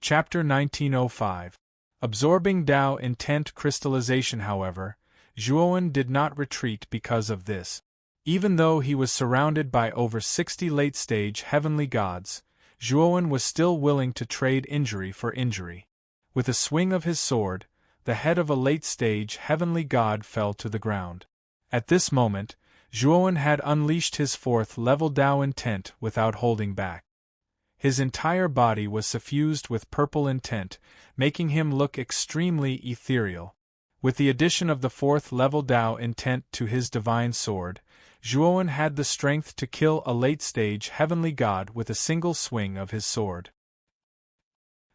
Chapter 1905. Absorbing Tao Intent Crystallization. However, Zhuowen did not retreat because of this. Even though he was surrounded by over 60 late-stage heavenly gods, Zhuowen was still willing to trade injury for injury. With a swing of his sword, the head of a late-stage heavenly god fell to the ground. At this moment, Zhuowen had unleashed his fourth-level Tao intent without holding back. His entire body was suffused with purple intent, making him look extremely ethereal. With the addition of the fourth-level Tao intent to his divine sword, Zhuowen had the strength to kill a late-stage heavenly god with a single swing of his sword.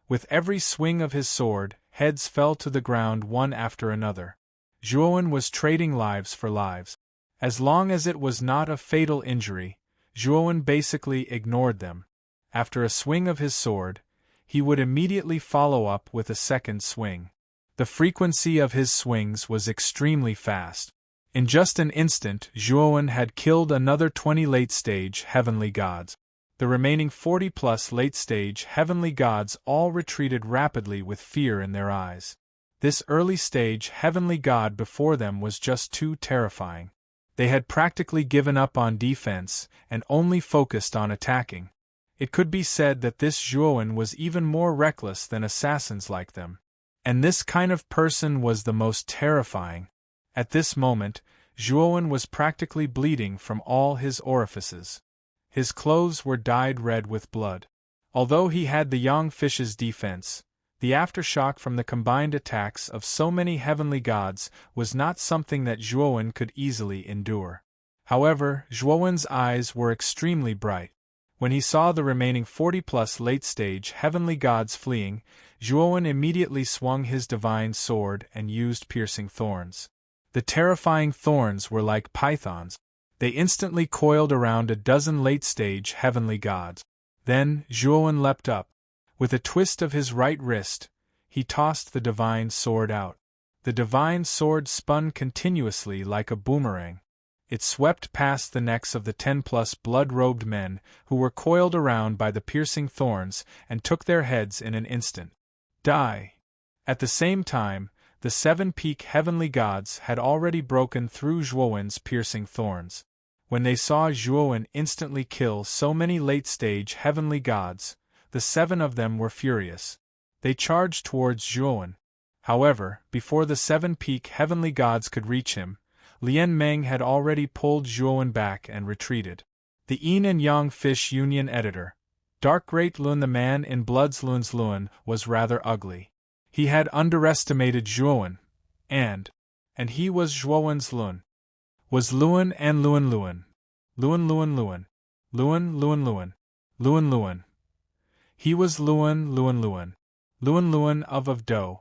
With every swing of his sword, heads fell to the ground one after another. Zhuowen was trading lives for lives. As long as it was not a fatal injury, Zhuowen basically ignored them. After a swing of his sword, he would immediately follow up with a second swing. The frequency of his swings was extremely fast. In just an instant, Zhuowen had killed another 20 late-stage heavenly gods. The remaining 40-plus late-stage heavenly gods all retreated rapidly with fear in their eyes. This early-stage heavenly god before them was just too terrifying. They had practically given up on defense and only focused on attacking. It could be said that this Zhuowen was even more reckless than assassins like them. And this kind of person was the most terrifying. At this moment, Zhuowen was practically bleeding from all his orifices. His clothes were dyed red with blood. Although he had the young fish's defense, the aftershock from the combined attacks of so many heavenly gods was not something that Zhuowen could easily endure. However, Zhuowen's eyes were extremely bright. When he saw the remaining 40-plus late-stage heavenly gods fleeing, Zhuowen immediately swung his divine sword and used piercing thorns. The terrifying thorns were like pythons. They instantly coiled around a dozen late-stage heavenly gods. Then, Zhuowen leapt up. With a twist of his right wrist, he tossed the divine sword out. The divine sword spun continuously like a boomerang. It swept past the necks of the 10-plus blood-robed men who were coiled around by the piercing thorns and took their heads in an instant. Die! At the same time, the 7 peak heavenly gods had already broken through Zhuowen's piercing thorns. When they saw Zhuowen instantly kill so many late-stage heavenly gods, the 7 of them were furious. They charged towards Zhuowen. However, before the 7 peak heavenly gods could reach him, Lian Meng had already pulled Zhuowen back and retreated. The Yin and Yang Fish Union editor, Dark Great Lun, the man in Blood's Lun's Lun, was rather ugly. He had underestimated Zhuowen, and he was Zhuowen's Lun. Was Lun and Lun Lun. Lun Lun Lun. Lun Lun Lun. Lun Lun. He was Lun Lun Lun. Lun Lun of Do.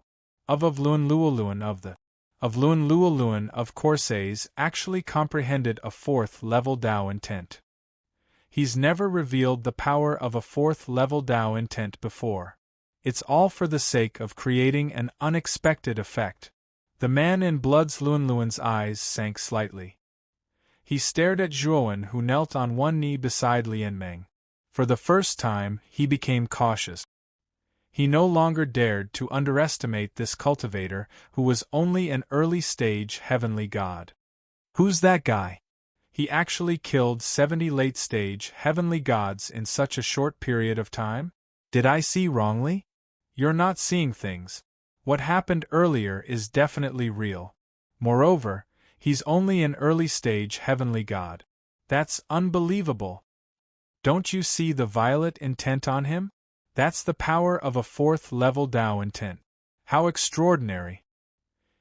Of Lun Luo Lun of the. Of Lun Luo Lun of Corsairs actually comprehended a fourth-level Tao intent. He's never revealed the power of a fourth-level Tao intent before. It's all for the sake of creating an unexpected effect. The man in Blood's Lun Luan's eyes sank slightly. He stared at Zhuowen, who knelt on one knee beside Lian Meng. For the first time, he became cautious. He no longer dared to underestimate this cultivator who was only an early-stage heavenly god. Who's that guy? He actually killed 70 late-stage heavenly gods in such a short period of time? Did I see wrongly? You're not seeing things. What happened earlier is definitely real. Moreover, he's only an early-stage heavenly god. That's unbelievable. Don't you see the violet intent on him? That's the power of a fourth-level Tao intent. How extraordinary.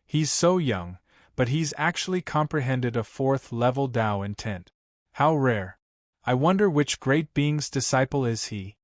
He's so young, but he's actually comprehended a fourth-level Tao intent. How rare. I wonder which great being's disciple is he.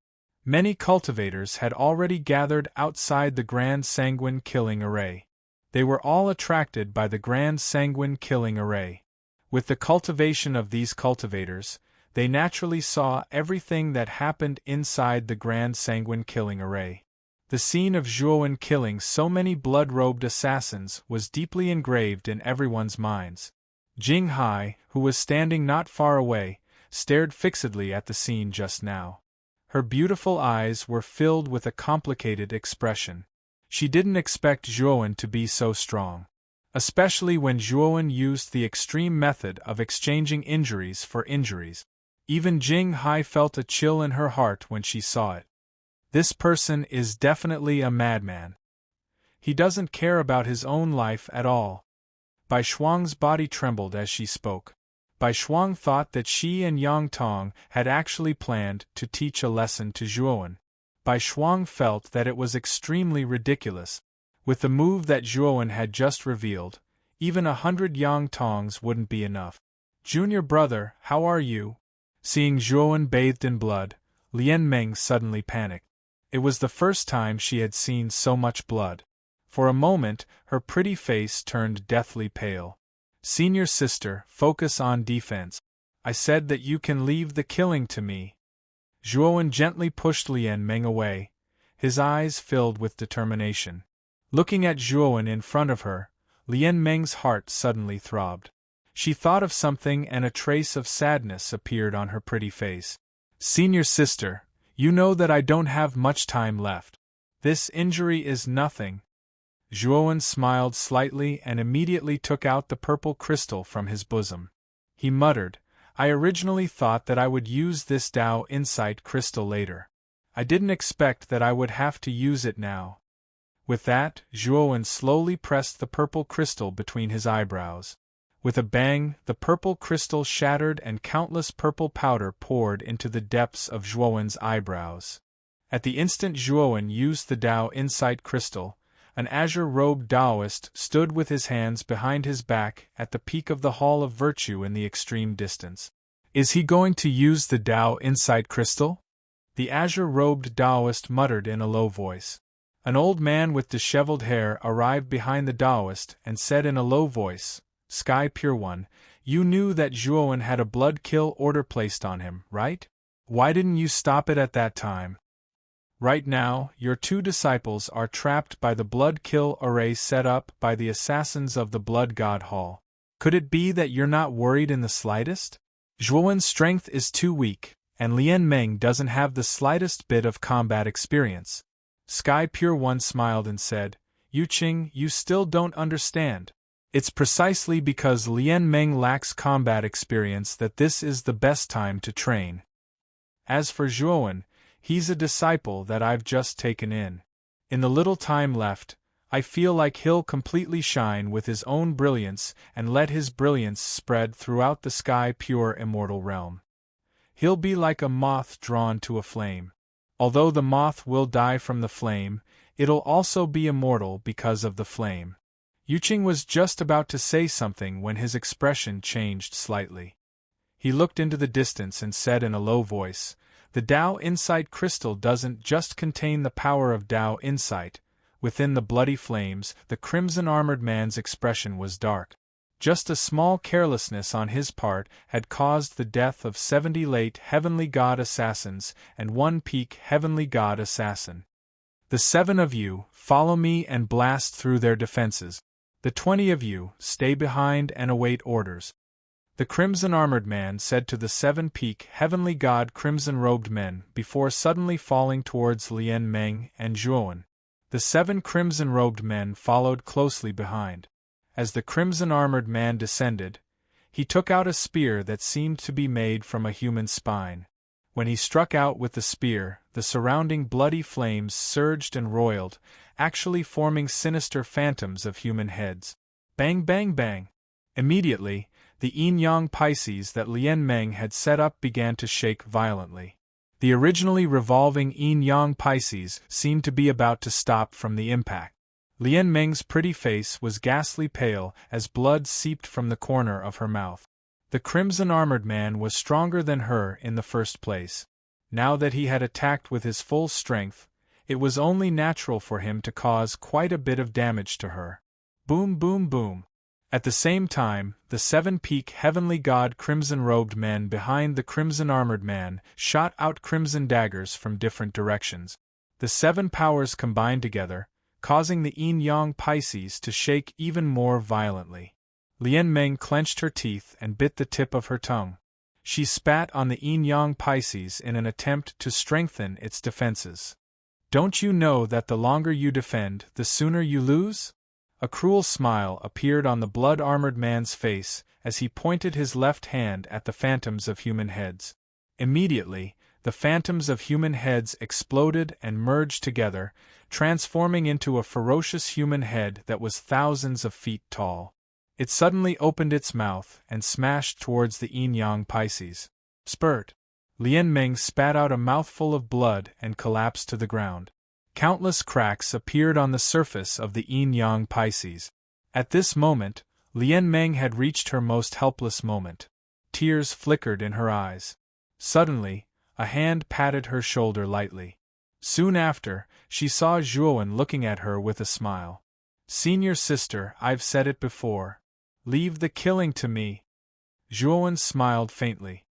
Many cultivators had already gathered outside the Grand Sanguine Killing Array. They were all attracted by the Grand Sanguine Killing Array. With the cultivation of these cultivators, they naturally saw everything that happened inside the Grand Sanguine Killing Array. The scene of Zhuowen killing so many blood-robed assassins was deeply engraved in everyone's minds. Jing Hai, who was standing not far away, stared fixedly at the scene just now. Her beautiful eyes were filled with a complicated expression. She didn't expect Zhuowen to be so strong. Especially when Zhuowen used the extreme method of exchanging injuries for injuries. Even Jing Hai felt a chill in her heart when she saw it. This person is definitely a madman. He doesn't care about his own life at all. Bai Shuang's body trembled as she spoke. Bai Shuang thought that she and Yang Tong had actually planned to teach a lesson to Zhuowen. Bai Shuang felt that it was extremely ridiculous. With the move that Zhuowen had just revealed, even 100 Yang Tongs wouldn't be enough. "Junior brother, how are you?" Seeing Zhuowen bathed in blood, Lian Meng suddenly panicked. It was the first time she had seen so much blood. For a moment, her pretty face turned deathly pale. "Senior sister, focus on defense. I said that you can leave the killing to me." Zhuowen gently pushed Lian Meng away, his eyes filled with determination. Looking at Zhuowen in front of her, Lian Meng's heart suddenly throbbed. She thought of something and a trace of sadness appeared on her pretty face. "Senior sister, you know that I don't have much time left. This injury is nothing." Zhuowen smiled slightly and immediately took out the purple crystal from his bosom. He muttered, "I originally thought that I would use this Dao Insight crystal later. I didn't expect that I would have to use it now." With that, Zhuowen slowly pressed the purple crystal between his eyebrows. With a bang, the purple crystal shattered and countless purple powder poured into the depths of Zhuowen's eyebrows. At the instant Zhuowen used the Dao Insight crystal, an azure-robed Taoist stood with his hands behind his back at the peak of the Hall of Virtue in the extreme distance. "Is he going to use the Dao Insight crystal?" the azure-robed Taoist muttered in a low voice. An old man with disheveled hair arrived behind the Taoist and said in a low voice, "Sky Pure One, you knew that Zhuowen had a blood kill order placed on him, right? Why didn't you stop it at that time? Right now, your two disciples are trapped by the blood kill array set up by the assassins of the Blood God Hall. Could it be that you're not worried in the slightest? Zhuowen's strength is too weak, and Lian Meng doesn't have the slightest bit of combat experience." Sky Pure One smiled and said, "Yu Qing, you still don't understand. It's precisely because Lian Meng lacks combat experience that this is the best time to train. As for Zhuowen, he's a disciple that I've just taken in. In the little time left, I feel like he'll completely shine with his own brilliance and let his brilliance spread throughout the Sky Pure Immortal realm. He'll be like a moth drawn to a flame. Although the moth will die from the flame, it'll also be immortal because of the flame." Yu Qing was just about to say something when his expression changed slightly. He looked into the distance and said in a low voice, "The Dao Insight crystal doesn't just contain the power of Dao Insight." Within the bloody flames, the crimson-armored man's expression was dark. Just a small carelessness on his part had caused the death of 70 late Heavenly God assassins and 1 peak Heavenly God assassin. "The 7 of you, follow me and blast through their defenses. The 20 of you, stay behind and await orders." The crimson-armored man said to the 7 peak Heavenly God crimson-robed men before suddenly falling towards Lian Meng and Zhuowen. The 7 crimson-robed men followed closely behind. As the crimson-armored man descended, he took out a spear that seemed to be made from a human spine. When he struck out with the spear, the surrounding bloody flames surged and roiled, actually forming sinister phantoms of human heads. Bang bang bang! Immediately, the yin-yang Pisces that Lian Meng had set up began to shake violently. The originally revolving yin-yang Pisces seemed to be about to stop from the impact. Lian Meng's pretty face was ghastly pale as blood seeped from the corner of her mouth. The crimson-armored man was stronger than her in the first place. Now that he had attacked with his full strength, it was only natural for him to cause quite a bit of damage to her. Boom boom boom. At the same time, the 7 peak Heavenly God crimson-robed men behind the crimson-armored man shot out crimson daggers from different directions. The 7 powers combined together, causing the yin-yang Pisces to shake even more violently. Lian Meng clenched her teeth and bit the tip of her tongue. She spat on the yin-yang Pisces in an attempt to strengthen its defenses. Don't you know that the longer you defend, the sooner you lose? A cruel smile appeared on the blood-armored man's face as he pointed his left hand at the phantoms of human heads. Immediately, the phantoms of human heads exploded and merged together, transforming into a ferocious human head that was thousands of feet tall. It suddenly opened its mouth and smashed towards the yin-yang Pisces. Spurt! Lian Meng spat out a mouthful of blood and collapsed to the ground. Countless cracks appeared on the surface of the yin-yang Pisces. At this moment, Lian Meng had reached her most helpless moment. Tears flickered in her eyes. Suddenly, a hand patted her shoulder lightly. Soon after, she saw Zhuowen looking at her with a smile. "Senior sister, I've said it before. Leave the killing to me." Zhuowen smiled faintly.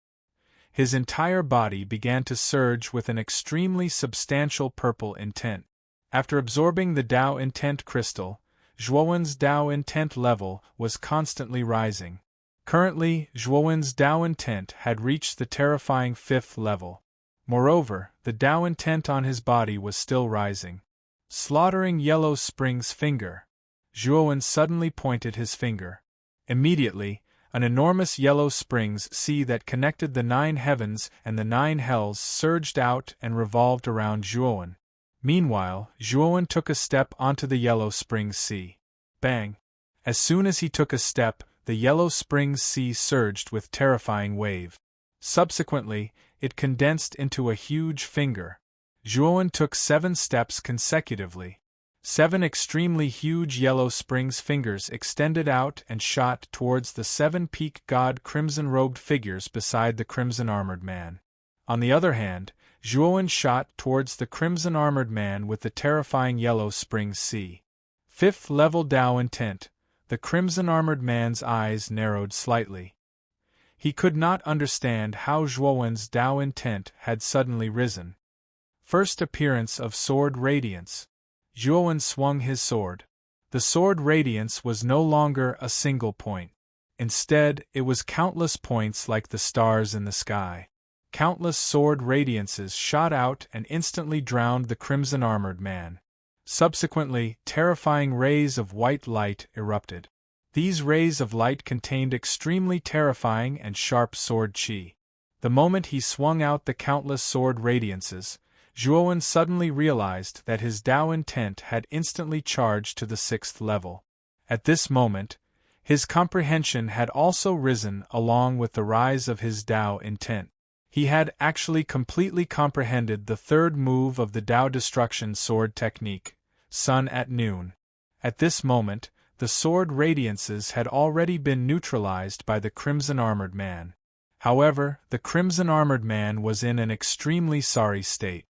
His entire body began to surge with an extremely substantial purple intent. After absorbing the Tao intent crystal, Zhuowen's Tao intent level was constantly rising. Currently, Zhuowen's Tao intent had reached the terrifying 5th level. Moreover, the Tao intent on his body was still rising. Slaughtering Yellow Spring's finger. Zhuowen suddenly pointed his finger. Immediately, an enormous yellow springs sea that connected the 9 heavens and the 9 hells surged out and revolved around Zhuowen. Meanwhile, Zhuowen took a step onto the yellow springs sea. Bang! As soon as he took a step, the yellow springs sea surged with terrifying wave. Subsequently, it condensed into a huge finger. Zhuowen took 7 steps consecutively. 7 extremely huge yellow springs fingers extended out and shot towards the 7-peak god crimson-robed figures beside the crimson-armored man. On the other hand, Zhuowen shot towards the crimson-armored man with the terrifying yellow springs sea. 5th level Tao intent. The crimson-armored man's eyes narrowed slightly. He could not understand how Zhuowen's Tao intent had suddenly risen. First appearance of sword radiance. Zhuowen swung his sword. The sword radiance was no longer a single point. Instead, it was countless points like the stars in the sky. Countless sword radiances shot out and instantly drowned the crimson-armored man. Subsequently, terrifying rays of white light erupted. These rays of light contained extremely terrifying and sharp sword chi. The moment he swung out the countless sword radiances, Zhuowen suddenly realized that his Tao intent had instantly charged to the 6th level. At this moment, his comprehension had also risen along with the rise of his Tao intent. He had actually completely comprehended the 3rd move of the Tao destruction sword technique, Sun at Noon. At this moment, the sword radiances had already been neutralized by the crimson-armored man. However, the crimson-armored man was in an extremely sorry state.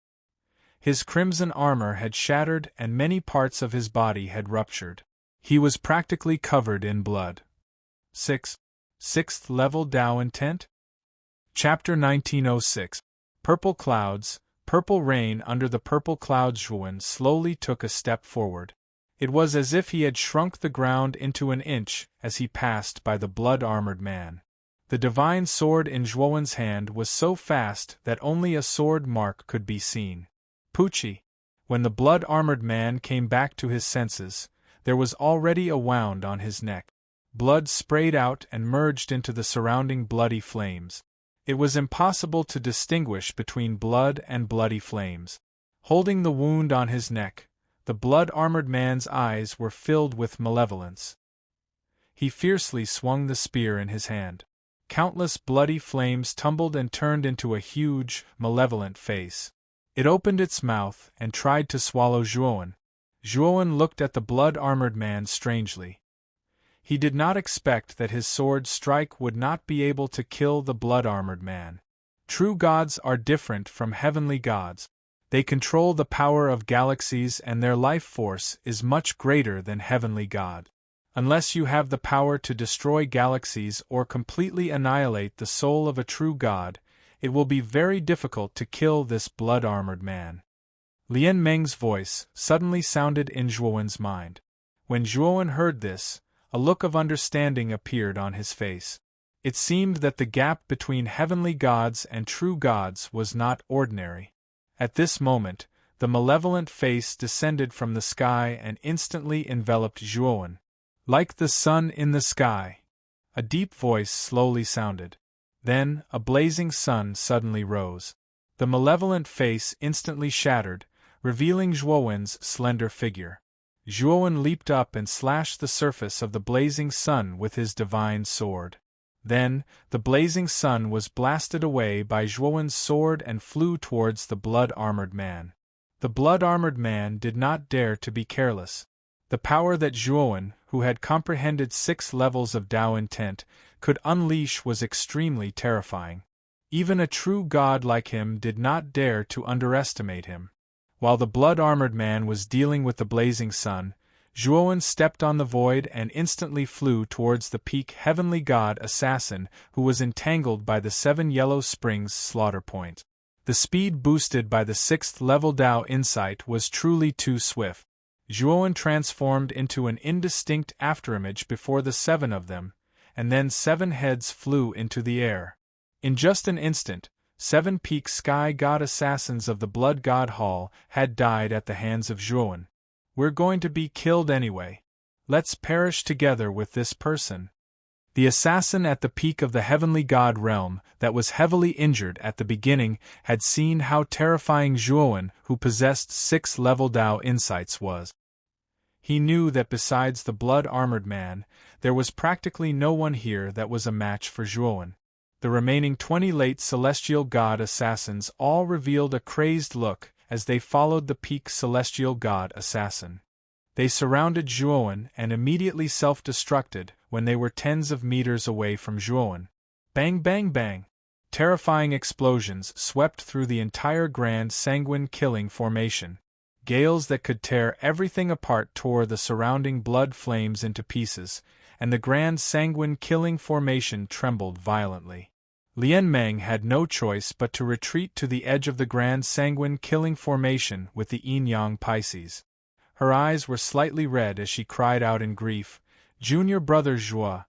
His crimson armor had shattered and many parts of his body had ruptured. He was practically covered in blood. 6th level Tao intent? Chapter 1906. Purple Clouds, Purple Rain. Under the purple clouds, Zhuowen slowly took a step forward. It was as if he had shrunk the ground into an inch as he passed by the blood-armored man. The divine sword in Zhuowen's hand was so fast that only a sword mark could be seen. Pucci. When the blood-armored man came back to his senses, there was already a wound on his neck. Blood sprayed out and merged into the surrounding bloody flames. It was impossible to distinguish between blood and bloody flames. Holding the wound on his neck, the blood-armored man's eyes were filled with malevolence. He fiercely swung the spear in his hand. Countless bloody flames tumbled and turned into a huge, malevolent face. It opened its mouth and tried to swallow Zhuowen. Zhuowen looked at the blood-armored man strangely. He did not expect that his sword strike would not be able to kill the blood-armored man. True gods are different from heavenly gods. They control the power of galaxies and their life force is much greater than heavenly God. Unless you have the power to destroy galaxies or completely annihilate the soul of a true god, it will be very difficult to kill this blood-armored man. Lian Meng's voice suddenly sounded in Zhuowen's mind. When Zhuowen heard this, a look of understanding appeared on his face. It seemed that the gap between heavenly gods and true gods was not ordinary. At this moment, the malevolent face descended from the sky and instantly enveloped Zhuowen. Like the sun in the sky. A deep voice slowly sounded. Then, a blazing sun suddenly rose. The malevolent face instantly shattered, revealing Zhuowen's slender figure. Zhuowen leaped up and slashed the surface of the blazing sun with his divine sword. Then, the blazing sun was blasted away by Zhuowen's sword and flew towards the blood-armored man. The blood-armored man did not dare to be careless. The power that Zhuowen, who had comprehended 6 levels of Tao intent, could unleash was extremely terrifying. Even a true god like him did not dare to underestimate him. While the blood-armored man was dealing with the blazing sun, Zhuowen stepped on the void and instantly flew towards the peak heavenly god assassin who was entangled by the 7 Yellow Springs slaughter point. The speed boosted by the 6th level Tao insight was truly too swift. Zhuowen transformed into an indistinct afterimage before the 7 of them, and then 7 heads flew into the air. In just an instant, 7 peak sky god assassins of the Blood God Hall had died at the hands of Zhuowen. We're going to be killed anyway. Let's perish together with this person. The assassin at the peak of the heavenly god realm that was heavily injured at the beginning had seen how terrifying Zhuowen, who possessed 6-level Tao insights, was. He knew that besides the blood-armored man, there was practically no one here that was a match for Zhuowen. The remaining 20 late celestial god assassins all revealed a crazed look as they followed the peak celestial god assassin. They surrounded Zhuowen and immediately self-destructed when they were tens of meters away from Zhuowen. Bang bang bang! Terrifying explosions swept through the entire Grand Sanguine Killing Formation. Gales that could tear everything apart tore the surrounding blood flames into pieces, and the Grand Sanguine Killing Formation trembled violently. Lian Meng had no choice but to retreat to the edge of the Grand Sanguine Killing Formation with the Yin-Yang Pisces. Her eyes were slightly red as she cried out in grief, "Junior brother Zhua!"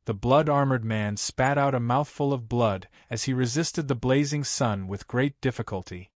The blood-armored man spat out a mouthful of blood as he resisted the blazing sun with great difficulty.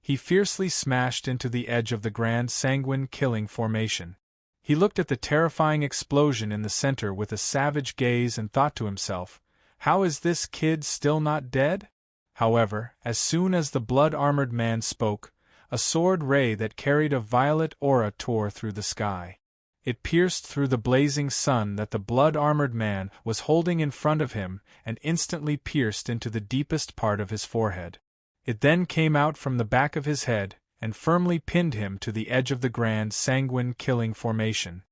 He fiercely smashed into the edge of the Grand Sanguine Killing Formation. He looked at the terrifying explosion in the center with a savage gaze and thought to himself, "How is this kid still not dead?" However, as soon as the blood-armored man spoke, a sword ray that carried a violet aura tore through the sky. It pierced through the blazing sun that the blood-armored man was holding in front of him and instantly pierced into the deepest part of his forehead. It then came out from the back of his head and firmly pinned him to the edge of the Grand Sanguine Killing Formation.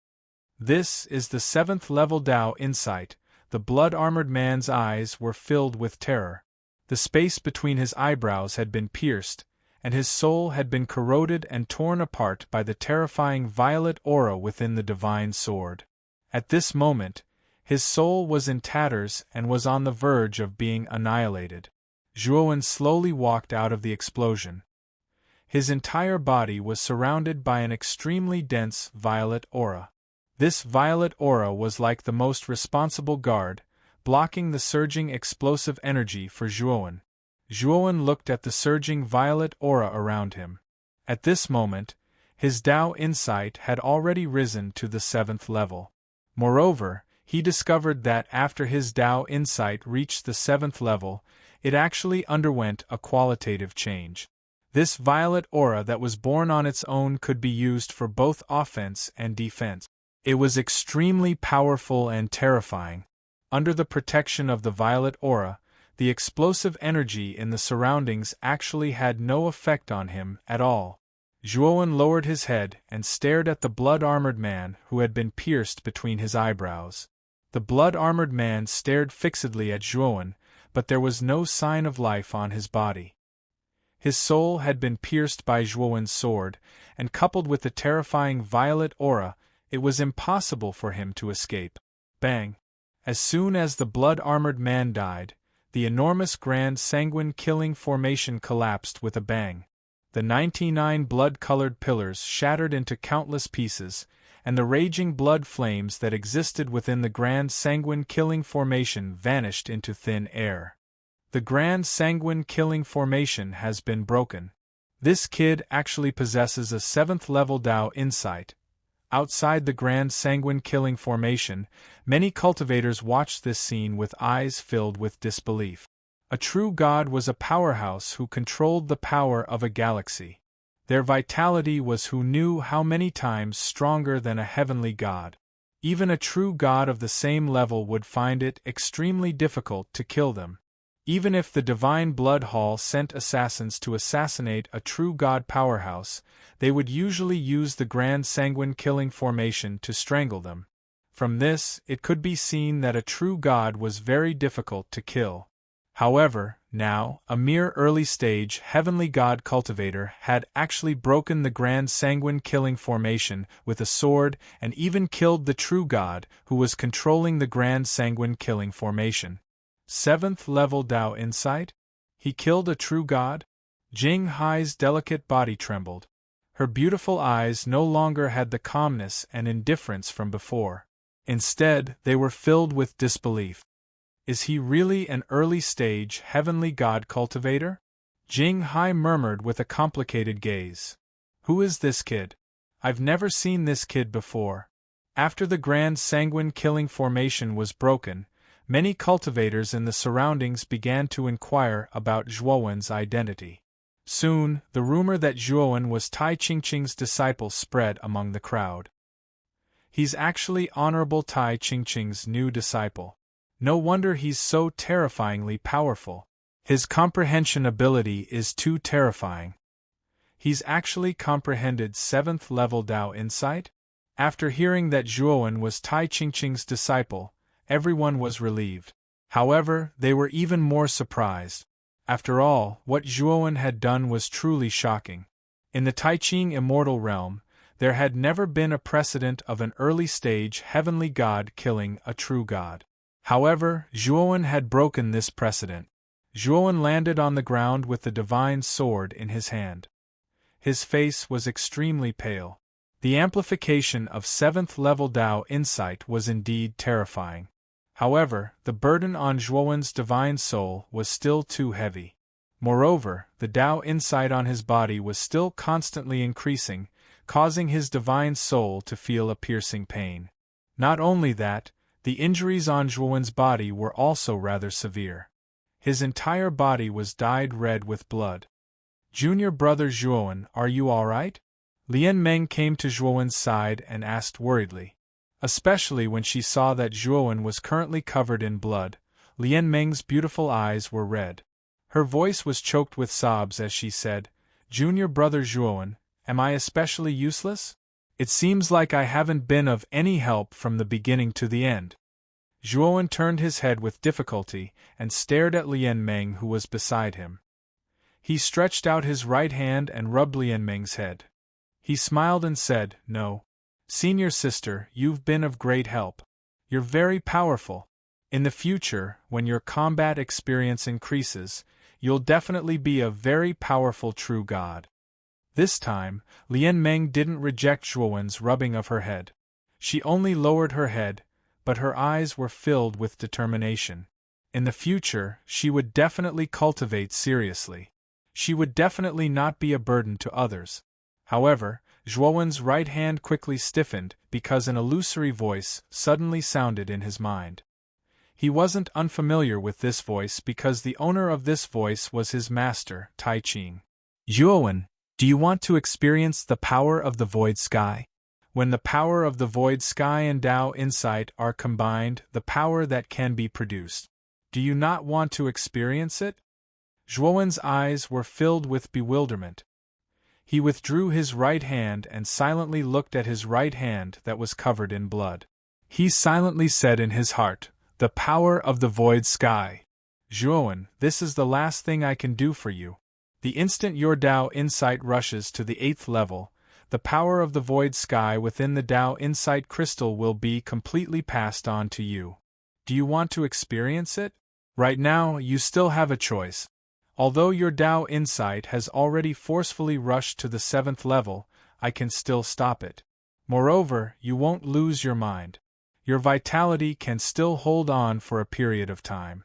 This is the 7th level Tao insight. The blood-armored man's eyes were filled with terror. The space between his eyebrows had been pierced, and his soul had been corroded and torn apart by the terrifying violet aura within the divine sword. At this moment, his soul was in tatters and was on the verge of being annihilated. Zhuowen slowly walked out of the explosion. His entire body was surrounded by an extremely dense violet aura. This violet aura was like the most responsible guard, blocking the surging explosive energy for Zhuowen. Zhuowen looked at the surging violet aura around him. At this moment, his Tao insight had already risen to the 7th level. Moreover, he discovered that after his Tao insight reached the 7th level, it actually underwent a qualitative change. This violet aura that was born on its own could be used for both offense and defense. It was extremely powerful and terrifying. Under the protection of the violet aura, the explosive energy in the surroundings actually had no effect on him at all. Zhuowen lowered his head and stared at the blood-armored man who had been pierced between his eyebrows. The blood-armored man stared fixedly at Zhuowen, but there was no sign of life on his body. His soul had been pierced by Zhuowen's sword, and coupled with the terrifying violet aura, it was impossible for him to escape. Bang! As soon as the blood-armored man died, the enormous Grand Sanguine Killing Formation collapsed with a bang. The 99 blood-colored pillars shattered into countless pieces, and the raging blood flames that existed within the Grand Sanguine Killing Formation vanished into thin air. The Grand Sanguine Killing Formation has been broken. This kid actually possesses a 7th level Tao insight. Outside the Grand Sanguine Killing Formation, many cultivators watched this scene with eyes filled with disbelief. A true god was a powerhouse who controlled the power of a galaxy. Their vitality was who knew how many times stronger than a heavenly god. Even a true god of the same level would find it extremely difficult to kill them. Even if the Divine Blood Hall sent assassins to assassinate a true god powerhouse, they would usually use the Grand Sanguine Killing Formation to strangle them. From this, it could be seen that a true god was very difficult to kill. However, now, a mere early-stage heavenly god cultivator had actually broken the Grand Sanguine Killing Formation with a sword and even killed the true god who was controlling the Grand Sanguine Killing Formation. 7th level Tao insight? He killed a true god? Jing Hai's delicate body trembled. Her beautiful eyes no longer had the calmness and indifference from before. Instead, they were filled with disbelief. Is he really an early-stage heavenly god cultivator? Jing Hai murmured with a complicated gaze. Who is this kid? I've never seen this kid before. After the Grand Sanguine Killing Formation was broken, many cultivators in the surroundings began to inquire about Zhuowen's identity. Soon, the rumor that Zhuowen was Tai Qingqing's disciple spread among the crowd. He's actually Honorable Tai Qingqing's new disciple. No wonder he's so terrifyingly powerful. His comprehension ability is too terrifying. He's actually comprehended 7th level Tao insight? After hearing that Zhuowen was Tai Qingqing's disciple, everyone was relieved. However, they were even more surprised. After all, what Zhuowen had done was truly shocking. In the Taiqing immortal realm, there had never been a precedent of an early-stage heavenly god killing a true god. However, Zhuowen had broken this precedent. Zhuowen landed on the ground with the divine sword in his hand. His face was extremely pale. The amplification of 7th level Tao insight was indeed terrifying. However, the burden on Zhuowen's divine soul was still too heavy. Moreover, the Tao insight on his body was still constantly increasing, causing his divine soul to feel a piercing pain. Not only that, the injuries on Zhuowen's body were also rather severe. His entire body was dyed red with blood. Junior brother Zhuowen, are you all right? Lian Meng came to Zhuowen's side and asked worriedly. Especially when she saw that Zhuowen was currently covered in blood, Lian Meng's beautiful eyes were red. Her voice was choked with sobs as she said, Junior brother Zhuowen, am I especially useless? It seems like I haven't been of any help from the beginning to the end. Zhuowen turned his head with difficulty and stared at Lian Meng who was beside him. He stretched out his right hand and rubbed Lian Meng's head. He smiled and said, No. Senior sister, you've been of great help. You're very powerful. In the future, when your combat experience increases, you'll definitely be a very powerful true god. This time, Lian Meng didn't reject Zhuowen's rubbing of her head. She only lowered her head, but her eyes were filled with determination. In the future, she would definitely cultivate seriously. She would definitely not be a burden to others. However, Zhuowen's right hand quickly stiffened because an illusory voice suddenly sounded in his mind. He wasn't unfamiliar with this voice because the owner of this voice was his master, Taiqing. Zhuowen, do you want to experience the power of the void sky? When the power of the void sky and Tao insight are combined, the power that can be produced. Do you not want to experience it? Zhuowen's eyes were filled with bewilderment. He withdrew his right hand and silently looked at his right hand that was covered in blood. He silently said in his heart, The power of the void sky. Zhuowen, this is the last thing I can do for you. The instant your Tao insight rushes to the 8th level, the power of the void sky within the Tao insight crystal will be completely passed on to you. Do you want to experience it? Right now, you still have a choice. Although your Tao insight has already forcefully rushed to the 7th level, I can still stop it. Moreover, you won't lose your mind. Your vitality can still hold on for a period of time.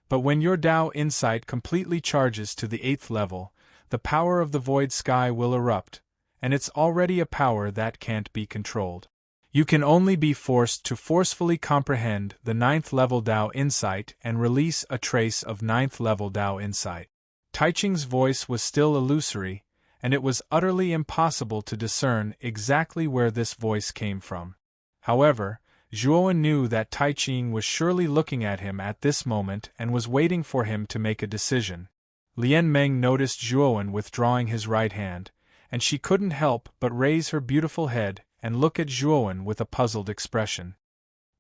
But when your Tao insight completely charges to the 8th level, the power of the void sky will erupt, and it's already a power that can't be controlled. You can only be forced to forcefully comprehend the 9th level Tao insight and release a trace of 9th level Tao insight. Taiching's voice was still illusory, and it was utterly impossible to discern exactly where this voice came from. However, Zhuowen knew that Taiching was surely looking at him at this moment and was waiting for him to make a decision. Lian Meng noticed Zhuowen withdrawing his right hand, and she couldn't help but raise her beautiful head and look at Zhuowen with a puzzled expression.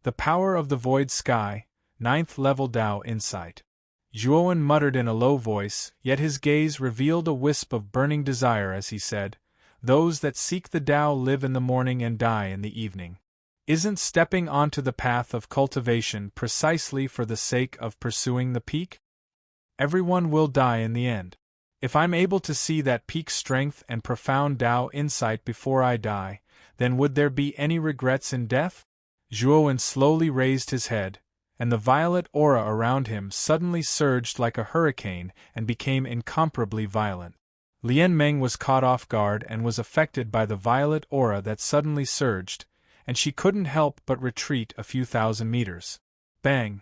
The power of the void sky, 9th level Tao insight. Zhuowen muttered in a low voice, yet his gaze revealed a wisp of burning desire as he said, "Those that seek the Tao live in the morning and die in the evening." Isn't stepping onto the path of cultivation precisely for the sake of pursuing the peak? Everyone will die in the end. If I'm able to see that peak strength and profound Tao insight before I die, then would there be any regrets in death? Zhuowen slowly raised his head, and the violet aura around him suddenly surged like a hurricane and became incomparably violent. Lian Meng was caught off guard and was affected by the violet aura that suddenly surged, and she couldn't help but retreat a few thousand meters. Bang!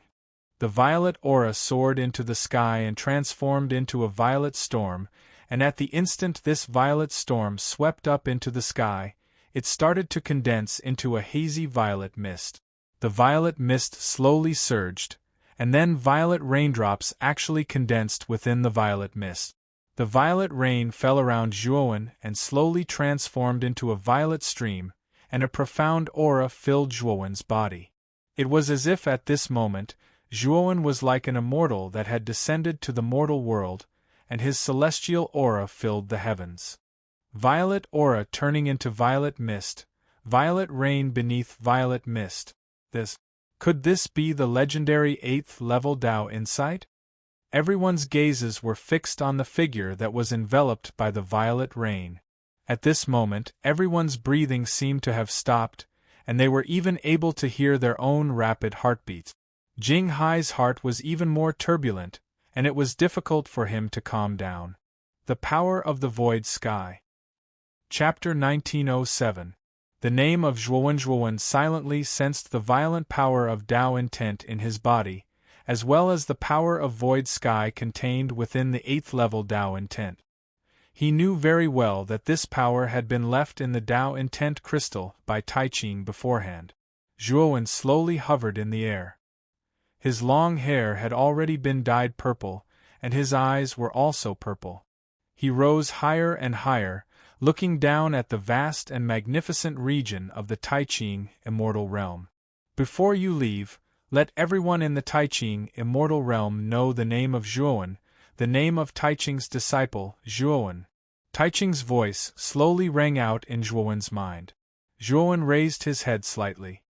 The violet aura soared into the sky and transformed into a violet storm, and at the instant this violet storm swept up into the sky, it started to condense into a hazy violet mist. The violet mist slowly surged, and then violet raindrops actually condensed within the violet mist. The violet rain fell around Zhuowen and slowly transformed into a violet stream, and a profound aura filled Zhuowen's body. It was as if at this moment, Zhuowen was like an immortal that had descended to the mortal world, and his celestial aura filled the heavens. Violet aura turning into violet mist, violet rain beneath violet mist. Could this be the legendary 8th level Tao insight? Everyone's gazes were fixed on the figure that was enveloped by the violet rain. At this moment, everyone's breathing seemed to have stopped, and they were even able to hear their own rapid heartbeats. Jing Hai's heart was even more turbulent, and it was difficult for him to calm down. The power of the void sky. Chapter 1907. The name of Zhuowen silently sensed the violent power of Tao intent in his body, as well as the power of void sky contained within the 8th level Tao intent. He knew very well that this power had been left in the Tao intent crystal by Taiching beforehand. Zhuowen slowly hovered in the air. His long hair had already been dyed purple, and his eyes were also purple. He rose higher and higher, looking down at the vast and magnificent region of the Taiching immortal realm. Before you leave, let everyone in the Taiching immortal realm know the name of Zhuowen, the name of Taiching's disciple, Zhuowen. Taiching's voice slowly rang out in Zhuowen's mind. Zhuowen raised his head slightly.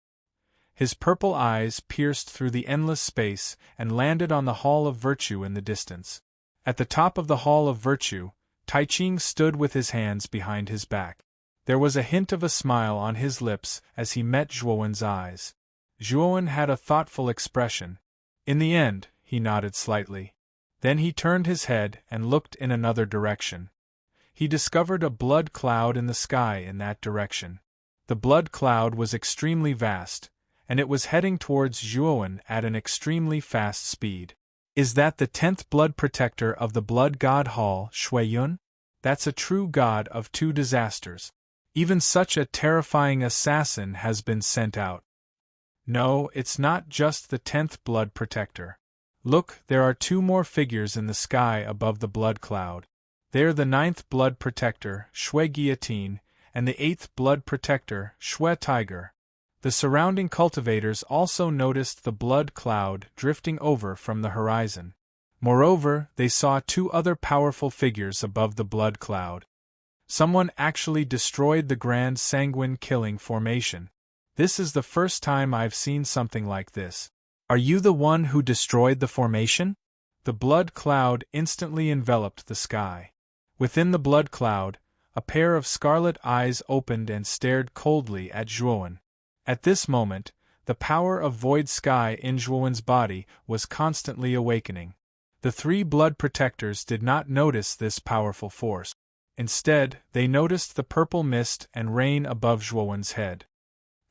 His purple eyes pierced through the endless space and landed on the Hall of Virtue in the distance. At the top of the Hall of Virtue, Taiching stood with his hands behind his back. There was a hint of a smile on his lips as he met Zhuowen's eyes. Zhuowen had a thoughtful expression. In the end, he nodded slightly. Then he turned his head and looked in another direction. He discovered a blood cloud in the sky in that direction. The blood cloud was extremely vast, and it was heading towards Zhuowen at an extremely fast speed. Is that the 10th blood protector of the blood god Hall, Shui Yun? That's a true god of 2 disasters. Even such a terrifying assassin has been sent out. No, it's not just the 10th blood protector. Look, there are 2 more figures in the sky above the blood cloud. They're the 9th blood protector, Shui Guillotine, and the 8th blood protector, Shui Tiger. The surrounding cultivators also noticed the blood cloud drifting over from the horizon. Moreover, they saw 2 other powerful figures above the blood cloud. Someone actually destroyed the Grand Sanguine Killing formation. This is the first time I've seen something like this. Are you the one who destroyed the formation? The blood cloud instantly enveloped the sky. Within the blood cloud, A pair of scarlet eyes opened and stared coldly at Zhuowen. At this moment, the power of void sky in Zhuowen's body was constantly awakening. The three blood protectors did not notice this powerful force. Instead, they noticed the purple mist and rain above Zhuowen's head.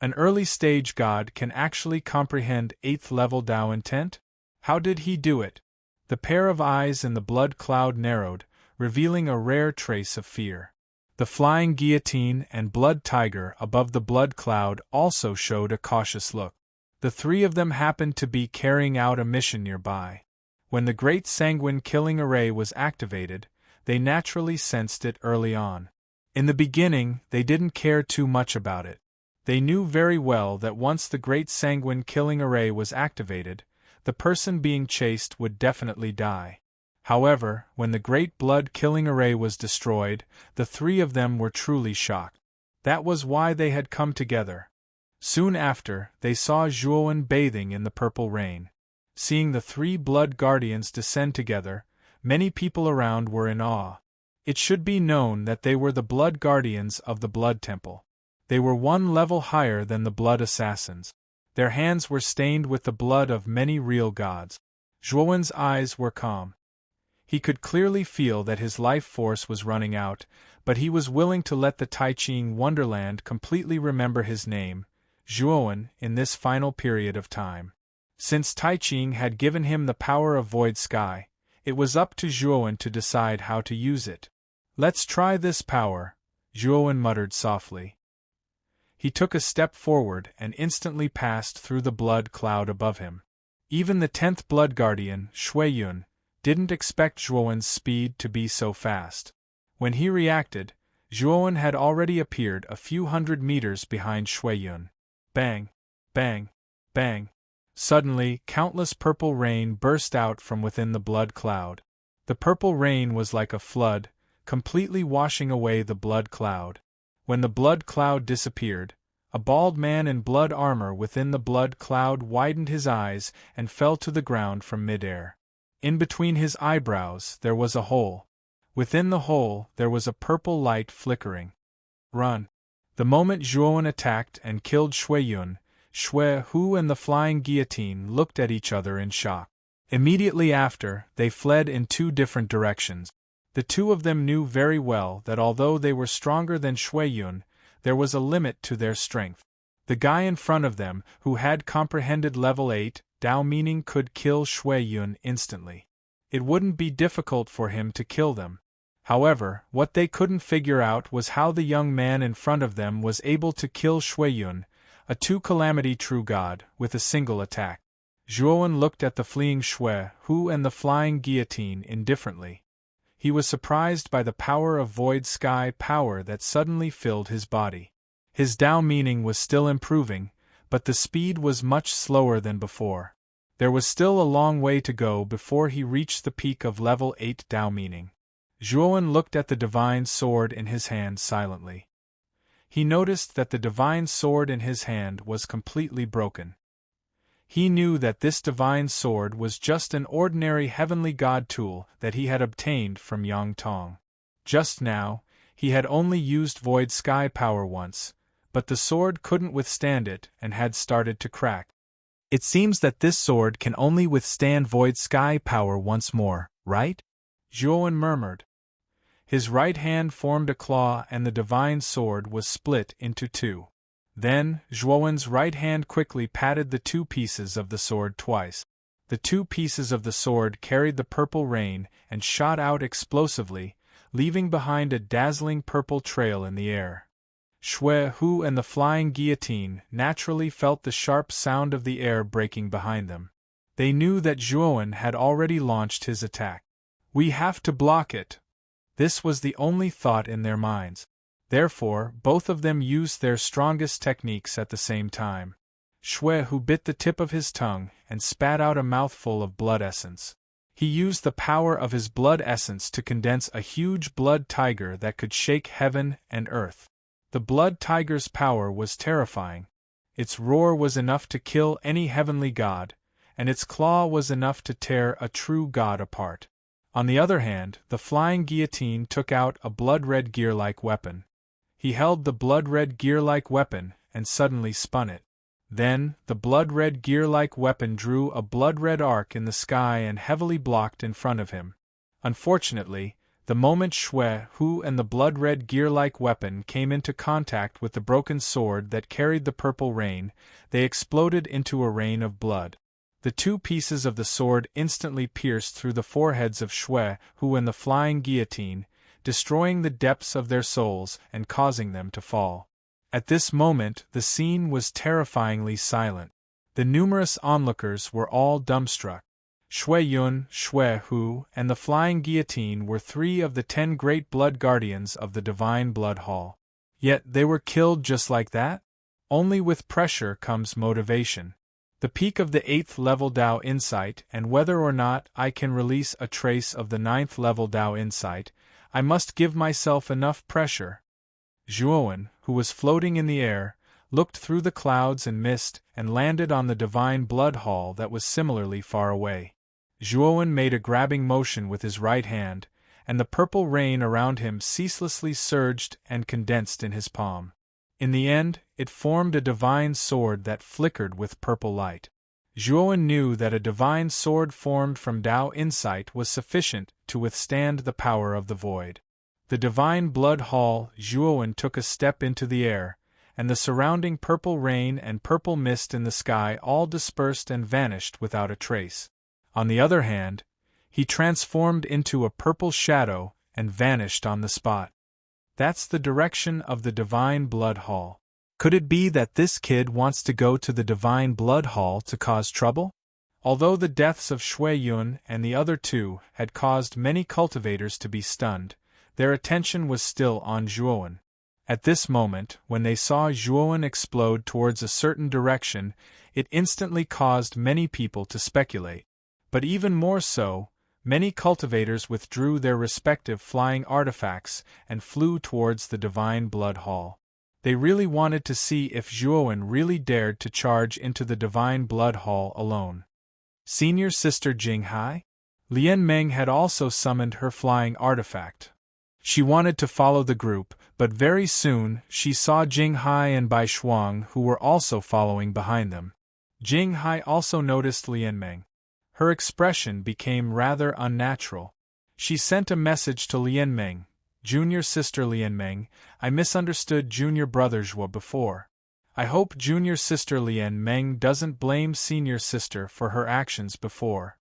An early-stage god can actually comprehend 8th-level Dao intent? How did he do it? The pair of eyes in the blood cloud narrowed, revealing a rare trace of fear. The flying guillotine and blood tiger above the blood cloud also showed a cautious look. The three of them happened to be carrying out a mission nearby. When the great sanguine killing array was activated, they naturally sensed it early on. In the beginning, they didn't care too much about it. They knew very well that once the great sanguine killing array was activated, the person being chased would definitely die. However, when the great blood-killing array was destroyed, the three of them were truly shocked. That was why they had come together. Soon after, they saw Zhuowen bathing in the purple rain. Seeing the three blood guardians descend together, many people around were in awe. It should be known that they were the blood guardians of the Blood Temple. They were one level higher than the blood assassins. Their hands were stained with the blood of many real gods. Zhuowen's eyes were calm. He could clearly feel that his life force was running out, but he was willing to let the Taiching Wonderland completely remember his name, Zhuowen, in this final period of time. Since Taiching had given him the power of Void Sky, it was up to Zhuowen to decide how to use it. "Let's try this power," Zhuowen muttered softly. He took a step forward and instantly passed through the blood cloud above him. Even the 10th Blood Guardian, Shuiyun, didn't expect Zhuowen's speed to be so fast. When he reacted, Zhuowen had already appeared a few hundred meters behind Shuiyun. Bang! Bang! Bang! Suddenly, countless purple rain burst out from within the blood cloud. The purple rain was like a flood, completely washing away the blood cloud. When the blood cloud disappeared, a bald man in blood armor within the blood cloud widened his eyes and fell to the ground from midair. In between his eyebrows there was a hole. Within the hole there was a purple light flickering. Run! The moment Zhuowen attacked and killed Shuiyun, Shui Hu and the flying guillotine looked at each other in shock. Immediately after, they fled in two different directions. The two of them knew very well that although they were stronger than Shuiyun, there was a limit to their strength. The guy in front of them, who had comprehended level 8, Dao meaning could kill Shuiyun instantly. It wouldn't be difficult for him to kill them. However, what they couldn't figure out was how the young man in front of them was able to kill Shuiyun, a two-calamity true god, with a single attack. Zhuowen looked at the fleeing Shui Hu and the flying guillotine indifferently. He was surprised by the power of void sky power that suddenly filled his body. His Dao meaning was still improving, but the speed was much slower than before. There was still a long way to go before he reached the peak of level 8 Dao meaning. Zhuowen looked at the divine sword in his hand silently. He noticed that the divine sword in his hand was completely broken. He knew that this divine sword was just an ordinary heavenly god tool that he had obtained from Yang Tong. Just now, he had only used void sky power once, but the sword couldn't withstand it and had started to crack. It seems that this sword can only withstand void sky power once more, right? Zhuowen murmured. His right hand formed a claw and the divine sword was split into two. Then, Zhuowen's right hand quickly patted the two pieces of the sword twice. The two pieces of the sword carried the purple rain and shot out explosively, leaving behind a dazzling purple trail in the air. Shui Hu and the flying guillotine naturally felt the sharp sound of the air breaking behind them. They knew that Zhuowen had already launched his attack. "We have to block it." This was the only thought in their minds. Therefore, both of them used their strongest techniques at the same time. Shui Hu bit the tip of his tongue and spat out a mouthful of blood essence. He used the power of his blood essence to condense a huge blood tiger that could shake heaven and earth. The blood tiger's power was terrifying. Its roar was enough to kill any heavenly god, and its claw was enough to tear a true god apart. On the other hand, the flying guillotine took out a blood-red gear-like weapon. He held the blood-red gear-like weapon and suddenly spun it. Then, the blood-red gear-like weapon drew a blood-red arc in the sky and heavily blocked in front of him. Unfortunately, the moment Shui Hu and the blood-red gear-like weapon came into contact with the broken sword that carried the purple rain, they exploded into a rain of blood. The two pieces of the sword instantly pierced through the foreheads of Shui Hu and the flying guillotine, destroying the depths of their souls and causing them to fall. At this moment, the scene was terrifyingly silent. The numerous onlookers were all dumbstruck. Shui Yun, Shui Hu, and the flying guillotine were 3 of the 10 great blood guardians of the Divine Blood Hall. Yet they were killed just like that? Only with pressure comes motivation. The peak of the 8th level Dao Insight, and whether or not I can release a trace of the 9th level Dao Insight, I must give myself enough pressure. Zhuowen, who was floating in the air, looked through the clouds and mist and landed on the Divine Blood Hall that was similarly far away. Zhuowen made a grabbing motion with his right hand, and the purple rain around him ceaselessly surged and condensed in his palm. In the end, it formed a divine sword that flickered with purple light. Zhuowen knew that a divine sword formed from Dao Insight was sufficient to withstand the power of the void. The Divine Blood Hall, Zhuowen took a step into the air, and the surrounding purple rain and purple mist in the sky all dispersed and vanished without a trace. On the other hand, he transformed into a purple shadow and vanished on the spot. That's the direction of the Divine Blood Hall. Could it be that this kid wants to go to the Divine Blood Hall to cause trouble? Although the deaths of Shui Yun and the other 2 had caused many cultivators to be stunned, their attention was still on Zhuowen. At this moment, when they saw Zhuowen explode towards a certain direction, it instantly caused many people to speculate. But even more so, many cultivators withdrew their respective flying artifacts and flew towards the Divine Blood Hall. They really wanted to see if Zhuowen really dared to charge into the Divine Blood Hall alone. Senior Sister Jinghai? Lian Meng had also summoned her flying artifact. She wanted to follow the group, but very soon she saw Jinghai and Bai Shuang who were also following behind them. Jinghai also noticed Lian Meng. Her expression became rather unnatural. She sent a message to Lian Meng. Junior Sister Lian Meng, I misunderstood Junior Brother Zhuo before. I hope Junior Sister Lian Meng doesn't blame Senior Sister for her actions before.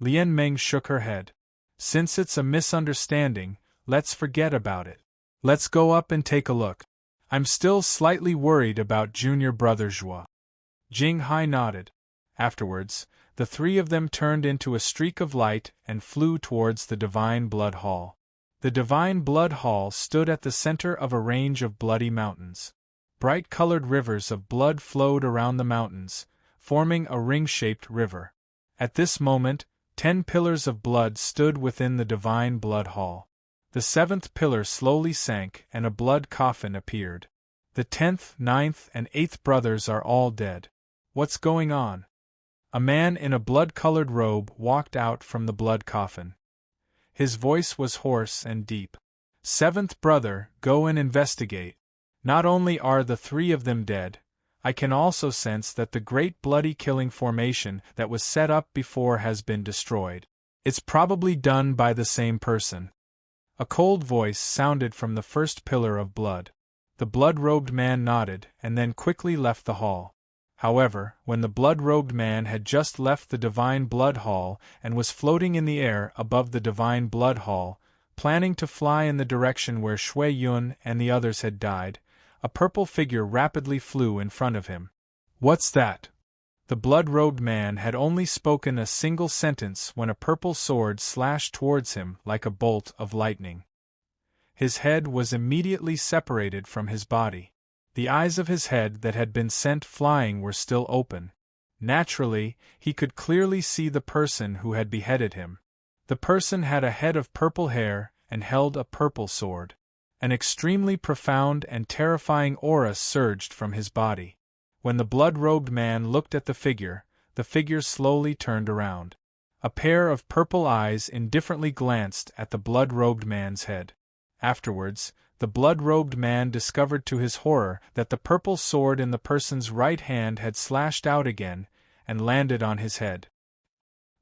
Lian Meng shook her head. Since it's a misunderstanding, let's forget about it. Let's go up and take a look. I'm still slightly worried about Junior Brother Zhuo. Jinghai nodded. Afterwards, the 3 of them turned into a streak of light and flew towards the Divine Blood Hall. The Divine Blood Hall stood at the center of a range of bloody mountains. Bright-colored rivers of blood flowed around the mountains, forming a ring-shaped river. At this moment, 10 pillars of blood stood within the Divine Blood Hall. The 7th pillar slowly sank and a blood coffin appeared. The 10th, 9th, and 8th brothers are all dead. What's going on? A man in a blood-colored robe walked out from the blood coffin. His voice was hoarse and deep. 7th brother, go and investigate. Not only are the 3 of them dead, I can also sense that the great bloody killing formation that was set up before has been destroyed. It's probably done by the same person. A cold voice sounded from the first pillar of blood. The blood-robed man nodded and then quickly left the hall. However, when the blood-robed man had just left the Divine Blood Hall and was floating in the air above the Divine Blood Hall, planning to fly in the direction where Shui Yun and the others had died, a purple figure rapidly flew in front of him. What's that? The blood-robed man had only spoken a single sentence when a purple sword slashed towards him like a bolt of lightning. His head was immediately separated from his body. The eyes of his head that had been sent flying were still open. Naturally, he could clearly see the person who had beheaded him. The person had a head of purple hair and held a purple sword. An extremely profound and terrifying aura surged from his body. When the blood-robed man looked at the figure slowly turned around. A pair of purple eyes indifferently glanced at the blood-robed man's head. Afterwards, the blood-robed man discovered to his horror that the purple sword in the person's right hand had slashed out again and landed on his head.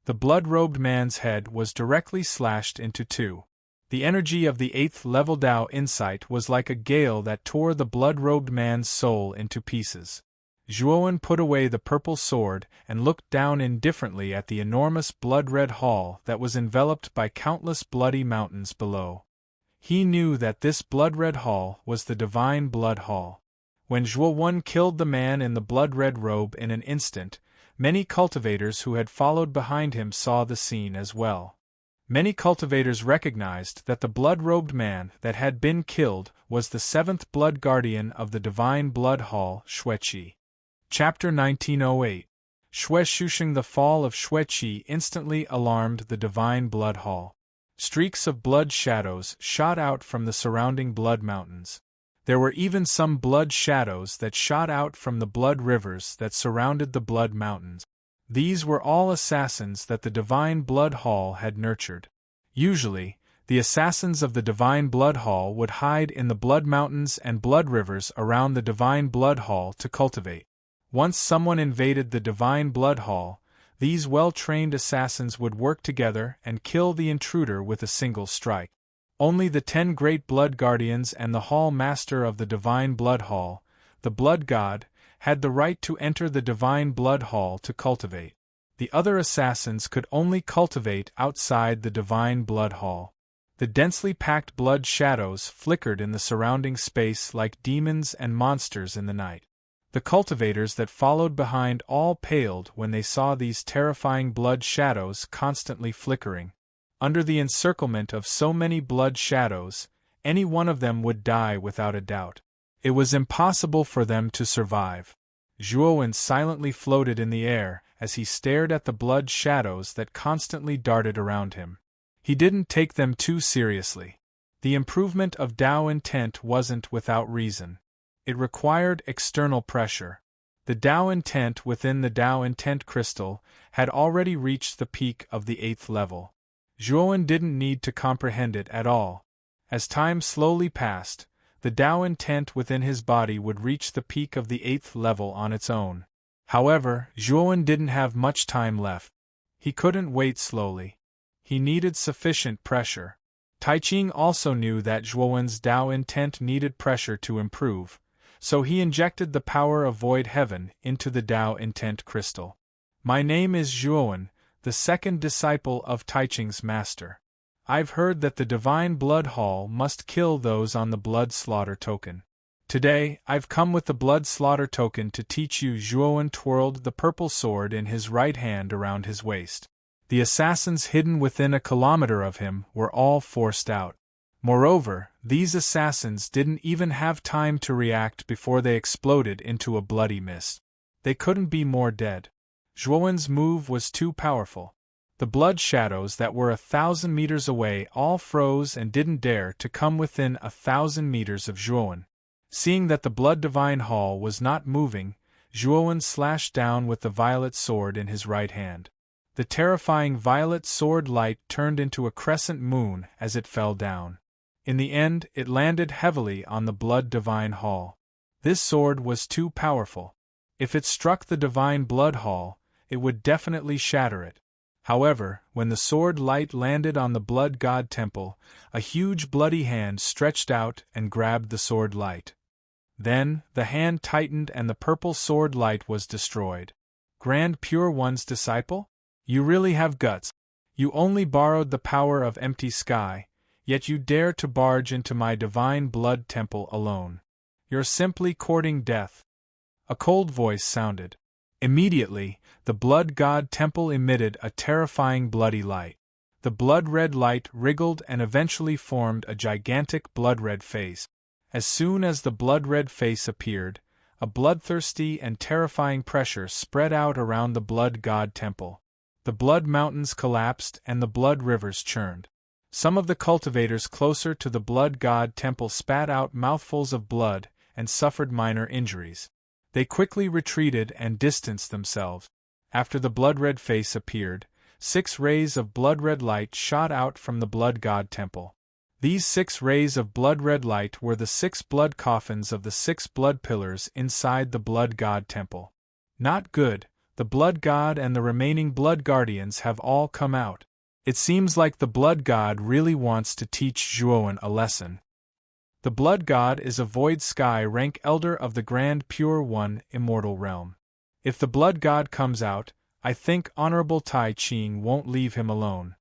The blood-robed man's head was directly slashed into two. The energy of the 8th level Tao insight was like a gale that tore the blood-robed man's soul into pieces. Zhuowen put away the purple sword and looked down indifferently at the enormous blood-red hall that was enveloped by countless bloody mountains below. He knew that this blood-red hall was the Divine Blood Hall. When Zhuowen killed the man in the blood-red robe in an instant, many cultivators who had followed behind him saw the scene as well. Many cultivators recognized that the blood-robed man that had been killed was the 7th blood guardian of the Divine Blood Hall, Xueqi. Chapter 1908. Xueqi. The fall of Xueqi instantly alarmed the Divine Blood Hall. Streaks of blood shadows shot out from the surrounding blood mountains. There were even some blood shadows that shot out from the blood rivers that surrounded the blood mountains. These were all assassins that the Divine Blood Hall had nurtured. Usually, the assassins of the Divine Blood Hall would hide in the blood mountains and blood rivers around the Divine Blood Hall to cultivate. Once someone invaded the Divine Blood Hall, these well-trained assassins would work together and kill the intruder with a single strike. Only the 10 great blood guardians and the hall master of the Divine Blood Hall, the Blood God, had the right to enter the Divine Blood Hall to cultivate. The other assassins could only cultivate outside the Divine Blood Hall. The densely packed blood shadows flickered in the surrounding space like demons and monsters in the night. The cultivators that followed behind all paled when they saw these terrifying blood shadows constantly flickering. Under the encirclement of so many blood shadows, any one of them would die without a doubt. It was impossible for them to survive. Zhuowen silently floated in the air as he stared at the blood shadows that constantly darted around him. He didn't take them too seriously. The improvement of Tao intent wasn't without reason. It required external pressure. The Tao intent within the Tao intent crystal had already reached the peak of the 8th level. Zhuowen didn't need to comprehend it at all. As time slowly passed, the Tao intent within his body would reach the peak of the 8th level on its own. However, Zhuowen didn't have much time left. He couldn't wait slowly. He needed sufficient pressure. Taiqing also knew that Zhuowen's Tao intent needed pressure to improve, so he injected the power of Void Heaven into the Tao intent crystal. My name is Zhuowen, the second disciple of Taiqing's master. I've heard that the Divine Blood Hall must kill those on the Blood Slaughter Token. Today, I've come with the Blood Slaughter Token to teach you. Zhuowen twirled the purple sword in his right hand around his waist. The assassins hidden within a kilometer of him were all forced out. Moreover, these assassins didn't even have time to react before they exploded into a bloody mist. They couldn't be more dead. Zhuowen's move was too powerful. The blood shadows that were 1,000 meters away all froze and didn't dare to come within 1,000 meters of Zhuowen. Seeing that the Blood Divine Hall was not moving, Zhuowen slashed down with the violet sword in his right hand. The terrifying violet sword light turned into a crescent moon as it fell down. In the end, it landed heavily on the Blood Divine Hall. This sword was too powerful. If it struck the Divine Blood Hall, it would definitely shatter it. However, when the sword light landed on the Blood God Temple, a huge bloody hand stretched out and grabbed the sword light. Then, the hand tightened and the purple sword light was destroyed. Grand Pure One's disciple? You really have guts. You only borrowed the power of empty sky, yet you dare to barge into my Divine Blood Temple alone. You're simply courting death. A cold voice sounded. Immediately, the Blood God Temple emitted a terrifying bloody light. The blood-red light wriggled and eventually formed a gigantic blood-red face. As soon as the blood-red face appeared, a bloodthirsty and terrifying pressure spread out around the Blood God Temple. The blood mountains collapsed and the blood rivers churned. Some of the cultivators closer to the Blood God Temple spat out mouthfuls of blood and suffered minor injuries. They quickly retreated and distanced themselves. After the blood-red face appeared, 6 rays of blood-red light shot out from the blood god temple. These 6 rays of blood-red light were the 6 blood coffins of the 6 blood pillars inside the blood god temple. Not good, the blood god and the remaining blood guardians have all come out. It seems like the blood god really wants to teach Zhuowen a lesson. The blood god is a void sky rank elder of the Grand Pure One immortal realm. If the blood god comes out, I think Honorable Tai Ching won't leave him alone.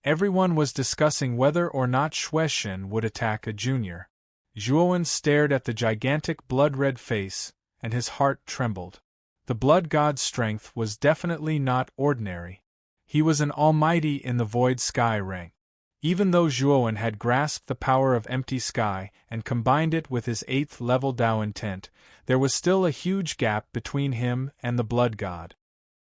Everyone was discussing whether or not Xuexin would attack a junior. Zhuowen stared at the gigantic blood-red face, and his heart trembled. The blood god's strength was definitely not ordinary. He was an almighty in the void sky rank. Even though Zhuowen had grasped the power of empty sky and combined it with his 8th level Tao intent, there was still a huge gap between him and the blood god.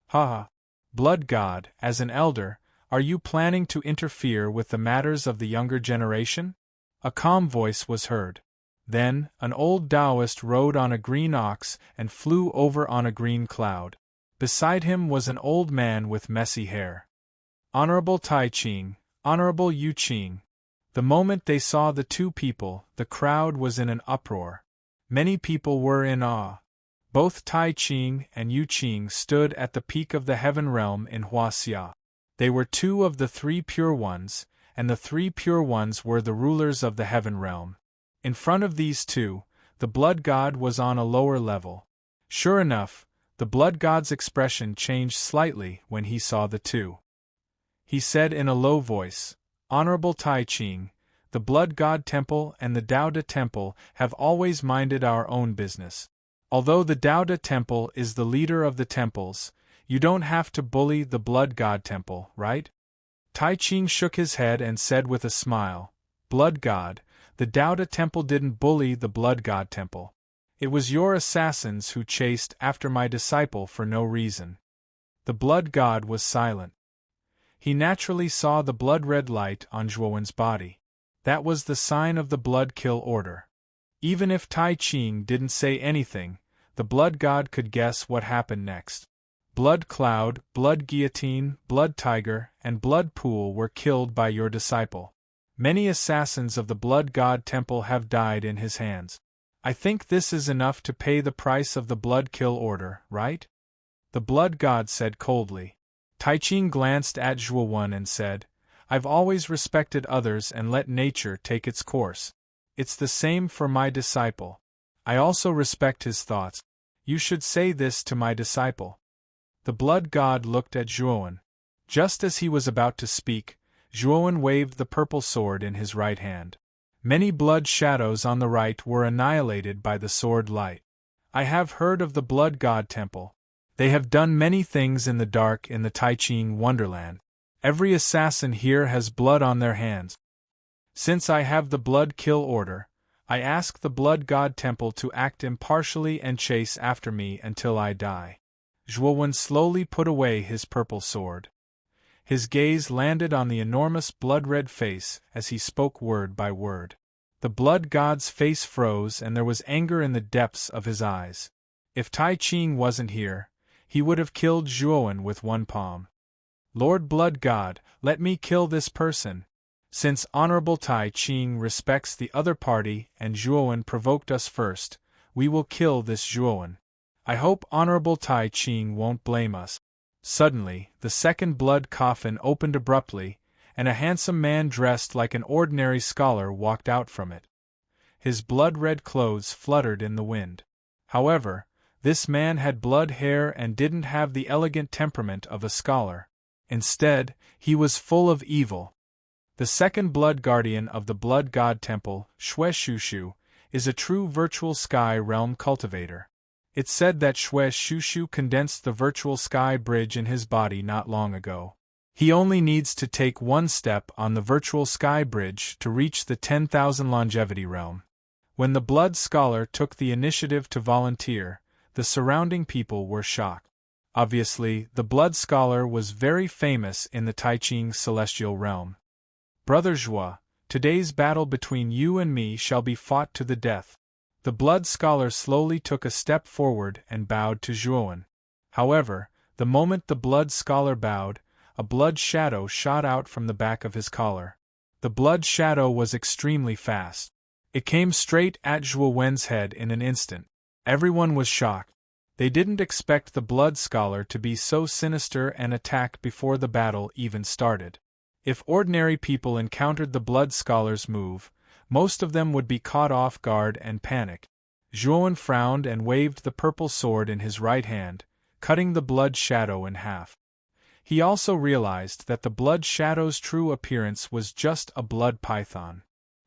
Haha. Blood god, as an elder, are you planning to interfere with the matters of the younger generation? A calm voice was heard. Then, an old Taoist rode on a green ox and flew over on a green cloud. Beside him was an old man with messy hair. Honorable Tai Ching, Honorable Yu Qing. The moment they saw the two people, the crowd was in an uproar. Many people were in awe. Both Tai Ching and Yu Qing stood at the peak of the heaven realm in Huaxia. They were 2 of the 3 pure ones, and the 3 pure ones were the rulers of the heaven realm. In front of these 2, the blood god was on a lower level. Sure enough, the blood god's expression changed slightly when he saw the 2. He said in a low voice, Honorable Tai Ching, the blood god temple and the Daoda temple have always minded our own business. Although the Daoda temple is the leader of the temples, you don't have to bully the blood god temple, right? Tai Ching shook his head and said with a smile, Blood god, the Daoda temple didn't bully the blood god temple. It was your assassins who chased after my disciple for no reason. The blood god was silent. He naturally saw the blood-red light on Zhuowen's body. That was the sign of the blood kill order. Even if Tai Ching didn't say anything, the blood god could guess what happened next. Blood cloud, blood guillotine, blood tiger, and blood pool were killed by your disciple. Many assassins of the blood god temple have died in his hands. I think this is enough to pay the price of the blood kill order, right? The blood god said coldly. Tai Ching glanced at Zhuowen and said, I've always respected others and let nature take its course. It's the same for my disciple. I also respect his thoughts. You should say this to my disciple. The blood god looked at Zhuowen. Just as he was about to speak, Zhuowen waved the purple sword in his right hand. Many blood shadows on the right were annihilated by the sword light. I have heard of the blood god temple. They have done many things in the dark in the Tai Ching wonderland. Every assassin here has blood on their hands. Since I have the blood kill order, I ask the blood god temple to act impartially and chase after me until I die. Zhuowen slowly put away his purple sword. His gaze landed on the enormous blood-red face as he spoke word by word. The blood god's face froze and there was anger in the depths of his eyes. If Tai Ching wasn't here, he would have killed Zhuowen with one palm. Lord Blood God, let me kill this person. Since Honorable Tai Ching respects the other party and Zhuowen provoked us first, we will kill this Zhuowen. I hope Honorable Tai Ching won't blame us. Suddenly, the second blood coffin opened abruptly, and a handsome man dressed like an ordinary scholar walked out from it. His blood-red clothes fluttered in the wind. However, this man had blood hair and didn't have the elegant temperament of a scholar. Instead, he was full of evil. The second blood guardian of the blood god temple, Xuexin, is a true virtual sky realm cultivator. It's said that Xuexin condensed the virtual sky bridge in his body not long ago. He only needs to take one step on the virtual sky bridge to reach the 10,000 longevity realm. When the blood scholar took the initiative to volunteer, the surrounding people were shocked. Obviously, the blood scholar was very famous in the Tai Ching celestial realm. Brother Zhua, today's battle between you and me shall be fought to the death. The blood scholar slowly took a step forward and bowed to Zhuowen. However, the moment the blood scholar bowed, a blood shadow shot out from the back of his collar. The blood shadow was extremely fast. It came straight at Zhuo Wen's head in an instant. Everyone was shocked. They didn't expect the blood scholar to be so sinister and attack before the battle even started. If ordinary people encountered the blood scholar's move, most of them would be caught off guard and panic. Zhuo frowned and waved the purple sword in his right hand, cutting the blood shadow in half. He also realized that the blood shadow's true appearance was just a blood python.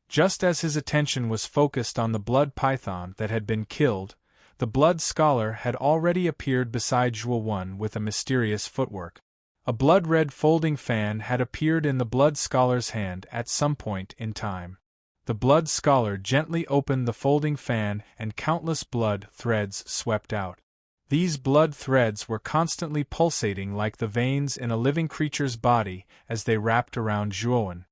Just as his attention was focused on the blood python that had been killed, the blood scholar had already appeared beside Zhuo with a mysterious footwork. A blood-red folding fan had appeared in the blood scholar's hand at some point in time. The blood scholar gently opened the folding fan and countless blood threads swept out. These blood threads were constantly pulsating like the veins in a living creature's body as they wrapped around Zhuo.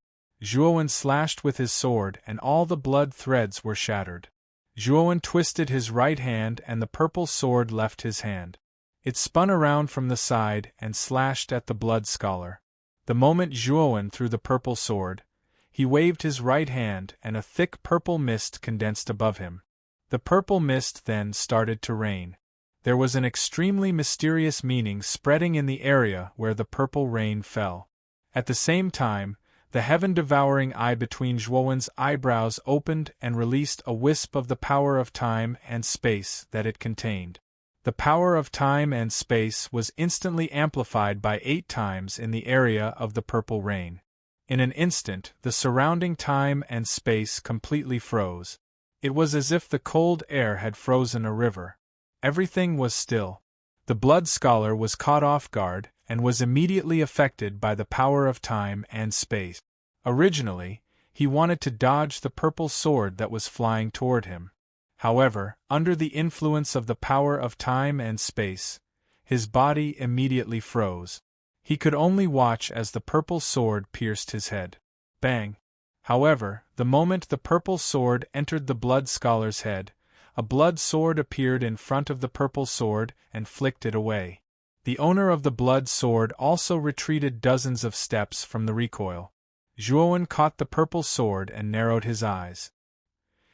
Zhuo slashed with his sword and all the blood threads were shattered. Zhuo twisted his right hand and the purple sword left his hand. It spun around from the side and slashed at the blood scholar. The moment Zhuo threw the purple sword, he waved his right hand and a thick purple mist condensed above him. The purple mist then started to rain. There was an extremely mysterious meaning spreading in the area where the purple rain fell. At the same time, the heaven-devouring eye between Zhuowen's eyebrows opened and released a wisp of the power of time and space that it contained. The power of time and space was instantly amplified by 8 times in the area of the purple rain. In an instant, the surrounding time and space completely froze. It was as if the cold air had frozen a river. Everything was still. The blood scholar was caught off guard and was immediately affected by the power of time and space. Originally, he wanted to dodge the purple sword that was flying toward him. However, under the influence of the power of time and space, his body immediately froze. He could only watch as the purple sword pierced his head. Bang! However, the moment the purple sword entered the blood scholar's head, a blood sword appeared in front of the purple sword and flicked it away. The owner of the blood sword also retreated dozens of steps from the recoil. Zhuo caught the purple sword and narrowed his eyes.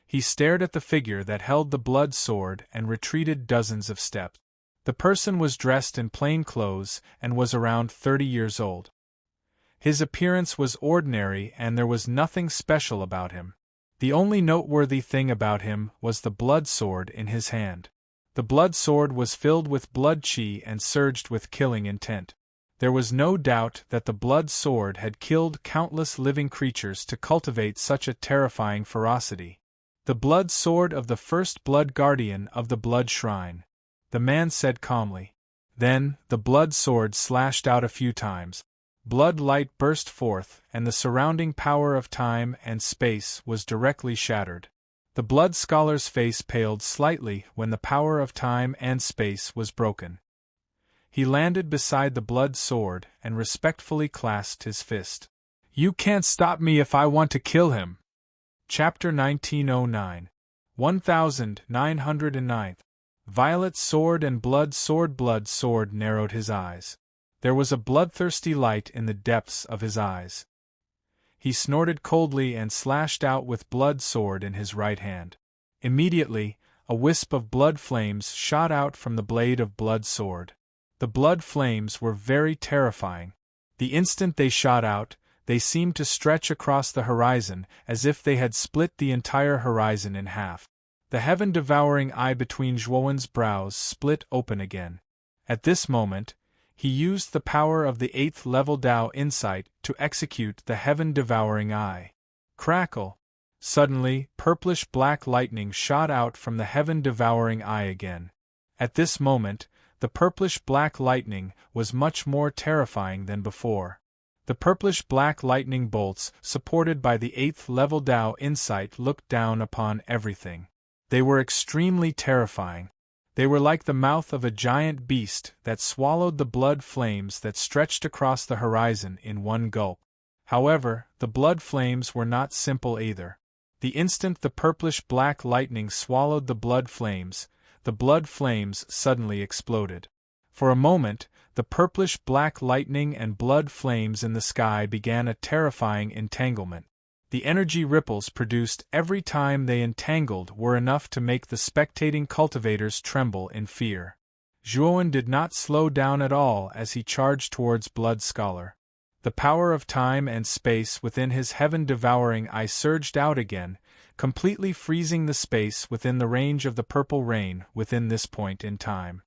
He stared at the figure that held the blood sword and retreated dozens of steps. The person was dressed in plain clothes and was around 30 years old. His appearance was ordinary and there was nothing special about him. The only noteworthy thing about him was the blood sword in his hand. The blood sword was filled with blood qi and surged with killing intent. There was no doubt that the blood sword had killed countless living creatures to cultivate such a terrifying ferocity. The blood sword of the first blood guardian of the blood shrine, the man said calmly. Then, the blood sword slashed out a few times. Blood light burst forth, and the surrounding power of time and space was directly shattered. The blood scholar's face paled slightly when the power of time and space was broken. He landed beside the blood sword and respectfully clasped his fist. "You can't stop me if I want to kill him." Chapter 1909. 1909. Violet sword and blood sword narrowed his eyes. There was a bloodthirsty light in the depths of his eyes. He snorted coldly and slashed out with blood sword in his right hand. Immediately, a wisp of blood flames shot out from the blade of blood sword. The blood flames were very terrifying. The instant they shot out, they seemed to stretch across the horizon as if they had split the entire horizon in half. The heaven-devouring eye between Zhuowen's brows split open again. At this moment, he used the power of the 8th level Dao insight to execute the heaven-devouring eye. Crackle! Suddenly, purplish-black lightning shot out from the heaven-devouring eye again. At this moment, the purplish-black lightning was much more terrifying than before. The purplish-black lightning bolts, supported by the 8th level Dao insight, looked down upon everything. They were extremely terrifying. They were like the mouth of a giant beast that swallowed the blood flames that stretched across the horizon in one gulp. However, the blood flames were not simple either. The instant the purplish-black lightning swallowed the blood flames suddenly exploded. For a moment, the purplish-black lightning and blood flames in the sky began a terrifying entanglement. The energy ripples produced every time they entangled were enough to make the spectating cultivators tremble in fear. Zhuowen did not slow down at all as he charged towards Blood Scholar. The power of time and space within his heaven-devouring eye surged out again, completely freezing the space within the range of the purple rain within this point in time.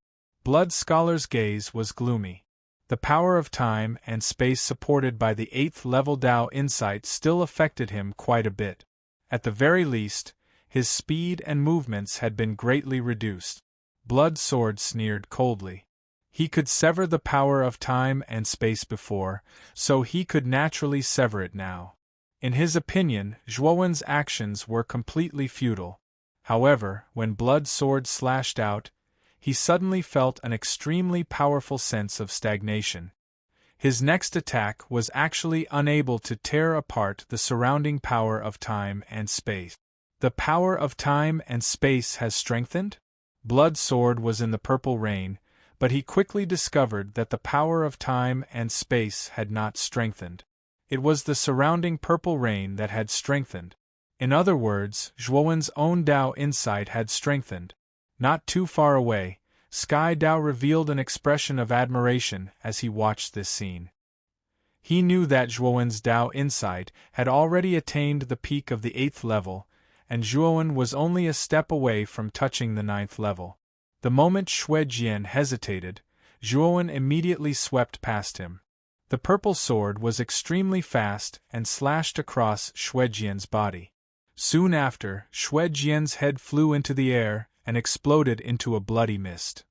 Blood Scholar's gaze was gloomy. The power of time and space supported by the 8th level Tao insight still affected him quite a bit. At the very least, his speed and movements had been greatly reduced. Blood Sword sneered coldly. He could sever the power of time and space before, so he could naturally sever it now. In his opinion, Zhuowen's actions were completely futile. However, when Blood Sword slashed out, he suddenly felt an extremely powerful sense of stagnation. His next attack was actually unable to tear apart the surrounding power of time and space. The power of time and space has strengthened? Blood Sword was in the purple rain, but he quickly discovered that the power of time and space had not strengthened. It was the surrounding purple rain that had strengthened. In other words, Zhuowen's own Tao insight had strengthened. Not too far away, Sky Tao revealed an expression of admiration as he watched this scene. He knew that Zhuowen's Tao insight had already attained the peak of the 8th level, and Zhuowen was only a step away from touching the 9th level. The moment Xue Jian hesitated, Zhuowen immediately swept past him. The purple sword was extremely fast and slashed across Xue Jian's body. Soon after, Xue Jian's head flew into the air and exploded into a bloody mist.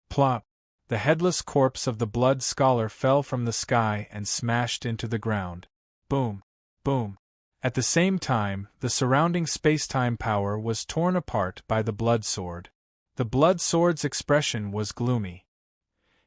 Plop! The headless corpse of the Blood Scholar fell from the sky and smashed into the ground. Boom! Boom! At the same time, the surrounding space-time power was torn apart by the Blood Sword. The Blood Sword's expression was gloomy.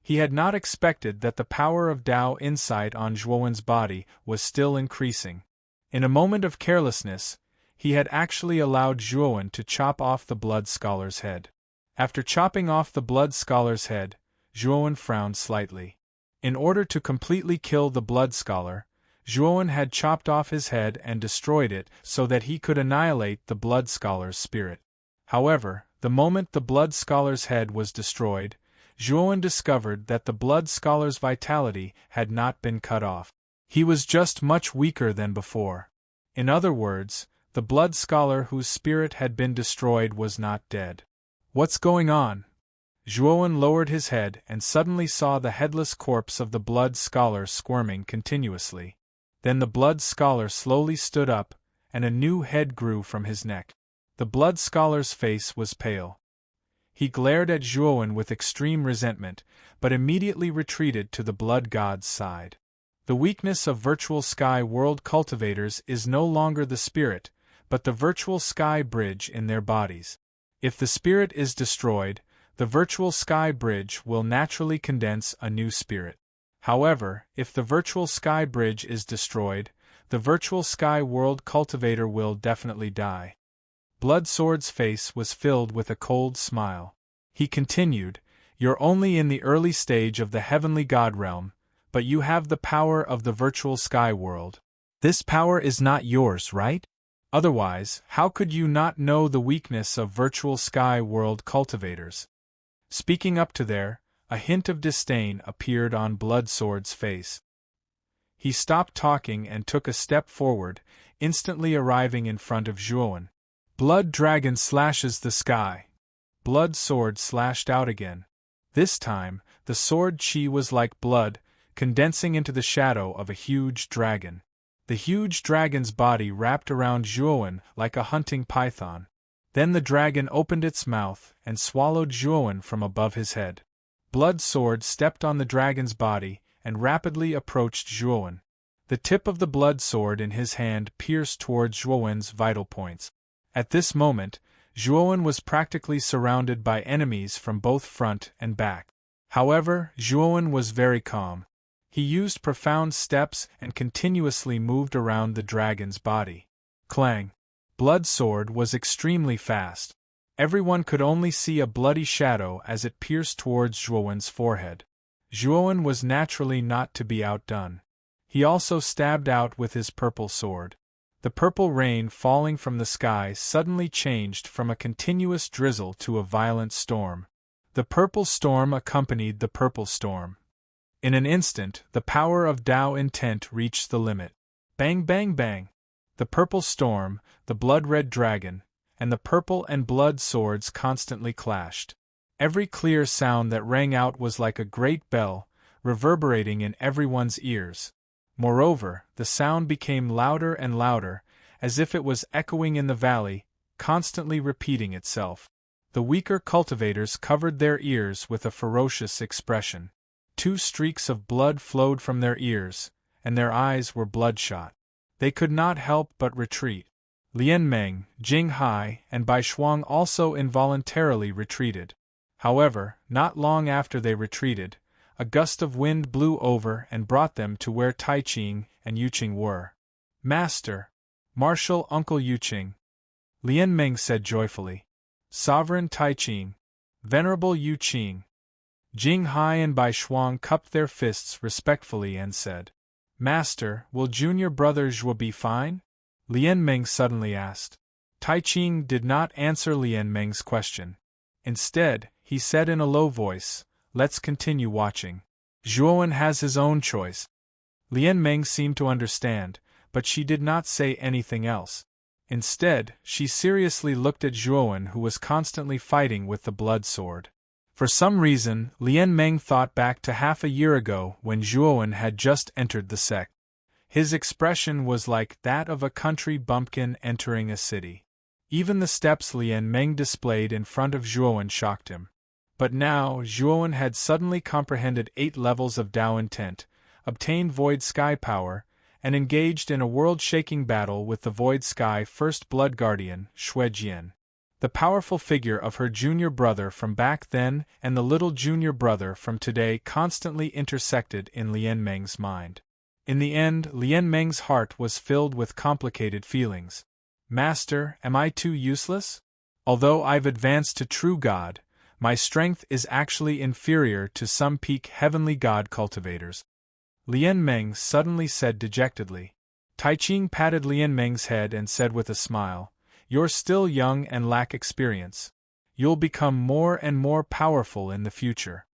He had not expected that the power of Tao insight on Zhuowen's body was still increasing. In a moment of carelessness, he had actually allowed Zhuowen to chop off the Blood Scholar's head. After chopping off the Blood Scholar's head, Zhuowen frowned slightly. In order to completely kill the Blood Scholar, Zhuowen had chopped off his head and destroyed it so that he could annihilate the Blood Scholar's spirit. However, the moment the Blood Scholar's head was destroyed, Zhuowen discovered that the Blood Scholar's vitality had not been cut off. He was just much weaker than before. In other words, the Blood Scholar whose spirit had been destroyed was not dead. What's going on? Zhuowen lowered his head and suddenly saw the headless corpse of the Blood Scholar squirming continuously. Then the Blood Scholar slowly stood up, and a new head grew from his neck. The Blood Scholar's face was pale. He glared at Zhuowen with extreme resentment, but immediately retreated to the Blood God's side. The weakness of virtual sky world cultivators is no longer the spirit, but the virtual sky bridge in their bodies. If the spirit is destroyed, the virtual sky bridge will naturally condense a new spirit. However, if the virtual sky bridge is destroyed, the virtual sky world cultivator will definitely die. Blood Sword's face was filled with a cold smile. He continued, "You're only in the early stage of the heavenly god realm, but you have the power of the virtual sky world. This power is not yours, right? Otherwise, how could you not know the weakness of virtual sky world cultivators?" Speaking up to there, a hint of disdain appeared on Blood Sword's face. He stopped talking and took a step forward, instantly arriving in front of Zhuowen. Blood Dragon slashes the sky. Blood Sword slashed out again. This time, the sword chi was like blood, condensing into the shadow of a huge dragon. The huge dragon's body wrapped around Zhuowen like a hunting python. Then the dragon opened its mouth and swallowed Zhuowen from above his head. Blood Sword stepped on the dragon's body and rapidly approached Zhuowen. The tip of the Blood Sword in his hand pierced towards Zhuowen's vital points. At this moment, Zhuowen was practically surrounded by enemies from both front and back. However, Zhuowen was very calm. He used profound steps and continuously moved around the dragon's body. Clang! Blood Sword was extremely fast. Everyone could only see a bloody shadow as it pierced towards Zhuowen's forehead. Zhuowen was naturally not to be outdone. He also stabbed out with his purple sword. The purple rain falling from the sky suddenly changed from a continuous drizzle to a violent storm. The purple storm accompanied the purple storm. In an instant, the power of Tao intent reached the limit. Bang bang bang! The purple storm, the blood-red dragon, and the purple and blood swords constantly clashed. Every clear sound that rang out was like a great bell, reverberating in everyone's ears. Moreover, the sound became louder and louder, as if it was echoing in the valley, constantly repeating itself. The weaker cultivators covered their ears with a ferocious expression. 2 streaks of blood flowed from their ears, and their eyes were bloodshot. They could not help but retreat. Lian Meng, Jing Hai, and Bai Shuang also involuntarily retreated. However, not long after they retreated, a gust of wind blew over and brought them to where Tai Qing and Yu Qing were. "Master! Martial Uncle Yu Qing!" Lian Meng said joyfully. "Sovereign Tai Qing! Venerable Yu Qing!" Jing Hai and Bai Shuang cupped their fists respectfully and said, "Master, will junior brother Zhuo be fine?" Lian Meng suddenly asked. Tai Qing did not answer Lian Meng's question. Instead, he said in a low voice, "Let's continue watching. Zhuowen has his own choice." Lian Meng seemed to understand, but she did not say anything else. Instead, she seriously looked at Zhuowen, who was constantly fighting with the blood sword. For some reason, Lian Meng thought back to half a year ago when Zhuowen had just entered the sect. His expression was like that of a country bumpkin entering a city. Even the steps Lian Meng displayed in front of Zhuowen shocked him. But now, Zhuowen had suddenly comprehended 8 levels of Tao intent, obtained Void Sky power, and engaged in a world-shaking battle with the Void Sky First Blood Guardian, Xue Jian. The powerful figure of her junior brother from back then and the little junior brother from today constantly intersected in Lian Meng's mind. In the end, Lian Meng's heart was filled with complicated feelings. "Master, am I too useless? Although I've advanced to true God, my strength is actually inferior to some peak heavenly god cultivators." Lian Meng suddenly said dejectedly. Tai Qing patted Lian Meng's head and said with a smile, "You're still young and lack experience. You'll become more and more powerful in the future."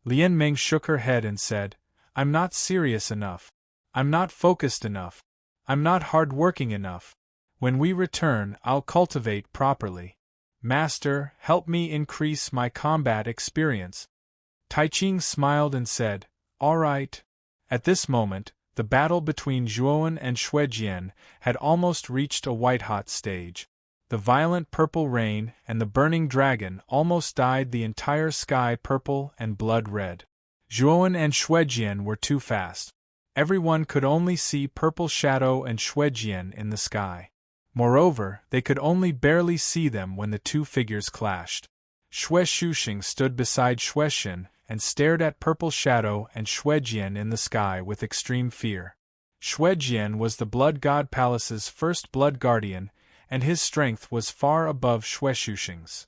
Lian Meng shook her head and said, "I'm not serious enough. I'm not focused enough. I'm not hard-working enough. When we return, I'll cultivate properly. Master, help me increase my combat experience." Tai Qing smiled and said, "All right." At this moment, the battle between Zhuowen and Xue Jian had almost reached a white-hot stage. The violent purple rain and the burning dragon almost dyed the entire sky purple and blood-red. Zhuowen and Xue Jian were too fast. Everyone could only see purple shadow and Xue Jian in the sky. Moreover, they could only barely see them when the 2 figures clashed. Xue Shuxing stood beside Xue Xin and stared at purple shadow and Xue Jian in the sky with extreme fear. Xue Jian was the Blood God Palace's first blood guardian, and his strength was far above Xue Shuxing's.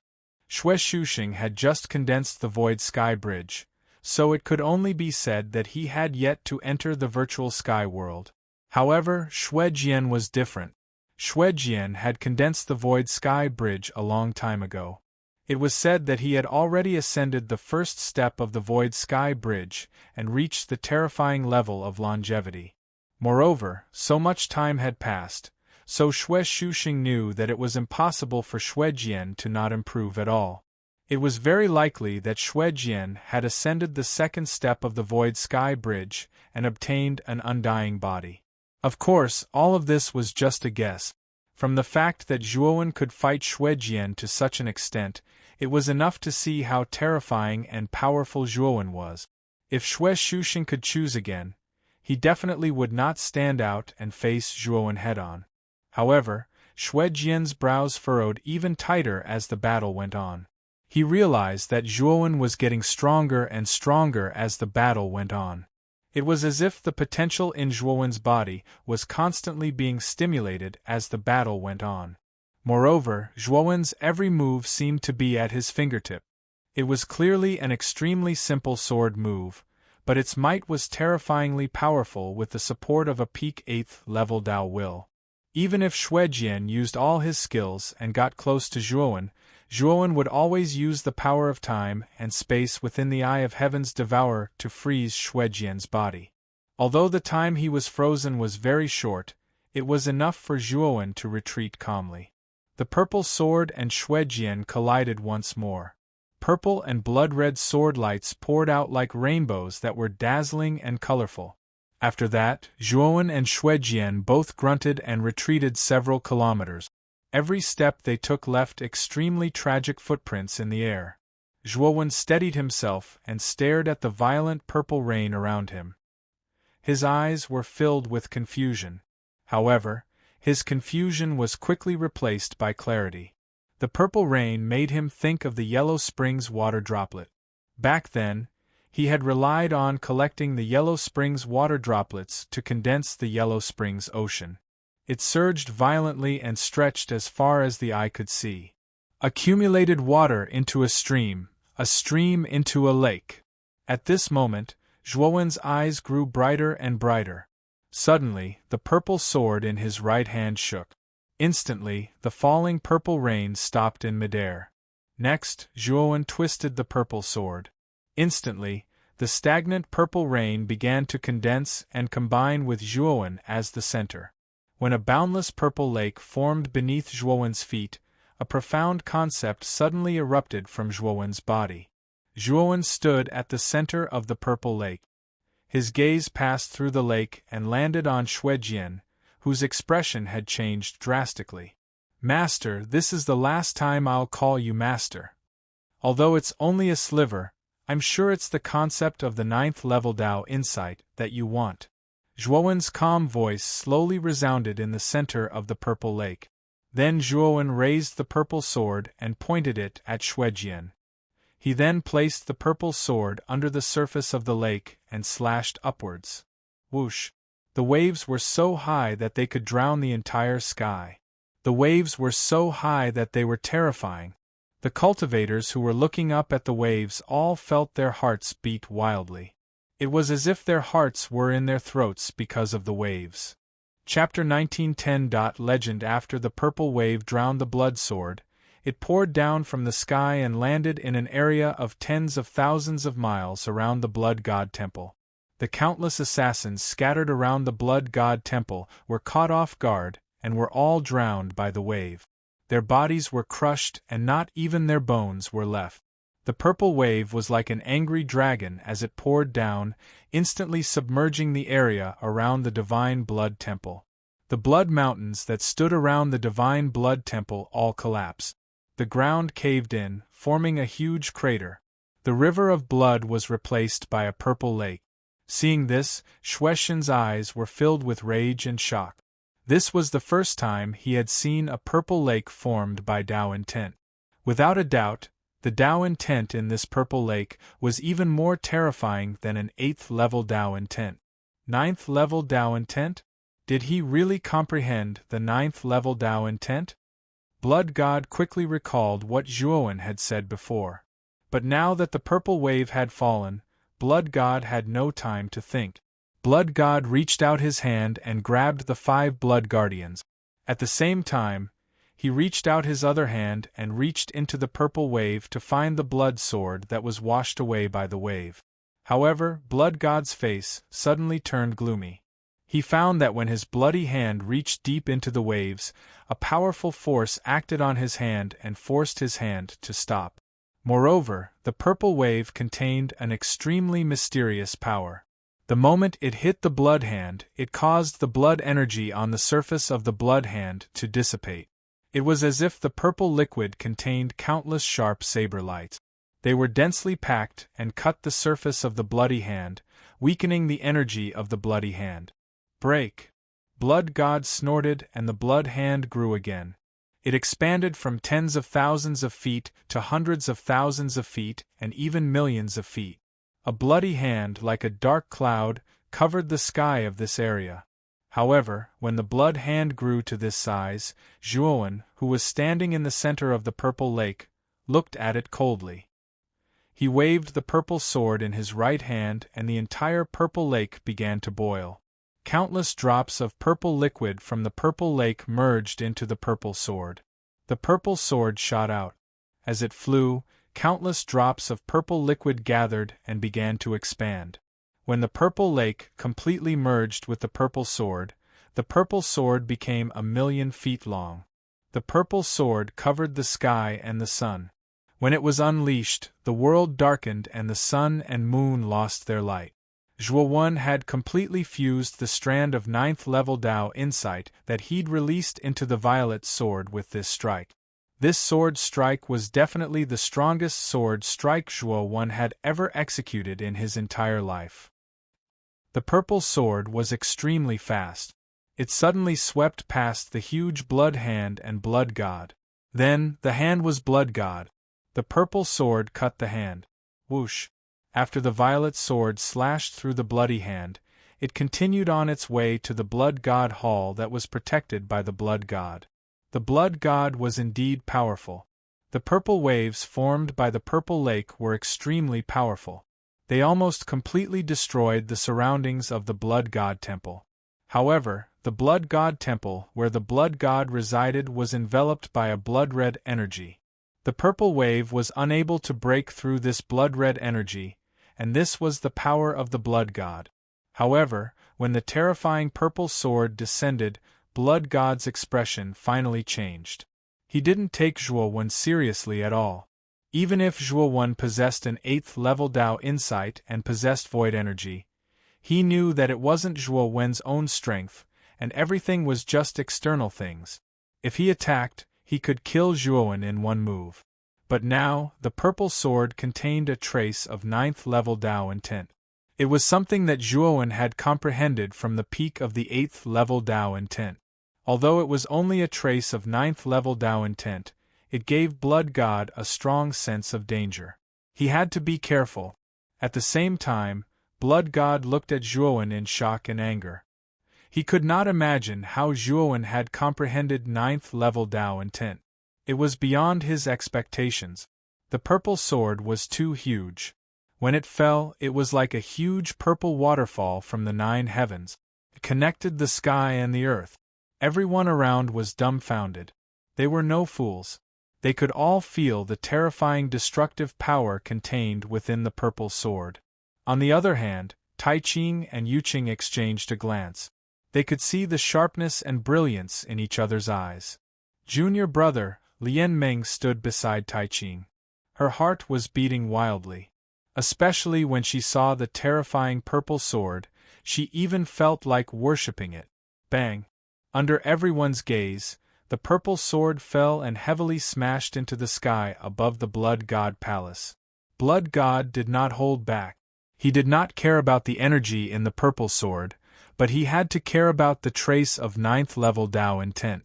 Xue Shuxing had just condensed the Void Sky Bridge, so it could only be said that he had yet to enter the virtual sky world. However, Xue Jian was different. Xue Jian had condensed the Void Sky Bridge a long time ago. It was said that he had already ascended the first step of the Void Sky Bridge and reached the terrifying level of longevity. Moreover, so much time had passed, so Xue Shuxing knew that it was impossible for Xue Jian to not improve at all. It was very likely that Xue Jian had ascended the second step of the Void Sky Bridge and obtained an undying body. Of course, all of this was just a guess. From the fact that Zhuowen could fight Xue Jian to such an extent, it was enough to see how terrifying and powerful Zhuowen was. If Xue Shuxing could choose again, he definitely would not stand out and face Zhuowen head-on. However, Xue Jian's brows furrowed even tighter as the battle went on. He realized that Zhuowen was getting stronger and stronger as the battle went on. It was as if the potential in Zhuowen's body was constantly being stimulated as the battle went on. Moreover, Zhuowen's every move seemed to be at his fingertip. It was clearly an extremely simple sword move, but its might was terrifyingly powerful with the support of a peak 8th level Dao will. Even if Shuejian used all his skills and got close to Zhuowen, Zhuowen would always use the power of time and space within the Eye of Heaven's Devourer to freeze Shuejian's body. Although the time he was frozen was very short, it was enough for Zhuowen to retreat calmly. The purple sword and Shuejian collided once more. Purple and blood-red sword lights poured out like rainbows that were dazzling and colorful. After that, Zhuowen and Shuejian both grunted and retreated several kilometers. Every step they took left extremely tragic footprints in the air. Zhuowen steadied himself and stared at the violent purple rain around him. His eyes were filled with confusion. However, his confusion was quickly replaced by clarity. The purple rain made him think of the Yellow Springs water droplet. Back then, he had relied on collecting the Yellow Springs water droplets to condense the Yellow Springs ocean. It surged violently and stretched as far as the eye could see. Accumulated water into a stream into a lake. At this moment, Zhuowen's eyes grew brighter and brighter. Suddenly, the purple sword in his right hand shook. Instantly, the falling purple rain stopped in midair. Next, Zhuowen twisted the purple sword. Instantly, the stagnant purple rain began to condense and combine with Zhuowen as the center. When a boundless purple lake formed beneath Zhuowen's feet, a profound concept suddenly erupted from Zhuowen's body. Zhuowen stood at the center of the purple lake. His gaze passed through the lake and landed on Shuejian, whose expression had changed drastically. "Master, this is the last time I'll call you master. Although it's only a sliver, I'm sure it's the concept of the 9th level Dao insight that you want." Zhuowen's calm voice slowly resounded in the center of the purple lake. Then Zhuowen raised the purple sword and pointed it at Shuejian. He then placed the purple sword under the surface of the lake and slashed upwards. Whoosh! The waves were so high that they could drown the entire sky. The waves were so high that they were terrifying. The cultivators who were looking up at the waves all felt their hearts beat wildly. It was as if their hearts were in their throats because of the waves. Chapter 1910. Legend. After the purple wave drowned the blood sword, it poured down from the sky and landed in an area of tens of thousands of miles around the Blood God Temple. The countless assassins scattered around the Blood God Temple were caught off guard and were all drowned by the wave. Their bodies were crushed and not even their bones were left. The purple wave was like an angry dragon as it poured down, instantly submerging the area around the Divine Blood Temple. The blood mountains that stood around the Divine Blood Temple all collapsed. The ground caved in, forming a huge crater. The river of blood was replaced by a purple lake. Seeing this, Shuejian's eyes were filled with rage and shock. This was the first time he had seen a purple lake formed by Dao intent. Without a doubt, the Dao intent in this purple lake was even more terrifying than an 8th level Dao intent. 9th level Dao intent? Did he really comprehend the 9th level Dao intent? Blood God quickly recalled what Zhuowen had said before. But now that the purple wave had fallen, Blood God had no time to think. Blood God reached out his hand and grabbed the 5 blood guardians. At the same time, he reached out his other hand and reached into the purple wave to find the blood sword that was washed away by the wave. However, Blood God's face suddenly turned gloomy. He found that when his bloody hand reached deep into the waves, a powerful force acted on his hand and forced his hand to stop. Moreover, the purple wave contained an extremely mysterious power. The moment it hit the blood hand, it caused the blood energy on the surface of the blood hand to dissipate. It was as if the purple liquid contained countless sharp saber lights. They were densely packed and cut the surface of the bloody hand, weakening the energy of the bloody hand. Break! Blood God snorted and the blood hand grew again. It expanded from tens of thousands of feet to hundreds of thousands of feet and even millions of feet. A bloody hand like a dark cloud covered the sky of this area. However, when the blood hand grew to this size, Zhuowen, who was standing in the center of the purple lake, looked at it coldly. He waved the purple sword in his right hand and the entire purple lake began to boil. Countless drops of purple liquid from the purple lake merged into the purple sword. The purple sword shot out. As it flew, countless drops of purple liquid gathered and began to expand. When the purple lake completely merged with the purple sword became 1,000,000 feet long. The purple sword covered the sky and the sun. When it was unleashed, the world darkened and the sun and moon lost their light. Zhuo had completely fused the strand of 9th level Dao insight that he'd released into the violet sword with this strike. This sword strike was definitely the strongest sword strike Zhuo had ever executed in his entire life. The purple sword was extremely fast. It suddenly swept past the huge blood hand and blood god. Then, the hand was blood god. The purple sword cut the hand. Whoosh! After the violet sword slashed through the bloody hand, it continued on its way to the blood god hall that was protected by the blood god. The blood god was indeed powerful. The purple waves formed by the purple lake were extremely powerful. They almost completely destroyed the surroundings of the blood god temple. However, the blood god temple where the blood god resided was enveloped by a blood-red energy. The purple wave was unable to break through this blood-red energy, and this was the power of the blood god. However, when the terrifying purple sword descended, blood god's expression finally changed. He didn't take Zhuo seriously at all. Even if Zhuo possessed an 8th level Dao insight and possessed void energy, he knew that it wasn't Zhuo's own strength, and everything was just external things. If he attacked, he could kill Zhuo in one move. But now, the purple sword contained a trace of 9th level Dao intent. It was something that Zhuo had comprehended from the peak of the 8th level Dao intent. Although it was only a trace of 9th level Dao intent, it gave Blood God a strong sense of danger. He had to be careful. At the same time, Blood God looked at Zhuo in shock and anger. He could not imagine how Zhuo had comprehended 9th level Dao intent. It was beyond his expectations. The purple sword was too huge. When it fell, it was like a huge purple waterfall from the 9 heavens. It connected the sky and the earth. Everyone around was dumbfounded. They were no fools. They could all feel the terrifying destructive power contained within the purple sword. On the other hand, Tai Ching and Yu Qing exchanged a glance. They could see the sharpness and brilliance in each other's eyes. Junior brother, Lian Meng stood beside Tai Ching. Her heart was beating wildly. Especially when she saw the terrifying purple sword, she even felt like worshipping it. Bang! Under everyone's gaze, the purple sword fell and heavily smashed into the sky above the Blood God Palace. Blood God did not hold back. He did not care about the energy in the purple sword, but he had to care about the trace of 9th level Dao intent.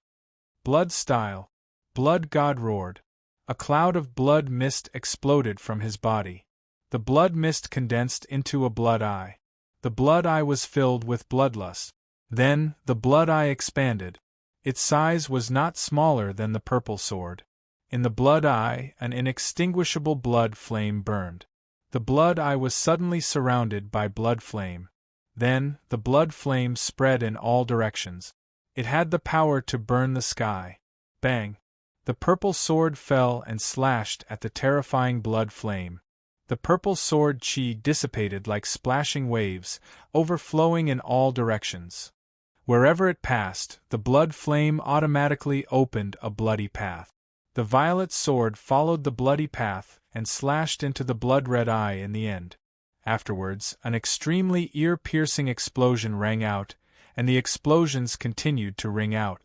Blood style. Blood God roared. A cloud of blood mist exploded from his body. The blood mist condensed into a blood eye. The blood eye was filled with bloodlust. Then, the blood eye expanded. Its size was not smaller than the purple sword. In the blood eye, an inextinguishable blood flame burned. The blood eye was suddenly surrounded by blood flame. Then, the blood flame spread in all directions. It had the power to burn the sky. Bang! The purple sword fell and slashed at the terrifying blood flame. The purple sword chi dissipated like splashing waves, overflowing in all directions. Wherever it passed, the blood flame automatically opened a bloody path. The violet sword followed the bloody path and slashed into the blood-red eye in the end. Afterwards, an extremely ear-piercing explosion rang out, and the explosions continued to ring out.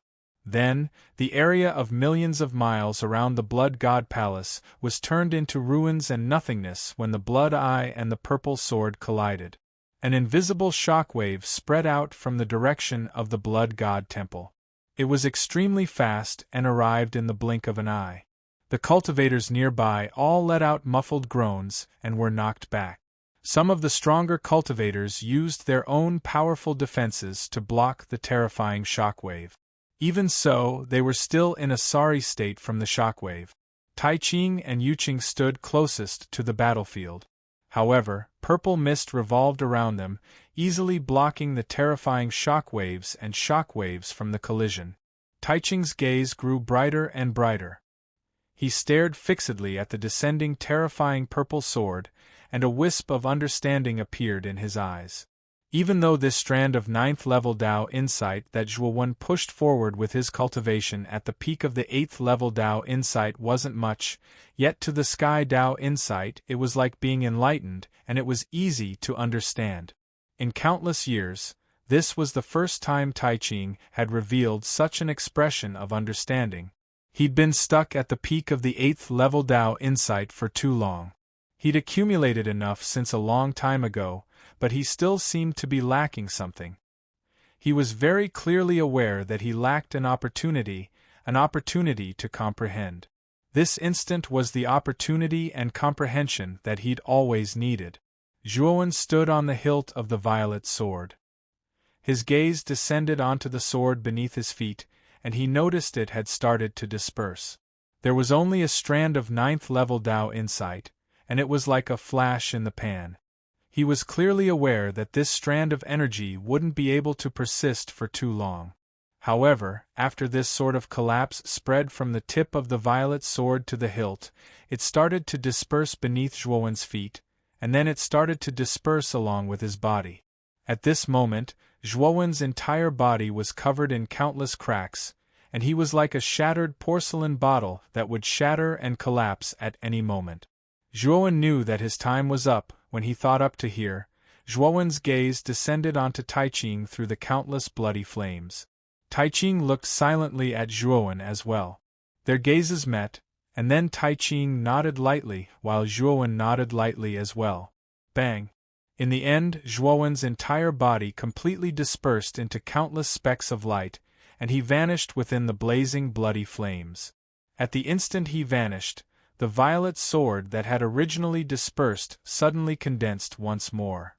Then, the area of millions of miles around the Blood God Palace was turned into ruins and nothingness when the blood eye and the purple sword collided. An invisible shockwave spread out from the direction of the Blood God Temple. It was extremely fast and arrived in the blink of an eye. The cultivators nearby all let out muffled groans and were knocked back. Some of the stronger cultivators used their own powerful defenses to block the terrifying shockwave. Even so, they were still in a sorry state from the shockwave. Tai Ching and Yuqing stood closest to the battlefield. However, purple mist revolved around them, easily blocking the terrifying shockwaves and shockwaves from the collision. Tai Ching's gaze grew brighter and brighter. He stared fixedly at the descending terrifying purple sword, and a wisp of understanding appeared in his eyes. Even though this strand of ninth-level Dao insight that Zhuowen pushed forward with his cultivation at the peak of the 8th-level Dao insight wasn't much, yet to the Sky Dao insight it was like being enlightened, and it was easy to understand. In countless years, this was the first time Tai Ching had revealed such an expression of understanding. He'd been stuck at the peak of the 8th-level Dao insight for too long. He'd accumulated enough since a long time ago, but he still seemed to be lacking something. He was very clearly aware that he lacked an opportunity to comprehend. This instant was the opportunity and comprehension that he'd always needed. Zhuowen stood on the hilt of the violet sword. His gaze descended onto the sword beneath his feet, and he noticed it had started to disperse. There was only a strand of 9th-level Dao insight, and it was like a flash in the pan. He was clearly aware that this strand of energy wouldn't be able to persist for too long. However, after this sort of collapse spread from the tip of the violet sword to the hilt, it started to disperse beneath Zhuowen's feet, and then it started to disperse along with his body. At this moment, Zhuowen's entire body was covered in countless cracks, and he was like a shattered porcelain bottle that would shatter and collapse at any moment. Zhuowen knew that his time was up. When he thought up to here, Zhuowen's gaze descended onto Tai Ching through the countless bloody flames. Tai Ching looked silently at Zhuowen as well. Their gazes met, and then Tai Ching nodded lightly while Zhuowen nodded lightly as well. Bang! In the end, Zhuowen's entire body completely dispersed into countless specks of light, and he vanished within the blazing bloody flames. At the instant he vanished, the violet sword that had originally dispersed suddenly condensed once more.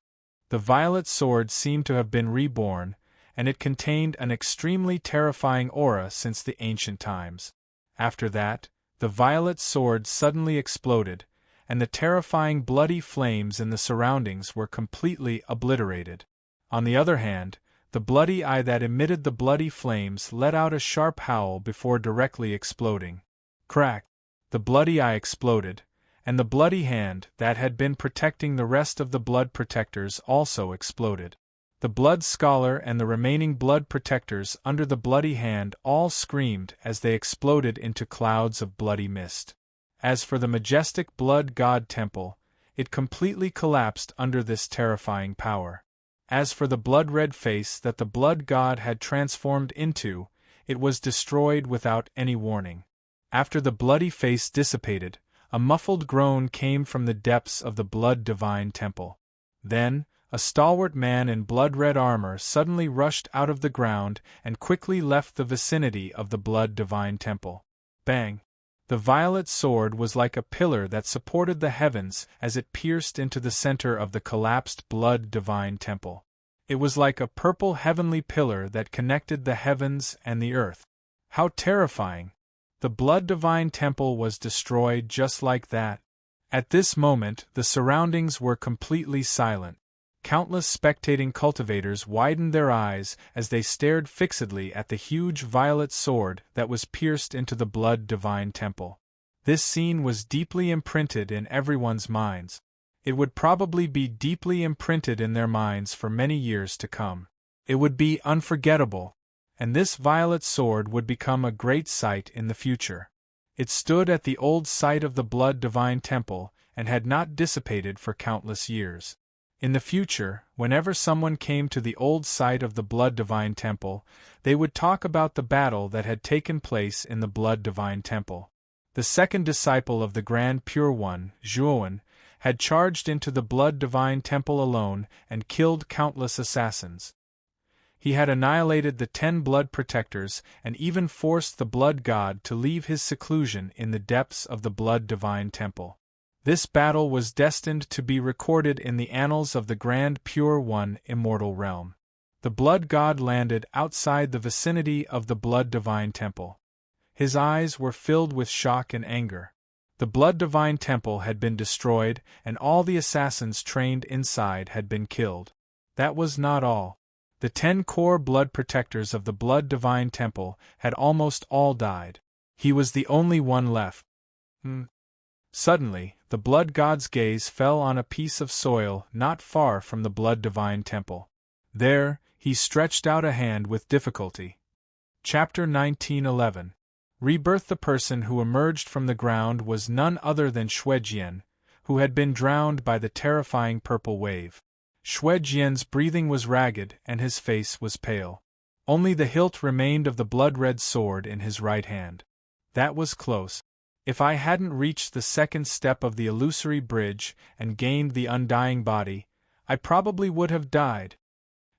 The violet sword seemed to have been reborn, and it contained an extremely terrifying aura since the ancient times. After that, the violet sword suddenly exploded, and the terrifying bloody flames in the surroundings were completely obliterated. On the other hand, the bloody eye that emitted the bloody flames let out a sharp howl before directly exploding. Crack! The bloody eye exploded, and the bloody hand that had been protecting the rest of the blood protectors also exploded. The blood scholar and the remaining blood protectors under the bloody hand all screamed as they exploded into clouds of bloody mist. As for the majestic blood god temple, it completely collapsed under this terrifying power. As for the blood-red face that the blood god had transformed into, it was destroyed without any warning. After the bloody face dissipated, a muffled groan came from the depths of the blood divine temple. Then, a stalwart man in blood-red armor suddenly rushed out of the ground and quickly left the vicinity of the blood divine temple. Bang! The violet sword was like a pillar that supported the heavens as it pierced into the center of the collapsed blood divine temple. It was like a purple heavenly pillar that connected the heavens and the earth. How terrifying! The blood divine temple was destroyed just like that. At this moment, the surroundings were completely silent. Countless spectating cultivators widened their eyes as they stared fixedly at the huge violet sword that was pierced into the blood divine temple. This scene was deeply imprinted in everyone's minds. It would probably be deeply imprinted in their minds for many years to come. It would be unforgettable, and this violet sword would become a great sight in the future. It stood at the old site of the blood divine temple and had not dissipated for countless years. In the future, whenever someone came to the old site of the blood divine temple, they would talk about the battle that had taken place in the blood divine temple. The second disciple of the Grand Pure One, Zhuowen, had charged into the blood divine temple alone and killed countless assassins. He had annihilated the 10 blood protectors and even forced the blood god to leave his seclusion in the depths of the blood divine temple. This battle was destined to be recorded in the annals of the Grand Pure One immortal realm. The blood god landed outside the vicinity of the blood divine temple. His eyes were filled with shock and anger. The Blood Divine Temple had been destroyed, and all the assassins trained inside had been killed. That was not all. The 10 core blood protectors of the Blood Divine Temple had almost all died. He was the only one left. Suddenly, the Blood God's gaze fell on a piece of soil not far from the Blood Divine Temple. There, he stretched out a hand with difficulty. Chapter 19:11. Rebirth. The person who emerged from the ground was none other than Shuejian, who had been drowned by the terrifying purple wave. Shuejian's breathing was ragged and his face was pale. Only the hilt remained of the blood-red sword in his right hand. That was close. If I hadn't reached the second step of the illusory bridge and gained the undying body, I probably would have died.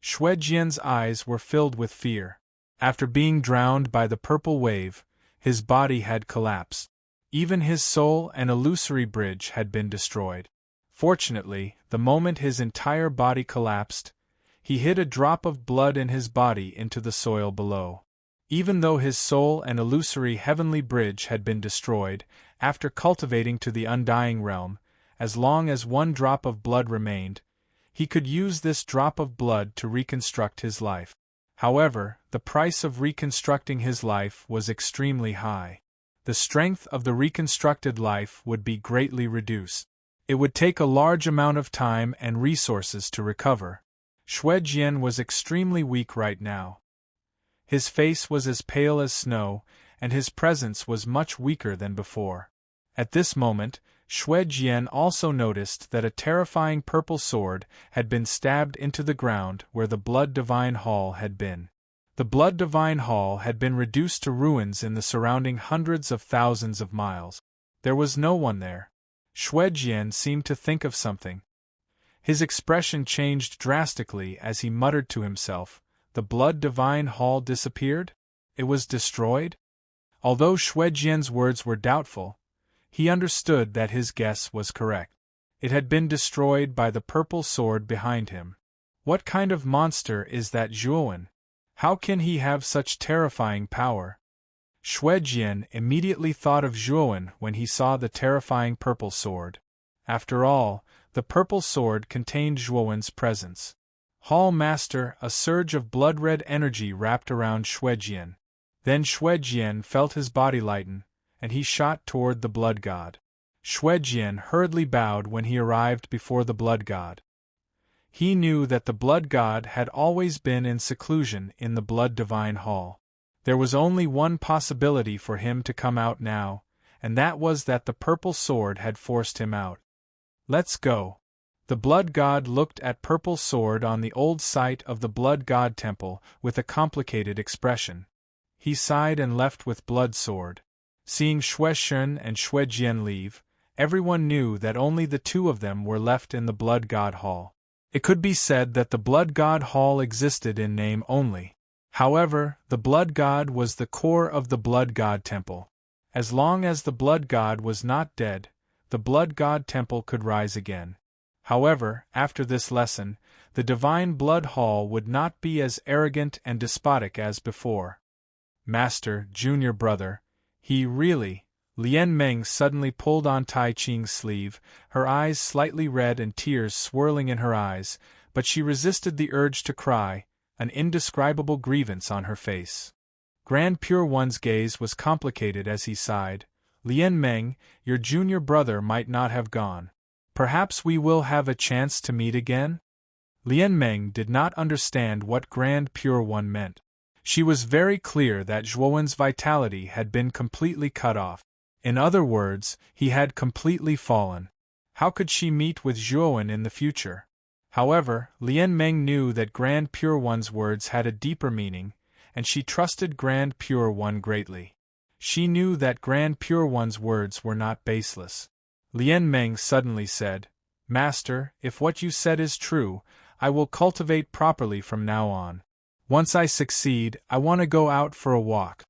Shuejian's eyes were filled with fear. After being drowned by the purple wave, his body had collapsed. Even his soul and illusory bridge had been destroyed. Fortunately, the moment his entire body collapsed, he hid a drop of blood in his body into the soil below. Even though his soul and illusory heavenly bridge had been destroyed, after cultivating to the undying realm, as long as one drop of blood remained, he could use this drop of blood to reconstruct his life. However, the price of reconstructing his life was extremely high. The strength of the reconstructed life would be greatly reduced. It would take a large amount of time and resources to recover. Shuejian was extremely weak right now. His face was as pale as snow, and his presence was much weaker than before. At this moment, Shuejian also noticed that a terrifying purple sword had been stabbed into the ground where the Blood Divine Hall had been. The Blood Divine Hall had been reduced to ruins in the surrounding hundreds of thousands of miles. There was no one there. Shuejian seemed to think of something. His expression changed drastically as he muttered to himself, "The Blood Divine Hall disappeared? It was destroyed?" Although Shuejian's words were doubtful, he understood that his guess was correct. It had been destroyed by the purple sword behind him. What kind of monster is that Zhuowen? How can he have such terrifying power? Shuejian immediately thought of Zhuowen when he saw the terrifying purple sword. After all, the purple sword contained Zhuowen's presence. Hall Master, a surge of blood-red energy wrapped around Shuejian. Then Shuejian felt his body lighten, and he shot toward the Blood God. Shuejian hurriedly bowed when he arrived before the Blood God. He knew that the Blood God had always been in seclusion in the Blood Divine Hall. There was only one possibility for him to come out now, and that was that the purple sword had forced him out. "Let's go." The Blood God looked at purple sword on the old site of the Blood God Temple with a complicated expression. He sighed and left with Blood Sword. Seeing Shuejian and Shuejian leave, everyone knew that only the two of them were left in the Blood God Hall. It could be said that the Blood God Hall existed in name only. However, the Blood God was the core of the Blood God Temple. As long as the Blood God was not dead, the Blood God Temple could rise again. However, after this lesson, the Divine Blood Hall would not be as arrogant and despotic as before. "Master, junior brother, he really..." Lian Meng suddenly pulled on Tai Ching's sleeve, her eyes slightly red and tears swirling in her eyes, but she resisted the urge to cry, an indescribable grievance on her face. Grand Pure One's gaze was complicated as he sighed. "Lian Meng, your junior brother might not have gone. Perhaps we will have a chance to meet again?" Lian Meng did not understand what Grand Pure One meant. She was very clear that Zhuowen's vitality had been completely cut off. In other words, he had completely fallen. How could she meet with Zhuowen in the future? However, Lian Meng knew that Grand Pure One's words had a deeper meaning, and she trusted Grand Pure One greatly. She knew that Grand Pure One's words were not baseless. Lian Meng suddenly said, "Master, if what you said is true, I will cultivate properly from now on. Once I succeed, I want to go out for a walk."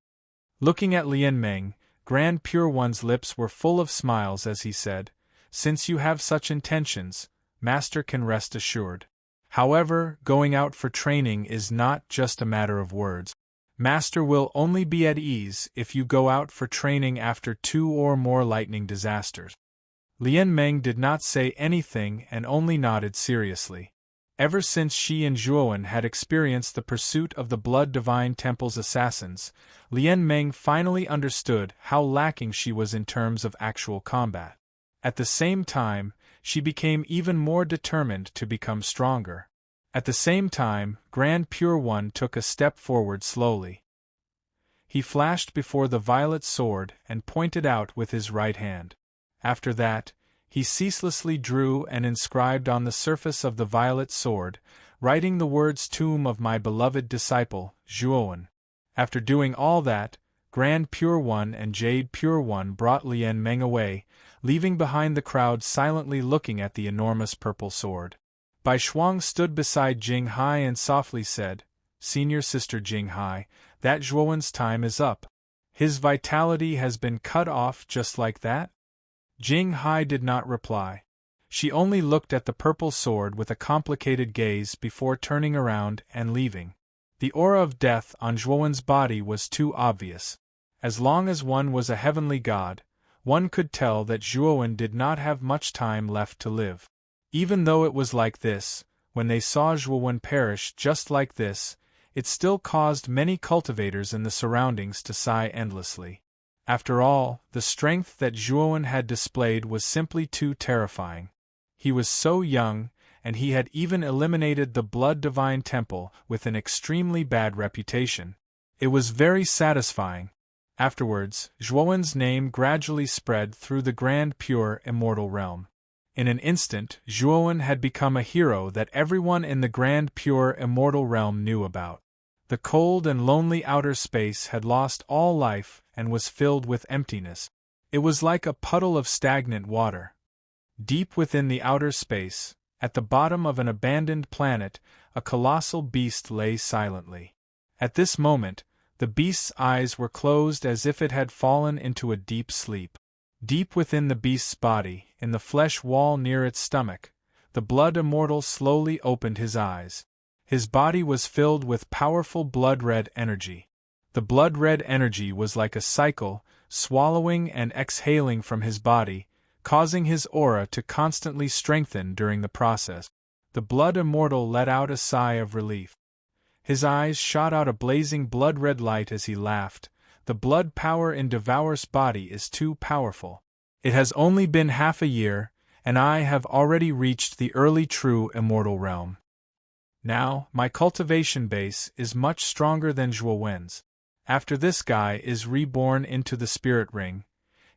Looking at Lian Meng, Grand Pure One's lips were full of smiles as he said, "Since you have such intentions, Master can rest assured. However, going out for training is not just a matter of words. Master will only be at ease if you go out for training after 2 or more lightning disasters. Lian Meng did not say anything and only nodded seriously. Ever since she and Zhuowen had experienced the pursuit of the Blood Divine Temple's assassins, Lian Meng finally understood how lacking she was in terms of actual combat. At the same time, she became even more determined to become stronger. At the same time, Grand Pure One took a step forward slowly. He flashed before the violet sword and pointed out with his right hand. After that, he ceaselessly drew and inscribed on the surface of the violet sword, writing the words "Tomb of my beloved disciple, Zhuowen." After doing all that, Grand Pure One and Jade Pure One brought Lian Meng away, leaving behind the crowd silently looking at the enormous purple sword. Bai Shuang stood beside Jing Hai and softly said, "Senior Sister Jing Hai, that Zhuowen's time is up. His vitality has been cut off just like that?" Jing Hai did not reply. She only looked at the purple sword with a complicated gaze before turning around and leaving. The aura of death on Zhuowen's body was too obvious. As long as one was a heavenly god, one could tell that Zhuowen did not have much time left to live. Even though it was like this, when they saw Zhuowen perish just like this, it still caused many cultivators in the surroundings to sigh endlessly. After all, the strength that Zhuowen had displayed was simply too terrifying. He was so young, and he had even eliminated the Blood Divine Temple with an extremely bad reputation. It was very satisfying. Afterwards, Zhuowen's name gradually spread through the Grand Pure Immortal Realm. In an instant, Zhuowen had become a hero that everyone in the Grand Pure Immortal Realm knew about. The cold and lonely outer space had lost all life and was filled with emptiness. It was like a puddle of stagnant water. Deep within the outer space, at the bottom of an abandoned planet, a colossal beast lay silently. At this moment, the beast's eyes were closed as if it had fallen into a deep sleep. Deep within the beast's body, in the flesh wall near its stomach, the blood immortal slowly opened his eyes. His body was filled with powerful blood-red energy. The blood-red energy was like a cycle, swallowing and exhaling from his body, causing his aura to constantly strengthen during the process. The blood immortal let out a sigh of relief. His eyes shot out a blazing blood-red light as he laughed. The blood power in Devour's body is too powerful. It has only been half a year, and I have already reached the early true immortal realm. Now, my cultivation base is much stronger than Zhuowen's. After this guy is reborn into the spirit ring,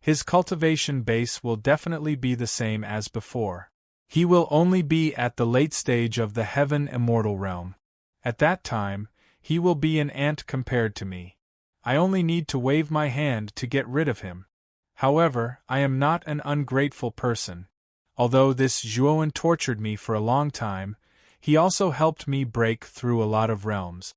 his cultivation base will definitely be the same as before. He will only be at the late stage of the heaven immortal realm. At that time, he will be an ant compared to me. I only need to wave my hand to get rid of him. However, I am not an ungrateful person. Although this Zhuowen tortured me for a long time, he also helped me break through a lot of realms.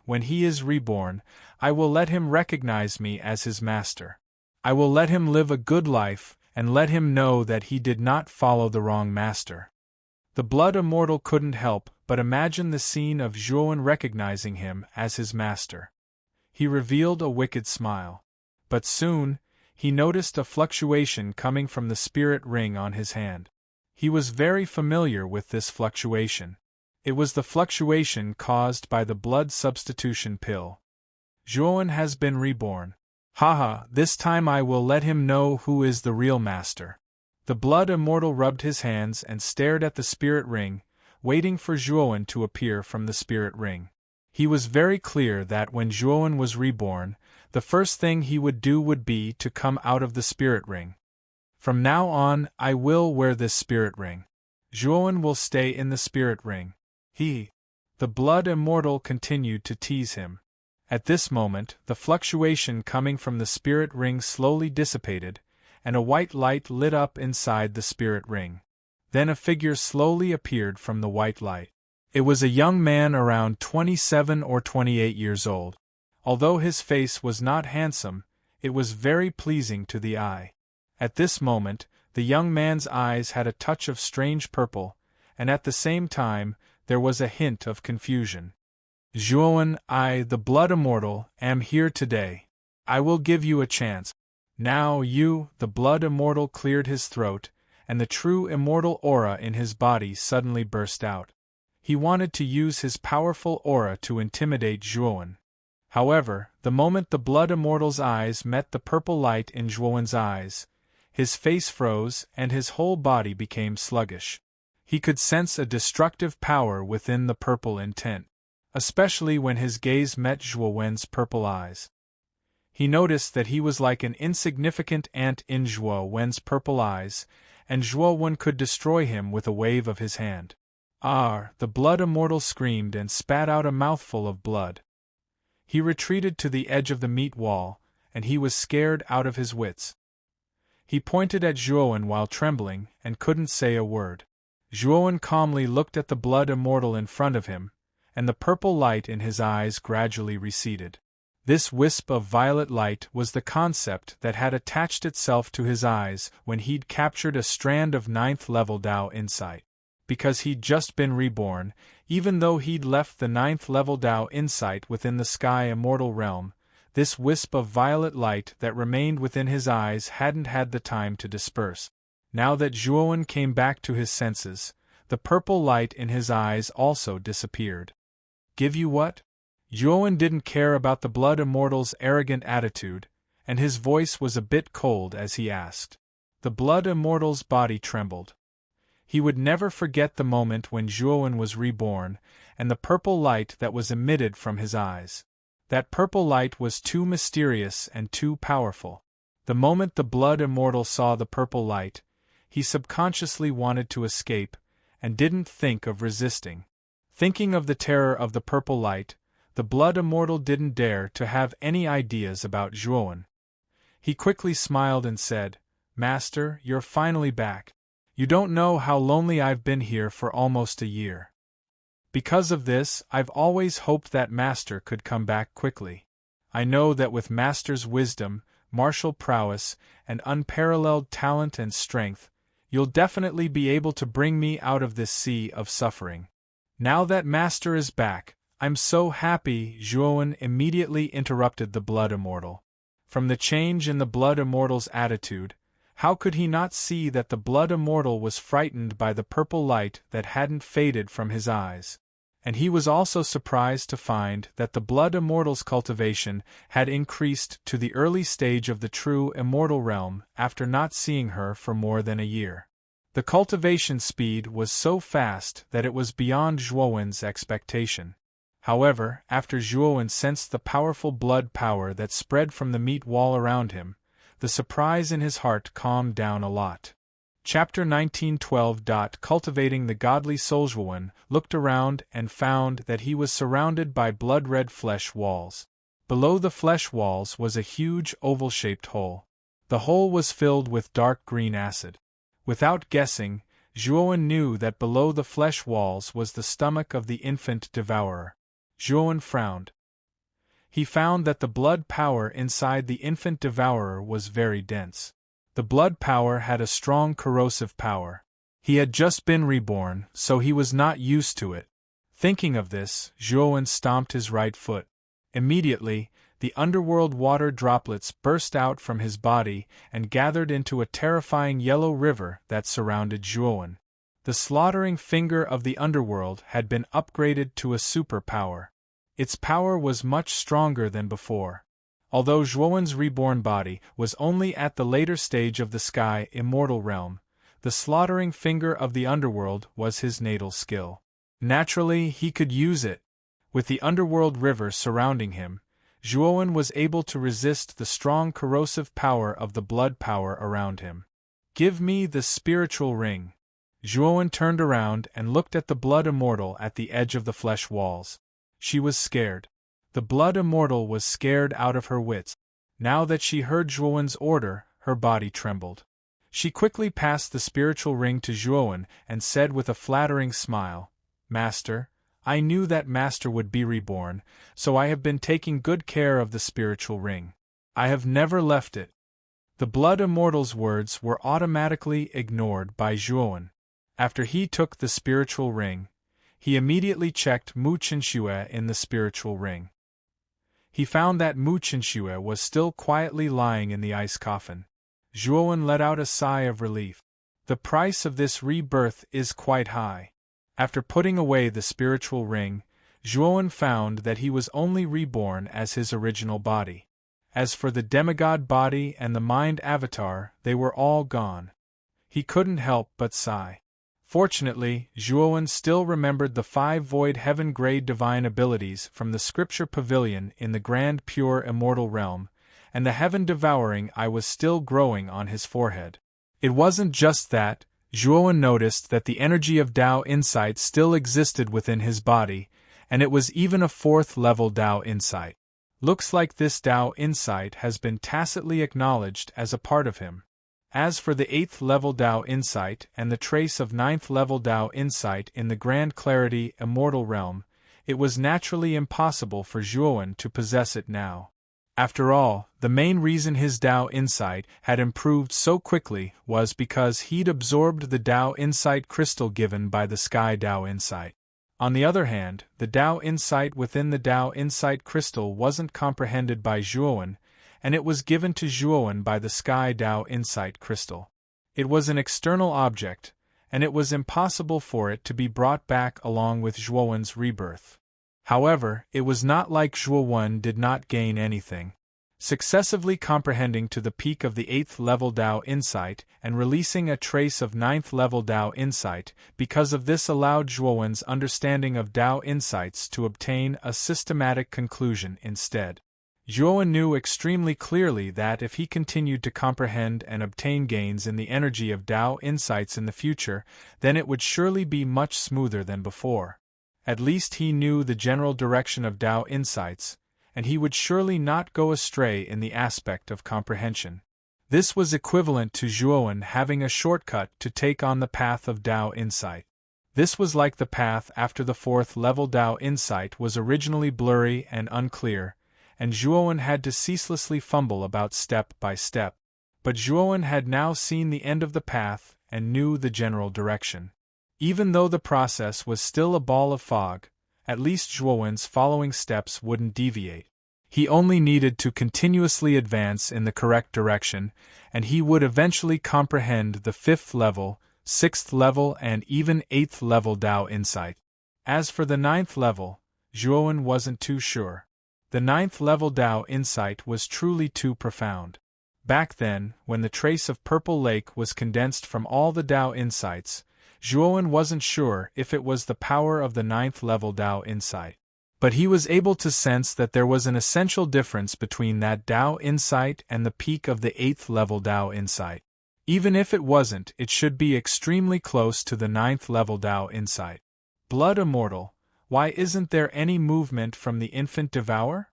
When he is reborn, I will let him recognize me as his master. I will let him live a good life, and let him know that he did not follow the wrong master. The blood immortal couldn't help but imagine the scene of Zhuowen recognizing him as his master. He revealed a wicked smile. But soon, he noticed a fluctuation coming from the spirit ring on his hand. He was very familiar with this fluctuation. It was the fluctuation caused by the blood substitution pill. Zhuowen has been reborn. Haha, this time I will let him know who is the real master. The blood immortal rubbed his hands and stared at the spirit ring, waiting for Zhuowen to appear from the spirit ring. He was very clear that when Zhuowen was reborn, the first thing he would do would be to come out of the spirit ring. From now on, I will wear this spirit ring. Zhuowen will stay in the spirit ring. The blood immortal continued to tease him. At this moment, the fluctuation coming from the spirit ring slowly dissipated, and a white light lit up inside the spirit ring. Then a figure slowly appeared from the white light. It was a young man around 27 or 28 years old. Although his face was not handsome, it was very pleasing to the eye. At this moment, the young man's eyes had a touch of strange purple, and at the same time, there was a hint of confusion. Juan, I, the Blood Immortal, am here today. I will give you a chance. Now you, the Blood Immortal, cleared his throat, and the true immortal aura in his body suddenly burst out. He wanted to use his powerful aura to intimidate Juan. However, the moment the Blood Immortal's eyes met the purple light in Juan's eyes, his face froze and his whole body became sluggish. He could sense a destructive power within the purple intent, especially when his gaze met Juan's purple eyes. He noticed that he was like an insignificant ant in Juan's purple eyes, and Juan could destroy him with a wave of his hand. Ah! The Blood Immortal screamed and spat out a mouthful of blood. He retreated to the edge of the meat wall, and he was scared out of his wits. He pointed at Juan while trembling, and couldn't say a word. Juan calmly looked at the Blood Immortal in front of him, and the purple light in his eyes gradually receded. This wisp of violet light was the concept that had attached itself to his eyes when he'd captured a strand of 9th-level Tao insight. Because he'd just been reborn, even though he'd left the 9th-level Tao insight within the sky immortal realm, this wisp of violet light that remained within his eyes hadn't had the time to disperse. Now that Juan came back to his senses, the purple light in his eyes also disappeared. Give you what? Juan didn't care about the Blood Immortal's arrogant attitude, and his voice was a bit cold as he asked. The Blood Immortal's body trembled. He would never forget the moment when Juan was reborn, and the purple light that was emitted from his eyes. That purple light was too mysterious and too powerful. The moment the Blood Immortal saw the purple light, he subconsciously wanted to escape, and didn't think of resisting. Thinking of the terror of the purple light, the Blood Immortal didn't dare to have any ideas about Juan. He quickly smiled and said, "Master, you're finally back. You don't know how lonely I've been here for almost a year. Because of this, I've always hoped that Master could come back quickly. I know that with Master's wisdom, martial prowess, and unparalleled talent and strength, you'll definitely be able to bring me out of this sea of suffering. Now that Master is back, I'm so happy." Juan immediately interrupted the Blood Immortal. From the change in the Blood Immortal's attitude, how could he not see that the Blood Immortal was frightened by the purple light that hadn't faded from his eyes? And he was also surprised to find that the Blood Immortal's cultivation had increased to the early stage of the true immortal realm after not seeing her for more than a year. The cultivation speed was so fast that it was beyond Juan's expectation. However, after Juan sensed the powerful blood power that spread from the meat wall around him, the surprise in his heart calmed down a lot. Chapter 1912. Cultivating the Godly Soul. Juan looked around and found that he was surrounded by blood-red flesh walls. Below the flesh walls was a huge oval-shaped hole. The hole was filled with dark green acid. Without guessing, Juan knew that below the flesh walls was the stomach of the infant devourer. Juan frowned. He found that the blood power inside the infant devourer was very dense. The blood power had a strong corrosive power. He had just been reborn, so he was not used to it. Thinking of this, Juan stomped his right foot. Immediately, the underworld water droplets burst out from his body and gathered into a terrifying yellow river that surrounded Juan. The slaughtering finger of the underworld had been upgraded to a superpower. Its power was much stronger than before. Although Juan's reborn body was only at the later stage of the sky immortal realm, the slaughtering finger of the underworld was his natal skill. Naturally, he could use it. With the underworld river surrounding him, Juan was able to resist the strong corrosive power of the blood power around him. "Give me the spiritual ring." Juan turned around and looked at the Blood Immortal at the edge of the flesh walls. She was scared. The Blood Immortal was scared out of her wits. Now that she heard Juan's order, her body trembled. She quickly passed the spiritual ring to Juan and said with a flattering smile, "Master, I knew that Master would be reborn, so I have been taking good care of the spiritual ring. I have never left it." The Blood Immortal's words were automatically ignored by Juan. After he took the spiritual ring, he immediately checked Mu Chenxue in the spiritual ring. He found that Mu Chenxue was still quietly lying in the ice coffin. Zhuowen let out a sigh of relief. The price of this rebirth is quite high. After putting away the spiritual ring, Zhuowen found that he was only reborn as his original body. As for the demigod body and the mind avatar, they were all gone. He couldn't help but sigh. Fortunately, Zhuowen still remembered the 5 void heaven-grade divine abilities from the scripture pavilion in the grand pure immortal realm, and the heaven-devouring eye was still growing on his forehead. It wasn't just that. Zhuowen noticed that the energy of Tao insight still existed within his body, and it was even a 4th-level Tao insight. Looks like this Tao insight has been tacitly acknowledged as a part of him. As for the 8th-level Tao insight and the trace of 9th-level Tao insight in the grand clarity immortal realm, it was naturally impossible for Zhuowen to possess it now. After all, the main reason his Tao insight had improved so quickly was because he'd absorbed the Tao insight crystal given by the Sky Tao insight. On the other hand, the Tao insight within the Tao insight crystal wasn't comprehended by Zhuowen, and it was given to Zhuowen by the Sky Tao insight crystal. It was an external object, and it was impossible for it to be brought back along with Zhuowen's rebirth. However, it was not like Zhuowen did not gain anything. Successively comprehending to the peak of the 8th-level Tao insight and releasing a trace of 9th-level Tao insight, because of this allowed Zhuowen's understanding of Tao insights to obtain a systematic conclusion instead. Zhuowen knew extremely clearly that if he continued to comprehend and obtain gains in the energy of Tao insights in the future, then it would surely be much smoother than before. At least he knew the general direction of Tao insights, and he would surely not go astray in the aspect of comprehension. This was equivalent to Zhuowen having a shortcut to take on the path of Tao insight. This was like the path after the 4th-level Tao insight was originally blurry and unclear, and Zhuowen had to ceaselessly fumble about step by step. But Zhuowen had now seen the end of the path and knew the general direction. Even though the process was still a ball of fog, at least Zhuowen's following steps wouldn't deviate. He only needed to continuously advance in the correct direction, and he would eventually comprehend the 5th-level, 6th-level and even 8th-level Tao insight. As for the 9th level, Zhuowen wasn't too sure. The 9th-level Tao insight was truly too profound. Back then, when the trace of Purple Lake was condensed from all the Tao insights, Zhuowen wasn't sure if it was the power of the 9th-level Tao insight. But he was able to sense that there was an essential difference between that Tao insight and the peak of the 8th-level Tao insight. Even if it wasn't, it should be extremely close to the 9th-level Tao insight. Blood immortal, why isn't there any movement from the infant devourer?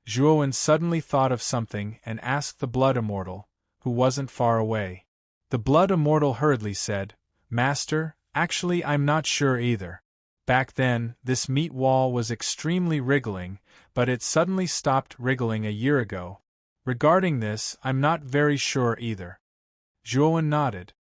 Zhuowen suddenly thought of something and asked the blood immortal, who wasn't far away. The blood immortal hurriedly said, "Master, actually I'm not sure either. Back then, this meat wall was extremely wriggling, but it suddenly stopped wriggling a year ago. Regarding this, I'm not very sure either." Zhuowen nodded.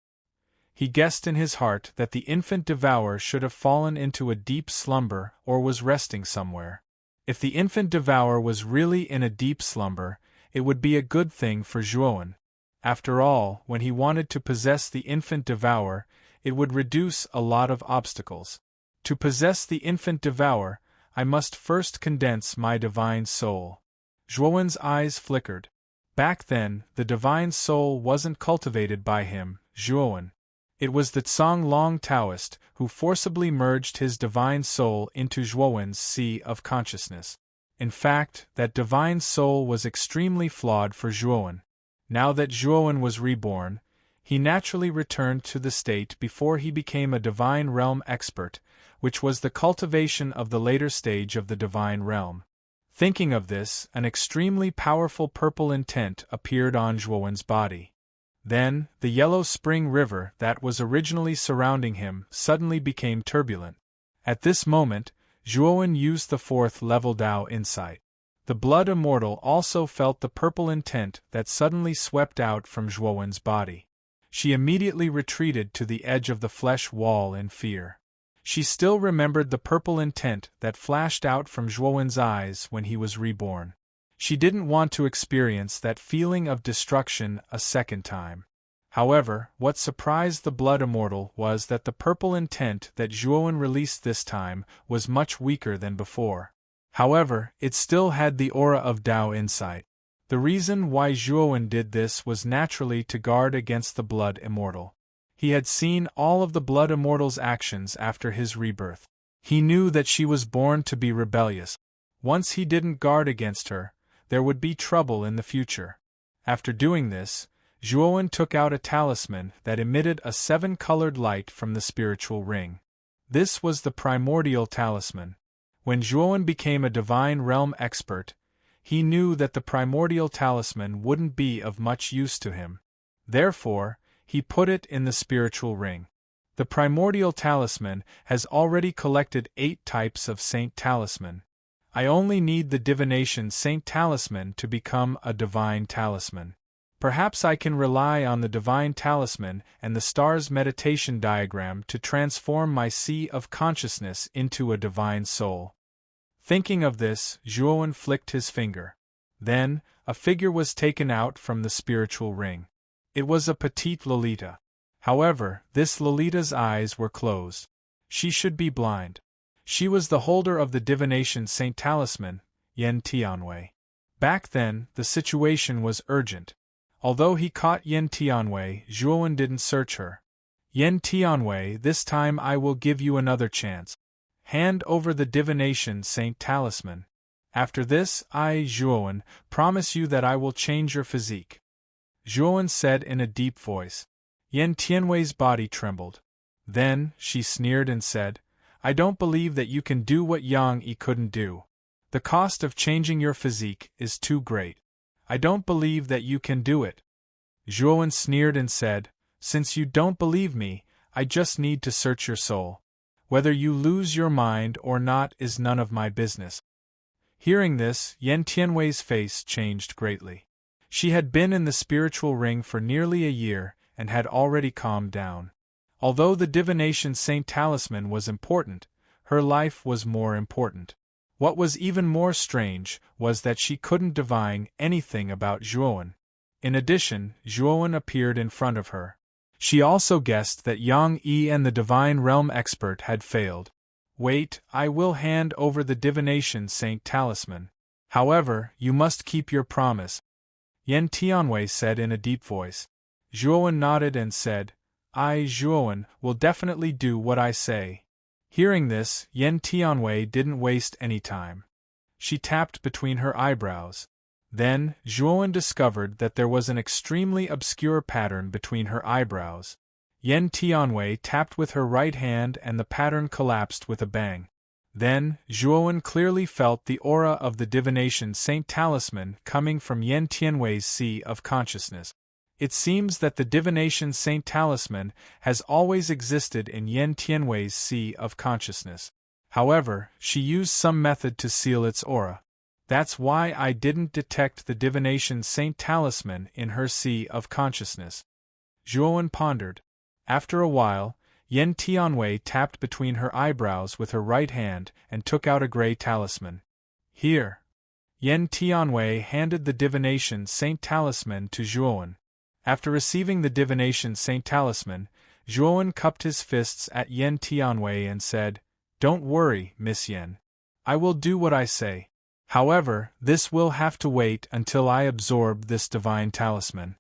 He guessed in his heart that the infant devourer should have fallen into a deep slumber or was resting somewhere. If the infant devourer was really in a deep slumber, it would be a good thing for Zhuowen. After all, when he wanted to possess the infant devourer, it would reduce a lot of obstacles. To possess the infant devourer, I must first condense my divine soul. Zhuowen's eyes flickered. Back then, the divine soul wasn't cultivated by him, Zhuowen. It was the Tsang-Long Taoist who forcibly merged his divine soul into Zhuowen's sea of consciousness. In fact, that divine soul was extremely flawed for Zhuowen. Now that Zhuowen was reborn, he naturally returned to the state before he became a divine realm expert, which was the cultivation of the later stage of the divine realm. Thinking of this, an extremely powerful purple intent appeared on Zhuowen's body. Then, the yellow spring river that was originally surrounding him suddenly became turbulent. At this moment, Zhuowen used the 4th-level Tao insight. The blood immortal also felt the purple intent that suddenly swept out from Zhuowen's body. She immediately retreated to the edge of the flesh wall in fear. She still remembered the purple intent that flashed out from Zhuowen's eyes when he was reborn. She didn't want to experience that feeling of destruction a second time. However, what surprised the Blood Immortal was that the purple intent that Zhuowen released this time was much weaker than before. However, it still had the aura of Dao insight. The reason why Zhuowen did this was naturally to guard against the Blood Immortal. He had seen all of the Blood Immortal's actions after his rebirth. He knew that she was born to be rebellious. Once he didn't guard against her, there would be trouble in the future. After doing this, Zhuowen took out a talisman that emitted a 7-colored light from the spiritual ring. This was the primordial talisman. When Zhuowen became a divine realm expert, he knew that the primordial talisman wouldn't be of much use to him. Therefore, he put it in the spiritual ring. The primordial talisman has already collected 8 types of Saint Talisman. I only need the divination Saint Talisman to become a divine talisman. Perhaps I can rely on the divine talisman and the star's meditation diagram to transform my sea of consciousness into a divine soul. Thinking of this, Zhuowen flicked his finger. Then, a figure was taken out from the spiritual ring. It was a petite Lolita. However, this Lolita's eyes were closed. She should be blind. She was the holder of the divination Saint Talisman, Yen Tianwei. Back then, the situation was urgent. Although he caught Yen Tianwei, Zhuowen didn't search her. Yen Tianwei, this time I will give you another chance. Hand over the divination Saint Talisman. After this, I, Zhuowen, promise you that I will change your physique. Zhuowen said in a deep voice. Yen Tianwei's body trembled. Then, she sneered and said, I don't believe that you can do what Yang Yi couldn't do. The cost of changing your physique is too great. I don't believe that you can do it. Zhuowen sneered and said, Since you don't believe me, I just need to search your soul. Whether you lose your mind or not is none of my business. Hearing this, Yen Tianwei's face changed greatly. She had been in the spiritual ring for nearly a year and had already calmed down. Although the divination Saint Talisman was important, her life was more important. What was even more strange was that she couldn't divine anything about Zhuowen. In addition, Zhuowen appeared in front of her. She also guessed that Yang Yi and the divine realm expert had failed. Wait, I will hand over the divination Saint Talisman. However, you must keep your promise. Yen Tianwei said in a deep voice. Zhuowen nodded and said, I, Zhuowen, will definitely do what I say. Hearing this, Yen Tianwei didn't waste any time. She tapped between her eyebrows. Then, Zhuowen discovered that there was an extremely obscure pattern between her eyebrows. Yen Tianwei tapped with her right hand and the pattern collapsed with a bang. Then, Zhuowen clearly felt the aura of the divination Saint Talisman coming from Yen Tianwei's sea of consciousness. It seems that the divination Saint Talisman has always existed in Yen Tianwei's sea of consciousness. However, she used some method to seal its aura. That's why I didn't detect the divination Saint Talisman in her sea of consciousness. Zhuowen pondered. After a while, Yen Tianwei tapped between her eyebrows with her right hand and took out a gray talisman. Here. Yen Tianwei handed the divination Saint Talisman to Zhuowen. After receiving the divination Saint Talisman, Zhuowen cupped his fists at Yen Tianwei and said, Don't worry, Miss Yen. I will do what I say. However, this will have to wait until I absorb this divine talisman.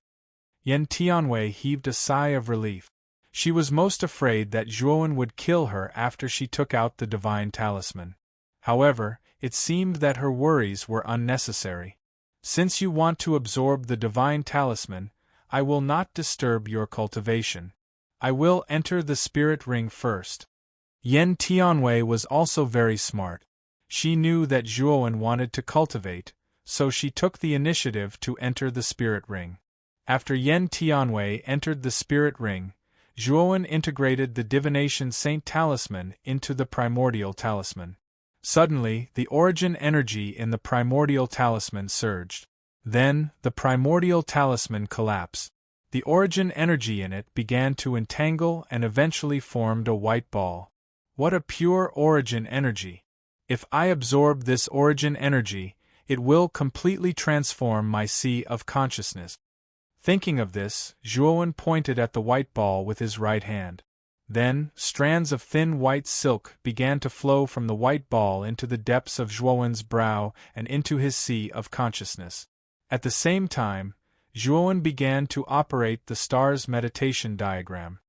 Yen Tianwei heaved a sigh of relief. She was most afraid that Zhuowen would kill her after she took out the divine talisman. However, it seemed that her worries were unnecessary. Since you want to absorb the divine talisman, I will not disturb your cultivation. I will enter the spirit ring first. Yen Tianwei was also very smart. She knew that Zhuowen wanted to cultivate, so she took the initiative to enter the spirit ring. After Yen Tianwei entered the spirit ring, Zhuowen integrated the divination Saint Talisman into the primordial talisman. Suddenly, the origin energy in the primordial talisman surged. Then, the primordial talisman collapsed. The origin energy in it began to entangle and eventually formed a white ball. What a pure origin energy! If I absorb this origin energy, it will completely transform my sea of consciousness. Thinking of this, Zhuowen pointed at the white ball with his right hand. Then, strands of thin white silk began to flow from the white ball into the depths of Zhuowen's brow and into his sea of consciousness. At the same time, Zhuowen began to operate the star's meditation diagram.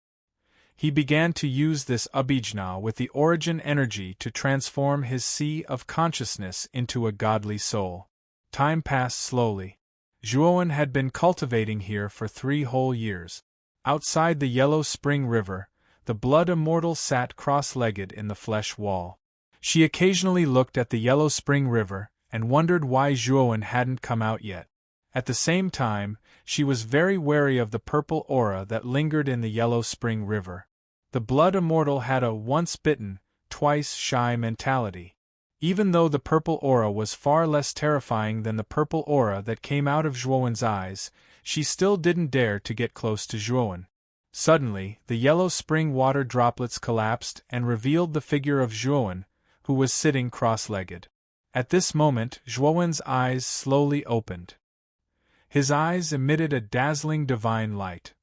He began to use this abhijna with the origin energy to transform his sea of consciousness into a godly soul. Time passed slowly. Zhuowen had been cultivating here for 3 whole years. Outside the Yellow Spring River, the blood immortal sat cross-legged in the flesh wall. She occasionally looked at the Yellow Spring River and wondered why Zhuowen hadn't come out yet. At the same time, she was very wary of the purple aura that lingered in the Yellow Spring River. The blood immortal had a once-bitten, twice-shy mentality. Even though the purple aura was far less terrifying than the purple aura that came out of Zhuowen's eyes, she still didn't dare to get close to Zhuowen. Suddenly, the yellow spring water droplets collapsed and revealed the figure of Zhuowen, who was sitting cross-legged. At this moment, Zhuowen's eyes slowly opened. His eyes emitted a dazzling divine light.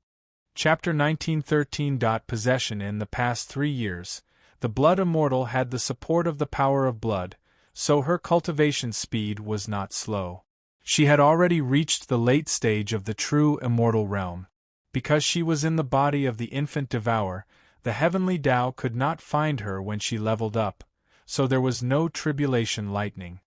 Chapter 1913. Possession. In the past 3 years, the blood immortal had the support of the power of blood, so her cultivation speed was not slow. She had already reached the late stage of the true immortal realm. Because she was in the body of the infant devourer, the heavenly Tao could not find her when she leveled up, so there was no tribulation lightning.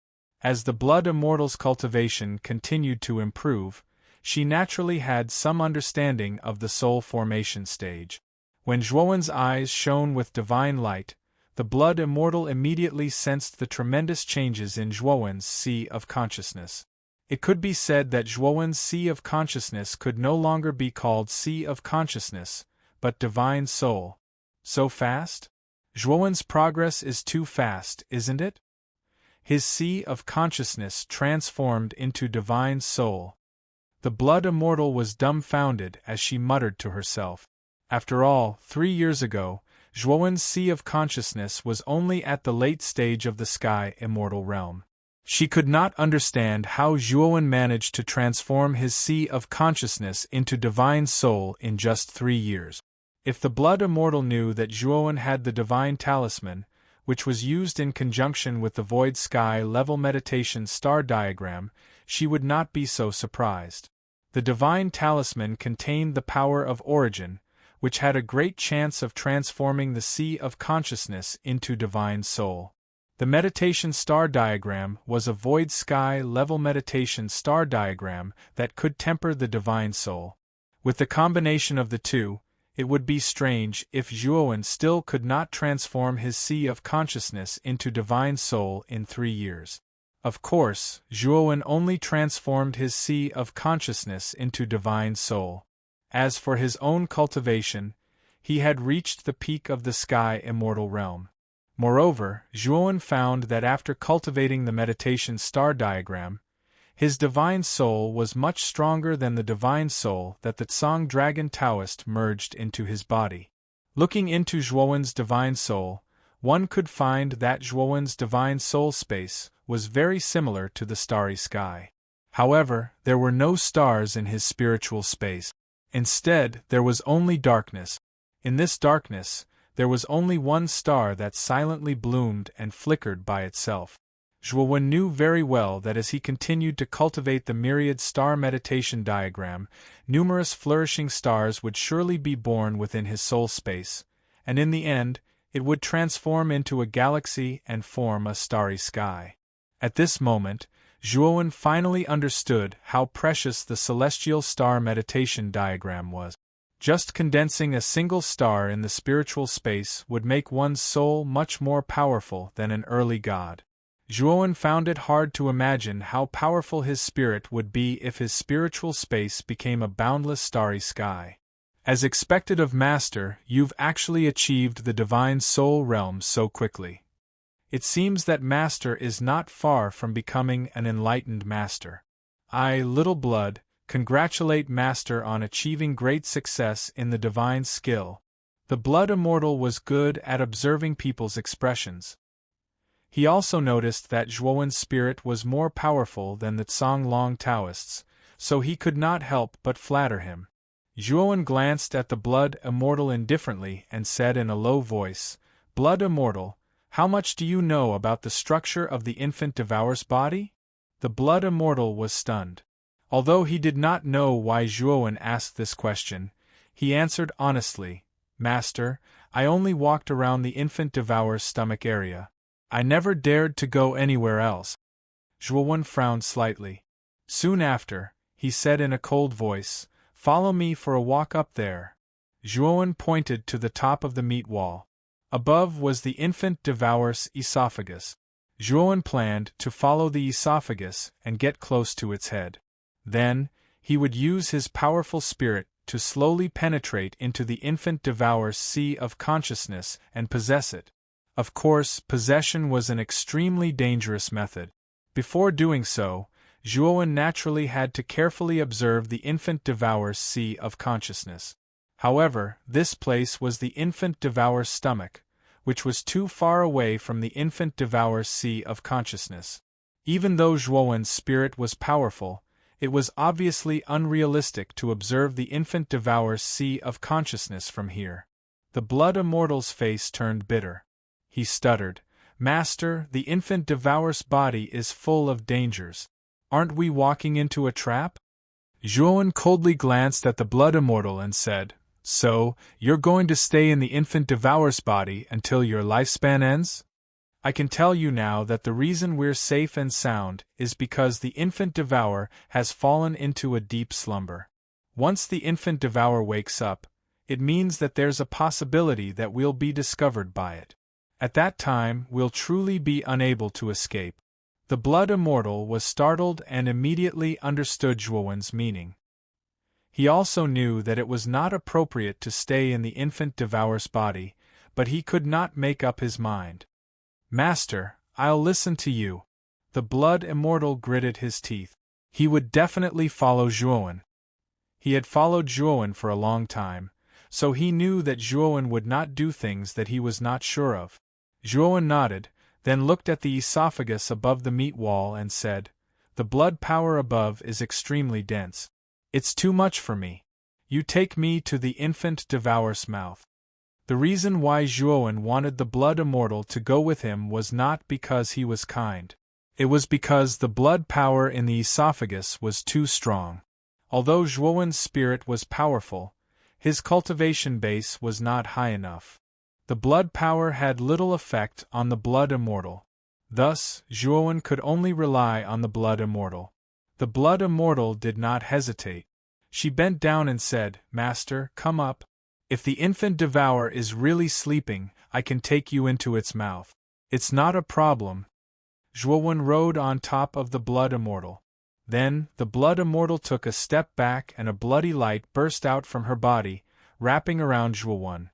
As the blood immortal's cultivation continued to improve, she naturally had some understanding of the soul formation stage. When Zhuowen's eyes shone with divine light, the blood immortal immediately sensed the tremendous changes in Zhuowen's sea of consciousness. It could be said that Zhuowen's sea of consciousness could no longer be called sea of consciousness, but divine soul. So fast? Zhuowen's progress is too fast, isn't it? His sea of consciousness transformed into divine soul. The blood immortal was dumbfounded as she muttered to herself. After all, 3 years ago, Zhuowen's sea of consciousness was only at the late stage of the sky immortal realm. She could not understand how Zhuowen managed to transform his sea of consciousness into divine soul in just 3 years. If the blood immortal knew that Zhuowen had the divine talisman, which was used in conjunction with the void sky level meditation star diagram, she would not be so surprised. The divine talisman contained the power of origin, which had a great chance of transforming the sea of consciousness into divine soul. The meditation star diagram was a void sky level meditation star diagram that could temper the divine soul. With the combination of the two, it would be strange if Zhuowen still could not transform his sea of consciousness into divine soul in 3 years. Of course, Zhuowen only transformed his sea of consciousness into divine soul. As for his own cultivation, he had reached the peak of the sky immortal realm. Moreover, Zhuowen found that after cultivating the meditation star diagram, his divine soul was much stronger than the divine soul that the Tsang Dragon Taoist merged into his body. Looking into Zhuowen's divine soul, one could find that Zhuowen's divine soul space was very similar to the starry sky. However, there were no stars in his spiritual space. Instead, there was only darkness. In this darkness, there was only one star that silently bloomed and flickered by itself. Zhuowen knew very well that as he continued to cultivate the myriad star meditation diagram, numerous flourishing stars would surely be born within his soul space, and in the end, it would transform into a galaxy and form a starry sky. At this moment, Zhuowen finally understood how precious the celestial star meditation diagram was. Just condensing a single star in the spiritual space would make one's soul much more powerful than an early god. Zhuowen found it hard to imagine how powerful his spirit would be if his spiritual space became a boundless starry sky. As expected of Master, you've actually achieved the divine soul realm so quickly. It seems that Master is not far from becoming an enlightened Master. I, Little Blood, congratulate Master on achieving great success in the divine skill. The blood immortal was good at observing people's expressions. He also noticed that Zhuowen's spirit was more powerful than the Long Taoists, so he could not help but flatter him. Zhuowen glanced at the blood immortal indifferently and said in a low voice, "Blood immortal, how much do you know about the structure of the infant devourer's body?" The blood immortal was stunned. Although he did not know why Zhuowen asked this question, he answered honestly, "Master, I only walked around the infant devourer's stomach area. I never dared to go anywhere else." Zhuowen frowned slightly. Soon after, he said in a cold voice, "Follow me for a walk up there." Zhuowen pointed to the top of the meat wall. Above was the infant devourer's esophagus. Zhuowen planned to follow the esophagus and get close to its head. Then, he would use his powerful spirit to slowly penetrate into the infant devourer's sea of consciousness and possess it. Of course, possession was an extremely dangerous method. Before doing so, Zhuowen naturally had to carefully observe the infant devourer's sea of consciousness. However, this place was the infant devourer's stomach, which was too far away from the infant devourer's sea of consciousness. Even though Zhuowen's spirit was powerful, it was obviously unrealistic to observe the infant devourer's sea of consciousness from here. The blood immortal's face turned bitter. He stuttered, "Master, the infant devourer's body is full of dangers. Aren't we walking into a trap?" Zhuowen coldly glanced at the blood immortal and said, "So, you're going to stay in the infant devourer's body until your lifespan ends? I can tell you now that the reason we're safe and sound is because the infant devourer has fallen into a deep slumber. Once the infant devourer wakes up, it means that there's a possibility that we'll be discovered by it. At that time, we'll truly be unable to escape." The blood immortal was startled and immediately understood Zhuowen's meaning. He also knew that it was not appropriate to stay in the infant devourer's body, but he could not make up his mind. "Master, I'll listen to you." The blood immortal gritted his teeth. He would definitely follow Zhuowen. He had followed Zhuowen for a long time, so he knew that Zhuowen would not do things that he was not sure of. Zhuowen nodded, then looked at the esophagus above the meat wall and said, "The blood power above is extremely dense. It's too much for me. You take me to the infant devourer's mouth." The reason why Zhuowen wanted the blood immortal to go with him was not because he was kind. It was because the blood power in the esophagus was too strong. Although Zhuowen's spirit was powerful, his cultivation base was not high enough. The blood power had little effect on the blood immortal. Thus, Zhuowen could only rely on the blood immortal. The blood immortal did not hesitate. She bent down and said, "Master, come up. If the infant devourer is really sleeping, I can take you into its mouth. It's not a problem." Zhuowen rode on top of the blood immortal. Then, the blood immortal took a step back and a bloody light burst out from her body, wrapping around Zhuowen.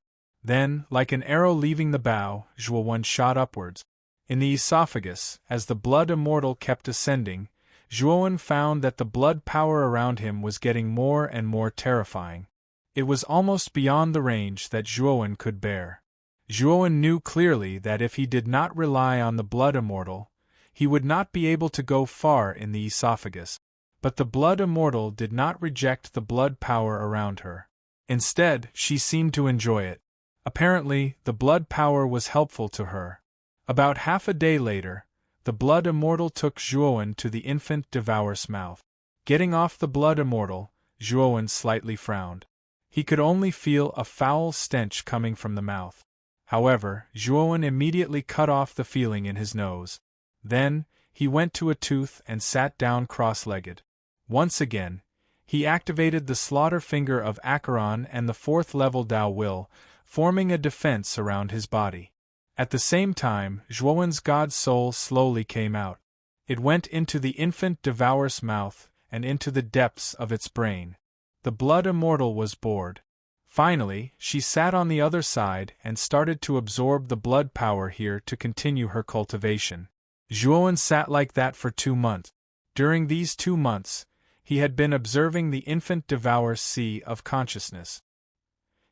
Then, like an arrow leaving the bow, Zhuowen shot upwards. In the esophagus, as the blood immortal kept ascending, Zhuowen found that the blood power around him was getting more and more terrifying. It was almost beyond the range that Zhuowen could bear. Zhuowen knew clearly that if he did not rely on the blood immortal, he would not be able to go far in the esophagus. But the blood immortal did not reject the blood power around her. Instead, she seemed to enjoy it. Apparently, the blood power was helpful to her. About half a day later, the blood immortal took Zhuowen to the infant devourer's mouth. Getting off the blood immortal, Zhuowen slightly frowned. He could only feel a foul stench coming from the mouth. However, Zhuowen immediately cut off the feeling in his nose. Then, he went to a tooth and sat down cross-legged. Once again, he activated the slaughter finger of Acheron and the fourth-level Tao will, forming a defense around his body. At the same time, Zhuowen's god soul slowly came out. It went into the infant devourer's mouth and into the depths of its brain. The blood immortal was bored. Finally, she sat on the other side and started to absorb the blood power here to continue her cultivation. Zhuowen sat like that for 2 months. During these 2 months, he had been observing the infant devourer's sea of consciousness.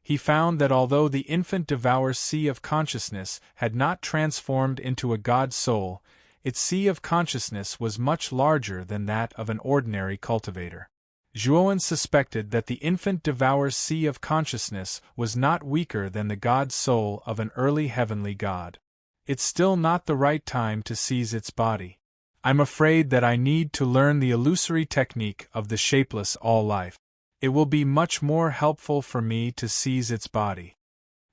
he found that although the infant devourer's sea of consciousness had not transformed into a god soul, its sea of consciousness was much larger than that of an ordinary cultivator. Zhuowen suspected that the infant devourer's sea of consciousness was not weaker than the god soul of an early heavenly god. It's still not the right time to seize its body. I'm afraid that I need to learn the illusory technique of the shapeless all-life. It will be much more helpful for me to seize its body.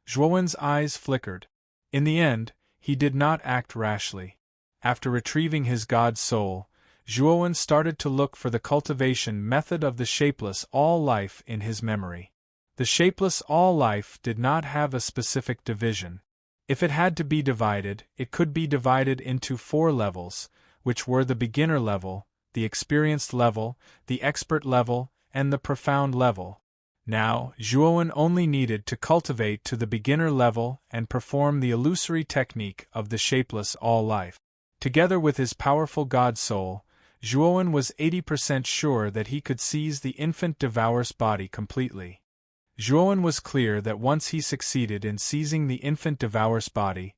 Zhuowen's eyes flickered. In the end, he did not act rashly. After retrieving his god soul, Zhuowen started to look for the cultivation method of the shapeless all-life in his memory. The shapeless all-life did not have a specific division. If it had to be divided, it could be divided into 4 levels, which were the beginner level, the experienced level, the expert level, and the profound level. Now, Zhuowen only needed to cultivate to the beginner level and perform the illusory technique of the shapeless all-life. Together with his powerful god soul, Zhuowen was 80% sure that he could seize the infant devourer's body completely. Zhuowen was clear that once he succeeded in seizing the infant devourer's body,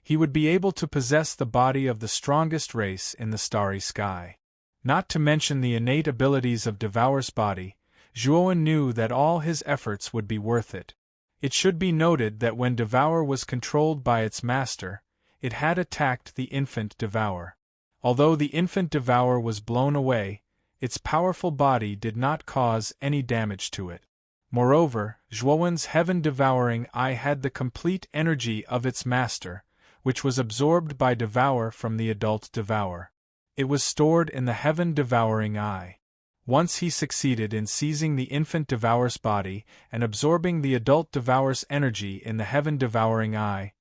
he would be able to possess the body of the strongest race in the starry sky. Not to mention the innate abilities of Devourer's body, Zhuowen knew that all his efforts would be worth it. It should be noted that when Devourer was controlled by its master, it had attacked the infant Devourer. Although the infant Devourer was blown away, its powerful body did not cause any damage to it. Moreover, Zhuowen's heaven-devouring eye had the complete energy of its master, which was absorbed by Devourer from the adult Devourer. It was stored in the heaven-devouring eye. Once he succeeded in seizing the infant Devourer's body and absorbing the adult Devourer's energy in the heaven-devouring eye,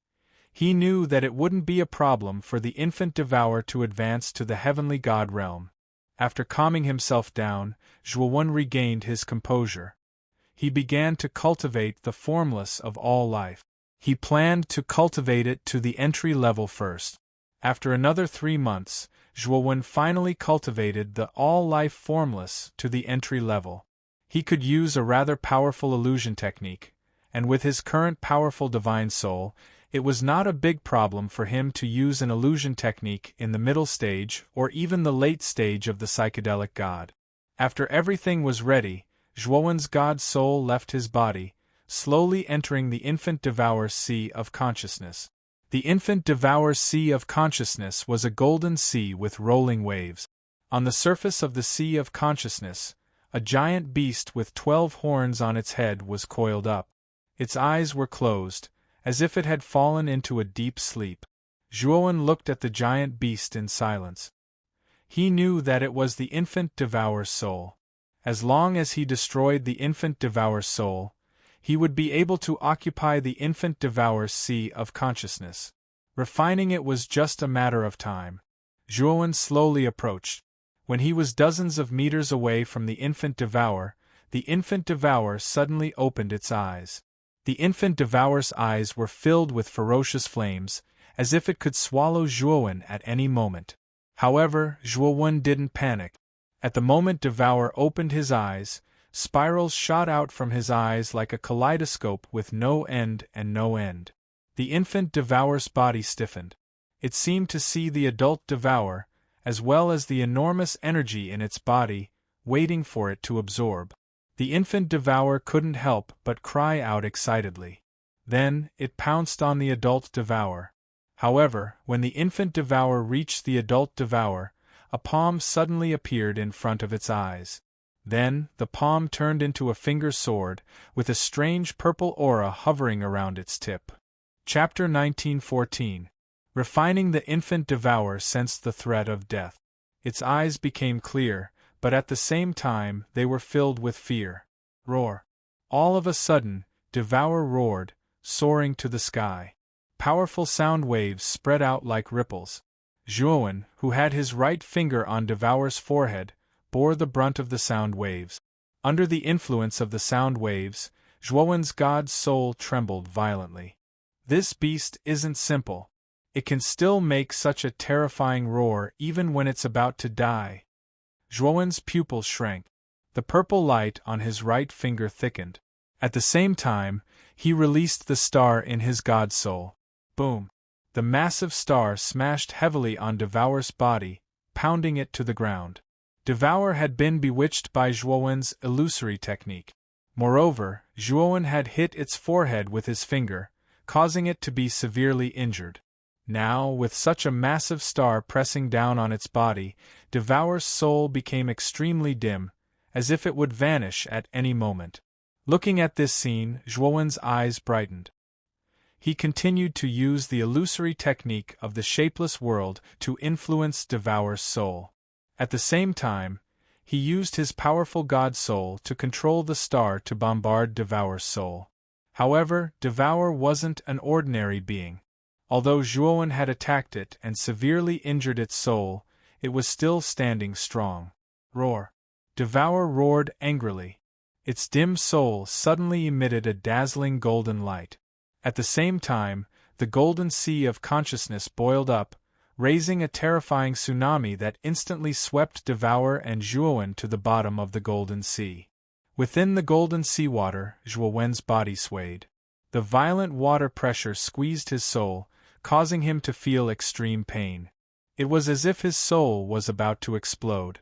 he knew that it wouldn't be a problem for the infant Devourer to advance to the heavenly god realm. After calming himself down, Zhuowen regained his composure. He began to cultivate the formless of all life. He planned to cultivate it to the entry level first. After another 3 months, Zhuowen finally cultivated the all-life formless to the entry level. He could use a rather powerful illusion technique, and with his current powerful divine soul, it was not a big problem for him to use an illusion technique in the middle stage or even the late stage of the psychedelic god. After everything was ready, Zhuowen's god soul left his body, slowly entering the infant Devourer's sea of consciousness. The infant Devourer's sea of consciousness was a golden sea with rolling waves. On the surface of the sea of consciousness, a giant beast with 12 horns on its head was coiled up. Its eyes were closed, as if it had fallen into a deep sleep. Zhuowen looked at the giant beast in silence. He knew that it was the infant Devourer's soul. As long as he destroyed the infant Devourer's soul, he would be able to occupy the infant Devourer's sea of consciousness. Refining it was just a matter of time. Zhuowen slowly approached. When he was dozens of meters away from the infant Devourer suddenly opened its eyes. The infant Devourer's eyes were filled with ferocious flames, as if it could swallow Zhuowen at any moment. However, Zhuowen didn't panic. At the moment Devourer opened his eyes, spirals shot out from his eyes like a kaleidoscope with no end and no end. The infant Devourer's body stiffened. It seemed to see the adult Devourer, as well as the enormous energy in its body, waiting for it to absorb. The infant Devourer couldn't help but cry out excitedly. Then, it pounced on the adult Devourer. However, when the infant Devourer reached the adult Devourer, a palm suddenly appeared in front of its eyes. Then, the palm turned into a finger sword, with a strange purple aura hovering around its tip. Chapter 1914. Refining the infant Devourer sensed the threat of death. Its eyes became clear, but at the same time they were filled with fear. Roar. All of a sudden, Devourer roared, soaring to the sky. Powerful sound waves spread out like ripples. Zhuowen, who had his right finger on Devourer's forehead, bore the brunt of the sound waves. Under the influence of the sound waves, Zhuowen's god's soul trembled violently. This beast isn't simple. It can still make such a terrifying roar even when it's about to die. Zhuowen's pupils shrank. The purple light on his right finger thickened. At the same time, He released the star in his god soul. Boom! The massive star smashed heavily on Devour's body, pounding it to the ground. Devour had been bewitched by Zhuowen's illusory technique. Moreover, Zhuowen had hit its forehead with his finger, causing it to be severely injured. Now, with such a massive star pressing down on its body, Devour's soul became extremely dim, as if it would vanish at any moment. Looking at this scene, Zhuowen's eyes brightened. He continued to use the illusory technique of the shapeless world to influence Devour's soul. At the same time, he used his powerful god soul to control the star to bombard Devour's soul. However, Devour wasn't an ordinary being. Although Zhuowen had attacked it and severely injured its soul, it was still standing strong. Roar! Devour roared angrily. Its dim soul suddenly emitted a dazzling golden light. At the same time, the golden sea of consciousness boiled up, raising a terrifying tsunami that instantly swept Devour and Zhuowen to the bottom of the golden sea. Within the golden seawater, Zhuowen's body swayed. The violent water pressure squeezed his soul, causing him to feel extreme pain. It was as if his soul was about to explode.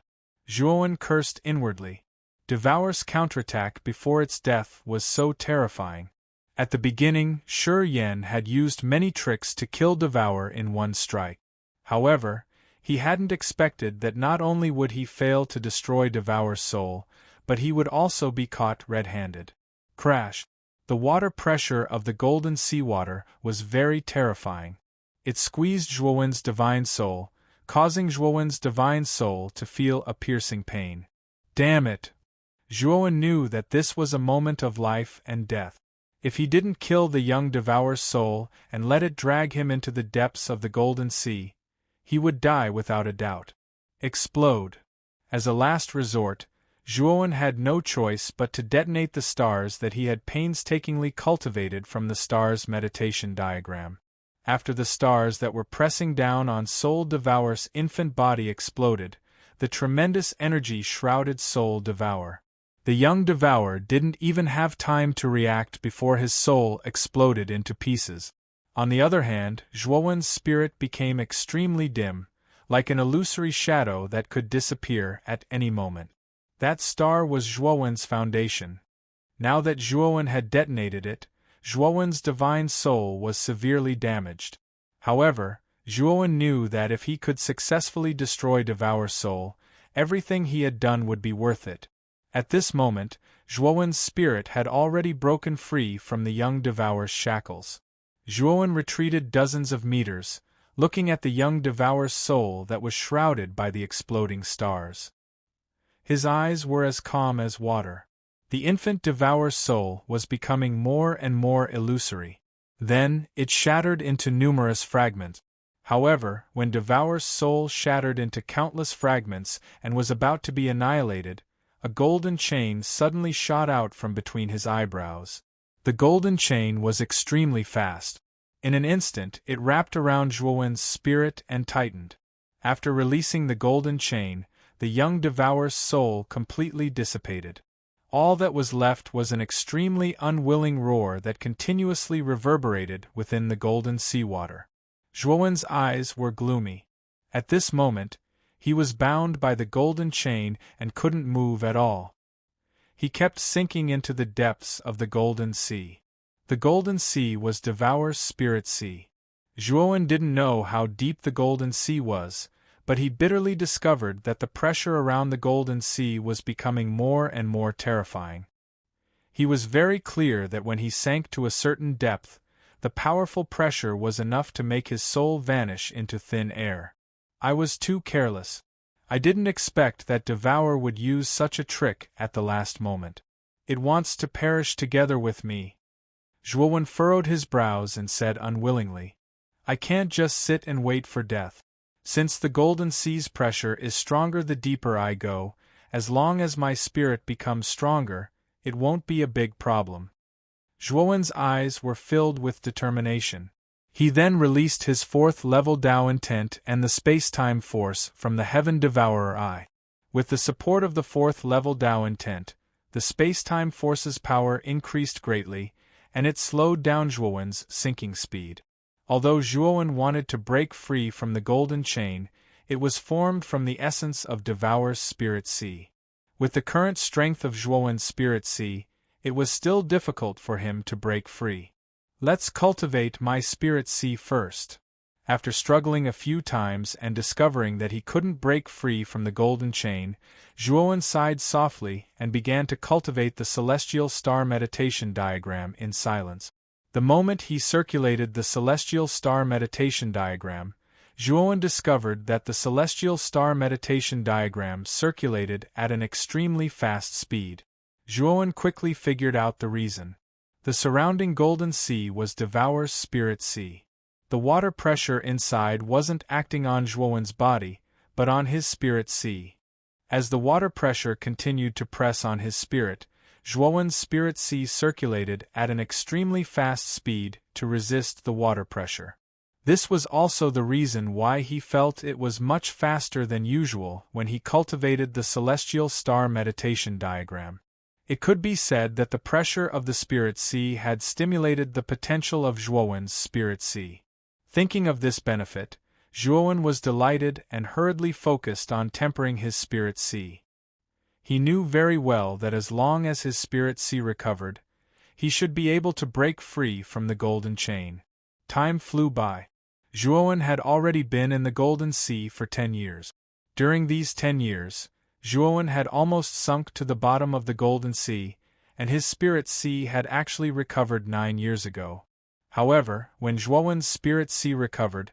Zhuowen cursed inwardly. Devour's counterattack before its death was so terrifying. At the beginning, Shi Yan had used many tricks to kill Devour in one strike. However, he hadn't expected that not only would he fail to destroy Devour's soul, but he would also be caught red-handed. Crash! The water pressure of the golden seawater was very terrifying. It squeezed Zhuowen's divine soul, causing Zhuowen's divine soul to feel a piercing pain. Damn it! Zhuowen knew that this was a moment of life and death. If he didn't kill the young Devour's soul and let it drag him into the depths of the golden sea, he would die without a doubt. Explode! As a last resort, Zhuowen had no choice but to detonate the stars that he had painstakingly cultivated from the star's meditation diagram. After the stars that were pressing down on Soul Devour's infant body exploded, the tremendous energy shrouded Soul Devour. The young Devour didn't even have time to react before his soul exploded into pieces. On the other hand, Zhuowen's spirit became extremely dim, like an illusory shadow that could disappear at any moment. That star was Zhuowen's foundation. Now that Zhuowen had detonated it, Zhuowen's divine soul was severely damaged. However, Zhuowen knew that if he could successfully destroy Devour's soul, everything he had done would be worth it. At this moment, Zhuowen's spirit had already broken free from the young Devour's shackles. Zhuowen retreated dozens of meters, looking at the young Devour's soul that was shrouded by the exploding stars. His eyes were as calm as water. The infant Devour's soul was becoming more and more illusory. Then, it shattered into numerous fragments. However, when Devour's soul shattered into countless fragments and was about to be annihilated, a golden chain suddenly shot out from between his eyebrows. The golden chain was extremely fast. In an instant, it wrapped around Zhuowen's spirit and tightened. After releasing the golden chain, the young Devour's soul completely dissipated. All that was left was an extremely unwilling roar that continuously reverberated within the golden seawater. Zhuowen's eyes were gloomy. At this moment, he was bound by the golden chain and couldn't move at all. He kept sinking into the depths of the golden sea. The golden sea was Devour's spirit sea. Zhuowen didn't know how deep the golden sea was, but he bitterly discovered that the pressure around the golden sea was becoming more and more terrifying. He was very clear that when he sank to a certain depth, the powerful pressure was enough to make his soul vanish into thin air. I was too careless. I didn't expect that Devour would use such a trick at the last moment. It wants to perish together with me. Zhuowen furrowed his brows and said unwillingly, I can't just sit and wait for death. Since the golden sea's pressure is stronger the deeper I go, as long as my spirit becomes stronger, it won't be a big problem. Zhuowen's eyes were filled with determination. He then released his fourth-level Tao intent and the space-time force from the Heaven Devourer Eye. With the support of the fourth-level Tao intent, the space-time force's power increased greatly, and it slowed down Zhuowen's sinking speed. Although Zhuowen wanted to break free from the golden chain, it was formed from the essence of Devour's Spirit Sea. With the current strength of Zhuowen's Spirit Sea, it was still difficult for him to break free. Let's cultivate my Spirit Sea first. After struggling a few times and discovering that he couldn't break free from the golden chain, Zhuowen sighed softly and began to cultivate the celestial star meditation diagram in silence. The moment he circulated the celestial star meditation diagram, Zhuowen discovered that the celestial star meditation diagram circulated at an extremely fast speed. Zhuowen quickly figured out the reason. The surrounding golden sea was Devour's Spirit Sea. The water pressure inside wasn't acting on Zhuowen's body, but on his Spirit Sea. As the water pressure continued to press on his spirit, Zhuowen's Spirit Sea circulated at an extremely fast speed to resist the water pressure. This was also the reason why he felt it was much faster than usual when he cultivated the celestial star meditation diagram. It could be said that the pressure of the Spirit Sea had stimulated the potential of Zhuowen's Spirit Sea. Thinking of this benefit, Zhuowen was delighted and hurriedly focused on tempering his Spirit Sea. He knew very well that as long as his Spirit Sea recovered, he should be able to break free from the golden chain. Time flew by. Zhuowen had already been in the Golden Sea for 10 years. During these 10 years, Zhuowen had almost sunk to the bottom of the Golden Sea, and his Spirit Sea had actually recovered 9 years ago. However, when Zhuowen's Spirit Sea recovered,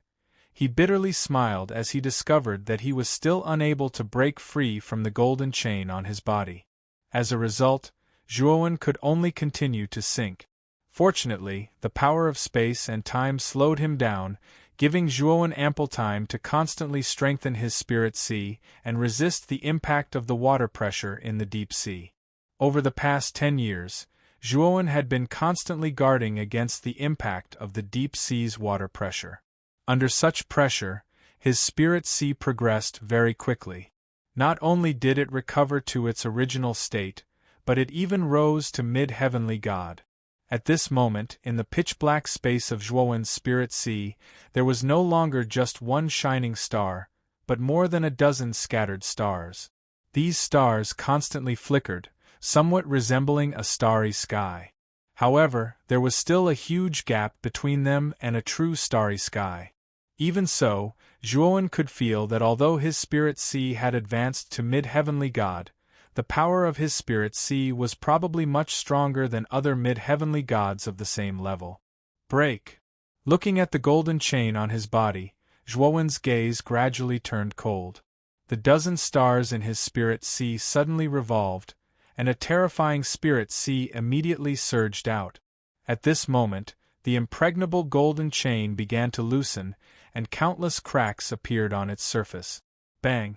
he bitterly smiled as he discovered that he was still unable to break free from the golden chain on his body. As a result, Zhuowen could only continue to sink. Fortunately, the power of space and time slowed him down, giving Zhuowen ample time to constantly strengthen his Spirit Sea and resist the impact of the water pressure in the deep sea. Over the past 10 years, Zhuowen had been constantly guarding against the impact of the deep sea's water pressure. Under such pressure, his Spirit Sea progressed very quickly. Not only did it recover to its original state, but it even rose to mid-heavenly God. At this moment, in the pitch-black space of Zhuowen's Spirit Sea, there was no longer just one shining star, but more than a dozen scattered stars. These stars constantly flickered, somewhat resembling a starry sky. However, there was still a huge gap between them and a true starry sky. Even so, Zhuowen could feel that although his Spirit Sea had advanced to mid-heavenly God, the power of his Spirit Sea was probably much stronger than other mid-heavenly gods of the same level. Break. Looking at the golden chain on his body, Zhuowen's gaze gradually turned cold. The dozen stars in his Spirit Sea suddenly revolved, and a terrifying Spirit Sea immediately surged out. At this moment, the impregnable golden chain began to loosen, and countless cracks appeared on its surface. Bang!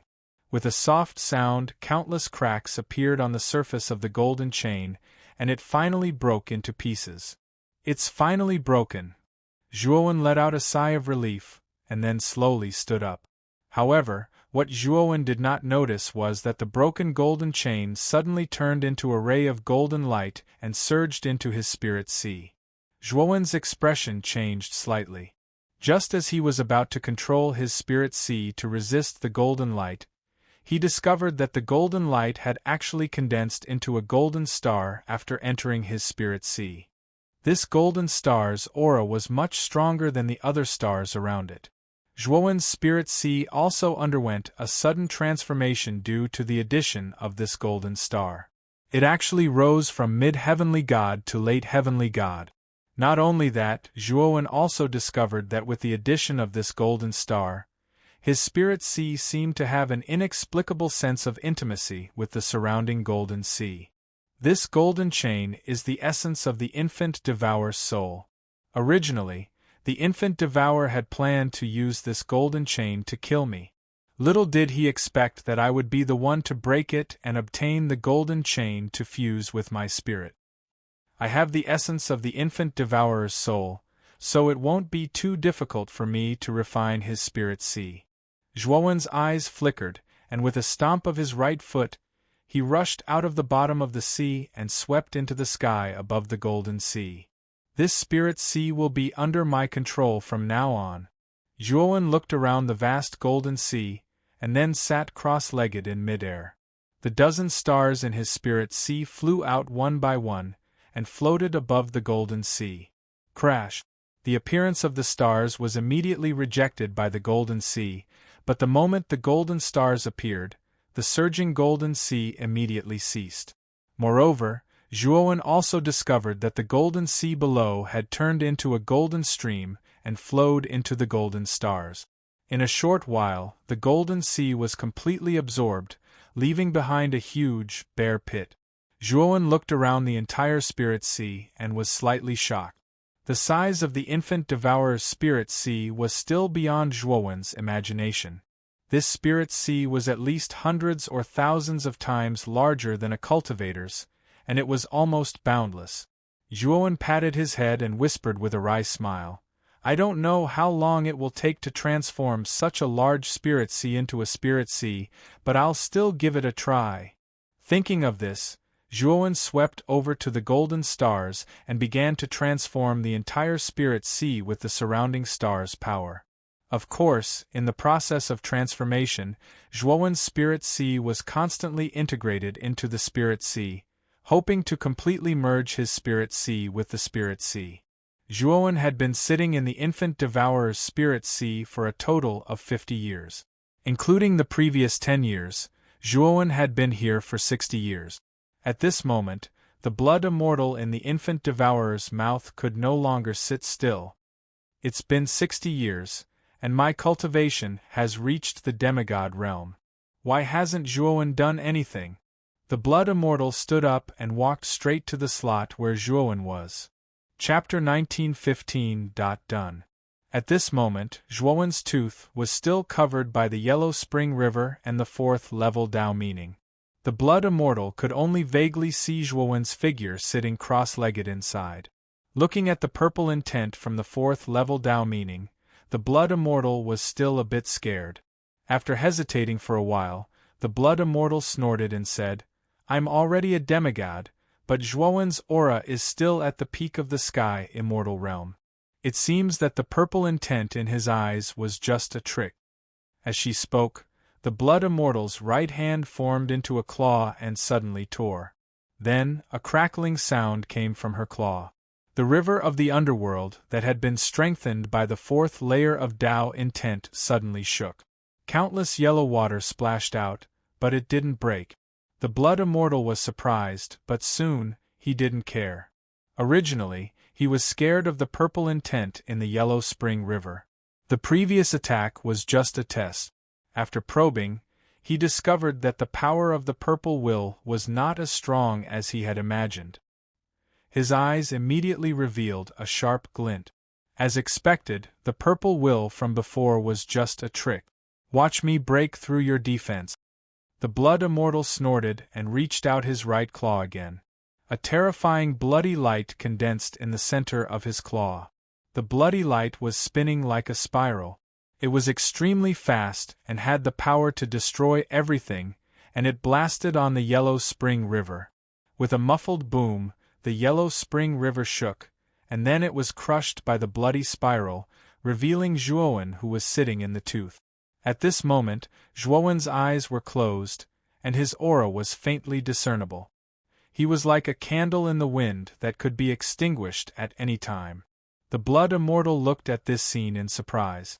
With a soft sound, countless cracks appeared on the surface of the golden chain, and it finally broke into pieces. It's finally broken. Zhuowen let out a sigh of relief, and then slowly stood up. However, what Zhuowen did not notice was that the broken golden chain suddenly turned into a ray of golden light and surged into his Spirit Sea. Zhuowen's expression changed slightly. Just as he was about to control his Spirit Sea to resist the golden light, he discovered that the golden light had actually condensed into a golden star after entering his Spirit Sea. This golden star's aura was much stronger than the other stars around it. Zhuowen's Spirit Sea also underwent a sudden transformation due to the addition of this golden star. It actually rose from mid-heavenly God to late heavenly God. Not only that, Zhuowen also discovered that with the addition of this golden star, his Spirit Sea seemed to have an inexplicable sense of intimacy with the surrounding golden sea. This golden chain is the essence of the infant Devour's soul. Originally, the infant Devourer had planned to use this golden chain to kill me. Little did he expect that I would be the one to break it and obtain the golden chain to fuse with my spirit. I have the essence of the infant Devourer's soul, so it won't be too difficult for me to refine his Spirit Sea. Zhuowen's eyes flickered, and with a stomp of his right foot, he rushed out of the bottom of the sea and swept into the sky above the golden sea. This spirit sea will be under my control from now on. Zhuowen looked around the vast golden sea, and then sat cross-legged in midair. The dozen stars in his spirit sea flew out one by one, and floated above the golden sea. Crash! The appearance of the stars was immediately rejected by the golden sea, but the moment the golden stars appeared, the surging golden sea immediately ceased. Moreover, Zhuowen also discovered that the golden sea below had turned into a golden stream and flowed into the golden stars. In a short while, the golden sea was completely absorbed, leaving behind a huge, bare pit. Zhuowen looked around the entire spirit sea and was slightly shocked. The size of the infant devourer's spirit sea was still beyond Zhuowen's imagination. This spirit sea was at least hundreds or thousands of times larger than a cultivator's, and it was almost boundless. Zhuowen patted his head and whispered with a wry smile, "I don't know how long it will take to transform such a large spirit sea into a spirit sea, but I'll still give it a try." Thinking of this, Zhuowen swept over to the golden stars and began to transform the entire spirit sea with the surrounding stars' power. Of course, in the process of transformation, Zhuowen's spirit sea was constantly integrated into the spirit sea, hoping to completely merge his spirit sea with the spirit sea. Zhuowen had been sitting in the infant devourer's spirit sea for a total of 50 years. Including the previous 10 years, Zhuowen had been here for 60 years. At this moment, the blood immortal in the infant devourer's mouth could no longer sit still. "It's been 60 years, and my cultivation has reached the demigod realm. Why hasn't Zhuowen done anything?" The blood immortal stood up and walked straight to the slot where Zhuowen was. Chapter 19:15. Done. At this moment, Zhuowen's tooth was still covered by the yellow spring river and the fourth level Dao meaning. The blood immortal could only vaguely see Zhuowen's figure sitting cross-legged inside. Looking at the purple intent from the fourth level Dao meaning, the blood immortal was still a bit scared. After hesitating for a while, the blood immortal snorted and said, "I'm already a demigod, but Zhuowen's aura is still at the peak of the sky immortal realm. It seems that the purple intent in his eyes was just a trick." As she spoke, the blood immortal's right hand formed into a claw and suddenly tore. Then, a crackling sound came from her claw. The river of the underworld that had been strengthened by the fourth layer of Dao intent suddenly shook. Countless yellow water splashed out, but it didn't break. The blood immortal was surprised, but soon, he didn't care. Originally, he was scared of the purple intent in the yellow spring river. The previous attack was just a test. After probing, he discovered that the power of the purple will was not as strong as he had imagined. His eyes immediately revealed a sharp glint. As expected, the purple will from before was just a trick. "Watch me break through your defense." The blood immortal snorted and reached out his right claw again. A terrifying bloody light condensed in the center of his claw. The bloody light was spinning like a spiral. It was extremely fast and had the power to destroy everything, and it blasted on the yellow spring river. With a muffled boom, the yellow spring river shook, and then it was crushed by the bloody spiral, revealing Zhuowen who was sitting in the tooth. At this moment, Zhuowen's eyes were closed, and his aura was faintly discernible. He was like a candle in the wind that could be extinguished at any time. The blood immortal looked at this scene in surprise.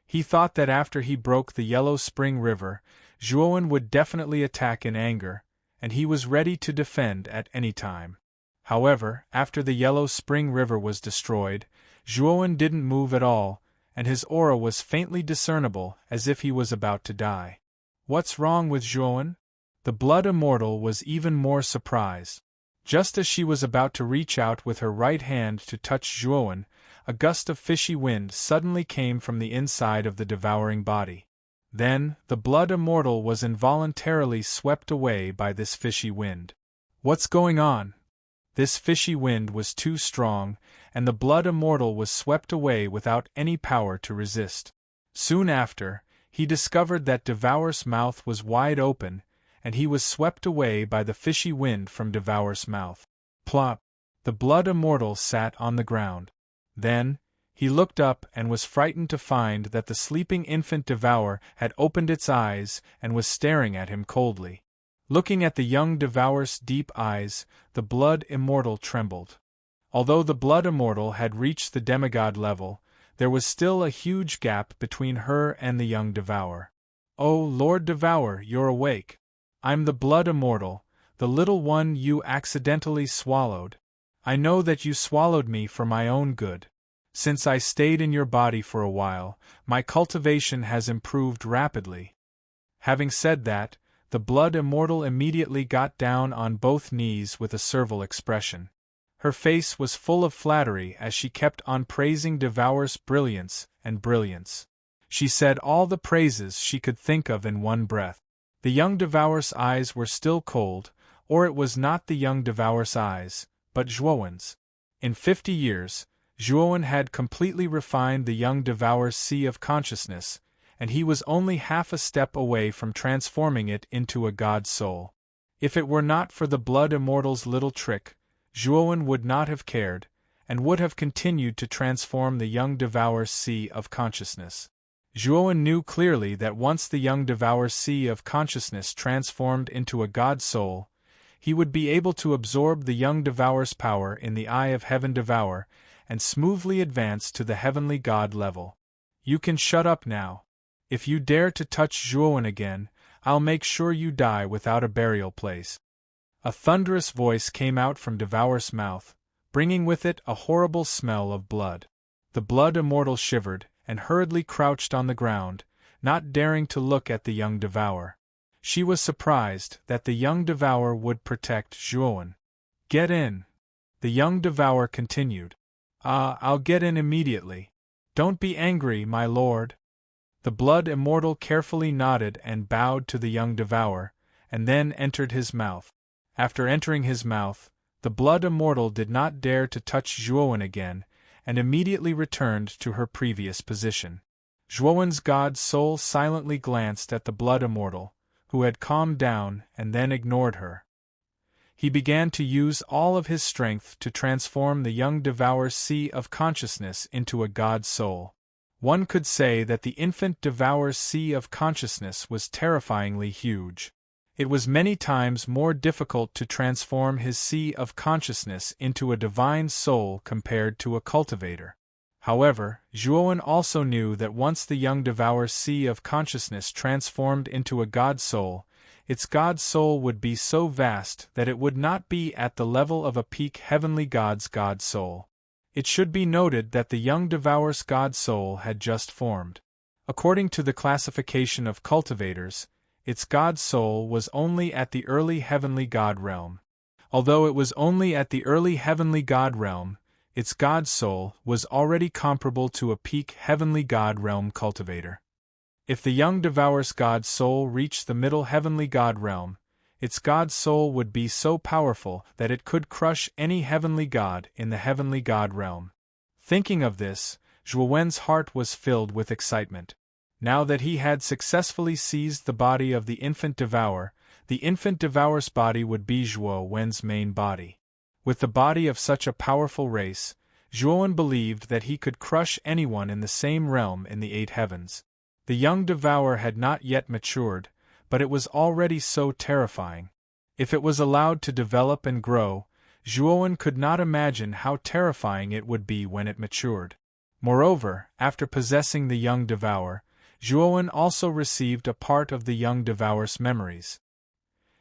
He thought that after he broke the yellow spring river, Zhuowen would definitely attack in anger, and he was ready to defend at any time. However, after the yellow spring river was destroyed, Zhuowen didn't move at all, and his aura was faintly discernible as if he was about to die. "What's wrong with Zhuowen?" The blood immortal was even more surprised. Just as she was about to reach out with her right hand to touch Zhuowen, a gust of fishy wind suddenly came from the inside of the devouring body. Then, the blood immortal was involuntarily swept away by this fishy wind. "What's going on?" This fishy wind was too strong, and the blood immortal was swept away without any power to resist. Soon after, he discovered that Devour's mouth was wide open, and he was swept away by the fishy wind from Devour's mouth. Plop! The blood immortal sat on the ground. Then, he looked up and was frightened to find that the sleeping infant devourer had opened its eyes and was staring at him coldly. Looking at the young devourer's deep eyes, the blood immortal trembled. Although the blood immortal had reached the demigod level, there was still a huge gap between her and the young devourer. "Oh, Lord Devourer, you're awake. I'm the blood immortal, the little one you accidentally swallowed. I know that you swallowed me for my own good. Since I stayed in your body for a while, my cultivation has improved rapidly." Having said that, the blood immortal immediately got down on both knees with a servile expression. Her face was full of flattery as she kept on praising Devourer's brilliance and brilliance. She said all the praises she could think of in one breath. The young Devourer's eyes were still cold, or it was not the young Devourer's eyes, but Zhuowen's. In 50 years, Zhuowen had completely refined the young Devourer's sea of consciousness, and he was only half a step away from transforming it into a god soul. If it were not for the blood immortal's little trick, Zhuowen would not have cared, and would have continued to transform the young Devourer's sea of consciousness. Zhuowen knew clearly that once the young Devourer's sea of consciousness transformed into a god soul, he would be able to absorb the young Devourer's power in the Eye of Heaven Devourer, and smoothly advance to the heavenly god level. "You can shut up now. If you dare to touch Zhuowen again, I'll make sure you die without a burial place." A thunderous voice came out from Devourer's mouth, bringing with it a horrible smell of blood. The blood immortal shivered, and hurriedly crouched on the ground, not daring to look at the young Devourer. She was surprised that the young Devourer would protect Zhuowen. "Get in," the young Devourer continued. I'll get in immediately. Don't be angry, my lord." The blood immortal carefully nodded and bowed to the young Devourer, and then entered his mouth. After entering his mouth, the blood immortal did not dare to touch Zhuowen again, and immediately returned to her previous position. Zhuowen's god soul silently glanced at the blood immortal, who had calmed down and then ignored her. He began to use all of his strength to transform the young Devourer's sea of consciousness into a god soul. One could say that the infant Devourer's sea of consciousness was terrifyingly huge. It was many times more difficult to transform his sea of consciousness into a divine soul compared to a cultivator. However, Zhuowen also knew that once the young Devourer's sea of consciousness transformed into a god soul, its god soul would be so vast that it would not be at the level of a peak heavenly god's god soul. It should be noted that the young Devourer's god soul had just formed. According to the classification of cultivators, its god soul was only at the early heavenly god realm. Although it was only at the early heavenly god realm, its god soul was already comparable to a peak heavenly god realm cultivator. If the young Devourer's god soul reached the middle heavenly god realm, its god soul would be so powerful that it could crush any heavenly god in the heavenly god realm. Thinking of this, Zhuowen's heart was filled with excitement. Now that he had successfully seized the body of the infant Devourer, the infant Devourer's body would be Zhuowen's main body. With the body of such a powerful race, Zhuowen believed that he could crush anyone in the same realm in the 8 heavens. The young Devourer had not yet matured, but it was already so terrifying. If it was allowed to develop and grow, Zhuowen could not imagine how terrifying it would be when it matured. Moreover, after possessing the young Devourer, Zhuowen also received a part of the young Devourer's memories.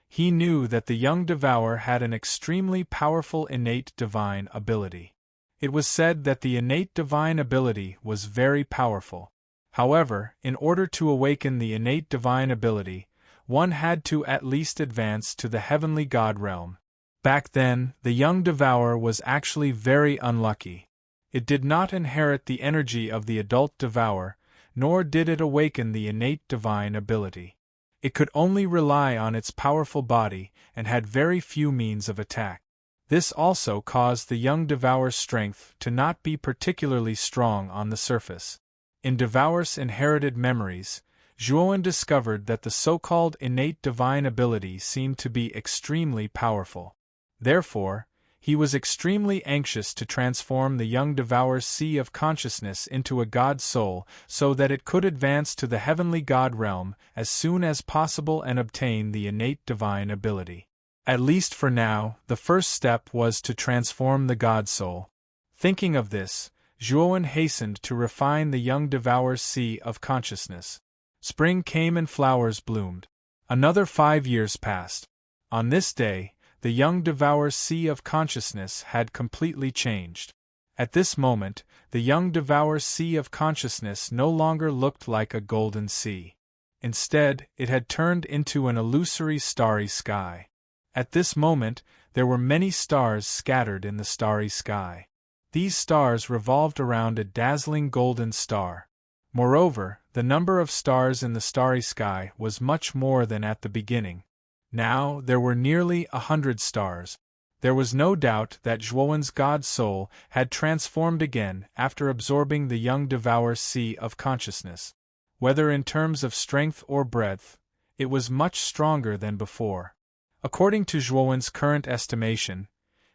He knew that the young Devourer had an extremely powerful innate divine ability. It was said that the innate divine ability was very powerful. However, in order to awaken the innate divine ability, one had to at least advance to the heavenly god realm. Back then, the young Devourer was actually very unlucky. It did not inherit the energy of the adult Devourer, nor did it awaken the innate divine ability. It could only rely on its powerful body, and had very few means of attack. This also caused the young Devourer's strength to not be particularly strong on the surface. In Devourer's inherited memories, Zhuowen discovered that the so-called innate divine ability seemed to be extremely powerful. Therefore, He was extremely anxious to transform the young Devourer's sea of consciousness into a god soul so that it could advance to the heavenly god realm as soon as possible and obtain the innate divine ability. At least for now, the first step was to transform the god soul. Thinking of this, Zhuowen hastened to refine the young Devourer's sea of consciousness. Spring came and flowers bloomed. Another 5 years passed. On this day, the young Devourer's sea of consciousness had completely changed. At this moment, the young Devourer's sea of consciousness no longer looked like a golden sea. Instead, it had turned into an illusory starry sky. At this moment, there were many stars scattered in the starry sky. These stars revolved around a dazzling golden star. Moreover, the number of stars in the starry sky was much more than at the beginning. Now there were nearly 100 stars. There was no doubt that Zhuowen's god soul had transformed again after absorbing the young Devourer's sea of consciousness. Whether in terms of strength or breadth, it was much stronger than before. According to Zhuowen's current estimation,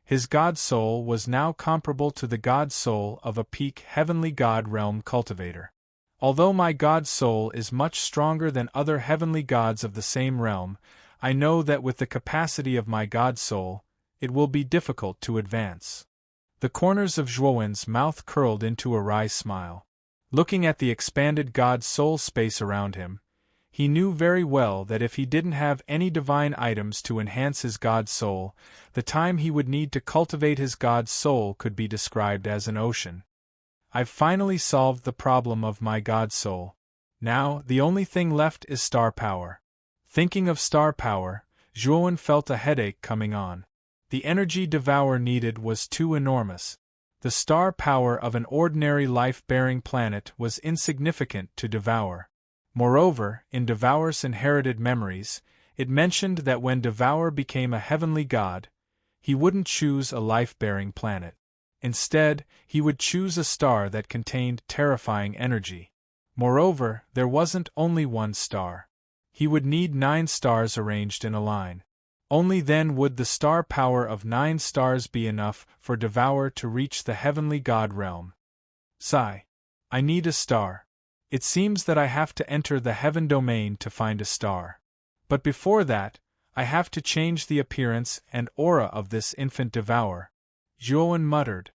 his god soul was now comparable to the god soul of a peak heavenly god realm cultivator. Although my god soul is much stronger than other heavenly gods of the same realm, I know that with the capacity of my god soul, it will be difficult to advance. The corners of Zhuowen's mouth curled into a wry smile. Looking at the expanded god soul space around him, he knew very well that if he didn't have any divine items to enhance his god soul, the time he would need to cultivate his god soul could be described as an ocean. I've finally solved the problem of my god soul. Now, the only thing left is star power. Thinking of star power, Zhuowen felt a headache coming on. The energy Devourer needed was too enormous. The star power of an ordinary life-bearing planet was insignificant to Devourer. Moreover, in Devourer's inherited memories, it mentioned that when Devourer became a heavenly god, he wouldn't choose a life-bearing planet. Instead, he would choose a star that contained terrifying energy. Moreover, there wasn't only one star. He would need 9 stars arranged in a line. Only then would the star power of 9 stars be enough for Devourer to reach the heavenly god realm. Sigh. I need a star. It seems that I have to enter the heaven domain to find a star. But before that, I have to change the appearance and aura of this infant Devourer. Zhuowen muttered.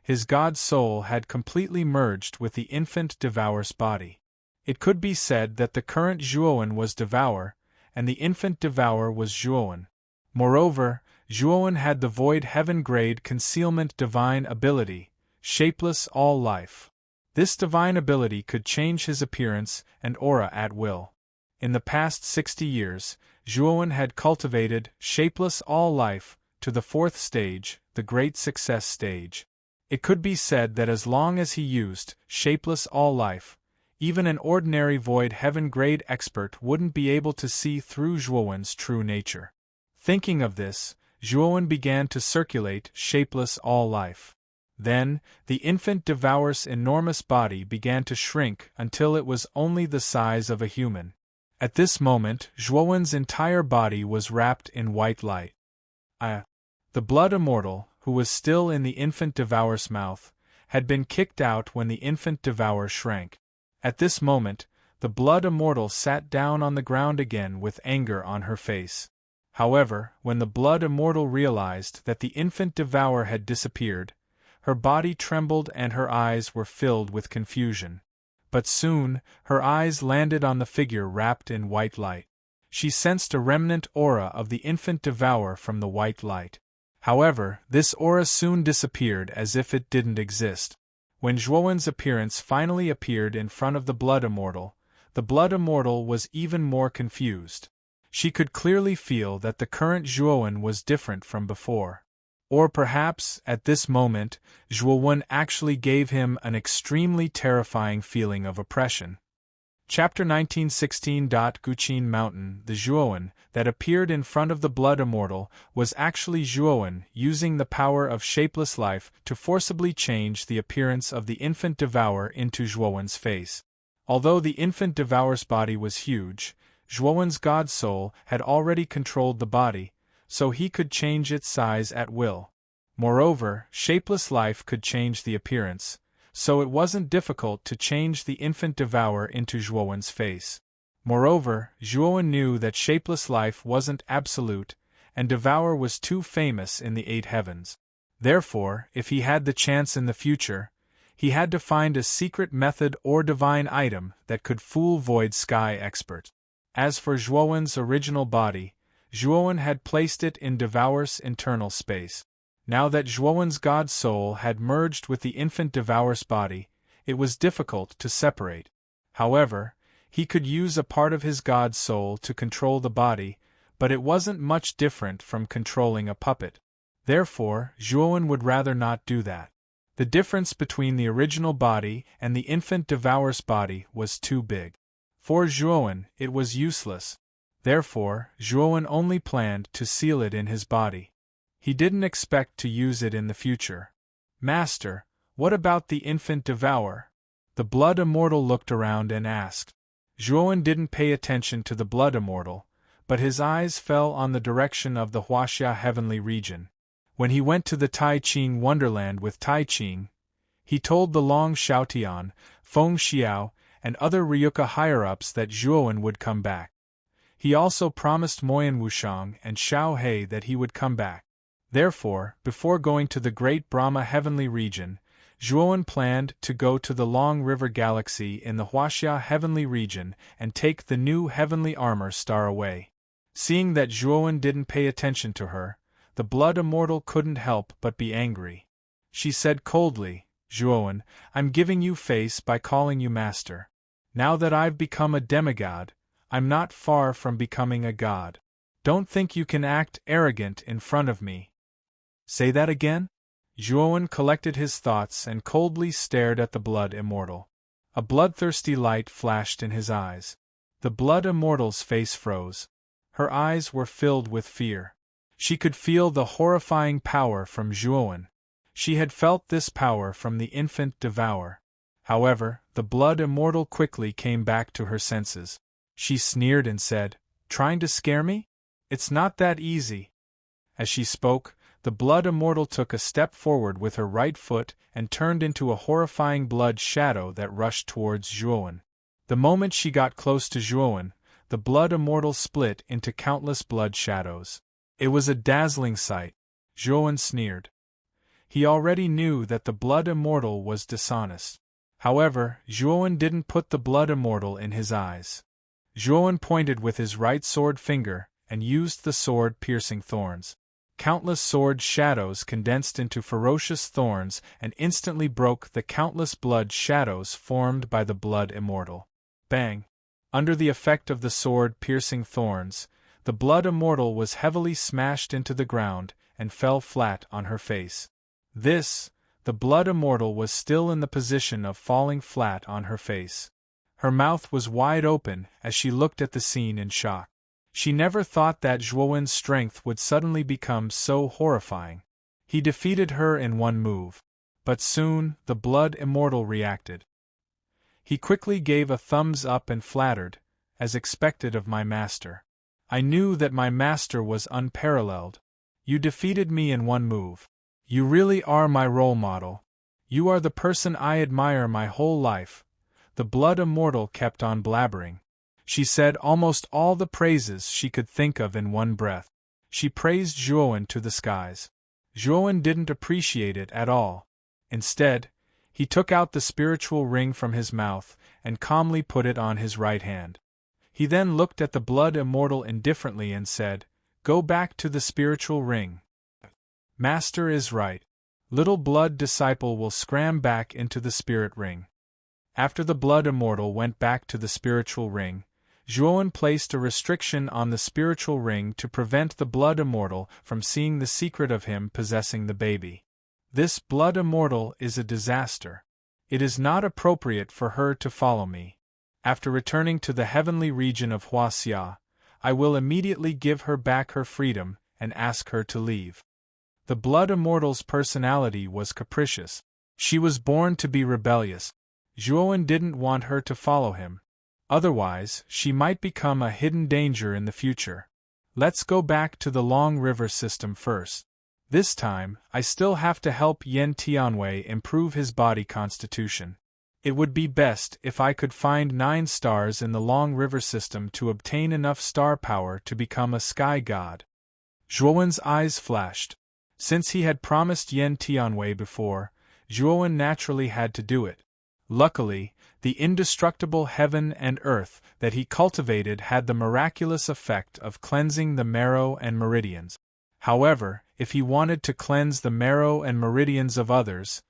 His god soul had completely merged with the infant Devourer's body. It could be said that the current Zhuowen was Devourer, and the infant Devourer was Zhuowen. Moreover, Zhuowen had the void heaven-grade concealment divine ability, shapeless all life. This divine ability could change his appearance and aura at will. In the past 60 years, Zhuowen had cultivated shapeless all life to the 4th stage, the Great Success stage. It could be said that as long as he used shapeless all life, even an ordinary void heaven-grade expert wouldn't be able to see through Zhuowen's true nature. Thinking of this, Zhuowen began to circulate shapeless all life. Then, the infant Devourer's enormous body began to shrink until it was only the size of a human. At this moment, Zhuowen's entire body was wrapped in white light. The blood immortal, who was still in the infant Devourer's mouth, had been kicked out when the infant Devourer shrank. At this moment, the blood immortal sat down on the ground again with anger on her face. However, when the blood immortal realized that the infant Devourer had disappeared, her body trembled and her eyes were filled with confusion. But soon, her eyes landed on the figure wrapped in white light. She sensed a remnant aura of the infant Devourer from the white light. However, this aura soon disappeared as if it didn't exist. When Zhuowen's appearance finally appeared in front of the blood immortal was even more confused. She could clearly feel that the current Zhuowen was different from before. Or perhaps, at this moment, Zhuowen actually gave him an extremely terrifying feeling of oppression. Chapter 1916. Guqin Mountain. The Zhuowen that appeared in front of the blood immortal was actually Zhuowen using the power of shapeless life to forcibly change the appearance of the infant Devourer into Zhuowen's face. Although the infant Devourer's body was huge, Zhuowen's god soul had already controlled the body, so he could change its size at will. Moreover, shapeless life could change the appearance, so it wasn't difficult to change the infant devourer into Zhuowen's face. Moreover, Zhuowen knew that shapeless life wasn't absolute, and devour was too famous in the eight heavens. Therefore, if he had the chance in the future, he had to find a secret method or divine item that could fool Void Sky Expert. As for Zhuowen's original body, Zhuowen had placed it in Devour's internal space. Now that Zhuowen's god soul had merged with the infant Devour's body, it was difficult to separate. However, he could use a part of his god soul to control the body, but it wasn't much different from controlling a puppet. Therefore, Zhuowen would rather not do that. The difference between the original body and the infant Devour's body was too big. For Zhuowen, it was useless. Therefore, Zhuowen only planned to seal it in his body. He didn't expect to use it in the future. Master, what about the infant Devourer? The Blood Immortal looked around and asked. Zhuowen didn't pay attention to the Blood Immortal, but his eyes fell on the direction of the Huaxia Heavenly Region. When he went to the Tai Ching Wonderland with Tai Ching, he told the Long Xiaotian, Feng Xiao, and other Ryuka higher-ups that Zhuowen would come back. He also promised Moyan Wushang and Xiao He that he would come back. Therefore, before going to the Great Brahma Heavenly Region, Zhuowen planned to go to the Long River Galaxy in the Huaxia Heavenly Region and take the new Heavenly Armor Star away. Seeing that Zhuowen didn't pay attention to her, the Blood Immortal couldn't help but be angry. She said coldly, Zhuowen, I'm giving you face by calling you master. Now that I've become a demigod, I'm not far from becoming a god. Don't think you can act arrogant in front of me. Say that again? Zhuowen collected his thoughts and coldly stared at the Blood Immortal. A bloodthirsty light flashed in his eyes. The Blood Immortal's face froze. Her eyes were filled with fear. She could feel the horrifying power from Zhuowen. She had felt this power from the infant Devourer. However, the Blood Immortal quickly came back to her senses. She sneered and said, Trying to scare me? It's not that easy. As she spoke, the Blood Immortal took a step forward with her right foot and turned into a horrifying blood shadow that rushed towards Zhuowen. The moment she got close to Zhuowen, the Blood Immortal split into countless blood shadows. It was a dazzling sight. Zhuowen sneered. He already knew that the Blood Immortal was dishonest. However, Zhuowen didn't put the Blood Immortal in his eyes. Zhuowen pointed with his right sword finger and used the sword piercing thorns. Countless sword shadows condensed into ferocious thorns and instantly broke the countless blood shadows formed by the Blood Immortal. Bang! Under the effect of the sword-piercing thorns, the Blood Immortal was heavily smashed into the ground and fell flat on her face. The Blood Immortal was still in the position of falling flat on her face. Her mouth was wide open as she looked at the scene in shock. She never thought that Zhuowen's strength would suddenly become so horrifying. He defeated her in one move. But soon, the Blood Immortal reacted. He quickly gave a thumbs up and flattered, as expected of my master. I knew that my master was unparalleled. You defeated me in one move. You really are my role model. You are the person I admire my whole life. The Blood Immortal kept on blabbering. She said almost all the praises she could think of in one breath. She praised Zhuowen to the skies. Zhuowen didn't appreciate it at all. Instead, he took out the spiritual ring from his mouth and calmly put it on his right hand. He then looked at the Blood Immortal indifferently and said, Go back to the spiritual ring. Master is right. Little blood disciple will scram back into the spirit ring. After the Blood Immortal went back to the spiritual ring, Zhuowen placed a restriction on the spiritual ring to prevent the Blood Immortal from seeing the secret of him possessing the baby. This Blood Immortal is a disaster. It is not appropriate for her to follow me. After returning to the heavenly region of Huaxia, I will immediately give her back her freedom and ask her to leave. The Blood Immortal's personality was capricious. She was born to be rebellious. Zhuowen didn't want her to follow him. Otherwise, she might become a hidden danger in the future. Let's go back to the Long River system first. This time, I still have to help Yen Tianwei improve his body constitution. It would be best if I could find 9 stars in the Long River system to obtain enough star power to become a sky god. Zhuowen's eyes flashed. Since he had promised Yen Tianwei before, Zhuowen naturally had to do it. Luckily, the indestructible heaven and earth that he cultivated had the miraculous effect of cleansing the marrow and meridians. However, if he wanted to cleanse the marrow and meridians of others,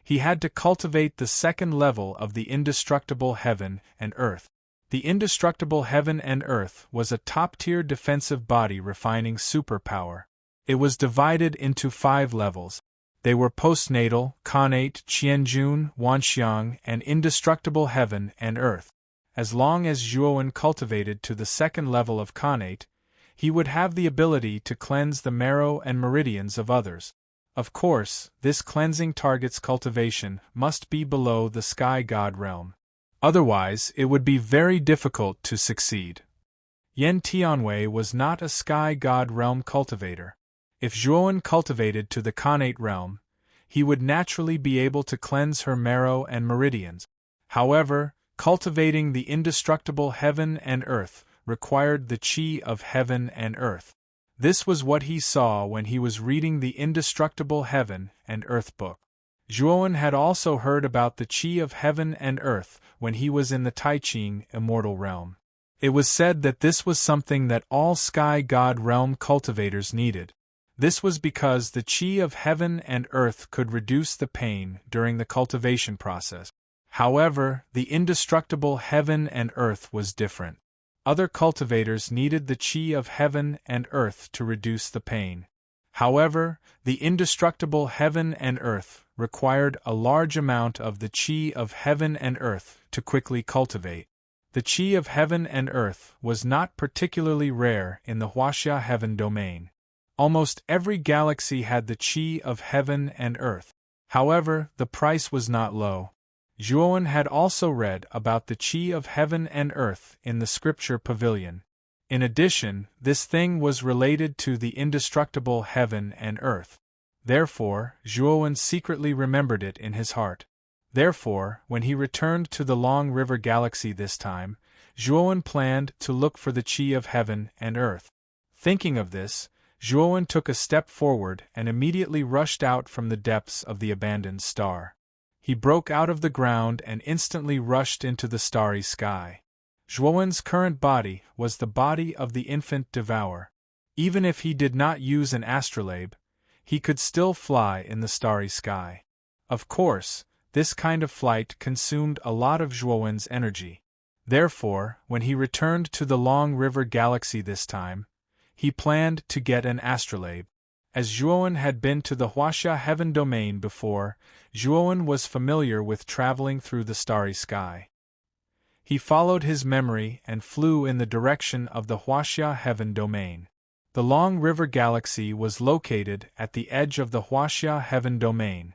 he had to cultivate the second level of the indestructible heaven and earth. The indestructible heaven and earth was a top-tier defensive body refining superpower. It was divided into 5 levels. They were postnatal, connate, qianjun, wanxiang, and indestructible heaven and earth. As long as Zhuowen cultivated to the second level of connate, he would have the ability to cleanse the marrow and meridians of others. Of course, this cleansing target's cultivation must be below the sky god realm. Otherwise, it would be very difficult to succeed. Yen Tianwei was not a sky god realm cultivator. If Zhuowen cultivated to the connate realm, he would naturally be able to cleanse her marrow and meridians. However, cultivating the indestructible heaven and earth required the qi of heaven and earth. This was what he saw when he was reading the Indestructible Heaven and Earth book. Zhuowen had also heard about the qi of heaven and earth when he was in the Taiqing immortal realm. It was said that this was something that all sky god realm cultivators needed. This was because the qi of heaven and earth could reduce the pain during the cultivation process. However, the indestructible heaven and earth was different. Other cultivators needed the qi of heaven and earth to reduce the pain. However, the indestructible heaven and earth required a large amount of the qi of heaven and earth to quickly cultivate. The qi of heaven and earth was not particularly rare in the Huaxia heaven domain. Almost every galaxy had the qi of heaven and earth. However, the price was not low. Zhuowen had also read about the qi of heaven and earth in the scripture pavilion. In addition, this thing was related to the indestructible heaven and earth. Therefore, Zhuowen secretly remembered it in his heart. Therefore, when he returned to the Long River Galaxy this time, Zhuowen planned to look for the qi of heaven and earth. Thinking of this, Zhuowen took a step forward and immediately rushed out from the depths of the abandoned star. He broke out of the ground and instantly rushed into the starry sky. Zhuowen's current body was the body of the infant devourer. Even if he did not use an astrolabe, he could still fly in the starry sky. Of course, this kind of flight consumed a lot of Zhuowen's energy. Therefore, when he returned to the Long River Galaxy this time, he planned to get an astrolabe. As Zhuowen had been to the Huaxia heaven domain before, Zhuowen was familiar with traveling through the starry sky. He followed his memory and flew in the direction of the Huaxia heaven domain. The Long River Galaxy was located at the edge of the Huaxia heaven domain.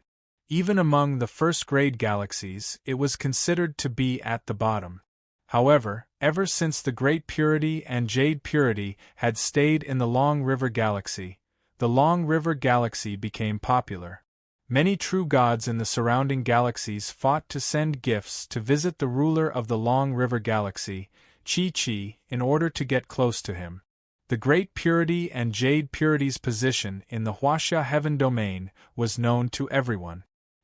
Even among the first-grade galaxies, it was considered to be at the bottom. However, ever since the Great Purity and Jade Purity had stayed in the Long River Galaxy, the Long River Galaxy became popular. Many true gods in the surrounding galaxies fought to send gifts to visit the ruler of the Long River Galaxy, Qi, in order to get close to him. The Great Purity and Jade Purity's position in the Huaxia heaven domain was known to everyone.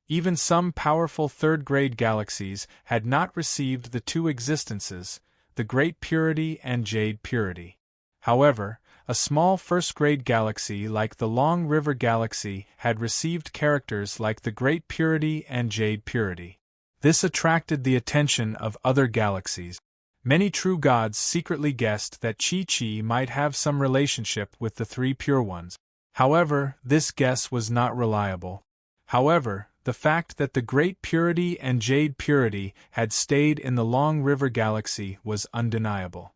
Even some powerful third-grade galaxies had not received the 2 existences, the Great Purity and Jade Purity. However, a small first-grade galaxy like the Long River Galaxy had received characters like the Great Purity and Jade Purity. This attracted the attention of other galaxies. Many true gods secretly guessed that Qi might have some relationship with the 3 pure ones. However, this guess was not reliable. However, the fact that the Great Purity and Jade Purity had stayed in the Long River Galaxy was undeniable.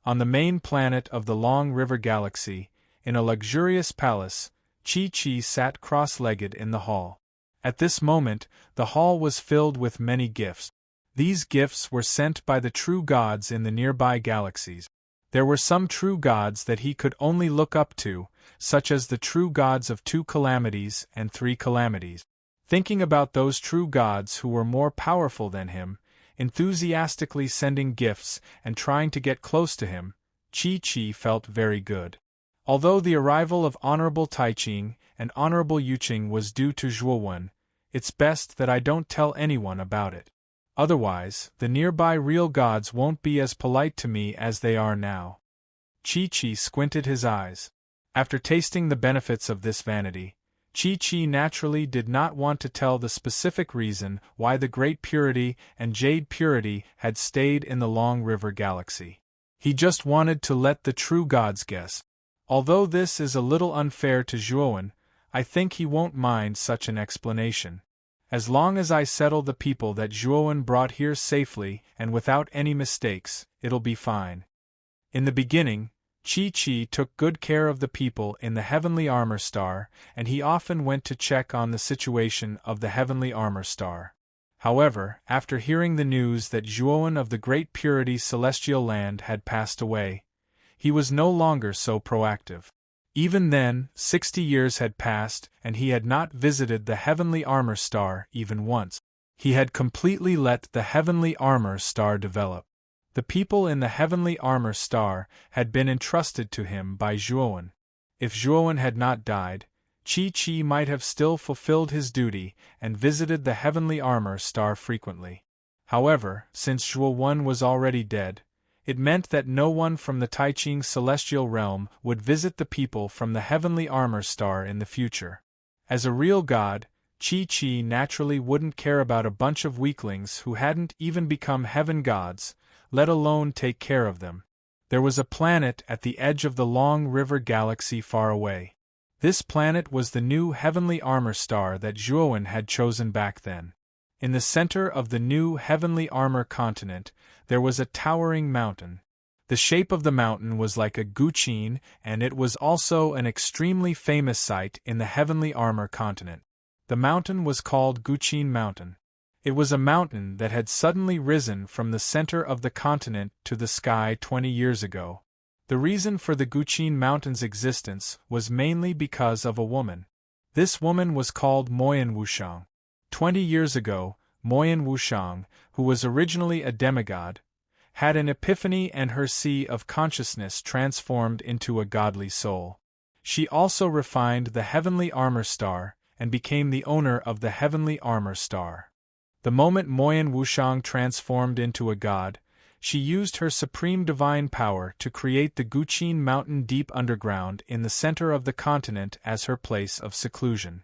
On the main planet of the Long River Galaxy, in a luxurious palace, Qi sat cross-legged in the hall. At this moment, the hall was filled with many gifts. These gifts were sent by the true gods in the nearby galaxies. There were some true gods that he could only look up to, such as the true gods of 2 calamities and 3 calamities. Thinking about those true gods who were more powerful than him, enthusiastically sending gifts and trying to get close to him, Chi felt very good. Although the arrival of Honorable Taiching and Honorable Yuqing was due to Zhuowen, it's best that I don't tell anyone about it. Otherwise, the nearby real gods won't be as polite to me as they are now. Chi squinted his eyes. After tasting the benefits of this vanity, Chi naturally did not want to tell the specific reason why the Great Purity and Jade Purity had stayed in the Long River Galaxy. He just wanted to let the true gods guess. Although this is a little unfair to Zhuowen, I think he won't mind such an explanation. As long as I settle the people that Zhuowen brought here safely and without any mistakes, it'll be fine. In the beginning, Chi took good care of the people in the Heavenly Armor Star, and he often went to check on the situation of the Heavenly Armor Star. However, after hearing the news that Zhuowen of the Great Purity Celestial Land had passed away, he was no longer so proactive. Even then, 60 years had passed and he had not visited the Heavenly Armor Star even once. He had completely let the Heavenly Armor Star develop. The people in the Heavenly Armor Star had been entrusted to him by Zhuowen. If Zhuowen had not died, Chi might have still fulfilled his duty and visited the Heavenly Armor Star frequently. However, since Zhuowen was already dead, it meant that no one from the Taiching Celestial Realm would visit the people from the Heavenly Armor Star in the future. As a real god, Chi naturally wouldn't care about a bunch of weaklings who hadn't even become heaven gods, let alone take care of them. There was a planet at the edge of the Long River Galaxy far away. This planet was the new Heavenly Armor Star that Zhuowen had chosen back then. In the center of the new Heavenly Armor continent, there was a towering mountain. The shape of the mountain was like a guqin, and it was also an extremely famous site in the Heavenly Armor continent. The mountain was called Guqin Mountain. It was a mountain that had suddenly risen from the center of the continent to the sky 20 years ago. The reason for the Guqin Mountain's existence was mainly because of a woman. This woman was called Moyan Wushang. 20 years ago, Moyan Wushang, who was originally a demigod, had an epiphany and her sea of consciousness transformed into a godly soul. She also refined the Heavenly Armor Star and became the owner of the Heavenly Armor Star. The moment Moyan Wushang transformed into a god, she used her supreme divine power to create the Guqin Mountain deep underground in the center of the continent as her place of seclusion.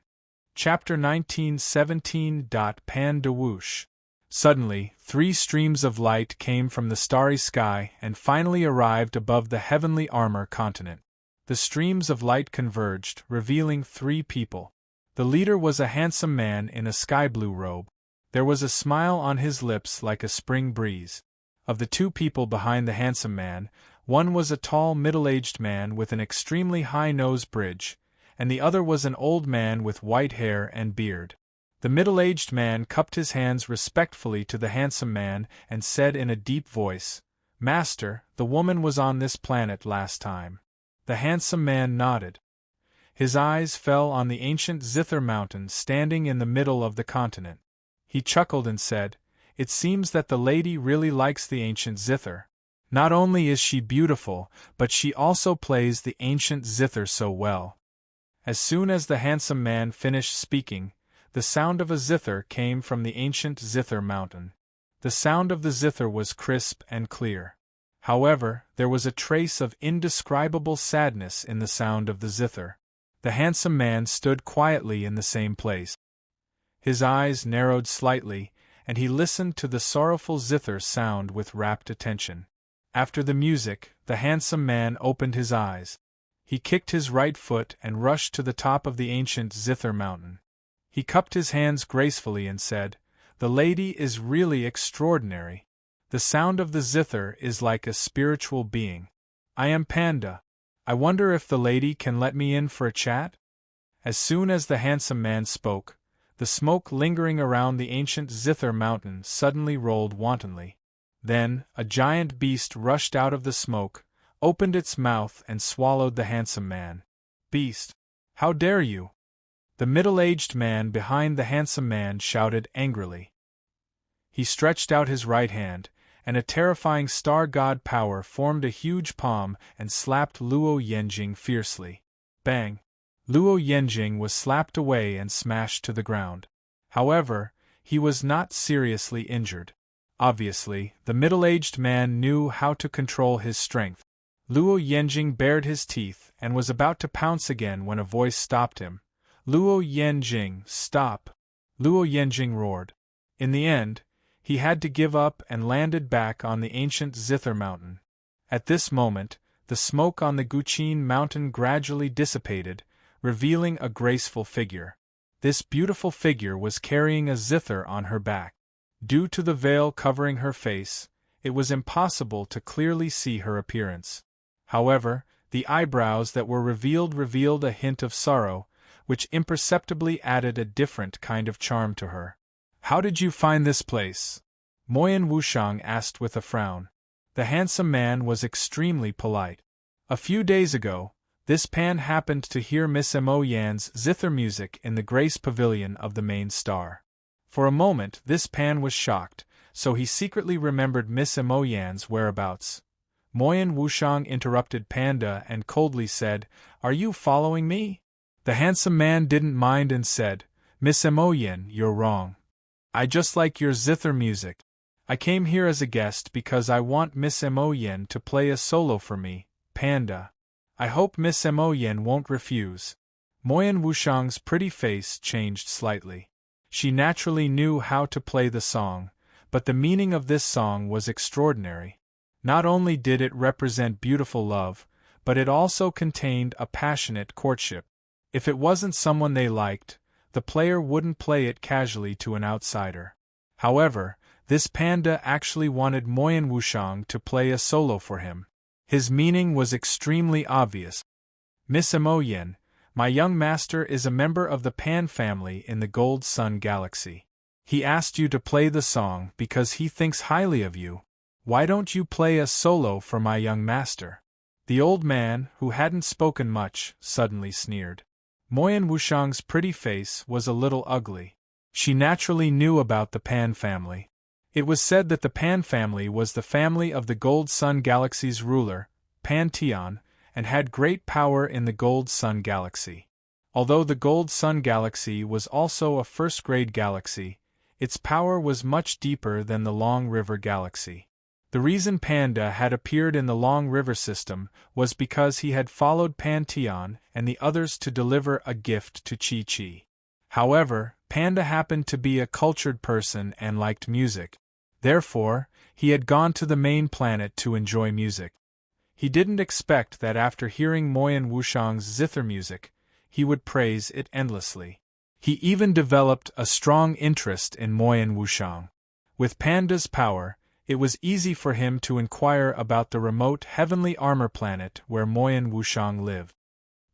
Chapter 1917. Pan de Whoosh. Suddenly, 3 streams of light came from the starry sky and finally arrived above the Heavenly Armor continent. The streams of light converged, revealing 3 people. The leader was a handsome man in a sky-blue robe. There was a smile on his lips like a spring breeze. Of the 2 people behind the handsome man, one was a tall middle-aged man with an extremely high nose bridge, and the other was an old man with white hair and beard. The middle-aged man cupped his hands respectfully to the handsome man and said in a deep voice, "Master, the woman was on this planet last time." The handsome man nodded. His eyes fell on the ancient Zither Mountain standing in the middle of the continent. He chuckled and said, "It seems that the lady really likes the ancient Zither. Not only is she beautiful, but she also plays the ancient Zither so well." As soon as the handsome man finished speaking, the sound of a zither came from the ancient Zither Mountain. The sound of the zither was crisp and clear. However, there was a trace of indescribable sadness in the sound of the zither. The handsome man stood quietly in the same place. His eyes narrowed slightly, and he listened to the sorrowful zither sound with rapt attention. After the music, the handsome man opened his eyes. He kicked his right foot and rushed to the top of the ancient Zither Mountain. He cupped his hands gracefully and said, "The lady is really extraordinary. The sound of the zither is like a spiritual being. I am Panda. I wonder if the lady can let me in for a chat?" As soon as the handsome man spoke, the smoke lingering around the ancient Zither Mountain suddenly rolled wantonly. Then, a giant beast rushed out of the smoke, opened its mouth and swallowed the handsome man. Beast! How dare you? The middle-aged man behind the handsome man shouted angrily. He stretched out his right hand, and a terrifying star god power formed a huge palm and slapped Luo Yenjing fiercely. Bang! Luo Yenjing was slapped away and smashed to the ground. However, he was not seriously injured. Obviously, the middle-aged man knew how to control his strength. Luo Yenjing bared his teeth and was about to pounce again when a voice stopped him. Luo Yenjing, stop! Luo Yenjing roared. In the end, he had to give up and landed back on the ancient Zither mountain. At this moment, the smoke on the Guqin mountain gradually dissipated, revealing a graceful figure. This beautiful figure was carrying a zither on her back. Due to the veil covering her face, it was impossible to clearly see her appearance. However, the eyebrows that were revealed a hint of sorrow, which imperceptibly added a different kind of charm to her. How did you find this place? Moyan Wushang asked with a frown. The handsome man was extremely polite. A few days ago, this Pan happened to hear Miss Mo Yan's zither music in the Grace Pavilion of the main star. For a moment this Pan was shocked, so he secretly remembered Miss Mo Yan's whereabouts. Moyan Wushang interrupted Panda and coldly said, "Are you following me?" The handsome man didn't mind and said, "Miss Mo Yan, you're wrong. I just like your zither music. I came here as a guest because I want Miss Mo Yan to play a solo for me, Panda. I hope Miss Mo Yan won't refuse." Moyan Wushang's pretty face changed slightly. She naturally knew how to play the song, but the meaning of this song was extraordinary. Not only did it represent beautiful love, but it also contained a passionate courtship. If it wasn't someone they liked, the player wouldn't play it casually to an outsider. However, this Panda actually wanted Moyan Wushang to play a solo for him. His meaning was extremely obvious. "Miss Mo Yan, my young master is a member of the Pan family in the Gold Sun Galaxy. He asked you to play the song because he thinks highly of you. Why don't you play a solo for my young master?" The old man, who hadn't spoken much, suddenly sneered. Moyan Wushang's pretty face was a little ugly. She naturally knew about the Pan family. It was said that the Pan family was the family of the Gold Sun Galaxy's ruler, Pan Tian, and had great power in the Gold Sun Galaxy. Although the Gold Sun Galaxy was also a first-grade galaxy, its power was much deeper than the Long River Galaxy. The reason Panda had appeared in the Long River system was because he had followed Pan Tian and the others to deliver a gift to Chi-Chi. However, Panda happened to be a cultured person and liked music. Therefore, he had gone to the main planet to enjoy music. He didn't expect that after hearing Moyan Wushang's zither music, he would praise it endlessly. He even developed a strong interest in Moyan Wushang. With Panda's power, it was easy for him to inquire about the remote heavenly armor planet where Moyan Wushang lived.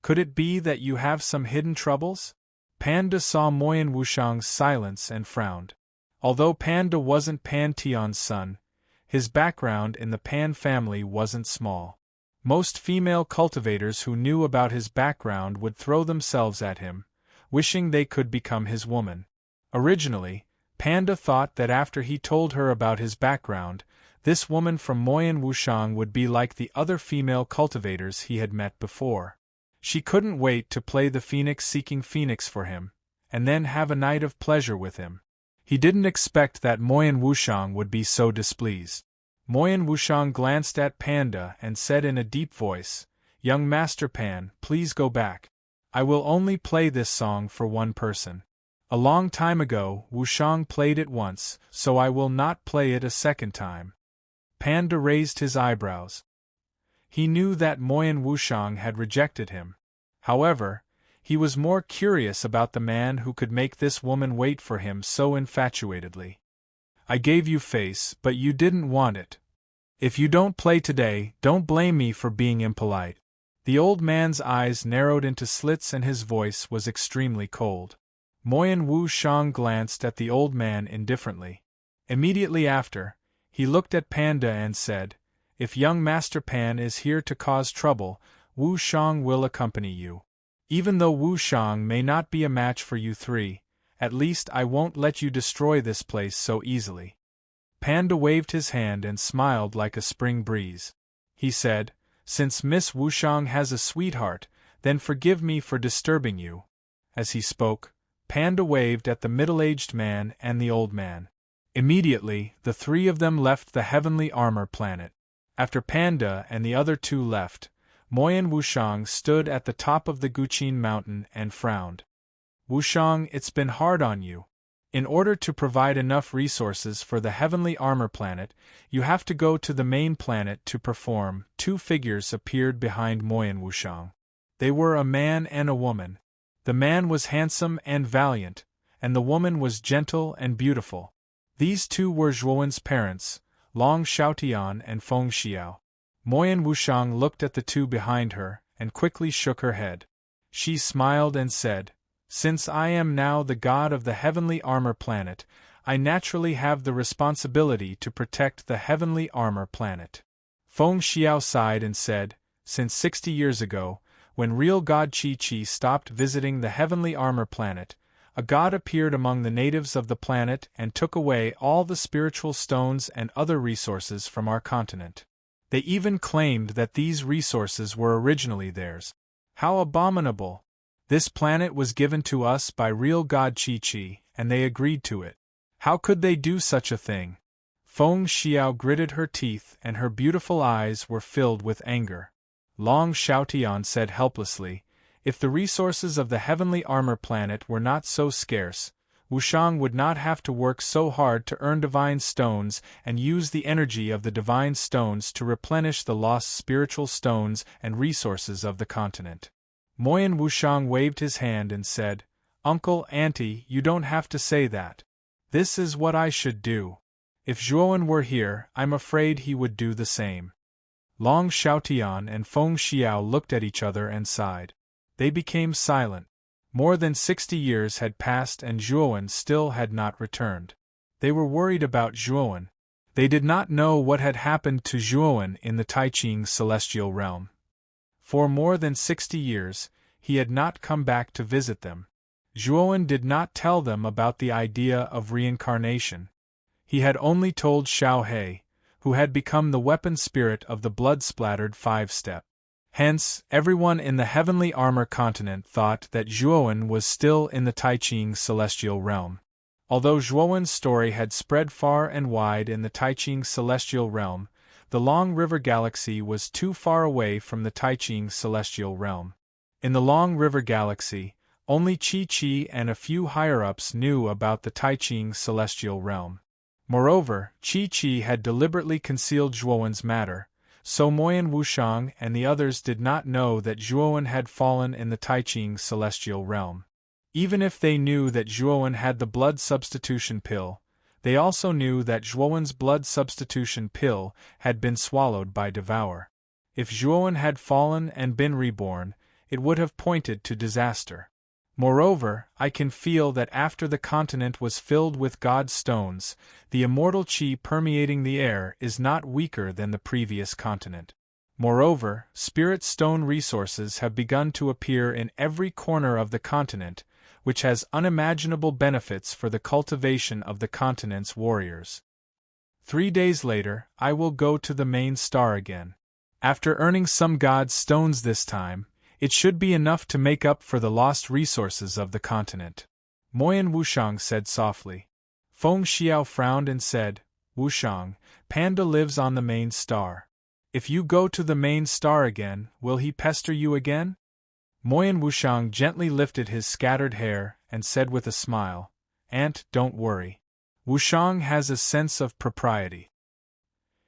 "Could it be that you have some hidden troubles?" Panda saw Moyan Wushang's silence and frowned. Although Panda wasn't Pan Tian's son, his background in the Pan family wasn't small. Most female cultivators who knew about his background would throw themselves at him, wishing they could become his woman. Originally, Panda thought that after he told her about his background, this woman from Moyan Wushang would be like the other female cultivators he had met before. She couldn't wait to play the phoenix seeking phoenix for him, and then have a night of pleasure with him. He didn't expect that Moyan Wushang would be so displeased. Moyan Wushang glanced at Panda and said in a deep voice, "Young Master Pan, please go back. I will only play this song for one person. A long time ago, Wushang played it once, so I will not play it a second time." Panda raised his eyebrows. He knew that Moyan Wushang had rejected him. However, he was more curious about the man who could make this woman wait for him so infatuatedly. "I gave you face, but you didn't want it. If you don't play today, don't blame me for being impolite." The old man's eyes narrowed into slits and his voice was extremely cold. Moyan Wushang glanced at the old man indifferently. Immediately after, he looked at Panda and said, If young Master Pan is here to cause trouble, Wu Shang will accompany you. Even though Wu Shang may not be a match for you three, at least I won't let you destroy this place so easily." Panda waved his hand and smiled like a spring breeze. He said, "Since Miss Wu Shang has a sweetheart, then forgive me for disturbing you." As he spoke, Panda waved at the middle-aged man and the old man. Immediately, the three of them left the heavenly armor planet. After Panda and the other two left, Moyen Wushang stood at the top of the Guqin mountain and frowned. "Wushang, it's been hard on you. In order to provide enough resources for the heavenly armor planet, you have to go to the main planet to perform." Two figures appeared behind Moyen Wushang. They were a man and a woman. The man was handsome and valiant, and the woman was gentle and beautiful. These two were Zhuowen's parents, Long Xiaotian and Feng Xiao. Moyen Wushang looked at the two behind her, and quickly shook her head. She smiled and said, "Since I am now the god of the heavenly armor planet, I naturally have the responsibility to protect the heavenly armor planet." Feng Xiao sighed and said, "Since 60 years ago, when real god Chi-Chi stopped visiting the heavenly armor planet, a god appeared among the natives of the planet and took away all the spiritual stones and other resources from our continent. They even claimed that these resources were originally theirs. How abominable! This planet was given to us by real god Chi-Chi, and they agreed to it. How could they do such a thing?" Feng Xiao gritted her teeth and her beautiful eyes were filled with anger. Long Xiaotian said helplessly, "If the resources of the heavenly armor planet were not so scarce, Wushang would not have to work so hard to earn divine stones and use the energy of the divine stones to replenish the lost spiritual stones and resources of the continent." Moyen Wushang waved his hand and said, "Uncle, Auntie, you don't have to say that. This is what I should do. If Zhuowen were here, I'm afraid he would do the same." Long Xiaotian and Feng Xiao looked at each other and sighed. They became silent. More than 60 years had passed and Zhuowen still had not returned. They were worried about Zhuowen. They did not know what had happened to Zhuowen in the Taiqing celestial realm. For more than 60 years, he had not come back to visit them. Zhuowen did not tell them about the idea of reincarnation. He had only told Xiao He, who had become the weapon spirit of the blood-splattered five-step. Hence, everyone in the heavenly armor continent thought that Zhuowen was still in the Taiqing celestial realm. Although Zhuowen's story had spread far and wide in the Taiqing celestial realm, the Long River Galaxy was too far away from the Taiqing celestial realm. In the Long River Galaxy, only Chi-Chi and a few higher-ups knew about the Taiqing celestial realm. Moreover, Chi-Chi had deliberately concealed Zhuowen's matter, so Moyen Wushang and the others did not know that Zhuowen had fallen in the Taiqing celestial realm. Even if they knew that Zhuowen had the blood substitution pill, they also knew that Zhuowen's blood substitution pill had been swallowed by Devour. If Zhuowen had fallen and been reborn, it would have pointed to disaster. Moreover, I can feel that after the continent was filled with God stones, the immortal Qi permeating the air is not weaker than the previous continent. Moreover, spirit stone resources have begun to appear in every corner of the continent, which has unimaginable benefits for the cultivation of the continent's warriors. 3 days later, I will go to the main star again. After earning some God stones this time, it should be enough to make up for the lost resources of the continent. Moyen Wushang said softly. Feng Xiao frowned and said, "Wushang, Panda lives on the main star. If you go to the main star again, will he pester you again?" Moyen Wushang gently lifted his scattered hair and said with a smile, "Aunt, don't worry. Wushang has a sense of propriety."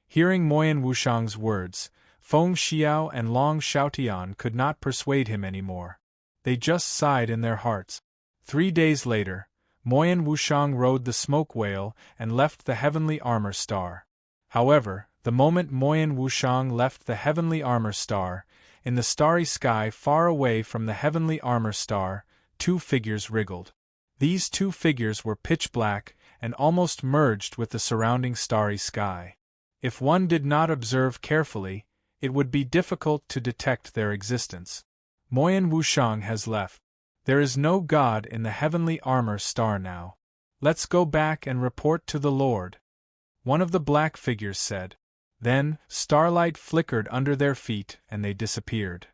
Hearing Moyen Wushang's words, Feng Xiao and Long Xiaotian could not persuade him any more. They just sighed in their hearts. 3 days later, Moyen Wushang rode the smoke whale and left the heavenly armor star. However, the moment Moyen Wushang left the heavenly armor star, in the starry sky far away from the heavenly armor star, 2 figures wriggled. These 2 figures were pitch black and almost merged with the surrounding starry sky. If one did not observe carefully, it would be difficult to detect their existence. Moyen Wushang has left. There is no god in the heavenly armor star now. Let's go back and report to the Lord. One of the black figures said. Then, starlight flickered under their feet and they disappeared.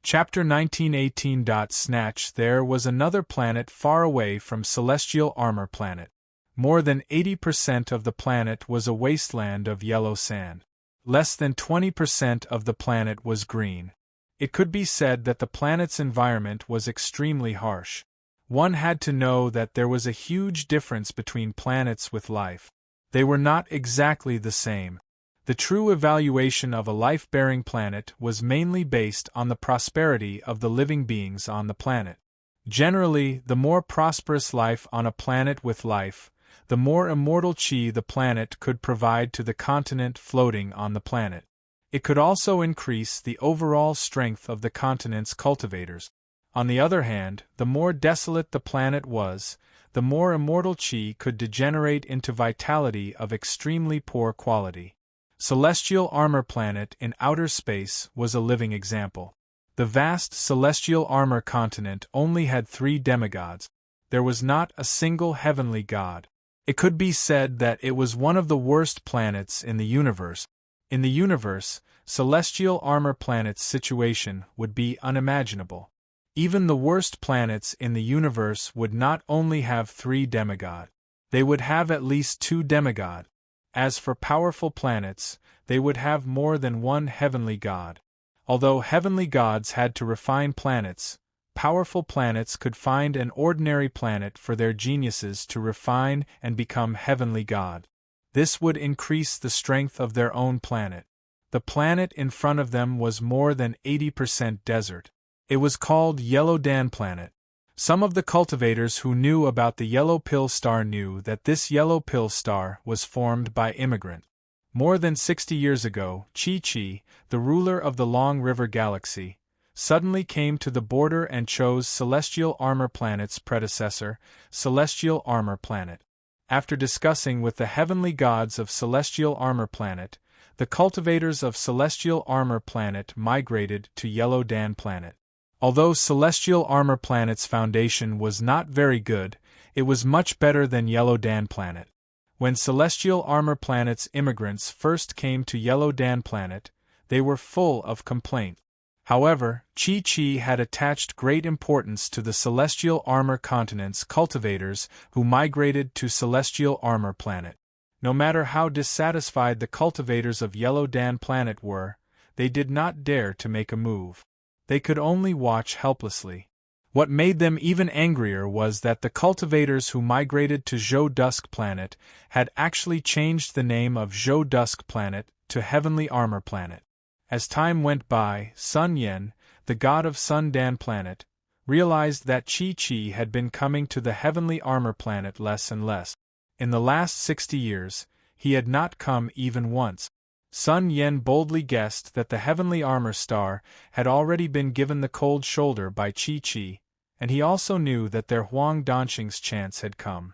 Chapter 1918. Snatch. There was another planet far away from Celestial Armor Planet. More than 80% of the planet was a wasteland of yellow sand. Less than 20% of the planet was green. It could be said that the planet's environment was extremely harsh. One had to know that there was a huge difference between planets with life. They were not exactly the same. The true evaluation of a life-bearing planet was mainly based on the prosperity of the living beings on the planet. Generally, the more prosperous life on a planet with life, the more immortal chi the planet could provide to the continent floating on the planet. It could also increase the overall strength of the continent's cultivators. On the other hand, the more desolate the planet was, the more immortal chi could degenerate into vitality of extremely poor quality. Celestial Armor Planet in outer space was a living example. The vast Celestial Armor continent only had 3 demigods. There was not a single heavenly god. It could be said that it was one of the worst planets in the universe. In the universe, Celestial Armor Planet's situation would be unimaginable. Even the worst planets in the universe would not only have 3 demigods. They would have at least 2 demigods. As for powerful planets, they would have more than one heavenly god. Although heavenly gods had to refine planets, powerful planets could find an ordinary planet for their geniuses to refine and become heavenly god. This would increase the strength of their own planet. The planet in front of them was more than 80% desert. It was called Yellow Dan Planet. Some of the cultivators who knew about the yellow pill star knew that this yellow pill star was formed by immigrant. More than 60 years ago, Chi-Chi, the ruler of the Long River Galaxy, suddenly came to the border and chose Celestial Armor Planet's predecessor, Celestial Armor Planet. After discussing with the heavenly gods of Celestial Armor Planet, the cultivators of Celestial Armor Planet migrated to Yellow Dan Planet. Although Celestial Armor Planet's foundation was not very good, it was much better than Yellow Dan Planet. When Celestial Armor Planet's immigrants first came to Yellow Dan Planet, they were full of complaint. However, Chi-Chi had attached great importance to the Celestial Armor Continent's cultivators who migrated to Celestial Armor Planet. No matter how dissatisfied the cultivators of Yellow Dan Planet were, they did not dare to make a move. They could only watch helplessly. What made them even angrier was that the cultivators who migrated to Zhou Dusk Planet had actually changed the name of Zhou Dusk Planet to Heavenly Armor Planet. As time went by, Sun Yen, the god of Sun Dan Planet, realized that Chi-Chi had been coming to the Heavenly Armor Planet less and less. In the last 60 years, he had not come even once. Sun Yen boldly guessed that the heavenly armor star had already been given the cold shoulder by Chi-Chi, and he also knew that their Huang Danxing's chance had come.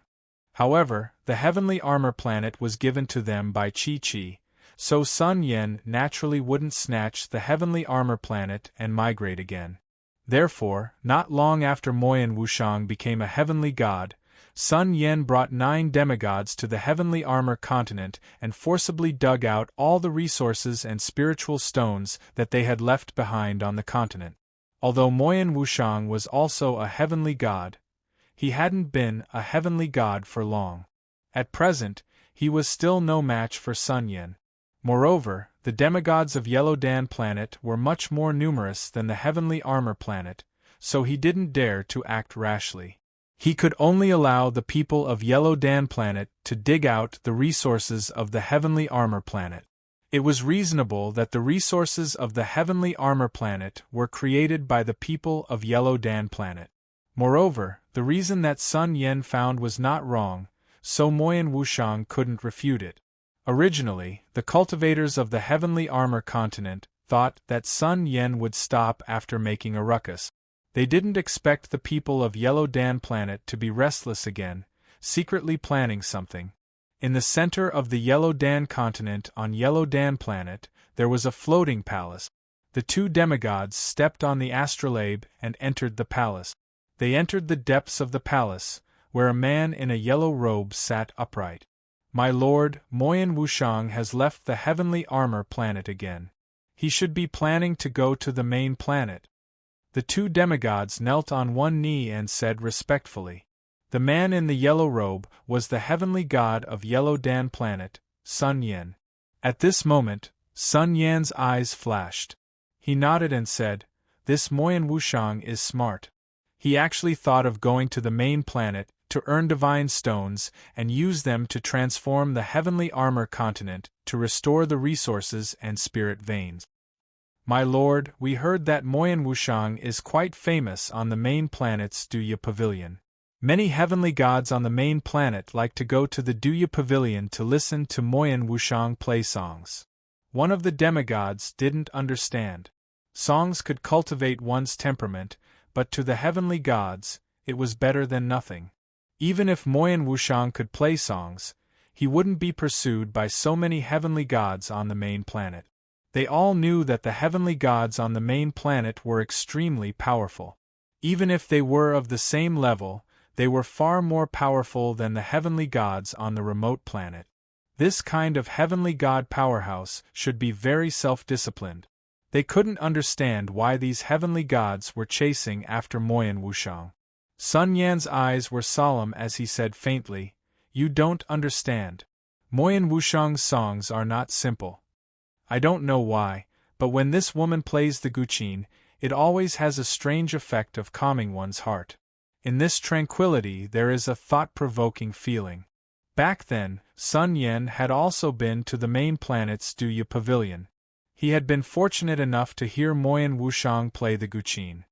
However, the heavenly armor planet was given to them by Chi-Chi, so Sun Yen naturally wouldn't snatch the heavenly armor planet and migrate again. Therefore, not long after Moyen Wushang became a heavenly god, Sun Yen brought 9 demigods to the heavenly armor continent and forcibly dug out all the resources and spiritual stones that they had left behind on the continent. Although Moyen Wushang was also a heavenly god, he hadn't been a heavenly god for long. At present, he was still no match for Sun Yen. Moreover, the demigods of Yellow Dan Planet were much more numerous than the heavenly armor planet, so he didn't dare to act rashly. He could only allow the people of Yellow Dan Planet to dig out the resources of the Heavenly Armor Planet. It was reasonable that the resources of the Heavenly Armor Planet were created by the people of Yellow Dan Planet. Moreover, the reason that Sun Yen found was not wrong, so Moyen Wushang couldn't refute it. Originally, the cultivators of the Heavenly Armor Continent thought that Sun Yen would stop after making a ruckus. They didn't expect the people of Yellow Dan Planet to be restless again, secretly planning something. In the center of the Yellow Dan continent on Yellow Dan planet, there was a floating palace. The two demigods stepped on the astrolabe and entered the palace. They entered the depths of the palace, where a man in a yellow robe sat upright. My lord, Moyen Wushang has left the heavenly armor planet again. He should be planning to go to the main planet. The two demigods knelt on one knee and said respectfully. The man in the yellow robe was the heavenly god of Yellow Dan planet, Sun Yan. At this moment, Sun Yan's eyes flashed. He nodded and said, "This Moyen Wushang is smart. He actually thought of going to the main planet to earn divine stones and use them to transform the heavenly armor continent to restore the resources and spirit veins." My lord, we heard that Moyen Wushang is quite famous on the main planet's Duya Pavilion. Many heavenly gods on the main planet like to go to the Duya Pavilion to listen to Moyen Wushang play songs. One of the demigods didn't understand. Songs could cultivate one's temperament, but to the heavenly gods, it was better than nothing. Even if Moyen Wushang could play songs, he wouldn't be pursued by so many heavenly gods on the main planet. They all knew that the heavenly gods on the main planet were extremely powerful. Even if they were of the same level, they were far more powerful than the heavenly gods on the remote planet. This kind of heavenly god powerhouse should be very self-disciplined. They couldn't understand why these heavenly gods were chasing after Moyen Wushang. Sun Yan's eyes were solemn as he said faintly, "You don't understand. Moyen Wushang's songs are not simple. I don't know why, but when this woman plays the guqin, it always has a strange effect of calming one's heart. In this tranquility there is a thought-provoking feeling." Back then, Sun Yan had also been to the main planet's Duya Pavilion. He had been fortunate enough to hear Moyen Wushang play the guqin.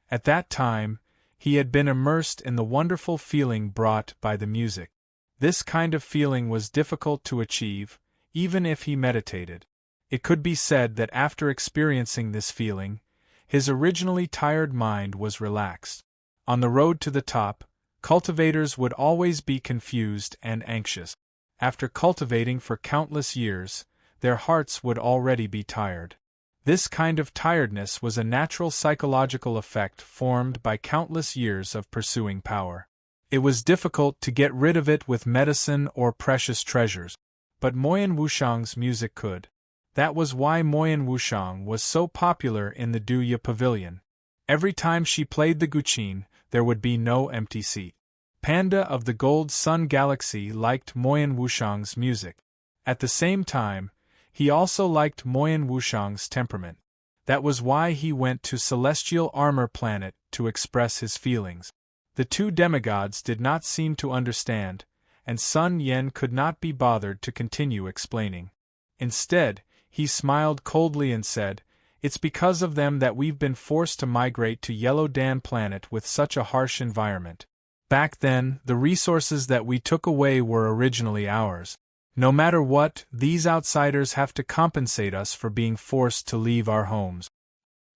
At that time, he had been immersed in the wonderful feeling brought by the music. This kind of feeling was difficult to achieve, even if he meditated. It could be said that after experiencing this feeling, his originally tired mind was relaxed. On the road to the top, cultivators would always be confused and anxious. After cultivating for countless years, their hearts would already be tired. This kind of tiredness was a natural psychological effect formed by countless years of pursuing power. It was difficult to get rid of it with medicine or precious treasures. But Moyen Wushang's music could. That was why Moyen Wushang was so popular in the Duya Pavilion. Every time she played the guqin, there would be no empty seat. Panda of the Gold Sun Galaxy liked Moyen Wushang's music. At the same time, he also liked Moyen Wushang's temperament. That was why he went to Celestial Armor Planet to express his feelings. The two demigods did not seem to understand, and Sun Yan could not be bothered to continue explaining. Instead, he smiled coldly and said, "It's because of them that we've been forced to migrate to Yellow Dan Planet with such a harsh environment. Back then, the resources that we took away were originally ours. No matter what, these outsiders have to compensate us for being forced to leave our homes."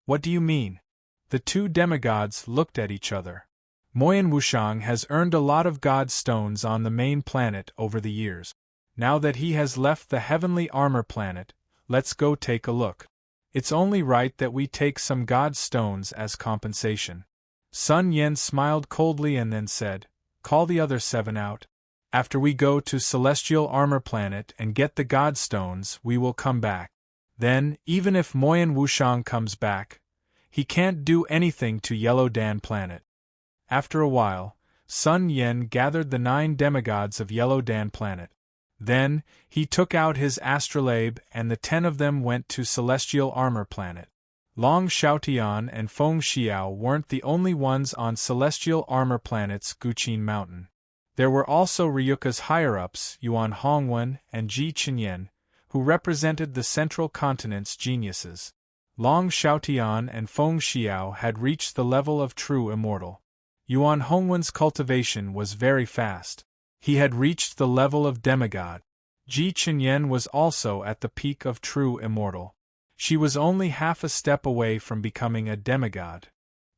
"What do you mean?" The two demigods looked at each other. Moyen Wushang has earned a lot of god stones on the main planet over the years. Now that he has left the heavenly armor planet, let's go take a look. It's only right that we take some god stones as compensation. Sun Yan smiled coldly and then said, "Call the other 7 out. After we go to Celestial Armor Planet and get the God Stones, we will come back. Then, even if Moyen Wushang comes back, he can't do anything to Yellow Dan Planet." After a while, Sun Yan gathered the 9 demigods of Yellow Dan Planet. Then, he took out his astrolabe and the 10 of them went to Celestial Armor Planet. Long Xiaotian and Feng Xiao weren't the only ones on Celestial Armor Planet's Guqin Mountain. There were also Ryuka's higher-ups, Yuan Hongwen and Ji Chenyan, who represented the Central Continent's geniuses. Long Xiaotian and Feng Xiao had reached the level of true immortal. Yuan Hongwen's cultivation was very fast. He had reached the level of demigod. Ji Chenyan was also at the peak of true immortal. She was only half a step away from becoming a demigod.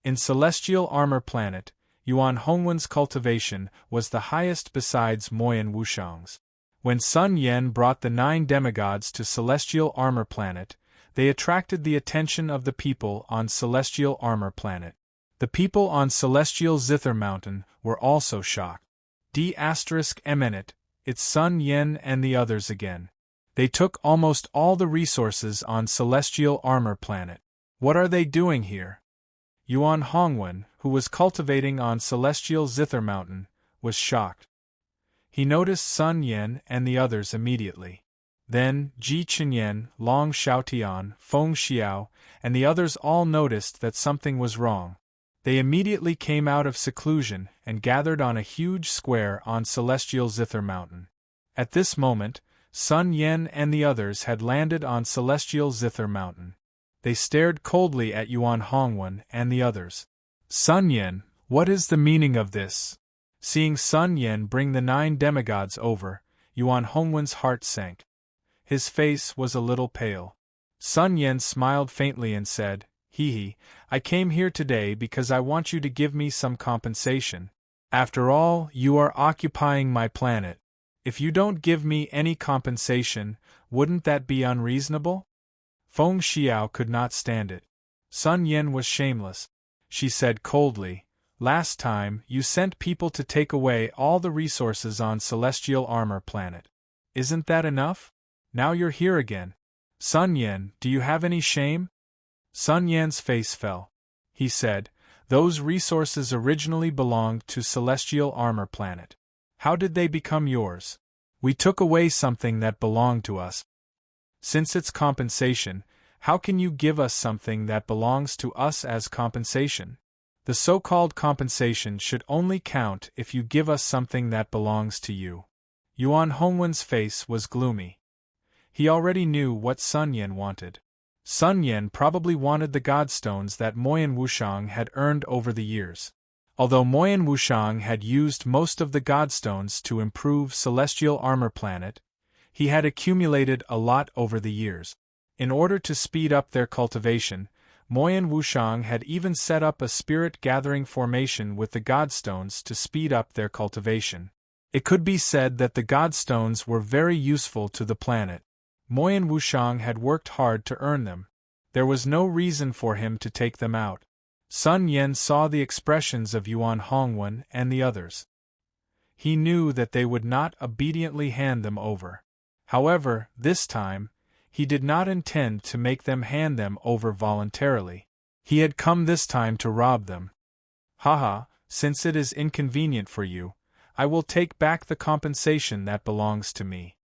In Celestial Armor Planet, Yuan Hongwen's cultivation was the highest besides Moyen Wushang's. When Sun Yen brought the 9 demigods to Celestial Armor Planet, they attracted the attention of the people on Celestial Armor Planet. The people on Celestial Zither Mountain were also shocked. Eminent, it's Sun Yen and the others again. They took almost all the resources on Celestial Armor Planet. What are they doing here? Yuan Hongwen, who was cultivating on Celestial Zither Mountain, was shocked. He noticed Sun Yen and the others immediately. Then, Ji Chenyan, Long Xiaotian, Feng Xiao, and the others all noticed that something was wrong. They immediately came out of seclusion and gathered on a huge square on Celestial Zither Mountain. At this moment, Sun Yen and the others had landed on Celestial Zither Mountain. They stared coldly at Yuan Hongwen and the others. Sun Yen, what is the meaning of this? Seeing Sun Yen bring the 9 demigods over, Yuan Hongwen's heart sank. His face was a little pale. Sun Yen smiled faintly and said, "Hee, I came here today because I want you to give me some compensation. After all, you are occupying my planet. If you don't give me any compensation, wouldn't that be unreasonable?" Feng Xiao could not stand it. Sun Yen was shameless. She said coldly, "Last time, you sent people to take away all the resources on Celestial Armor Planet. Isn't that enough? Now you're here again. Sun Yen, do you have any shame?" Sun Yan's face fell. He said, "Those resources originally belonged to Celestial Armor Planet. How did they become yours? We took away something that belonged to us. Since it's compensation, how can you give us something that belongs to us as compensation? The so-called compensation should only count if you give us something that belongs to you." Yuan Hongwen's face was gloomy. He already knew what Sun Yen wanted. Sun Yen probably wanted the godstones that Moyan Wushang had earned over the years. Although Moyan Wushang had used most of the godstones to improve Celestial Armor Planet, he had accumulated a lot over the years. In order to speed up their cultivation, Moyan Wushang had even set up a spirit-gathering formation with the godstones to speed up their cultivation. It could be said that the godstones were very useful to the planet. Moyan Wushang had worked hard to earn them. There was no reason for him to take them out. Sun Yen saw the expressions of Yuan Hongwen and the others. He knew that they would not obediently hand them over. However, this time, he did not intend to make them hand them over voluntarily. He had come this time to rob them. Haha, since it is inconvenient for you, I will take back the compensation that belongs to me.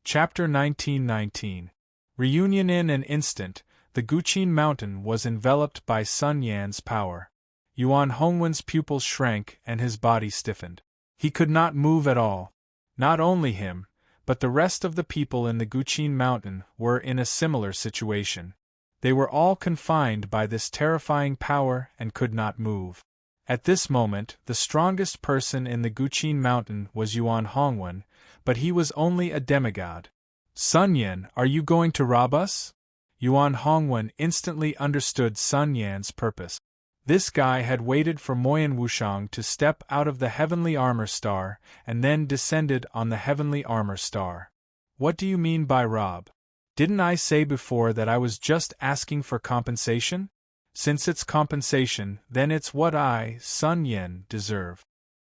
Chapter 1919. Reunion. In an instant, the Guqin Mountain was enveloped by Sun Yan's power. Yuan Hongwen's pupils shrank and his body stiffened. He could not move at all. Not only him, but the rest of the people in the Guqin Mountain were in a similar situation. They were all confined by this terrifying power and could not move. At this moment, the strongest person in the Guqin Mountain was Yuan Hongwen, but he was only a demigod. "Sun Yen, are you going to rob us?" Yuan Hongwen instantly understood Sun Yan's purpose. This guy had waited for Moyan Wushang to step out of the Heavenly Armor Star and then descended on the Heavenly Armor Star. "What do you mean by rob? Didn't I say before that I was just asking for compensation? Since it's compensation, then it's what I, Sun Yen, deserve."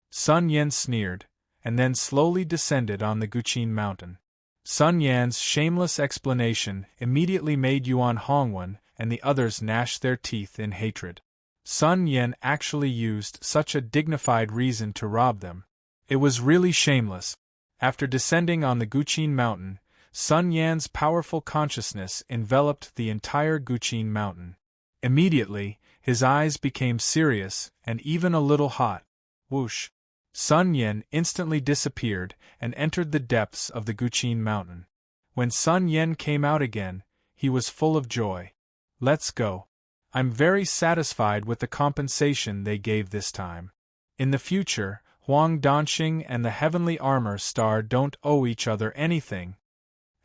Sun Yen sneered, and then slowly descended on the Guqin Mountain. Sun Yan's shameless explanation immediately made Yuan Hongwen and the others gnash their teeth in hatred. Sun Yen actually used such a dignified reason to rob them. It was really shameless. After descending on the Guqin Mountain, Sun Yan's powerful consciousness enveloped the entire Guqin Mountain. Immediately, his eyes became serious and even a little hot. Whoosh! Sun Yen instantly disappeared and entered the depths of the Guqin Mountain. When Sun Yen came out again, he was full of joy. "Let's go. I'm very satisfied with the compensation they gave this time. In the future, Huang Danxing and the Heavenly Armor Star don't owe each other anything."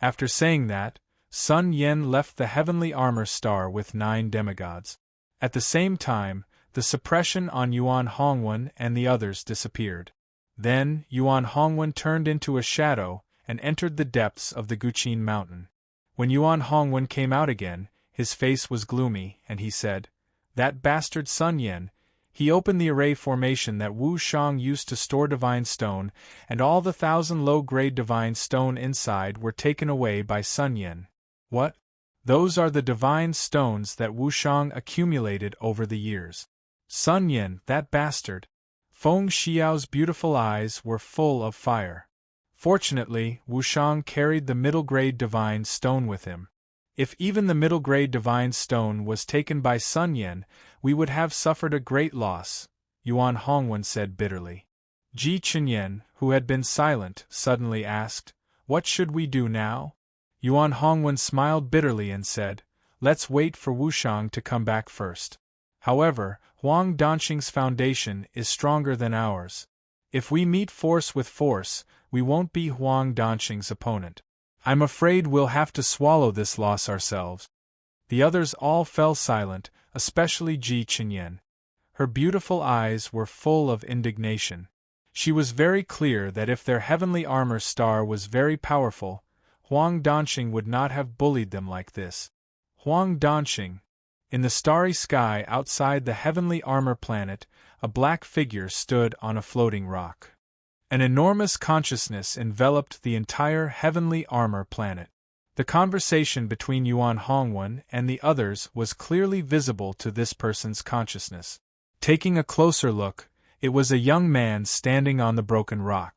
After saying that, Sun Yen left the Heavenly Armor Star with 9 demigods. At the same time, the suppression on Yuan Hongwen and the others disappeared. Then, Yuan Hongwen turned into a shadow and entered the depths of the Guqin mountain. When Yuan Hongwen came out again, his face was gloomy, and he said, "That bastard Sun Yen." He opened the array formation that Wu Shang used to store divine stone, and all the 1,000 low-grade divine stone inside were taken away by Sun Yen. What? Those are the divine stones that Wu Shang accumulated over the years. Sun Yen, that bastard. Feng Xiao's beautiful eyes were full of fire. Fortunately, Wu Shang carried the middle-grade divine stone with him. If even the middle-grade divine stone was taken by Sun Yen, we would have suffered a great loss, Yuan Hongwen said bitterly. Ji Chenyan, who had been silent, suddenly asked, "What should we do now?" Yuan Hongwen smiled bitterly and said, "Let's wait for Wu Shang to come back first. However, Huang Danqing's foundation is stronger than ours. If we meet force with force, we won't be Huang Danqing's opponent. I'm afraid we'll have to swallow this loss ourselves." The others all fell silent, especially Ji Chenyan. Her beautiful eyes were full of indignation. She was very clear that if their heavenly armor star was very powerful, Huang Danqing would not have bullied them like this. Huang Danqing. In the starry sky outside the heavenly armor planet, a black figure stood on a floating rock. An enormous consciousness enveloped the entire heavenly armor planet. The conversation between Yuan Hongwen and the others was clearly visible to this person's consciousness. Taking a closer look, it was a young man standing on the broken rock.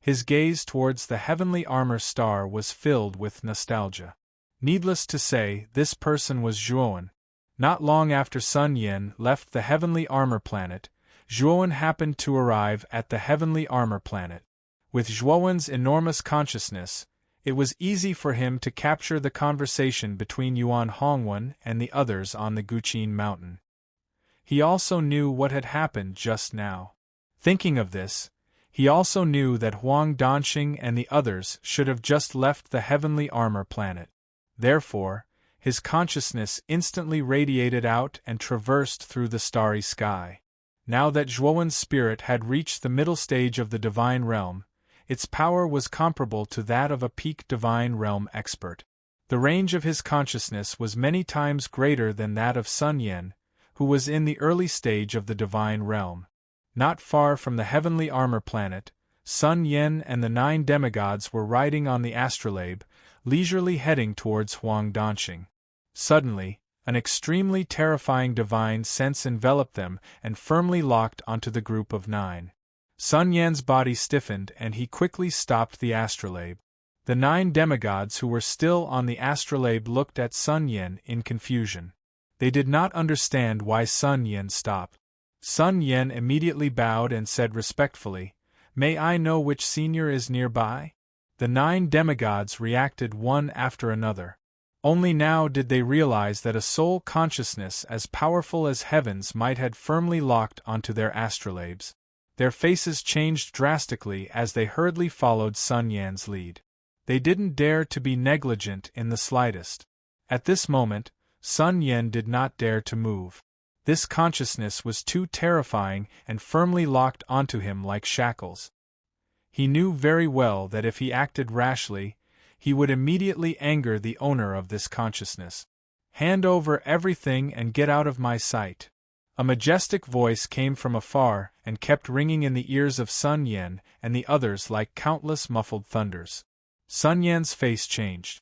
His gaze towards the heavenly armor star was filled with nostalgia. Needless to say, this person was Zhuowen. Not long after Sun Yen left the heavenly armor planet, Zhuowen happened to arrive at the heavenly armor planet. With Zhuowen's enormous consciousness, it was easy for him to capture the conversation between Yuan Hongwen and the others on the Guqin mountain. He also knew what had happened just now. Thinking of this, he also knew that Huang Danqing and the others should have just left the heavenly armor planet. Therefore, his consciousness instantly radiated out and traversed through the starry sky. Now that Zhuowen's spirit had reached the middle stage of the divine realm, its power was comparable to that of a peak divine realm expert. The range of his consciousness was many times greater than that of Sun Yen, who was in the early stage of the divine realm. Not far from the heavenly armor planet, Sun Yen and the 9 demigods were riding on the astrolabe, leisurely heading towards Huang Danqing. Suddenly, an extremely terrifying divine sense enveloped them and firmly locked onto the group of 9. Sun Yan's body stiffened and he quickly stopped the astrolabe. The 9 demigods who were still on the astrolabe looked at Sun Yen in confusion. They did not understand why Sun Yen stopped. Sun Yen immediately bowed and said respectfully, "May I know which senior is nearby?" The 9 demigods reacted one after another. Only now did they realize that a soul consciousness as powerful as heaven's might had firmly locked onto their astrolabes. Their faces changed drastically as they hurriedly followed Sun Yan's lead. They didn't dare to be negligent in the slightest. At this moment, Sun Yen did not dare to move. This consciousness was too terrifying and firmly locked onto him like shackles. He knew very well that if he acted rashly, he would immediately anger the owner of this consciousness. "Hand over everything and get out of my sight." A majestic voice came from afar and kept ringing in the ears of Sun Yen and the others like countless muffled thunders. Sun Yan's face changed.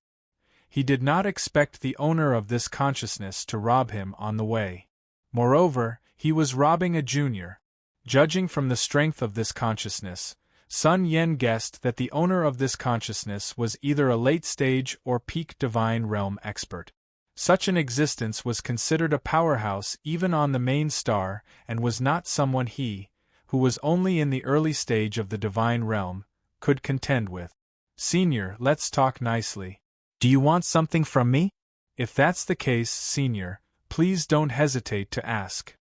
He did not expect the owner of this consciousness to rob him on the way. Moreover, he was robbing a junior. Judging from the strength of this consciousness, Sun Yen guessed that the owner of this consciousness was either a late-stage or peak divine realm expert. Such an existence was considered a powerhouse even on the main star and was not someone he, who was only in the early stage of the divine realm, could contend with. "Senior, let's talk nicely. Do you want something from me? If that's the case, Senior, please don't hesitate to ask.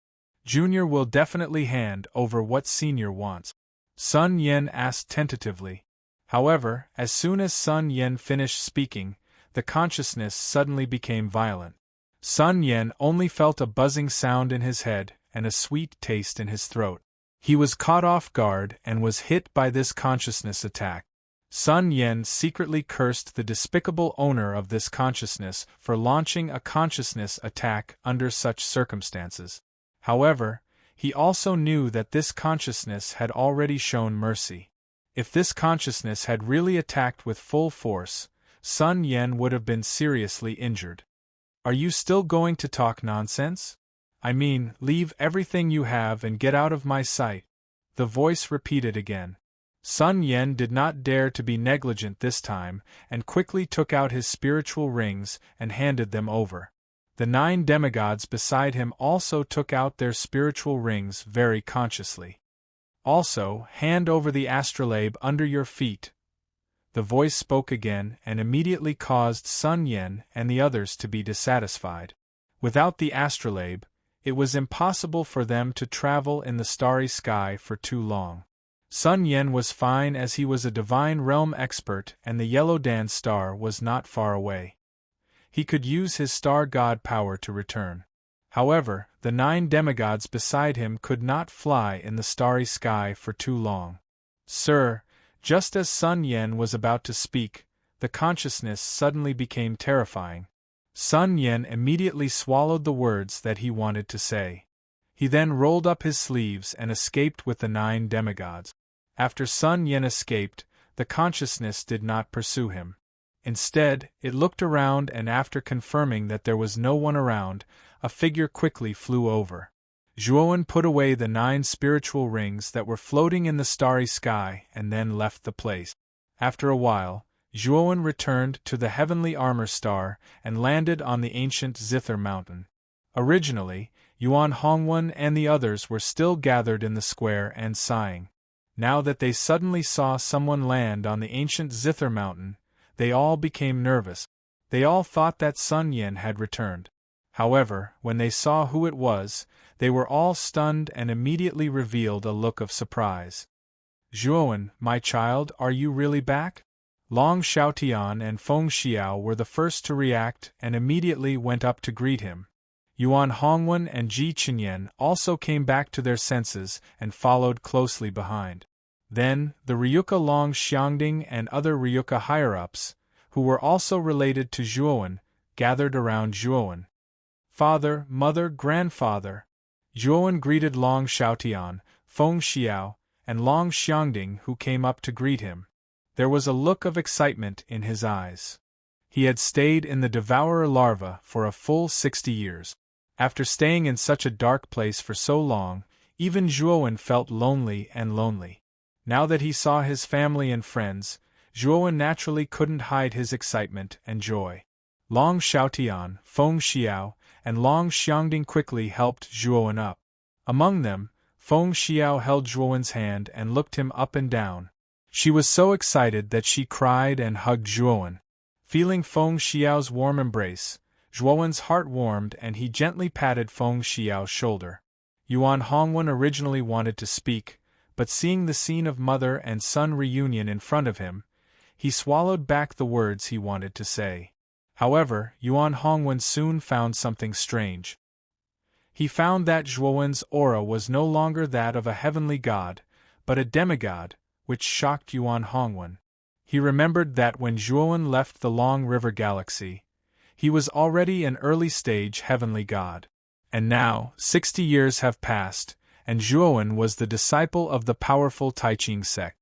Junior will definitely hand over what Senior wants." Sun Yen asked tentatively. However, as soon as Sun Yen finished speaking, the consciousness suddenly became violent. Sun Yen only felt a buzzing sound in his head and a sweet taste in his throat. He was caught off guard and was hit by this consciousness attack. Sun Yen secretly cursed the despicable owner of this consciousness for launching a consciousness attack under such circumstances. However, he also knew that this consciousness had already shown mercy. If this consciousness had really attacked with full force, Sun Yen would have been seriously injured. Are you still going to talk nonsense? I mean, leave everything you have and get out of my sight, the voice repeated again. Sun Yen did not dare to be negligent this time, and quickly took out his spiritual rings and handed them over. The 9 demigods beside him also took out their spiritual rings very consciously. Also, hand over the astrolabe under your feet. The voice spoke again and immediately caused Sun Yen and the others to be dissatisfied. Without the astrolabe, it was impossible for them to travel in the starry sky for too long. Sun Yen was fine as he was a divine realm expert and the Yellow Dan star was not far away. He could use his star god power to return. However, the 9 demigods beside him could not fly in the starry sky for too long. Sir, just as Sun Yen was about to speak, the consciousness suddenly became terrifying. Sun Yen immediately swallowed the words that he wanted to say. He then rolled up his sleeves and escaped with the 9 demigods. After Sun Yen escaped, the consciousness did not pursue him. Instead, it looked around and after confirming that there was no one around, a figure quickly flew over. Zhuowen put away the 9 spiritual rings that were floating in the starry sky and then left the place. After a while, Zhuowen returned to the heavenly armor star and landed on the ancient Zither mountain. Originally, Yuan Hongwen and the others were still gathered in the square and sighing. Now that they suddenly saw someone land on the ancient Zither mountain, they all became nervous. They all thought that Sun Yen had returned. However, when they saw who it was, they were all stunned and immediately revealed a look of surprise. Zhuowen, my child, are you really back? Long Xiaotian and Feng Xiao were the first to react and immediately went up to greet him. Yuan Hongwen and Ji Chenyan also came back to their senses and followed closely behind. Then, the Ryuka Long Xiangding and other Ryuka higher-ups, who were also related to Zhuowen, gathered around Zhuowen. Father, mother, grandfather. Zhuowen greeted Long Xiaotian, Feng Xiao, and Long Xiangding who came up to greet him. There was a look of excitement in his eyes. He had stayed in the Devourer larva for a full 60 years. After staying in such a dark place for so long, even Zhuowen felt lonely and lonely. Now that he saw his family and friends, Zhuowen naturally couldn't hide his excitement and joy. Long Xiaotian, Feng Xiao, and Long Xiangding quickly helped Zhuowen up. Among them, Feng Xiao held Zhuowen's hand and looked him up and down. She was so excited that she cried and hugged Zhuowen. Feeling Feng Xiao's warm embrace, Zhuowen's heart warmed and he gently patted Feng Xiao's shoulder. Yuan Hongwen originally wanted to speak, but seeing the scene of mother and son reunion in front of him, he swallowed back the words he wanted to say. However, Yuan Hongwen soon found something strange. He found that Zhuowen's aura was no longer that of a heavenly god, but a demigod, which shocked Yuan Hongwen. He remembered that when Zhuowen left the Long River Galaxy, he was already an early-stage heavenly god. And now, 60 years have passed, and Zhuowen was the disciple of the powerful Taiqing sect.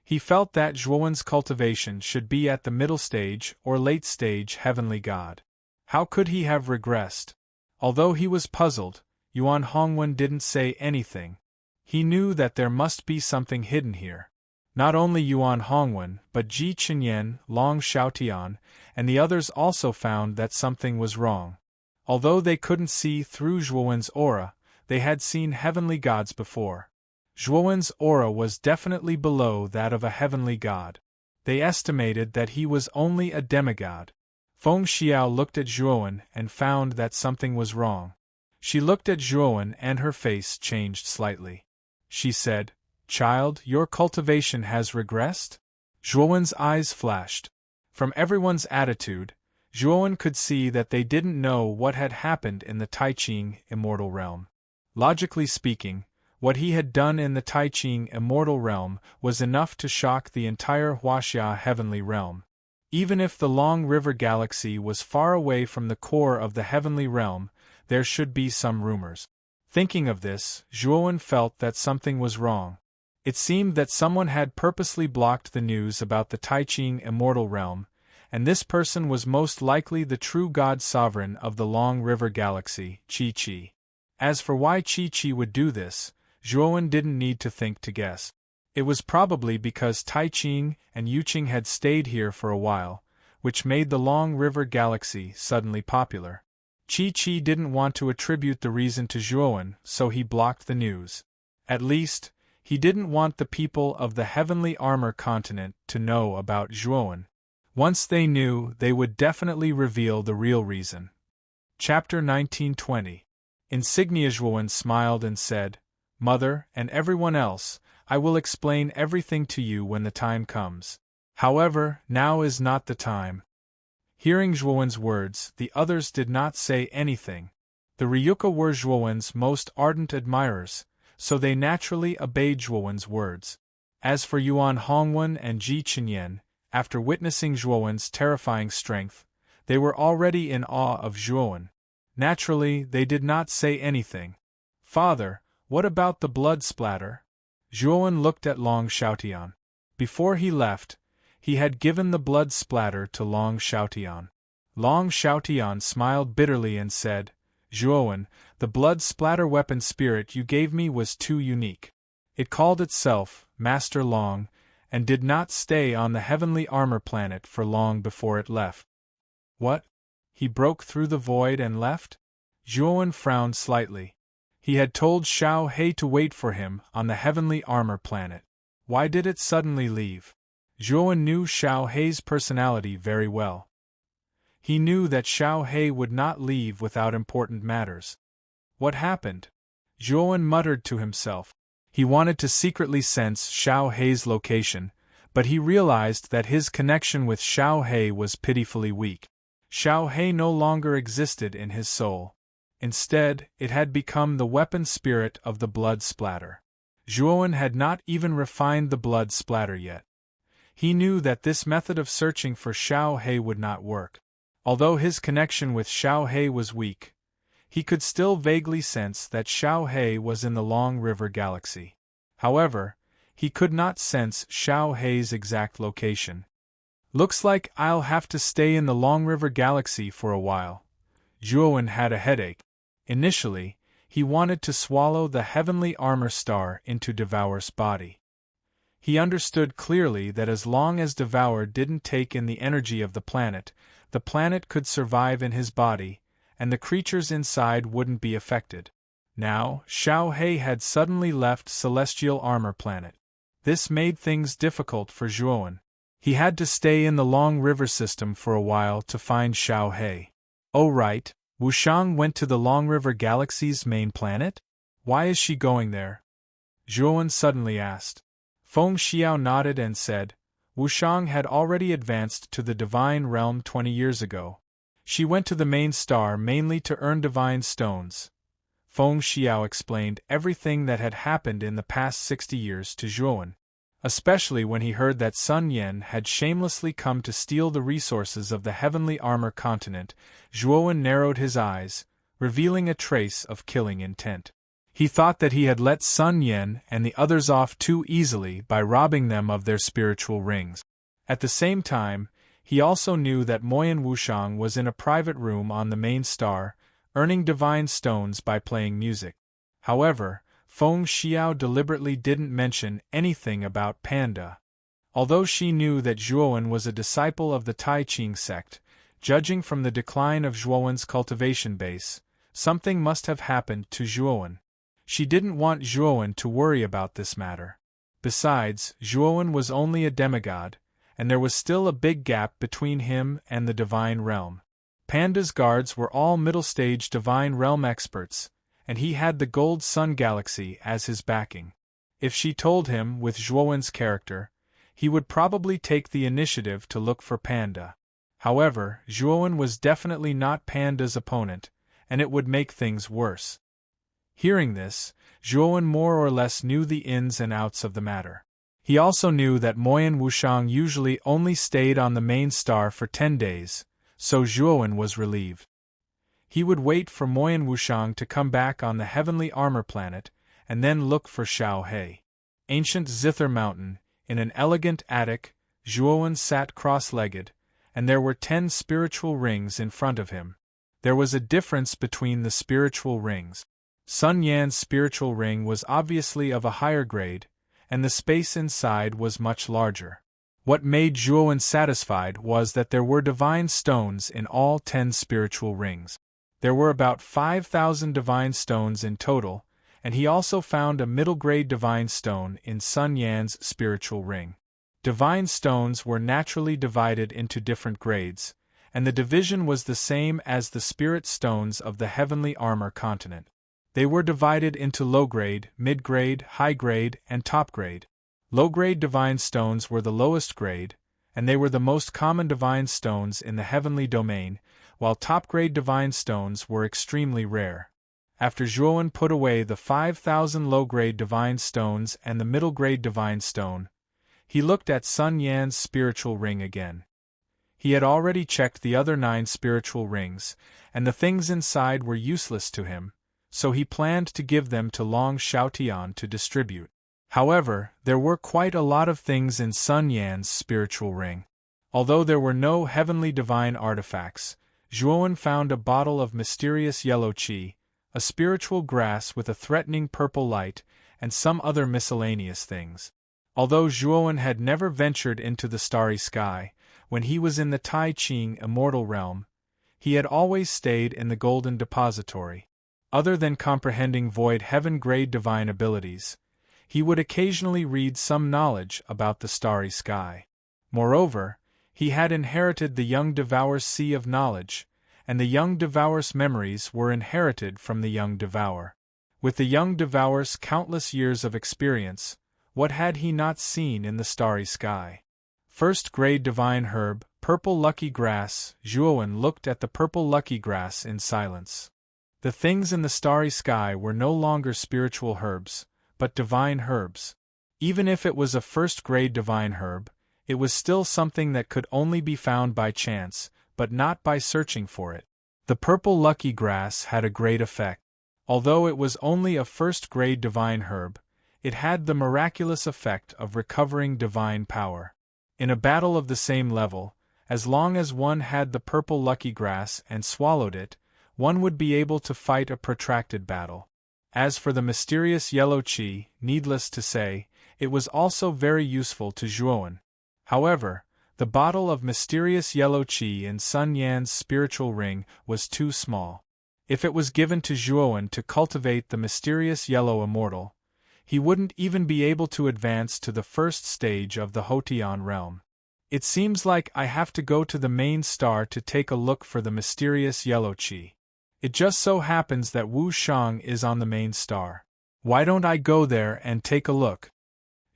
He felt that Zhuowen's cultivation should be at the middle stage or late stage heavenly god. How could he have regressed? Although he was puzzled, Yuan Hongwen didn't say anything. He knew that there must be something hidden here. Not only Yuan Hongwen, but Ji Chenyan, Long Xiaotian, and the others also found that something was wrong. Although they couldn't see through Zhuowen's aura, they had seen heavenly gods before. Zhuowen's aura was definitely below that of a heavenly god. They estimated that he was only a demigod. Feng Xiao looked at Zhuowen and found that something was wrong. She looked at Zhuowen and her face changed slightly. She said, "Child, your cultivation has regressed?" Zhuowen's eyes flashed. From everyone's attitude, Zhuowen could see that they didn't know what had happened in the Taiqing immortal realm. Logically speaking, What he had done in the Taiqing immortal realm was enough to shock the entire Huaxia heavenly realm. Even if the Long River Galaxy was far away from the core of the heavenly realm, there should be some rumors. Thinking of this, Zhuowen felt that something was wrong. It seemed that someone had purposely blocked the news about the Taiqing immortal realm, and this person was most likely the true god sovereign of the Long River Galaxy, Qi-Qi. As for why Qi-Qi would do this, Zhuowen didn't need to think to guess. It was probably because Taiqing and Yuqing had stayed here for a while, which made the Long River Galaxy suddenly popular. Qi-Qi didn't want to attribute the reason to Zhuowen, so he blocked the news. At least, he didn't want the people of the Heavenly Armor continent to know about Zhuowen. Once they knew, they would definitely reveal the real reason. Chapter 1920. Insignia. Zhuowen smiled and said, "Mother, and everyone else, I will explain everything to you when the time comes. However, now is not the time." Hearing Zhuowen's words, the others did not say anything. The Ryuka were Zhuowen's most ardent admirers, so they naturally obeyed Zhuowen's words. As for Yuan Hongwen and Ji Chenyan, after witnessing Zhuowen's terrifying strength, they were already in awe of Zhuowen. Naturally, they did not say anything. "Father, what about the blood splatter?" Zhuowen looked at Long Xiaotian. Before he left, he had given the blood splatter to Long Xiaotian. Long Xiaotian smiled bitterly and said, "Zhuowen, the blood splatter weapon spirit you gave me was too unique. It called itself Master Long, and did not stay on the heavenly armor planet for long before it left." "What? He broke through the void and left?" Zhuowen frowned slightly. He had told Xiao He to wait for him on the heavenly armor planet. Why did it suddenly leave? Zhuowen knew Xiao He's personality very well. He knew that Xiao He would not leave without important matters. What happened? Zhuowen muttered to himself. He wanted to secretly sense Xiao He's location, but he realized that his connection with Xiao He was pitifully weak. Xiao He no longer existed in his soul. Instead, it had become the weapon spirit of the blood splatter. Zhuowen had not even refined the blood splatter yet. He knew that this method of searching for Xiao He would not work. Although his connection with Xiao He was weak, he could still vaguely sense that Xiao He was in the Long River Galaxy. However, he could not sense Xiao He's exact location. "Looks like I'll have to stay in the Long River Galaxy for a while." Zhuowen had a headache. Initially, he wanted to swallow the heavenly armor star into Devour's body. He understood clearly that as long as Devour didn't take in the energy of the planet could survive in his body, and the creatures inside wouldn't be affected. Now, Xiao He had suddenly left Celestial Armor Planet. This made things difficult for Zhuowen. He had to stay in the Long River system for a while to find Xiao He. "Oh right, Wushang went to the Long River Galaxy's main planet? Why is she going there?" Zhuowen suddenly asked. Feng Xiao nodded and said, "Wushang had already advanced to the Divine Realm 20 years ago. She went to the main star mainly to earn divine stones." Feng Xiao explained everything that had happened in the past 60 years to Zhuowen. Especially when he heard that Sun Yen had shamelessly come to steal the resources of the heavenly armor continent, Zhuowen narrowed his eyes, revealing a trace of killing intent. He thought that he had let Sun Yen and the others off too easily by robbing them of their spiritual rings. At the same time, he also knew that Moyan Wushang was in a private room on the main star, earning divine stones by playing music. However, Feng Xiao deliberately didn't mention anything about Panda. Although she knew that Zhuowen was a disciple of the Taiqing sect, judging from the decline of Zhuowen's cultivation base, something must have happened to Zhuowen. She didn't want Zhuowen to worry about this matter. Besides, Zhuowen was only a demigod, and there was still a big gap between him and the Divine Realm. Panda's guards were all middle-stage Divine Realm experts, and he had the Gold Sun Galaxy as his backing. If she told him with Zhuowen's character, he would probably take the initiative to look for Panda. However, Zhuowen was definitely not Panda's opponent, and it would make things worse. Hearing this, Zhuowen more or less knew the ins and outs of the matter. He also knew that Moyan Wushang usually only stayed on the main star for 10 days, so Zhuowen was relieved. He would wait for Moyan Wushang to come back on the heavenly armor planet, and then look for Xiao He. Ancient Zither Mountain, in an elegant attic, Zhuowen sat cross-legged, and there were 10 spiritual rings in front of him. There was a difference between the spiritual rings. Sun Yan's spiritual ring was obviously of a higher grade, and the space inside was much larger. What made Zhuowen satisfied was that there were divine stones in all 10 spiritual rings. There were about 5,000 divine stones in total, and he also found a middle-grade divine stone in Sun Yan's spiritual ring. Divine stones were naturally divided into different grades, and the division was the same as the spirit stones of the heavenly armor continent. They were divided into low-grade, mid-grade, high-grade, and top-grade. Low-grade divine stones were the lowest grade, and they were the most common divine stones in the heavenly domain, while top-grade divine stones were extremely rare. After Zhuowen put away the 5,000 low-grade divine stones and the middle-grade divine stone, he looked at Sun Yan's spiritual ring again. He had already checked the other 9 spiritual rings, and the things inside were useless to him, so he planned to give them to Long Xiaotian to distribute. However, there were quite a lot of things in Sun Yan's spiritual ring. Although there were no heavenly divine artifacts, Zhuowen found a bottle of mysterious yellow qi, a spiritual grass with a threatening purple light, and some other miscellaneous things. Although Zhuowen had never ventured into the starry sky, when he was in the Tai Ching immortal realm, he had always stayed in the golden depository. Other than comprehending void heaven-grade divine abilities, he would occasionally read some knowledge about the starry sky. Moreover, he had inherited the young devourer's sea of knowledge, and the young devourer's memories were inherited from the young devourer. With the young devourer's countless years of experience, what had he not seen in the starry sky? First-grade divine herb, purple lucky grass. Zhuowen looked at the purple lucky grass in silence. The things in the starry sky were no longer spiritual herbs, but divine herbs. Even if it was a first-grade divine herb, it was still something that could only be found by chance, but not by searching for it. The purple lucky grass had a great effect. Although it was only a first-grade divine herb, it had the miraculous effect of recovering divine power. In a battle of the same level, as long as one had the purple lucky grass and swallowed it, one would be able to fight a protracted battle. As for the mysterious yellow qi, needless to say, it was also very useful to Zhuowen. However, the bottle of mysterious yellow qi in Sun Yan's spiritual ring was too small. If it was given to Zhuowen to cultivate the mysterious yellow immortal, he wouldn't even be able to advance to the first stage of the Hotian realm. It seems like I have to go to the main star to take a look for the mysterious yellow qi. It just so happens that Wu Shang is on the main star. Why don't I go there and take a look?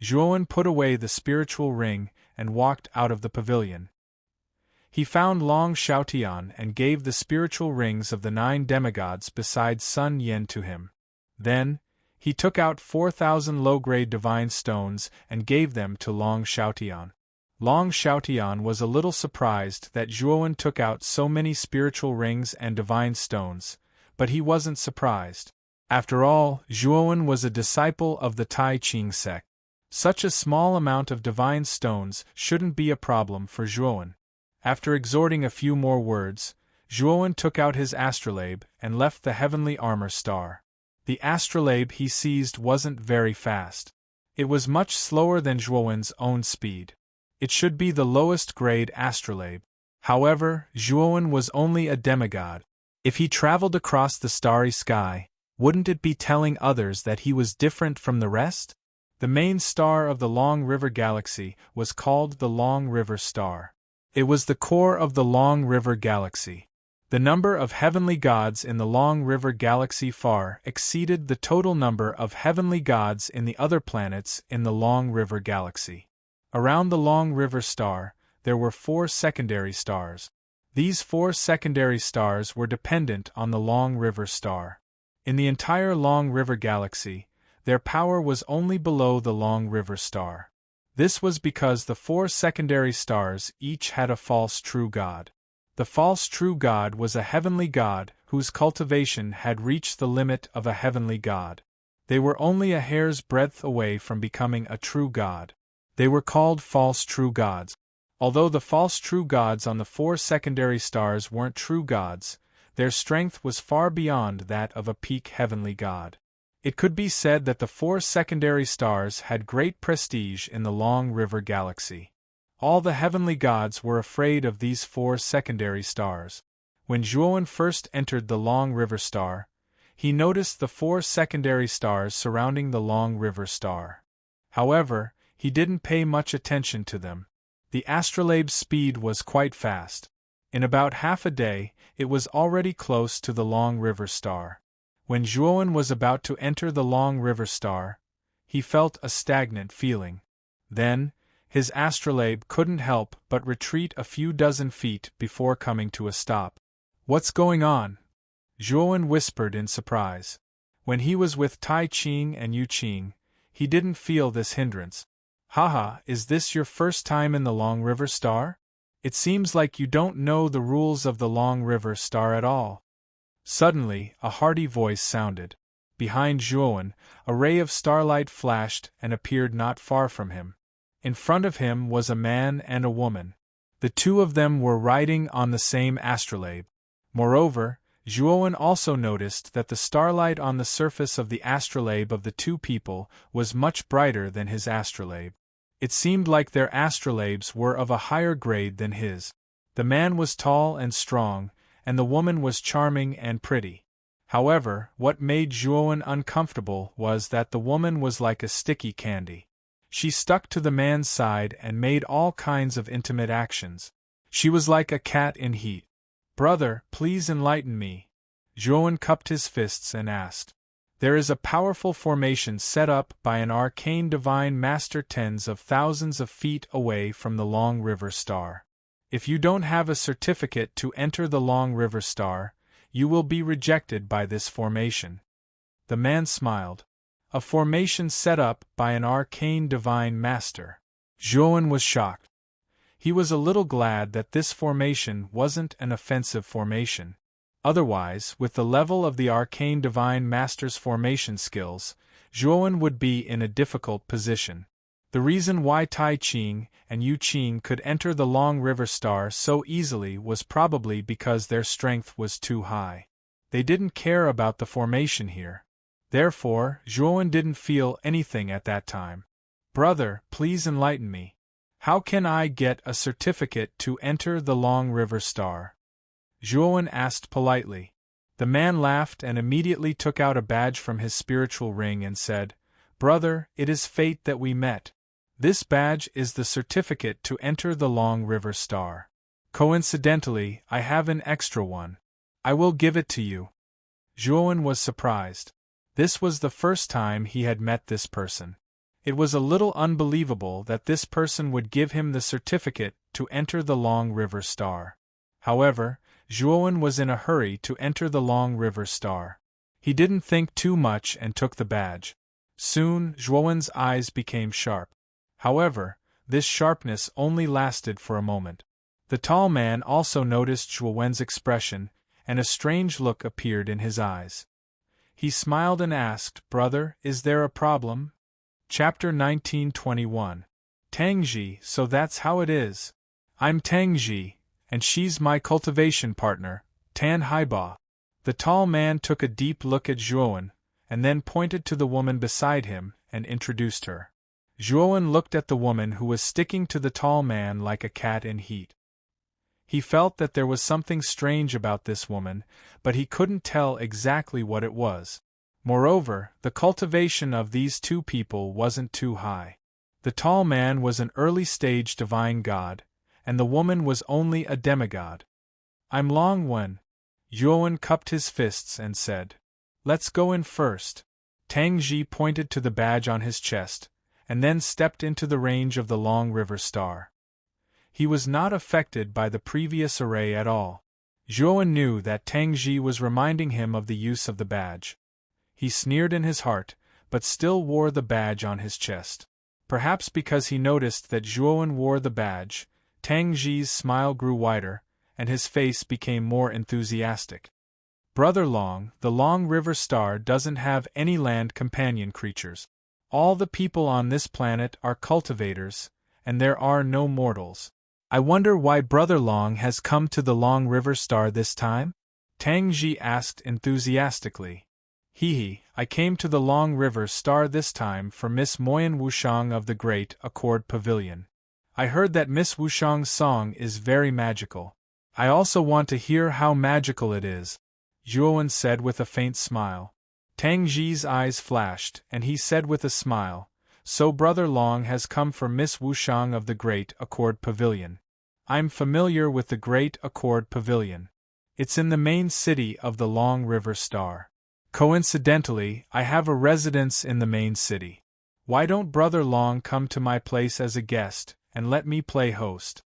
Zhuowen put away the spiritual ring and walked out of the pavilion. He found Long Xiaotian and gave the spiritual rings of the 9 demigods besides Sun Yan to him. Then, he took out 4,000 low-grade divine stones and gave them to Long Xiaotian. Long Xiaotian was a little surprised that Zhuowen took out so many spiritual rings and divine stones, but he wasn't surprised. After all, Zhuowen was a disciple of the Tai Ching sect. Such a small amount of divine stones shouldn't be a problem for Zhuowen. After exhorting a few more words, Zhuowen took out his astrolabe and left the heavenly armor star. The astrolabe he seized wasn't very fast. It was much slower than Zhuowen's own speed. It should be the lowest grade astrolabe. However, Zhuowen was only a demigod. If he traveled across the starry sky, wouldn't it be telling others that he was different from the rest? The main star of the Long River Galaxy was called the Long River Star. It was the core of the Long River Galaxy. The number of heavenly gods in the Long River Galaxy far exceeded the total number of heavenly gods in the other planets in the Long River Galaxy. Around the Long River Star, there were 4 secondary stars. These 4 secondary stars were dependent on the Long River Star. In the entire Long River galaxy, their power was only below the Long River star. This was because the 4 secondary stars each had a false true god. The false true god was a heavenly god whose cultivation had reached the limit of a heavenly god. They were only a hair's breadth away from becoming a true god. They were called false true gods. Although the false true gods on the 4 secondary stars weren't true gods, their strength was far beyond that of a peak heavenly god. It could be said that the 4 secondary stars had great prestige in the Long River galaxy. All the heavenly gods were afraid of these 4 secondary stars. When Zhuowen first entered the Long River star, he noticed the 4 secondary stars surrounding the Long River star. However, he didn't pay much attention to them. The astrolabe's speed was quite fast. In about half a day, it was already close to the Long River star. When Zhuowen was about to enter the Long River star, he felt a stagnant feeling. Then, his astrolabe couldn't help but retreat a few dozen feet before coming to a stop. "What's going on?" Zhuowen whispered in surprise. When he was with Tai Qing and Yu Qing, he didn't feel this hindrance. "Haha, is this your first time in the Long River star? It seems like you don't know the rules of the Long River star at all." Suddenly, a hearty voice sounded. Behind Zhuowen, a ray of starlight flashed and appeared not far from him. In front of him was a man and a woman. The two of them were riding on the same astrolabe. Moreover, Zhuowen also noticed that the starlight on the surface of the astrolabe of the two people was much brighter than his astrolabe. It seemed like their astrolabes were of a higher grade than his. The man was tall and strong, and the woman was charming and pretty. However, what made Zhuowen uncomfortable was that the woman was like a sticky candy. She stuck to the man's side and made all kinds of intimate actions. She was like a cat in heat. "Brother, please enlighten me." Zhuowen cupped his fists and asked. "There is a powerful formation set up by an arcane divine master tens of thousands of feet away from the Long River star. If you don't have a certificate to enter the Long River star, you will be rejected by this formation." The man smiled. A formation set up by an arcane divine master. Zhuowen was shocked. He was a little glad that this formation wasn't an offensive formation. Otherwise, with the level of the arcane divine master's formation skills, Zhuowen would be in a difficult position. The reason why Tai Qing and Yu Qing could enter the Long River star so easily was probably because their strength was too high. They didn't care about the formation here. Therefore, Zhuowen didn't feel anything at that time. "Brother, please enlighten me. How can I get a certificate to enter the Long River star?" Zhuowen asked politely. The man laughed and immediately took out a badge from his spiritual ring and said, "Brother, it is fate that we met. This badge is the certificate to enter the Long River star. Coincidentally, I have an extra one. I will give it to you." Zhuowen was surprised. This was the first time he had met this person. It was a little unbelievable that this person would give him the certificate to enter the Long River star. However, Zhuowen was in a hurry to enter the Long River star. He didn't think too much and took the badge. Soon, Zhuowen's eyes became sharp. However, this sharpness only lasted for a moment. The tall man also noticed Zhuowen's expression, and a strange look appeared in his eyes. He smiled and asked, "Brother, is there a problem?" Chapter 1921. Tangji, so that's how it is. I'm Tangji, and she's my cultivation partner, Tan Haiba. The tall man took a deep look at Zhuowen, and then pointed to the woman beside him and introduced her. Zhuowen looked at the woman who was sticking to the tall man like a cat in heat. He felt that there was something strange about this woman, but he couldn't tell exactly what it was. Moreover, the cultivation of these two people wasn't too high. The tall man was an early-stage divine god, and the woman was only a demigod. "I'm Long Wen." Zhuowen cupped his fists and said, "Let's go in first." Tangji pointed to the badge on his chest, and then stepped into the range of the Long River star. He was not affected by the previous array at all. Zhuowen knew that Tangji was reminding him of the use of the badge. he sneered in his heart, but still wore the badge on his chest. Perhaps because he noticed that Zhuowen wore the badge, Tang Ji's smile grew wider, and his face became more enthusiastic. Brother Long, the Long River Star doesn't have any land companion creatures. All the people on this planet are cultivators, and there are no mortals. I wonder why Brother Long has come to the Long River Star this time? Tang Ji asked enthusiastically. I came to the Long River Star this time for Miss Moyan Wushang of the Great Accord Pavilion. I heard that Miss Wushang's song is very magical. I also want to hear how magical it is, Zhuowen said with a faint smile. Tang Ji's eyes flashed, and he said with a smile, "So Brother Long has come for Miss Wushang of the Great Accord Pavilion. I'm familiar with the Great Accord Pavilion. It's in the main city of the Long River Star. Coincidentally, I have a residence in the main city. Why don't Brother Long come to my place as a guest, and let me play host?"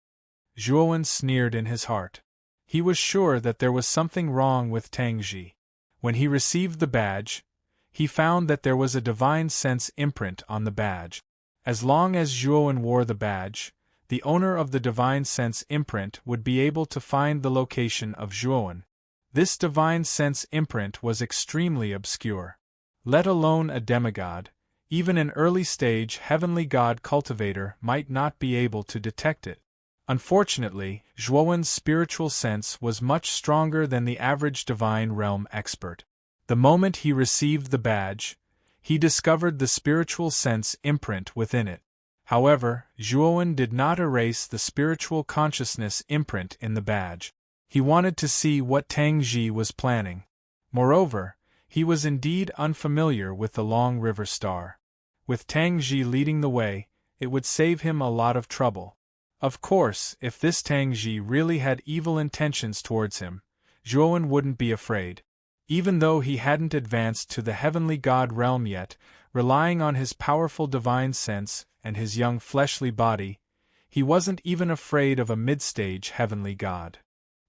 Zhuowen sneered in his heart. He was sure that there was something wrong with Tang Ji. When he received the badge, he found that there was a divine sense imprint on the badge. As long as Zhuowen wore the badge, the owner of the divine sense imprint would be able to find the location of Zhuowen. This divine sense imprint was extremely obscure. Let alone a demigod, even an early-stage heavenly god cultivator might not be able to detect it. Unfortunately, Zhuowen's spiritual sense was much stronger than the average divine realm expert. The moment he received the badge, he discovered the spiritual sense imprint within it. However, Zhuowen did not erase the spiritual consciousness imprint in the badge. He wanted to see what Tang Ji was planning. Moreover, he was indeed unfamiliar with the Long River Star. With Tang Ji leading the way, it would save him a lot of trouble. Of course, if this Tang Ji really had evil intentions towards him, Zhuowen wouldn't be afraid. Even though he hadn't advanced to the heavenly god realm yet, relying on his powerful divine sense and his young fleshly body, he wasn't even afraid of a mid-stage heavenly god.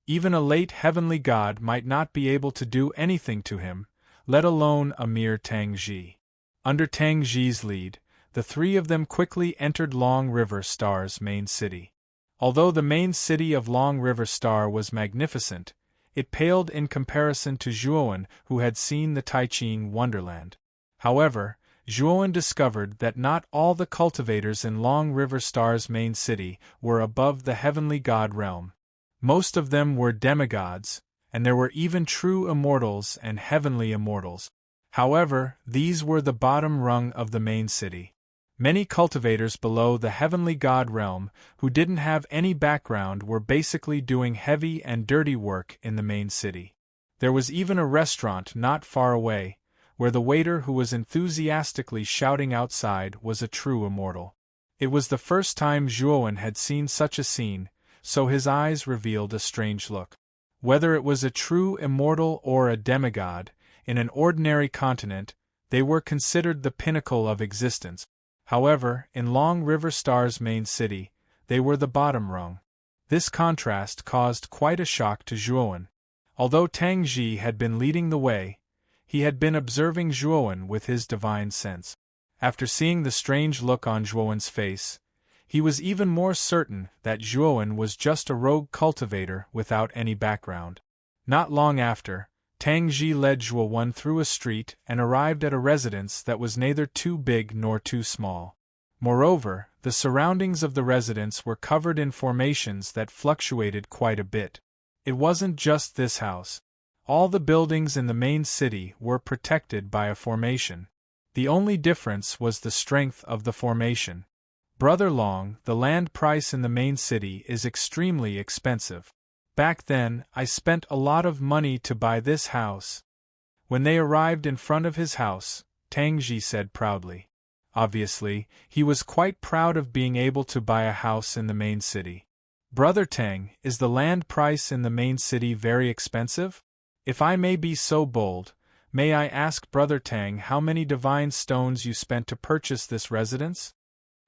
Even a late heavenly god might not be able to do anything to him, let alone a mere Tang Ji. Under Tang Ji's lead, the three of them quickly entered Long River Star's main city. Although the main city of Long River Star was magnificent, it paled in comparison to Zhuowen, who had seen the Taiching Wonderland. However, Zhuowen discovered that not all the cultivators in Long River Star's main city were above the heavenly god realm. Most of them were demigods, and there were even true immortals and heavenly immortals. However, these were the bottom rung of the main city. Many cultivators below the heavenly god realm, who didn't have any background, were basically doing heavy and dirty work in the main city. There was even a restaurant not far away, where the waiter who was enthusiastically shouting outside was a true immortal. It was the first time Zhuowen had seen such a scene, so his eyes revealed a strange look. Whether it was a true immortal or a demigod, in an ordinary continent, they were considered the pinnacle of existence. However, in Long River Star's main city, they were the bottom rung. This contrast caused quite a shock to Zhuowen. Although Tang Ji had been leading the way, he had been observing Zhuowen with his divine sense. After seeing the strange look on Zhuowen's face, he was even more certain that Zhuowen was just a rogue cultivator without any background. Not long after, Tang Ji led Zhuowen through a street and arrived at a residence that was neither too big nor too small. Moreover, the surroundings of the residence were covered in formations that fluctuated quite a bit. It wasn't just this house. All the buildings in the main city were protected by a formation. The only difference was the strength of the formation. Brother Long, the land price in the main city is extremely expensive. Back then, I spent a lot of money to buy this house. When they arrived in front of his house, Tang Ji said proudly. Obviously, he was quite proud of being able to buy a house in the main city. Brother Tang, is the land price in the main city very expensive? If I may be so bold, may I ask Brother Tang how many divine stones you spent to purchase this residence?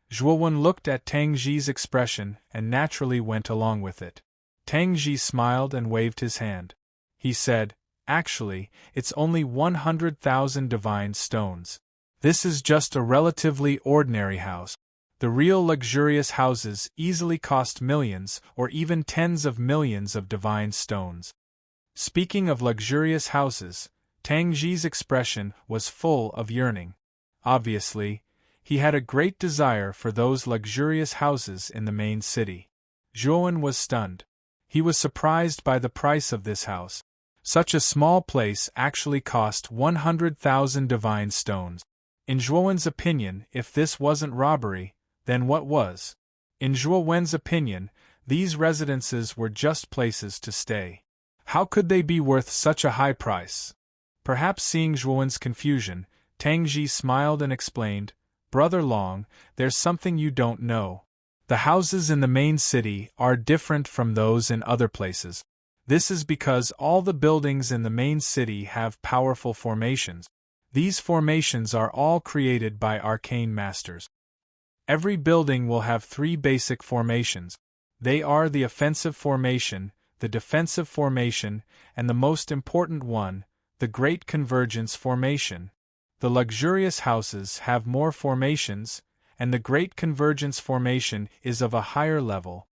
Zhuowen looked at Tang Ji's expression and naturally went along with it. Tang Ji smiled and waved his hand. He said, Actually, it's only 100,000 divine stones. This is just a relatively ordinary house. The real luxurious houses easily cost millions or even tens of millions of divine stones. Speaking of luxurious houses, Tang Ji's expression was full of yearning. Obviously, he had a great desire for those luxurious houses in the main city. Zhuowen was stunned. He was surprised by the price of this house. Such a small place actually cost 100,000 divine stones. In Zhuowen's opinion, if this wasn't robbery, then what was? In Zhuowen's opinion, these residences were just places to stay. How could they be worth such a high price? Perhaps seeing Zhuowen's confusion, Tang Ji smiled and explained, "Brother Long, there's something you don't know. The houses in the main city are different from those in other places. This is because all the buildings in the main city have powerful formations. These formations are all created by arcane masters. Every building will have three basic formations. They are the offensive formation, the defensive formation, and the most important one, the Great Convergence formation. The luxurious houses have more formations, and the Great Convergence formation is of a higher level."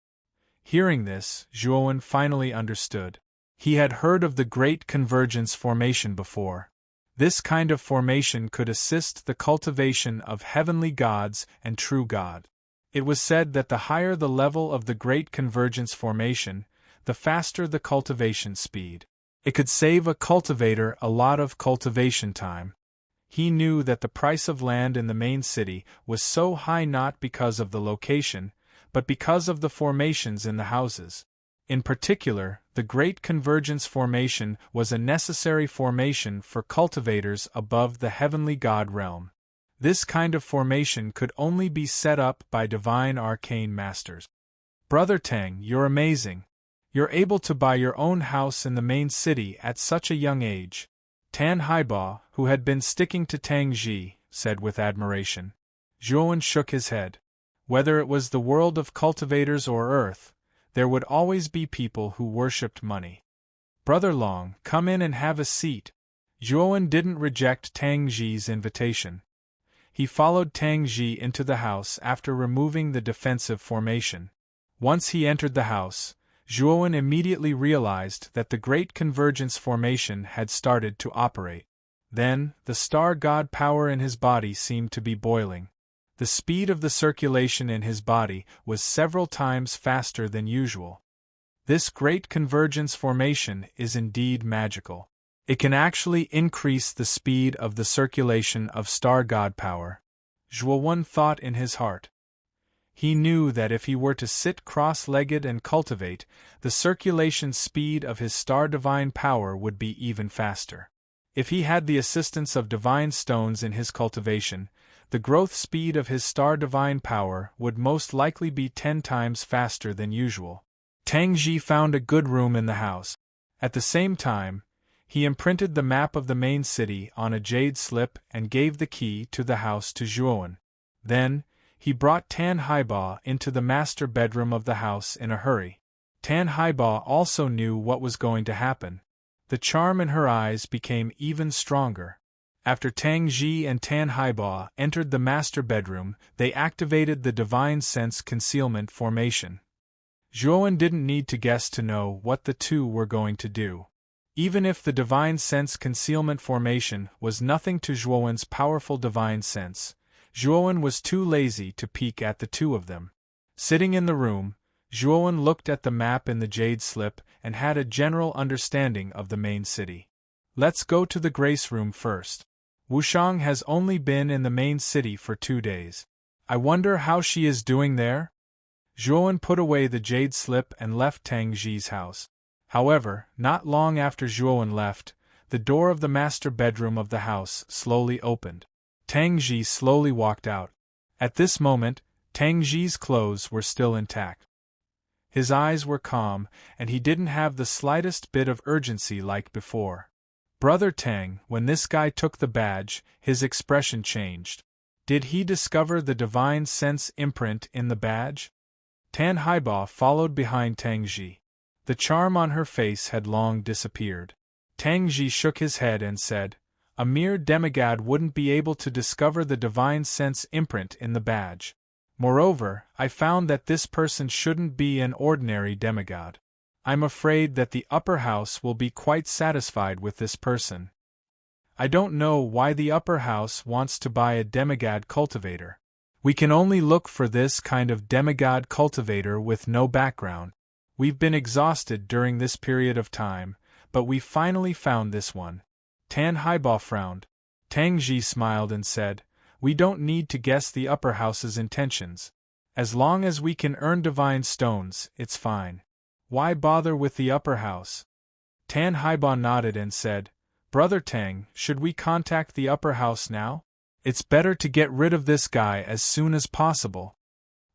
Hearing this, Zhuowen finally understood. He had heard of the Great Convergence formation before. This kind of formation could assist the cultivation of heavenly gods and true God. It was said that the higher the level of the Great Convergence formation, the faster the cultivation speed. It could save a cultivator a lot of cultivation time. He knew that the price of land in the main city was so high not because of the location, but because of the formations in the houses. In particular, the Great Convergence formation was a necessary formation for cultivators above the heavenly god realm. This kind of formation could only be set up by divine arcane masters. "Brother Tang, you're amazing. You're able to buy your own house in the main city at such a young age," Tan Haiba, who had been sticking to Tang Ji, said with admiration. Zhuowen shook his head. Whether it was the world of cultivators or Earth, there would always be people who worshipped money. "Brother Long, come in and have a seat." Zhuowen didn't reject Tang Ji's invitation. He followed Tang Ji into the house after removing the defensive formation. Once he entered the house, Zhuowen immediately realized that the Great Convergence formation had started to operate. Then, the star god power in his body seemed to be boiling. The speed of the circulation in his body was several times faster than usual. This Great Convergence formation is indeed magical. It can actually increase the speed of the circulation of star god power. Zhuowen thought in his heart. He knew that if he were to sit cross-legged and cultivate, the circulation speed of his star divine power would be even faster. If he had the assistance of divine stones in his cultivation, the growth speed of his star divine power would most likely be 10 times faster than usual. Tang Ji found a good room in the house. At the same time, he imprinted the map of the main city on a jade slip and gave the key to the house to Zhuowen. Then, he brought Tan Haiba into the master bedroom of the house in a hurry. Tan Haiba also knew what was going to happen. The charm in her eyes became even stronger. After Tang Ji and Tan Haiba entered the master bedroom, they activated the Divine Sense Concealment formation. Zhuowen didn't need to guess to know what the two were going to do. Even if the Divine Sense Concealment formation was nothing to Zhuowen's powerful Divine Sense, Zhuowen was too lazy to peek at the two of them. Sitting in the room, Zhuowen looked at the map in the jade slip and had a general understanding of the main city. "Let's go to the grace room first. Wushang has only been in the main city for 2 days. I wonder how she is doing there?" Zhuowen put away the jade slip and left Tang Ji's house. However, not long after Zhuowen left, the door of the master bedroom of the house slowly opened. Tang Ji slowly walked out. At this moment, Tang Ji's clothes were still intact. His eyes were calm, and he didn't have the slightest bit of urgency like before. "Brother Tang, when this guy took the badge, his expression changed. Did he discover the divine sense imprint in the badge?" Tan Haiba followed behind Tang Ji. The charm on her face had long disappeared. Tangji shook his head and said, "A mere demigod wouldn't be able to discover the divine sense imprint in the badge. Moreover, I found that this person shouldn't be an ordinary demigod. I'm afraid that the upper house will be quite satisfied with this person. I don't know why the upper house wants to buy a demigod cultivator. We can only look for this kind of demigod cultivator with no background. We've been exhausted during this period of time, but we finally found this one." Tan Haiba frowned. Tangji smiled and said, "We don't need to guess the upper house's intentions. As long as we can earn divine stones, it's fine. Why bother with the upper house?" Tan Haiba nodded and said, "Brother Tang, should we contact the upper house now? It's better to get rid of this guy as soon as possible.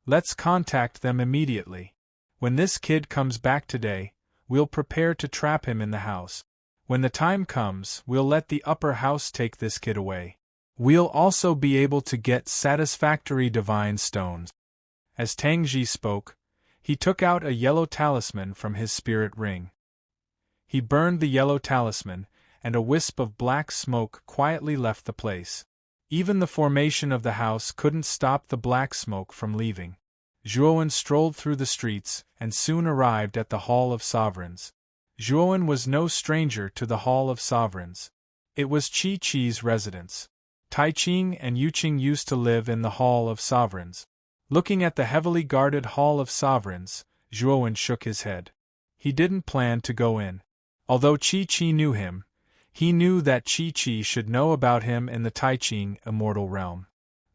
Let's contact them immediately. When this kid comes back today, we'll prepare to trap him in the house. When the time comes, we'll let the upper house take this kid away. We'll also be able to get satisfactory divine stones." As Tangji spoke, he took out a yellow talisman from his spirit ring. He burned the yellow talisman, and a wisp of black smoke quietly left the place. Even the formation of the house couldn't stop the black smoke from leaving. Zhuowen strolled through the streets and soon arrived at the Hall of Sovereigns. Zhuowen was no stranger to the Hall of Sovereigns. It was Qi-Qi's residence. Taiqing and Yuqing used to live in the Hall of Sovereigns. Looking at the heavily guarded Hall of Sovereigns, Zhuowen shook his head. He didn't plan to go in. Although Qi-Qi knew him, he knew that Qi-Qi should know about him in the Taiqing immortal realm.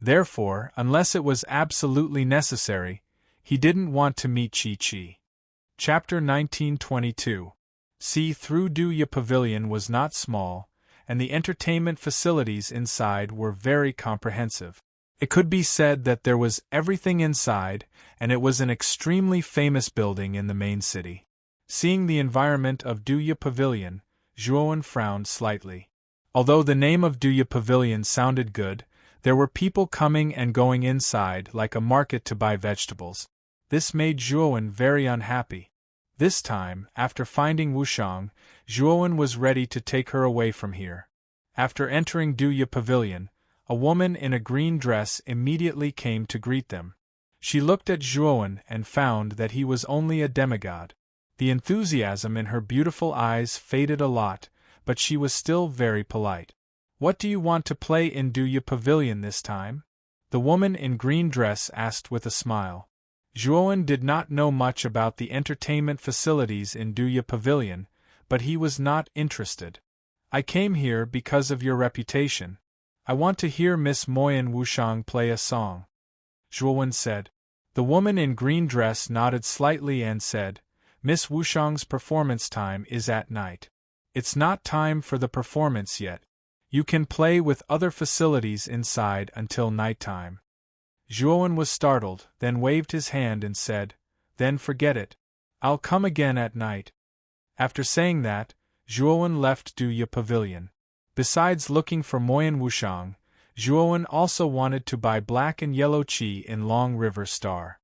Therefore, unless it was absolutely necessary, he didn't want to meet Qi-Qi. Chapter 1922. See-through Duya Pavilion was not small, and the entertainment facilities inside were very comprehensive. It could be said that there was everything inside, and it was an extremely famous building in the main city. Seeing the environment of Duya Pavilion, Zhuowen frowned slightly. Although the name of Duya Pavilion sounded good, there were people coming and going inside like a market to buy vegetables. This made Zhuowen very unhappy. This time, after finding Wushang, Zhuowen was ready to take her away from here. After entering Duya Pavilion, a woman in a green dress immediately came to greet them. She looked at Zhuowen and found that he was only a demigod. The enthusiasm in her beautiful eyes faded a lot, but she was still very polite. "What do you want to play in Duya Pavilion this time?" the woman in green dress asked with a smile. Zhuowen did not know much about the entertainment facilities in Duya Pavilion, but he was not interested. "I came here because of your reputation. I want to hear Miss Moyan Wushang play a song," Zhuowen said. The woman in green dress nodded slightly and said, "Miss Wushang's performance time is at night. It's not time for the performance yet. You can play with other facilities inside until nighttime." Zhuowen was startled, then waved his hand and said, "Then forget it. I'll come again at night." After saying that, Zhuowen left Duya Pavilion. Besides looking for Moyan Wushang, Zhuowen also wanted to buy black and yellow qi in Long River Star.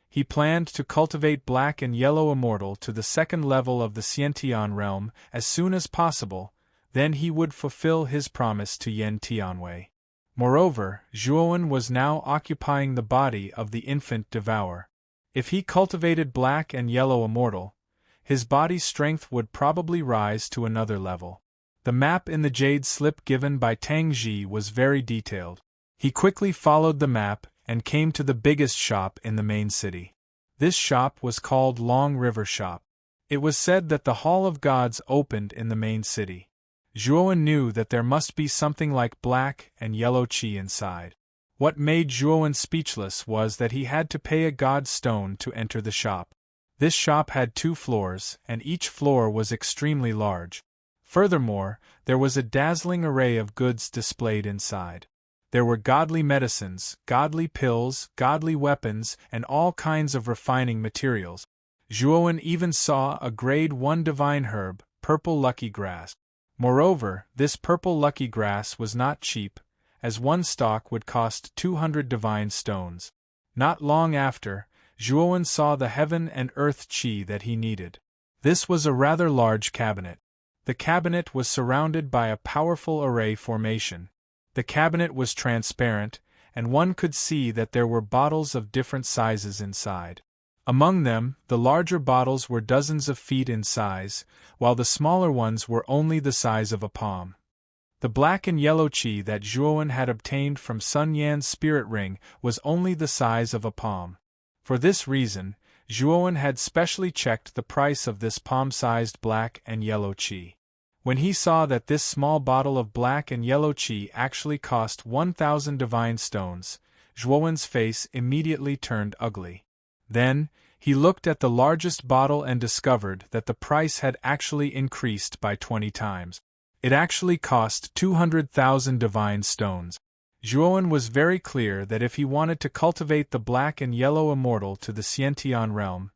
He planned to cultivate black and yellow immortal to the second level of the Xiantian realm as soon as possible, then he would fulfill his promise to Yen Tianwei. Moreover, Zhuowen was now occupying the body of the infant devourer. If he cultivated black and yellow immortal, his body's strength would probably rise to another level. The map in the jade slip given by Tangji was very detailed. He quickly followed the map and came to the biggest shop in the main city. This shop was called Long River Shop. It was said that the Hall of Gods opened in the main city. Zhuowen knew that there must be something like black and yellow qi inside. What made Zhuowen speechless was that he had to pay a god stone to enter the shop. This shop had 2 floors, and each floor was extremely large. Furthermore, there was a dazzling array of goods displayed inside. There were godly medicines, godly pills, godly weapons, and all kinds of refining materials. Zhuowen even saw a grade 1 divine herb, purple lucky grass. Moreover, this purple lucky grass was not cheap, as one stalk would cost 200 divine stones. Not long after, Zhuowen saw the heaven and earth qi that he needed. This was a rather large cabinet. The cabinet was surrounded by a powerful array formation. The cabinet was transparent, and one could see that there were bottles of different sizes inside. Among them, the larger bottles were dozens of feet in size, while the smaller ones were only the size of a palm. The black and yellow qi that Zhuowen had obtained from Sun Yan's spirit ring was only the size of a palm. For this reason, Zhuowen had specially checked the price of this palm-sized black and yellow qi. When he saw that this small bottle of black and yellow qi actually cost 1,000 divine stones, Zhuowen's face immediately turned ugly. Then, he looked at the largest bottle and discovered that the price had actually increased by 20 times. It actually cost 200,000 divine stones. Zhuowen was very clear that if he wanted to cultivate the black and yellow immortal to the Xiantian realm,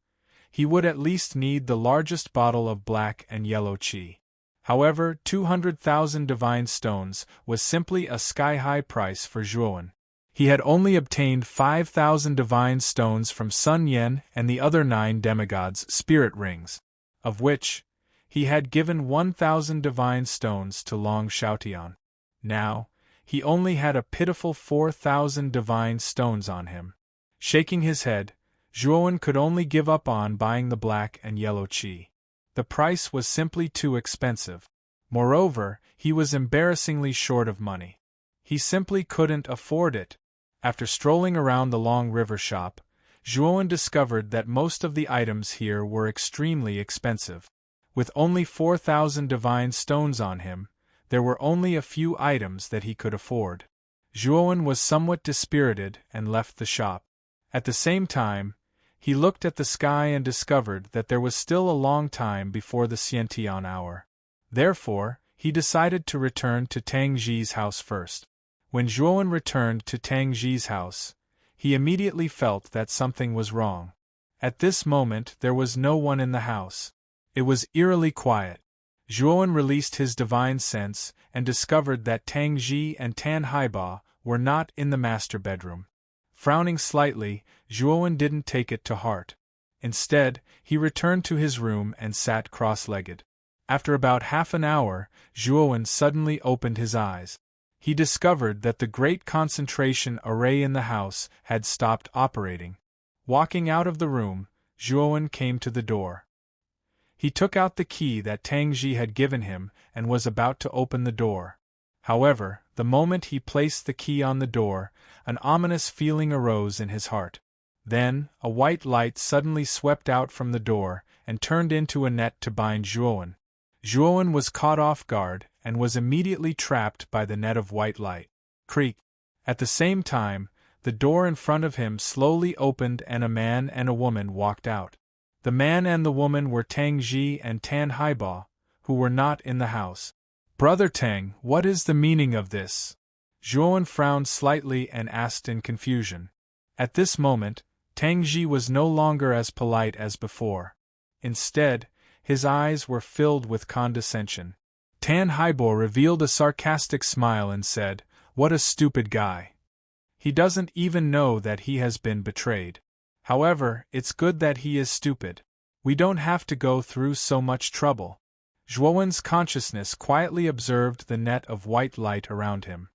he would at least need the largest bottle of black and yellow qi. However, 200,000 divine stones was simply a sky-high price for Zhuowen. He had only obtained 5,000 divine stones from Sun Yan and the other 9 demigods' spirit rings, of which he had given 1,000 divine stones to Long Xiaotian. Now, he only had a pitiful 4,000 divine stones on him. Shaking his head, Zhuowen could only give up on buying the black and yellow qi. The price was simply too expensive. Moreover, he was embarrassingly short of money. He simply couldn't afford it. After strolling around the Long River shop, Zhuowen discovered that most of the items here were extremely expensive. With only 4,000 divine stones on him, there were only a few items that he could afford. Zhuowen was somewhat dispirited and left the shop. At the same time, he looked at the sky and discovered that there was still a long time before the Xiantian hour. Therefore, he decided to return to Tang Ji's house first. When Zhuowen returned to Tang Ji's house, he immediately felt that something was wrong. At this moment there was no one in the house. It was eerily quiet. Zhuowen released his divine sense and discovered that Tang Ji and Tan Haiba were not in the master bedroom. Frowning slightly, Zhuowen didn't take it to heart. Instead, he returned to his room and sat cross-legged. After about half an hour, Zhuowen suddenly opened his eyes. He discovered that the great concentration array in the house had stopped operating. Walking out of the room, Zhuowen came to the door. He took out the key that Tang Ji had given him and was about to open the door. However, the moment he placed the key on the door, an ominous feeling arose in his heart. Then, a white light suddenly swept out from the door and turned into a net to bind Zhuowen. Zhuowen was caught off guard and was immediately trapped by the net of white light. Creak! At the same time, the door in front of him slowly opened and a man and a woman walked out. The man and the woman were Tang Ji and Tan Haiba, who were not in the house. "Brother Tang, what is the meaning of this?" Zhuowen frowned slightly and asked in confusion. At this moment, Tang Ji was no longer as polite as before. Instead, his eyes were filled with condescension. Tan Haiba revealed a sarcastic smile and said, "What a stupid guy. He doesn't even know that he has been betrayed. However, it's good that he is stupid. We don't have to go through so much trouble." Zhuowen's consciousness quietly observed the net of white light around him.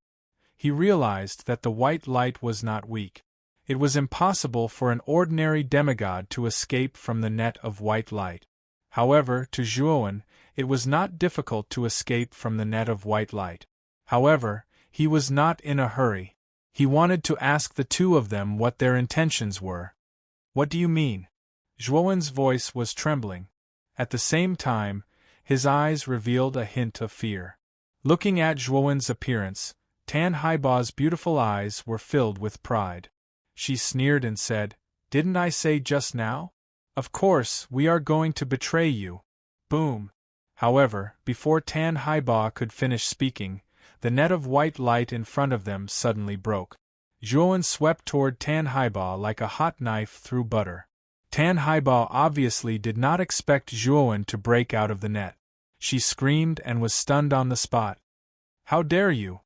He realized that the white light was not weak. It was impossible for an ordinary demigod to escape from the net of white light. However, to Zhuowen, it was not difficult to escape from the net of white light. However, he was not in a hurry. He wanted to ask the two of them what their intentions were. "What do you mean?" Zhuowen's voice was trembling. At the same time, his eyes revealed a hint of fear. Looking at Zhuowen's appearance, Tan Haiba's beautiful eyes were filled with pride. She sneered and said, "Didn't I say just now? Of course, we are going to betray you." Boom! However, before Tan Haiba could finish speaking, the net of white light in front of them suddenly broke. Zhuowen swept toward Tan Haiba like a hot knife through butter. Tan Haiba obviously did not expect Zhuowen to break out of the net. She screamed and was stunned on the spot. "How dare you!"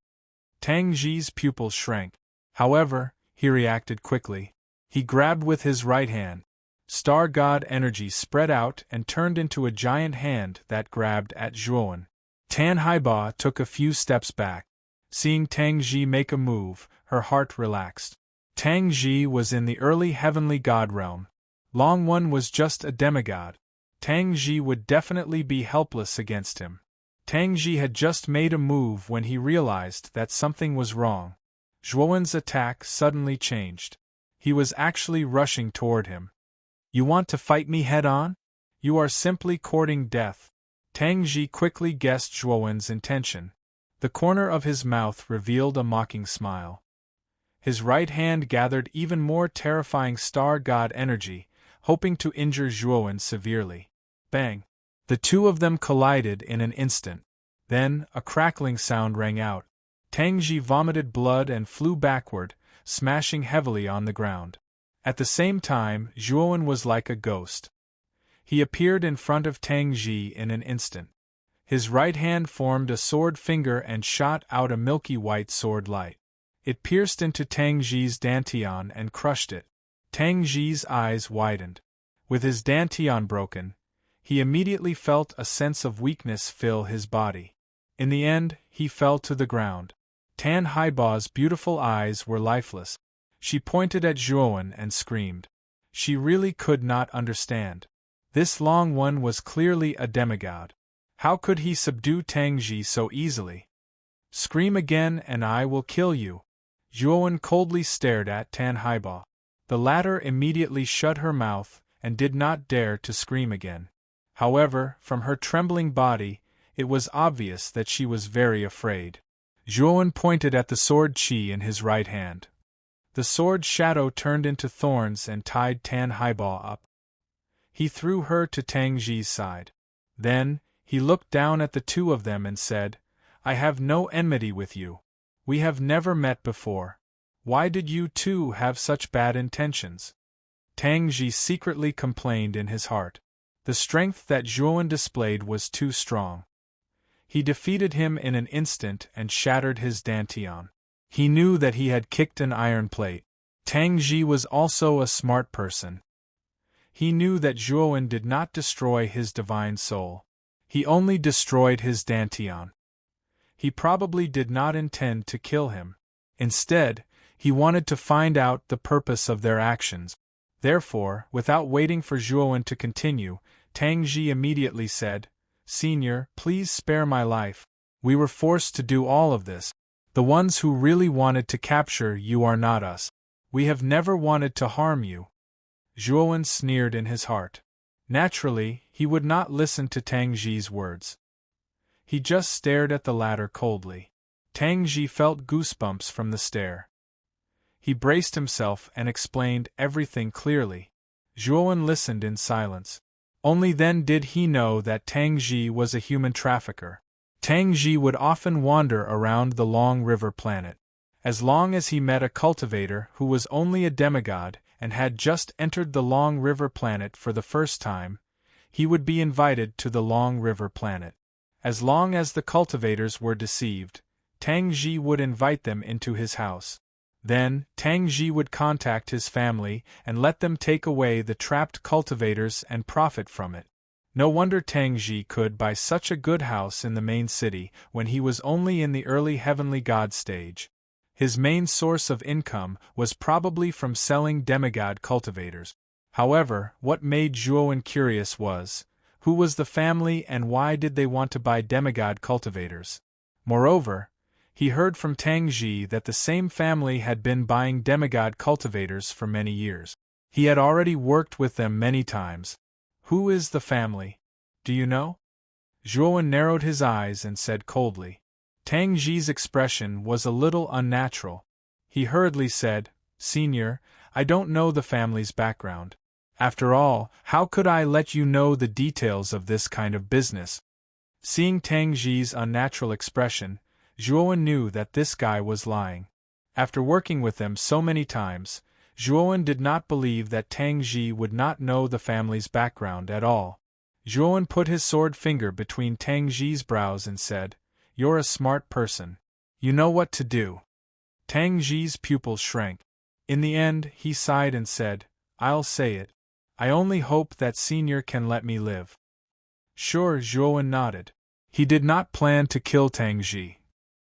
Tang Ji's pupils shrank. However, he reacted quickly. He grabbed with his right hand. Star God energy spread out and turned into a giant hand that grabbed at Zhuowen. Tan Haiba took a few steps back. Seeing Tang Ji make a move, her heart relaxed. Tang Ji was in the early heavenly god realm. Long One was just a demigod. Tang Ji would definitely be helpless against him. Tang Ji had just made a move when he realized that something was wrong. Zhuowen's attack suddenly changed. He was actually rushing toward him. You want to fight me head-on? You are simply courting death. Tang Ji quickly guessed Zhuowen's intention. The corner of his mouth revealed a mocking smile. His right hand gathered even more terrifying star god energy, hoping to injure Zhuowen severely. Bang! The two of them collided in an instant. Then, a crackling sound rang out. Tang Ji vomited blood and flew backward, smashing heavily on the ground. At the same time, Zhuowen was like a ghost. He appeared in front of Tang Ji in an instant. His right hand formed a sword finger and shot out a milky white sword light. It pierced into Tang Ji's dantian and crushed it. Tang Ji's eyes widened. With his dantian broken, he immediately felt a sense of weakness fill his body. In the end, he fell to the ground. Tan Haiba's beautiful eyes were lifeless. She pointed at Zhuowen and screamed. She really could not understand. This Long One was clearly a demigod. How could he subdue Tang Ji so easily? Scream again and I will kill you. Zhuowen coldly stared at Tan Haiba. The latter immediately shut her mouth and did not dare to scream again. However, from her trembling body, it was obvious that she was very afraid. Zhuowen pointed at the sword Qi in his right hand. The sword shadow turned into thorns and tied Tan Haiba up. He threw her to Tang Ji's side. Then, he looked down at the two of them and said, I have no enmity with you. We have never met before. Why did you two have such bad intentions? Tang Ji secretly complained in his heart. The strength that Zhuowen displayed was too strong. He defeated him in an instant and shattered his dantian. He knew that he had kicked an iron plate. Tang Ji was also a smart person. He knew that Zhuowen did not destroy his divine soul. He only destroyed his dantian. He probably did not intend to kill him. Instead, he wanted to find out the purpose of their actions. Therefore, without waiting for Zhuowen to continue, Tang Ji immediately said, Senior, please spare my life. We were forced to do all of this. The ones who really wanted to capture you are not us. We have never wanted to harm you. Zhuowen sneered in his heart. Naturally, he would not listen to Tang Ji's words. He just stared at the latter coldly. Tang Ji felt goosebumps from the stare. He braced himself and explained everything clearly. Zhuowen listened in silence. Only then did he know that Tang Ji was a human trafficker. Tang Ji would often wander around the Long River planet. As long as he met a cultivator who was only a demigod and had just entered the Long River planet for the first time, he would be invited to the Long River planet. As long as the cultivators were deceived, Tang Ji would invite them into his house. Then, Tang Ji would contact his family and let them take away the trapped cultivators and profit from it. No wonder Tang Ji could buy such a good house in the main city when he was only in the early heavenly god stage. His main source of income was probably from selling demigod cultivators. However, what made Zhuowen curious was, who was the family and why did they want to buy demigod cultivators? Moreover, he heard from Tang Ji that the same family had been buying demigod cultivators for many years. He had already worked with them many times. Who is the family? Do you know? Zhuowen narrowed his eyes and said coldly. Tang Ji's expression was a little unnatural. He hurriedly said, Senior, I don't know the family's background. After all, how could I let you know the details of this kind of business? Seeing Tang Ji's unnatural expression, Zhuowen knew that this guy was lying. After working with them so many times, Zhuowen did not believe that Tang Ji would not know the family's background at all. Zhuowen put his sword finger between Tang Ji's brows and said, You're a smart person. You know what to do. Tang Ji's pupils shrank. In the end, he sighed and said, I'll say it. I only hope that Senior can let me live. Sure, Zhuowen nodded. He did not plan to kill Tang Ji.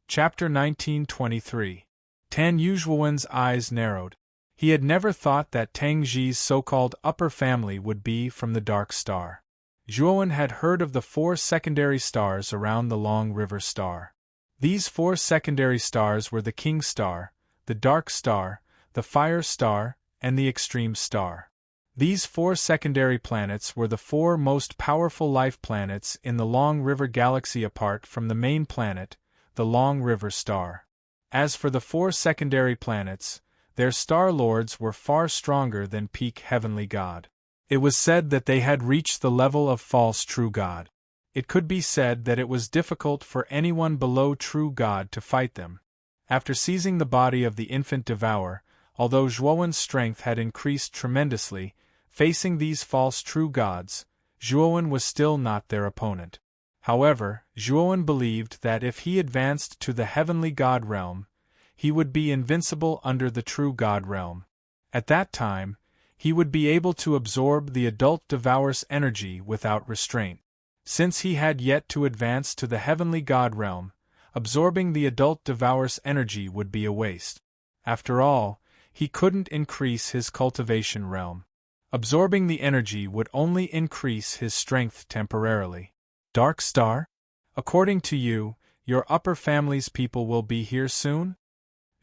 Chapter 1923. Tan Yuzhuowen's eyes narrowed. He had never thought that Tang Ji's so-called upper family would be from the Dark Star. Zhuowen had heard of the 4 secondary stars around the Long River Star. These 4 secondary stars were the King Star, the Dark Star, the Fire Star, and the Extreme Star. These 4 secondary planets were the 4 most powerful life planets in the Long River Galaxy apart from the main planet, the Long River Star. As for the 4 secondary planets, their star lords were far stronger than peak heavenly god. It was said that they had reached the level of false true god. It could be said that it was difficult for anyone below true god to fight them. After seizing the body of the infant devourer, although Zhuowen's strength had increased tremendously, facing these false true gods, Zhuowen was still not their opponent. However, Zhuowen believed that if he advanced to the heavenly god realm, he would be invincible under the true god realm. At that time, he would be able to absorb the adult devourer's energy without restraint. Since he had yet to advance to the heavenly god realm, absorbing the adult devourer's energy would be a waste. After all, he couldn't increase his cultivation realm. Absorbing the energy would only increase his strength temporarily. Dark Star? According to you, your upper family's people will be here soon?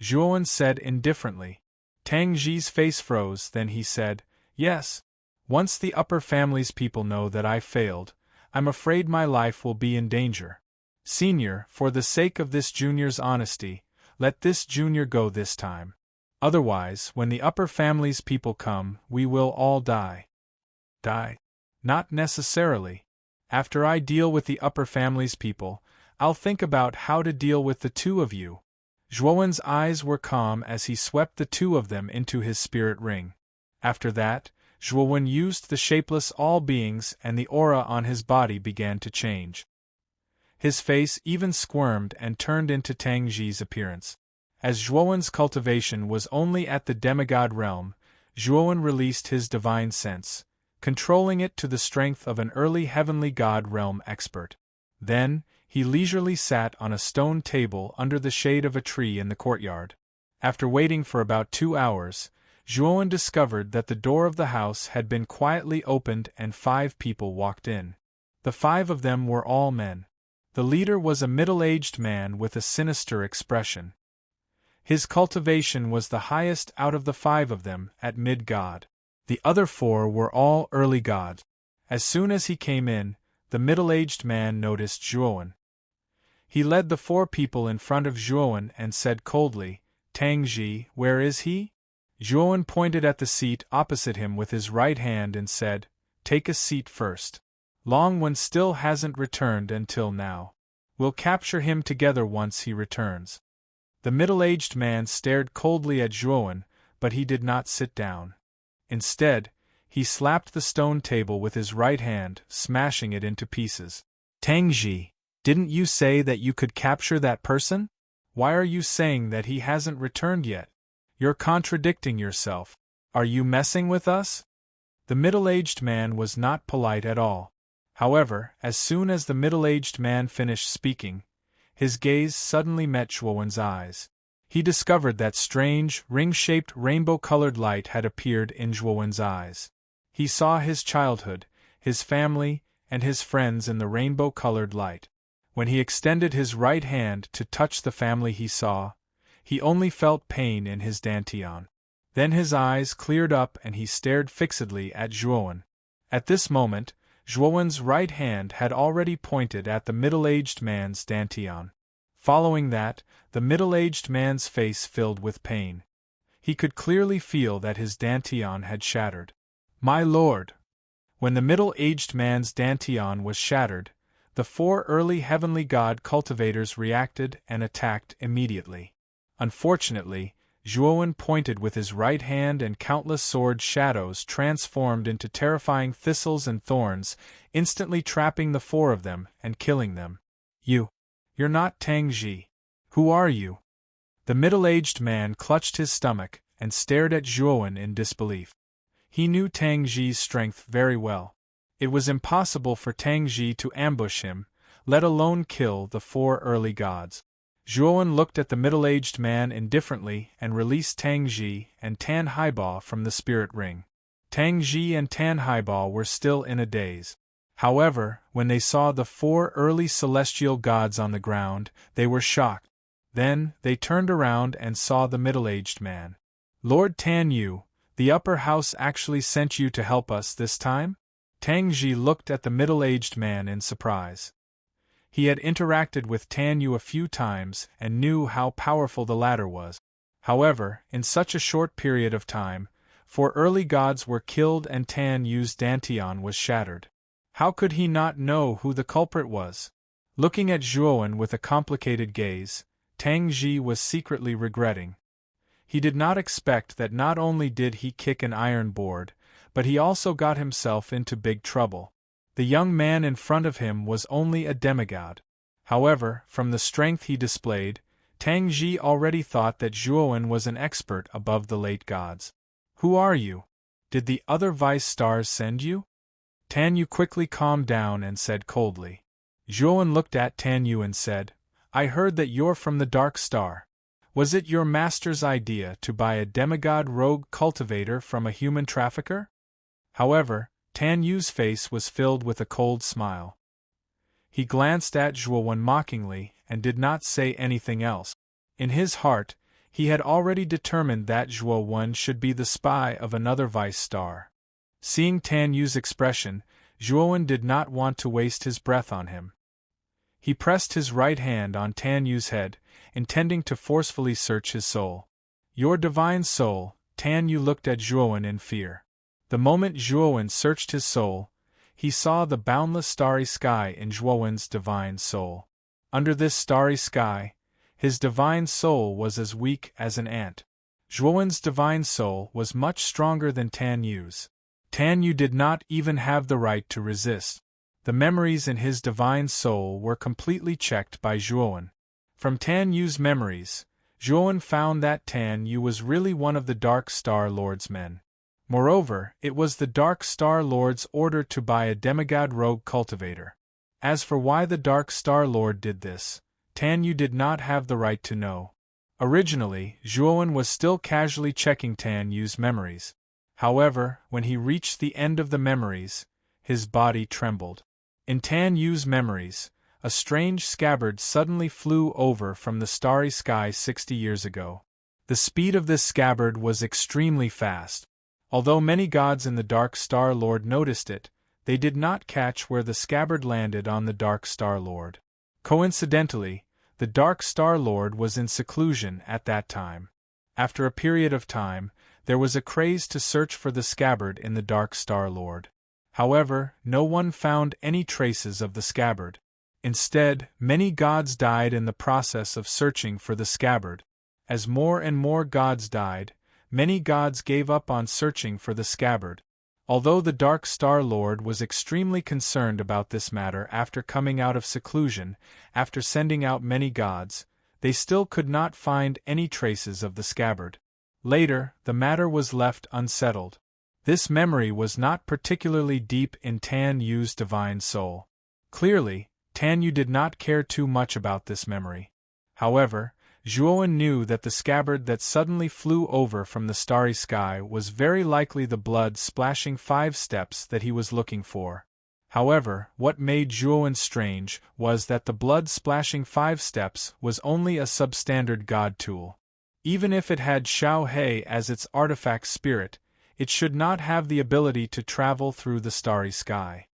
Zhuowen said indifferently. Tang Ji's face froze, then he said, Yes. Once the upper family's people know that I failed, I'm afraid my life will be in danger. Senior, for the sake of this junior's honesty, let this junior go this time. Otherwise, when the upper family's people come, we will all die. Die? Not necessarily. After I deal with the upper family's people, I'll think about how to deal with the 2 of you. Zhuowen's eyes were calm as he swept the 2 of them into his spirit ring. After that, Zhuowen used the shapeless all-beings and the aura on his body began to change. His face even squirmed and turned into Tang Ji's appearance. As Zhuowen's cultivation was only at the demigod realm, Zhuowen released his divine sense, controlling it to the strength of an early heavenly god realm expert. Then, he leisurely sat on a stone table under the shade of a tree in the courtyard. After waiting for about 2 hours, Zhuowen discovered that the door of the house had been quietly opened and 5 people walked in. The 5 of them were all men. The leader was a middle-aged man with a sinister expression. His cultivation was the highest out of the 5 of them, at mid-god. The other 4 were all early gods. As soon as he came in, the middle-aged man noticed Zhuowen. He led the 4 people in front of Zhuowen and said coldly, Tang Ji, where is he? Zhuowen pointed at the seat opposite him with his right hand and said, Take a seat first. Longwen still hasn't returned until now. We'll capture him together once he returns. The middle-aged man stared coldly at Zhuowen, but he did not sit down. Instead, he slapped the stone table with his right hand, smashing it into pieces. Tang Ji, didn't you say that you could capture that person? Why are you saying that he hasn't returned yet? You're contradicting yourself. Are you messing with us? The middle-aged man was not polite at all. However, as soon as the middle-aged man finished speaking, his gaze suddenly met Zhuowen's eyes. He discovered that strange, ring-shaped rainbow-colored light had appeared in Zhuowen's eyes. He saw his childhood, his family, and his friends in the rainbow-colored light. When he extended his right hand to touch the family he saw, he only felt pain in his dantian. Then his eyes cleared up and he stared fixedly at Zhuowen. At this moment, Zhuowen's right hand had already pointed at the middle-aged man's dantian. Following that, the middle-aged man's face filled with pain. He could clearly feel that his dantian had shattered. My lord! When the middle-aged man's dantian was shattered, the 4 early heavenly god cultivators reacted and attacked immediately. Unfortunately, Zhuowen pointed with his right hand and countless sword shadows transformed into terrifying thistles and thorns, instantly trapping the 4 of them and killing them. You're not Tang Ji. Who are you? The middle-aged man clutched his stomach and stared at Zhuowen in disbelief. He knew Tang Ji's strength very well. It was impossible for Tang Ji to ambush him, let alone kill the 4 early gods. Zhuowen looked at the middle-aged man indifferently and released Tang Ji and Tan Haiba from the spirit ring. Tang Ji and Tan Haiba were still in a daze. However, when they saw the 4 early celestial gods on the ground, they were shocked. Then, they turned around and saw the middle-aged man. "Lord Tan Yu, the upper house actually sent you to help us this time?" Tang Ji looked at the middle-aged man in surprise. He had interacted with Tan Yu a few times and knew how powerful the latter was. However, in such a short period of time, 4 early gods were killed and Tan Yu's dantian was shattered. How could he not know who the culprit was? Looking at Zhuowen with a complicated gaze, Tang Ji was secretly regretting. He did not expect that not only did he kick an iron board, but he also got himself into big trouble. The young man in front of him was only a demigod. However, from the strength he displayed, Tang Ji already thought that Zhuowen was an expert above the late gods. "Who are you? Did the other vice stars send you?" Tan Yu quickly calmed down and said coldly. Zhuowen looked at Tan Yu and said, "I heard that you're from the Dark Star. Was it your master's idea to buy a demigod rogue cultivator from a human trafficker?" However, Tan Yu's face was filled with a cold smile. He glanced at Zhuowen mockingly and did not say anything else. In his heart, he had already determined that Zhuowen should be the spy of another vice star. Seeing Tan Yu's expression, Zhuowen did not want to waste his breath on him. He pressed his right hand on Tan Yu's head, intending to forcefully search his soul. "Your divine soul," Tan Yu looked at Zhuowen in fear. The moment Zhuowen searched his soul, he saw the boundless starry sky in Zhuowen's divine soul. Under this starry sky, his divine soul was as weak as an ant. Zhuowen's divine soul was much stronger than Tan Yu's. Tan Yu did not even have the right to resist. The memories in his divine soul were completely checked by Zhuowen. From Tan Yu's memories, Zhuowen found that Tan Yu was really one of the Dark Star Lord's men. Moreover, it was the Dark Star Lord's order to buy a demigod rogue cultivator. As for why the Dark Star Lord did this, Tan Yu did not have the right to know. Originally, Zhuowen was still casually checking Tan Yu's memories. However, when he reached the end of the memories, his body trembled. In Tan Yu's memories, a strange scabbard suddenly flew over from the starry sky 60 years ago. The speed of this scabbard was extremely fast. Although many gods in the Dark Star Lord noticed it, they did not catch where the scabbard landed on the Dark Star Lord. Coincidentally, the Dark Star Lord was in seclusion at that time. After a period of time, there was a craze to search for the scabbard in the Dark Star Lord. However, no one found any traces of the scabbard. Instead, many gods died in the process of searching for the scabbard. As more and more gods died, many gods gave up on searching for the scabbard. Although the Dark Star Lord was extremely concerned about this matter after coming out of seclusion, after sending out many gods, they still could not find any traces of the scabbard. Later, the matter was left unsettled. This memory was not particularly deep in Tan Yu's divine soul. Clearly, Tan Yu did not care too much about this memory. However, Zhuowen knew that the scabbard that suddenly flew over from the starry sky was very likely the blood-splashing 5 steps that he was looking for. However, what made Zhuowen strange was that the blood-splashing 5 steps was only a substandard god tool. Even if it had Xiao He as its artifact spirit, it should not have the ability to travel through the starry sky.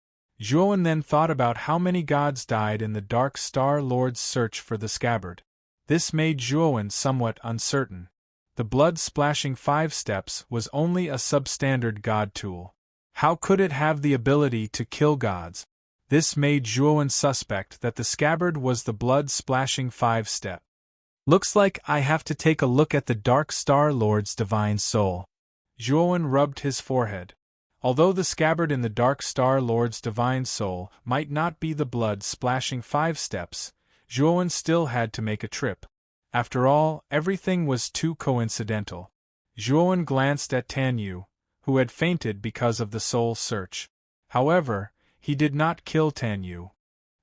Zhuowen then thought about how many gods died in the Dark Star Lord's search for the scabbard. This made Zhuowen somewhat uncertain. The blood-splashing 5 steps was only a substandard god tool. How could it have the ability to kill gods? This made Zhuowen suspect that the scabbard was the blood-splashing 5 step. Looks like I have to take a look at the Dark Star Lord's divine soul. Zhuowen rubbed his forehead. Although the scabbard in the Dark Star Lord's divine soul might not be the blood-splashing 5 steps, Zhuowen still had to make a trip. After all, everything was too coincidental. Zhuowen glanced at Tan Yu, who had fainted because of the soul search. However, he did not kill Tan Yu.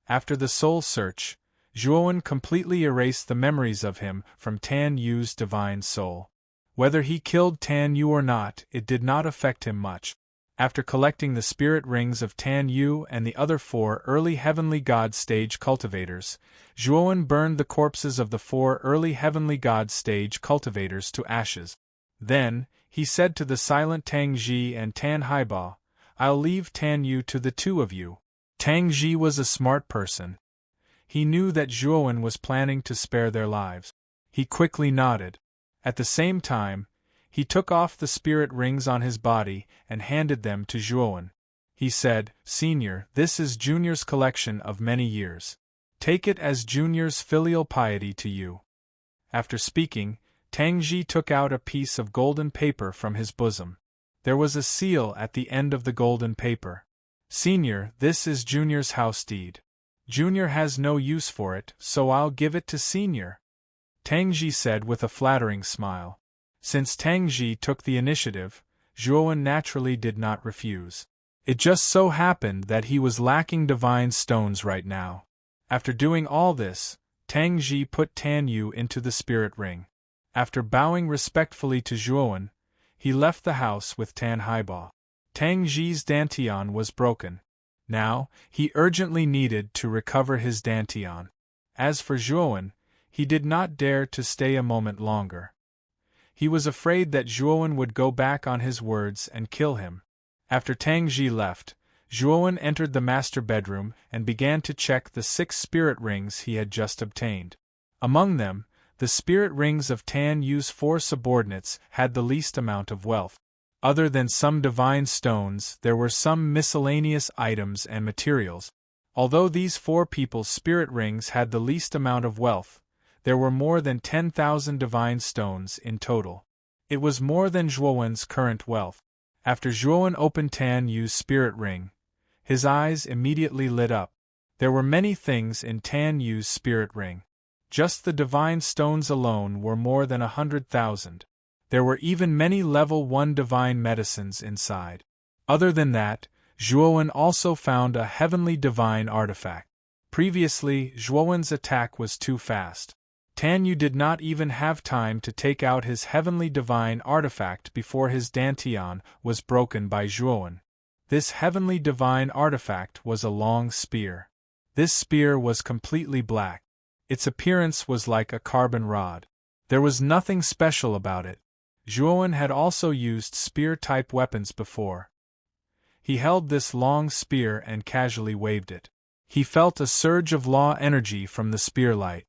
After the soul search, Zhuowen completely erased the memories of him from Tan Yu's divine soul. Whether he killed Tan Yu or not, it did not affect him much. After collecting the spirit rings of Tan Yu and the other 4 early heavenly god stage cultivators, Zhuowen burned the corpses of the 4 early heavenly god stage cultivators to ashes. Then, he said to the silent Tang Ji and Tan Haiba, "I'll leave Tan Yu to the 2 of you." Tang Ji was a smart person. He knew that Zhuowen was planning to spare their lives. He quickly nodded. At the same time, he took off the spirit rings on his body and handed them to Zhuowen. He said, "Senior, this is Junior's collection of many years. Take it as Junior's filial piety to you." After speaking, Tang Ji took out a piece of golden paper from his bosom. There was a seal at the end of the golden paper. "Senior, this is Junior's house deed. Junior has no use for it, so I'll give it to Senior," Tang Ji said with a flattering smile. Since Tang Ji took the initiative, Zhuowen naturally did not refuse. It just so happened that he was lacking divine stones right now. After doing all this, Tang Ji put Tan Yu into the spirit ring. After bowing respectfully to Zhuowen, he left the house with Tan Haiba. Tang Ji's dantian was broken. Now, he urgently needed to recover his dantian. As for Zhuowen, he did not dare to stay a moment longer. He was afraid that Zhuowen would go back on his words and kill him. After Tang Ji left, Zhuowen entered the master bedroom and began to check the 6 spirit rings he had just obtained. Among them, the spirit rings of Tan Yu's 4 subordinates had the least amount of wealth. Other than some divine stones, there were some miscellaneous items and materials. Although these 4 people's spirit rings had the least amount of wealth, there were more than 10,000 divine stones in total. It was more than Zhuowen's current wealth. After Zhuowen opened Tan Yu's spirit ring, his eyes immediately lit up. There were many things in Tan Yu's spirit ring. Just the divine stones alone were more than 100,000. There were even many level 1 divine medicines inside. Other than that, Zhuowen also found a heavenly divine artifact. Previously, Zhuowen's attack was too fast. Tan Yu did not even have time to take out his heavenly divine artifact before his dantian was broken by Zhuowen. This heavenly divine artifact was a long spear. This spear was completely black. Its appearance was like a carbon rod. There was nothing special about it. Zhuowen had also used spear-type weapons before. He held this long spear and casually waved it. He felt a surge of law energy from the spear light.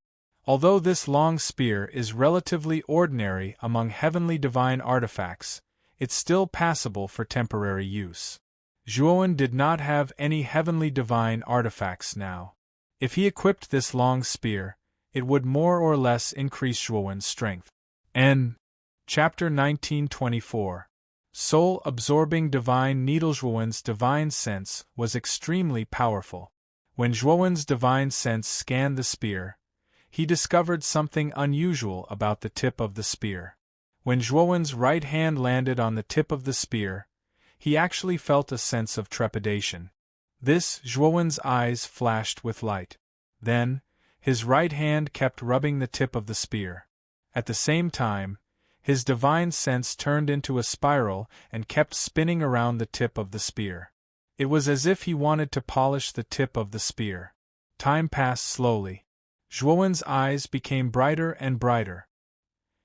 Although this long spear is relatively ordinary among heavenly divine artifacts, it's still passable for temporary use. Zhuowen did not have any heavenly divine artifacts now. If he equipped this long spear, it would more or less increase Zhuowen's strength. Chapter 1924. Soul-absorbing divine needle. Zhuowen's divine sense was extremely powerful. When Zhuowen's divine sense scanned the spear, he discovered something unusual about the tip of the spear. When Zhuowen's right hand landed on the tip of the spear, he actually felt a sense of trepidation. Zhuowen's eyes flashed with light. Then, his right hand kept rubbing the tip of the spear. At the same time, his divine sense turned into a spiral and kept spinning around the tip of the spear. It was as if he wanted to polish the tip of the spear. Time passed slowly. Zhuowen's eyes became brighter and brighter.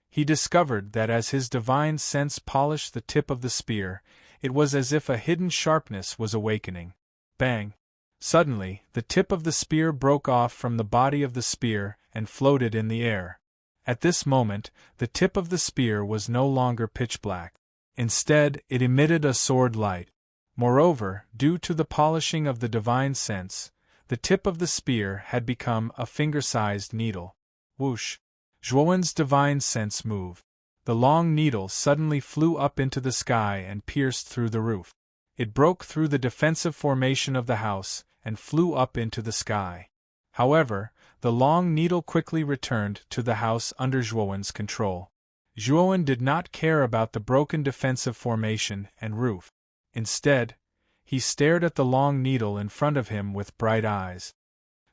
He discovered that as his divine sense polished the tip of the spear, it was as if a hidden sharpness was awakening. Bang! Suddenly, the tip of the spear broke off from the body of the spear and floated in the air. At this moment, the tip of the spear was no longer pitch black. Instead, it emitted a sword light. Moreover, due to the polishing of the divine sense, the tip of the spear had become a finger-sized needle. Whoosh! Zhuowen's divine sense moved. The long needle suddenly flew up into the sky and pierced through the roof. It broke through the defensive formation of the house and flew up into the sky. However, the long needle quickly returned to the house under Zhuowen's control. Juan did not care about the broken defensive formation and roof. Instead, he stared at the long needle in front of him with bright eyes.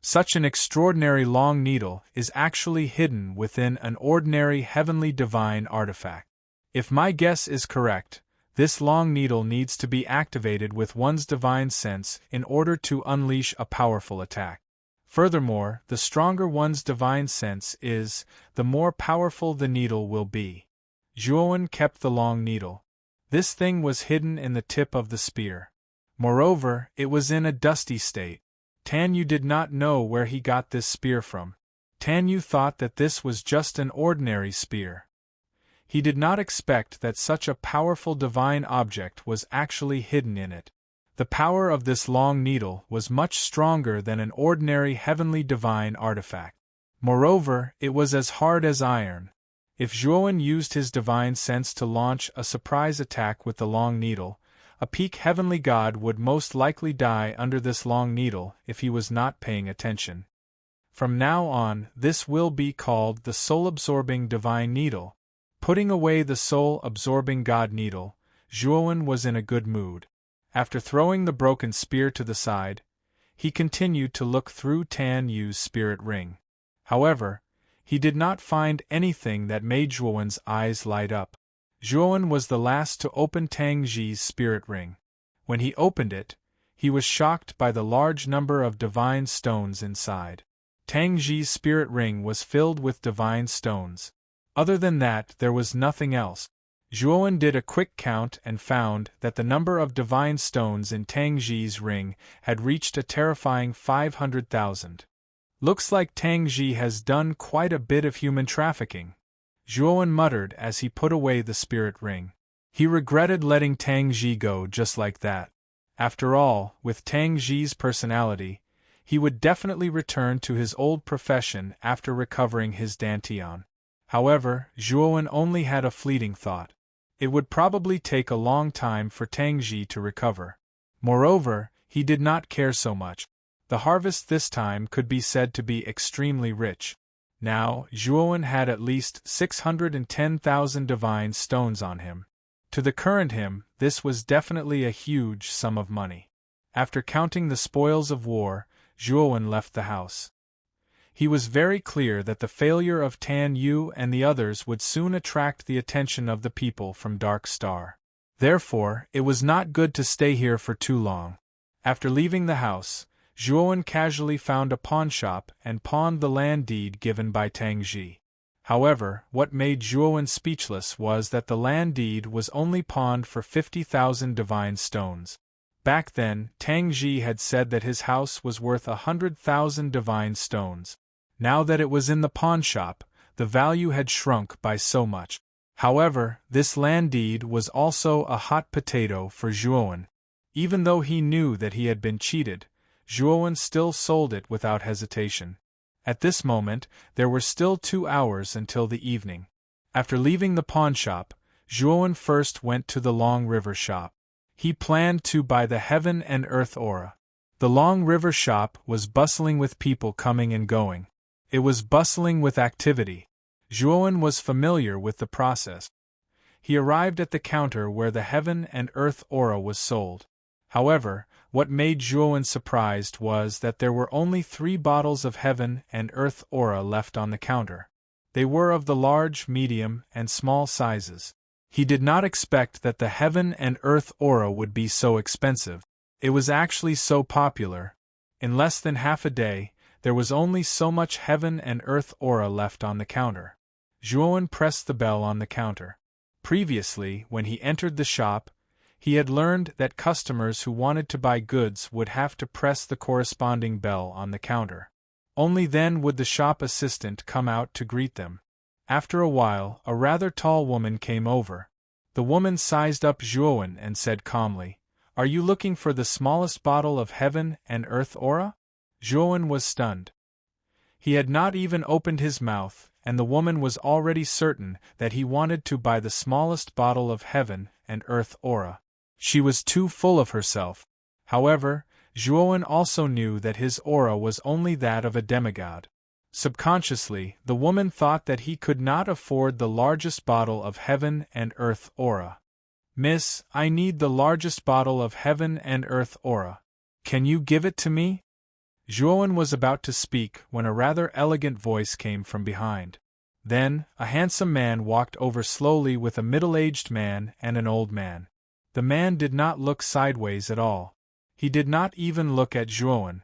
Such an extraordinary long needle is actually hidden within an ordinary heavenly divine artifact. If my guess is correct, this long needle needs to be activated with one's divine sense in order to unleash a powerful attack. Furthermore, the stronger one's divine sense is, the more powerful the needle will be. Juan kept the long needle. This thing was hidden in the tip of the spear. Moreover, it was in a dusty state. Tan Yu did not know where he got this spear from. Tan Yu thought that this was just an ordinary spear. He did not expect that such a powerful divine object was actually hidden in it. The power of this long needle was much stronger than an ordinary heavenly divine artifact. Moreover, it was as hard as iron. If Juan used his divine sense to launch a surprise attack with the long needle, a peak heavenly god would most likely die under this long needle if he was not paying attention. From now on, this will be called the soul-absorbing divine needle. Putting away the soul-absorbing god needle, Juan was in a good mood. After throwing the broken spear to the side, he continued to look through Tan Yu's spirit ring. However, he did not find anything that made Juan's eyes light up. Juan was the last to open Tang Ji's spirit ring. When he opened it, he was shocked by the large number of divine stones inside. Tang Ji's spirit ring was filled with divine stones. Other than that, there was nothing else. Juan did a quick count and found that the number of divine stones in Tang Ji's ring had reached a terrifying 500,000. Looks like Tang Ji has done quite a bit of human trafficking, Juan muttered as he put away the spirit ring. He regretted letting Tang Ji go just like that. After all, with Tang Ji's personality, he would definitely return to his old profession after recovering his dantian. However, Juan only had a fleeting thought. It would probably take a long time for Tang Ji to recover. Moreover, he did not care so much. The harvest this time could be said to be extremely rich. Now, Juan had at least 610,000 divine stones on him. To the current him, this was definitely a huge sum of money. After counting the spoils of war, Juan left the house. He was very clear that the failure of Tan Yu and the others would soon attract the attention of the people from Dark Star. Therefore, it was not good to stay here for too long. After leaving the house, Juan casually found a pawnshop and pawned the land deed given by Tang Ji. However, what made Juan speechless was that the land deed was only pawned for 50,000 divine stones. Back then, Tang Ji had said that his house was worth 100,000 divine stones. Now that it was in the pawnshop, the value had shrunk by so much. However, this land deed was also a hot potato for Juan. Even though he knew that he had been cheated, Juan still sold it without hesitation. At this moment, there were still 2 hours until the evening. After leaving the pawnshop, Juan first went to the Long River shop. He planned to buy the Heaven and Earth aura. The Long River shop was bustling with people coming and going. It was bustling with activity. Juan was familiar with the process. He arrived at the counter where the Heaven and Earth aura was sold. However, what made Juan surprised was that there were only 3 bottles of Heaven and Earth aura left on the counter. They were of the large, medium, and small sizes. He did not expect that the Heaven and Earth aura would be so expensive. It was actually so popular. In less than half a day, there was only so much Heaven and Earth aura left on the counter. Juan pressed the bell on the counter. Previously, when he entered the shop, he had learned that customers who wanted to buy goods would have to press the corresponding bell on the counter. Only then would the shop assistant come out to greet them. After a while, a rather tall woman came over. The woman sized up Juan and said calmly, "Are you looking for the smallest bottle of Heaven and Earth aura?" Juan was stunned. He had not even opened his mouth, and the woman was already certain that he wanted to buy the smallest bottle of Heaven and Earth aura. She was too full of herself. However, Juan also knew that his aura was only that of a demigod. Subconsciously, the woman thought that he could not afford the largest bottle of heaven and earth aura. Miss, I need the largest bottle of heaven and earth aura. Can you give it to me? Zhuowen was about to speak when a rather elegant voice came from behind. Then, a handsome man walked over slowly with a middle-aged man and an old man. The man did not look sideways at all. He did not even look at Zhuowen.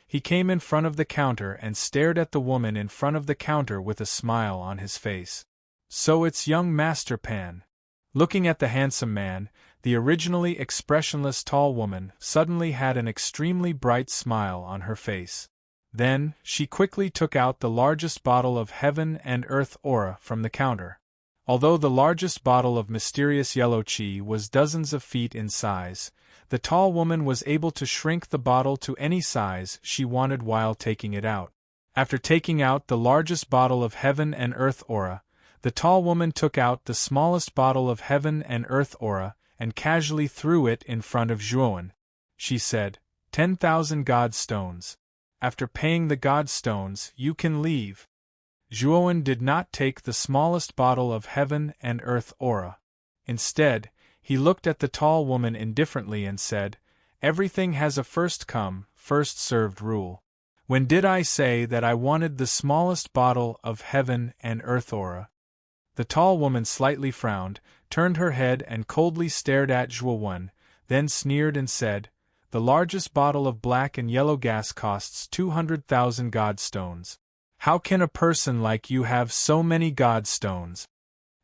He came in front of the counter and stared at the woman in front of the counter with a smile on his face. So it's young Master Pan. Looking at the handsome man, the originally expressionless tall woman suddenly had an extremely bright smile on her face. Then, she quickly took out the largest bottle of heaven and earth aura from the counter. Although the largest bottle of mysterious yellow qi was dozens of feet in size, the tall woman was able to shrink the bottle to any size she wanted while taking it out. After taking out the largest bottle of heaven and earth aura, the tall woman took out the smallest bottle of heaven and earth aura and casually threw it in front of Zhuowen. She said, 10,000 god stones. After paying the god stones, you can leave. Zhuowen did not take the smallest bottle of heaven and earth aura. Instead, he looked at the tall woman indifferently and said, everything has a first come, first served rule. When did I say that I wanted the smallest bottle of heaven and earth aura? The tall woman slightly frowned, turned her head and coldly stared at Zhuowen, then sneered and said, the largest bottle of black and yellow gas costs 200,000 god stones. How can a person like you have so many god stones?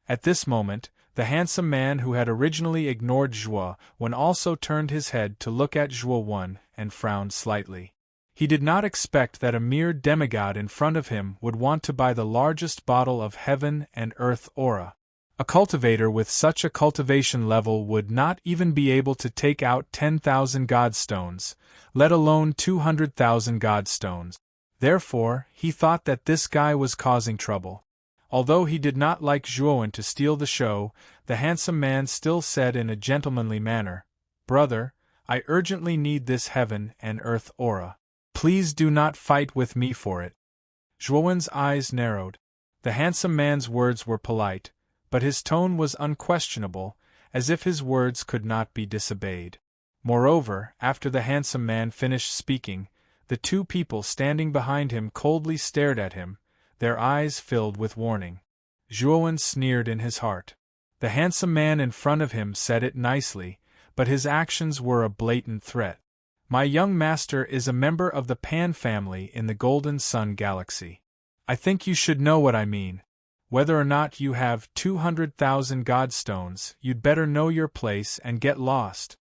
At this moment, the handsome man who had originally ignored Zhuowen also turned his head to look at Zhuowen and frowned slightly. He did not expect that a mere demigod in front of him would want to buy the largest bottle of heaven and earth aura. A cultivator with such a cultivation level would not even be able to take out 10,000 god stones, let alone 200,000 god stones. Therefore, he thought that this guy was causing trouble. Although he did not like Zhuowen to steal the show, the handsome man still said in a gentlemanly manner, brother, I urgently need this heaven and earth aura. Please do not fight with me for it. Zhuowen's eyes narrowed. The handsome man's words were polite, but his tone was unquestionable, as if his words could not be disobeyed. Moreover, after the handsome man finished speaking, the two people standing behind him coldly stared at him, their eyes filled with warning. Zhuowen sneered in his heart. The handsome man in front of him said it nicely, but his actions were a blatant threat. My young master is a member of the Pan family in the Golden Sun Galaxy. I think you should know what I mean. Whether or not you have 200,000 god stones, you'd better know your place and get lost.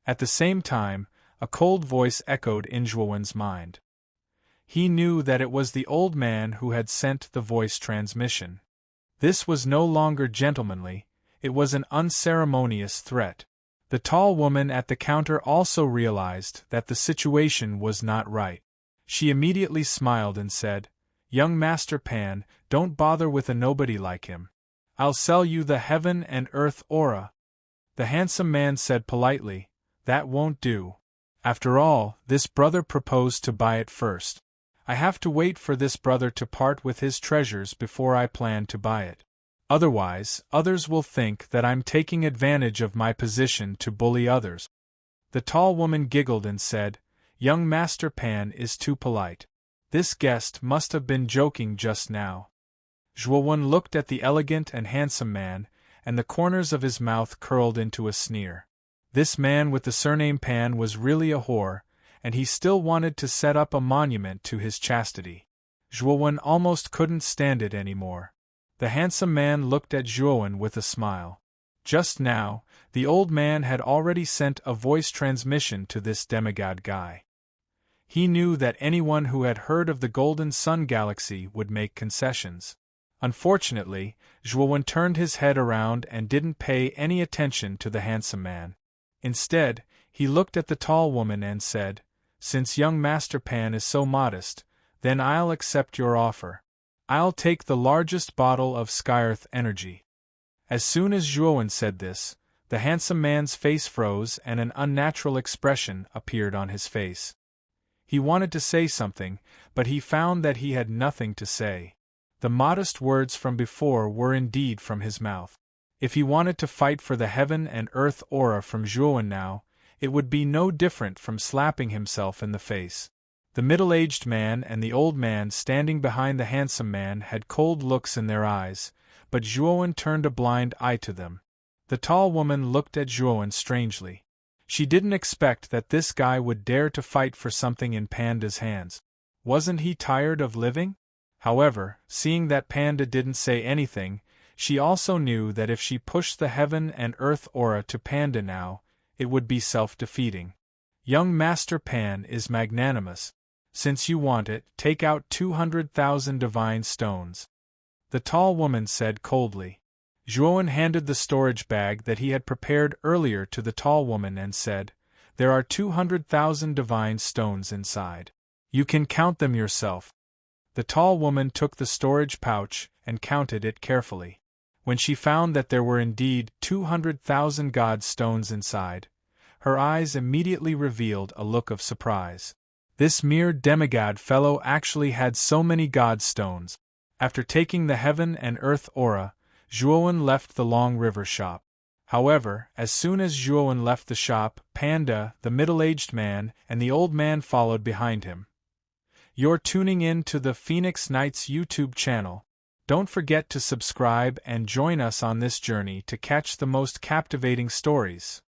At the same time, a cold voice echoed in Zhuowen's mind. He knew that it was the old man who had sent the voice transmission. This was no longer gentlemanly, it was an unceremonious threat. The tall woman at the counter also realized that the situation was not right. She immediately smiled and said, young Master Pan, don't bother with a nobody like him. I'll sell you the heaven and earth aura. The handsome man said politely, that won't do. After all, this brother proposed to buy it first. I have to wait for this brother to part with his treasures before I plan to buy it. Otherwise, others will think that I'm taking advantage of my position to bully others. The tall woman giggled and said, young Master Pan is too polite. This guest must have been joking just now. Zhuowen looked at the elegant and handsome man, and the corners of his mouth curled into a sneer. This man with the surname Pan was really a whore, and he still wanted to set up a monument to his chastity. Zhuowen almost couldn't stand it anymore. The handsome man looked at Zhuowen with a smile. Just now, the old man had already sent a voice transmission to this demigod guy. He knew that anyone who had heard of the Golden Sun Galaxy would make concessions. Unfortunately, Zhuowen turned his head around and didn't pay any attention to the handsome man. Instead, he looked at the tall woman and said, since young Master Pan is so modest, then I'll accept your offer. I'll take the largest bottle of Skyearth energy. As soon as Zhuowen said this, the handsome man's face froze and an unnatural expression appeared on his face. He wanted to say something, but he found that he had nothing to say. The modest words from before were indeed from his mouth. If he wanted to fight for the heaven and earth aura from Juan now, it would be no different from slapping himself in the face. The middle-aged man and the old man standing behind the handsome man had cold looks in their eyes, but Juan turned a blind eye to them. The tall woman looked at Juan strangely. She didn't expect that this guy would dare to fight for something in Panda's hands. Wasn't he tired of living? However, seeing that Panda didn't say anything, she also knew that if she pushed the heaven and earth aura to Panda now, it would be self-defeating. Young Master Pan is magnanimous. Since you want it, take out 200,000 divine stones. The tall woman said coldly. Juan handed the storage bag that he had prepared earlier to the tall woman and said, "There are 200,000 divine stones inside. You can count them yourself." The tall woman took the storage pouch and counted it carefully. When she found that there were indeed 200,000 god stones inside, her eyes immediately revealed a look of surprise. This mere demigod fellow actually had so many god stones. After taking the heaven and earth aura, Juan left the Long River shop. However, as soon as Juan left the shop, Panda, the middle-aged man, and the old man followed behind him. You're tuning in to the Phoenix Nights YouTube channel. Don't forget to subscribe and join us on this journey to catch the most captivating stories.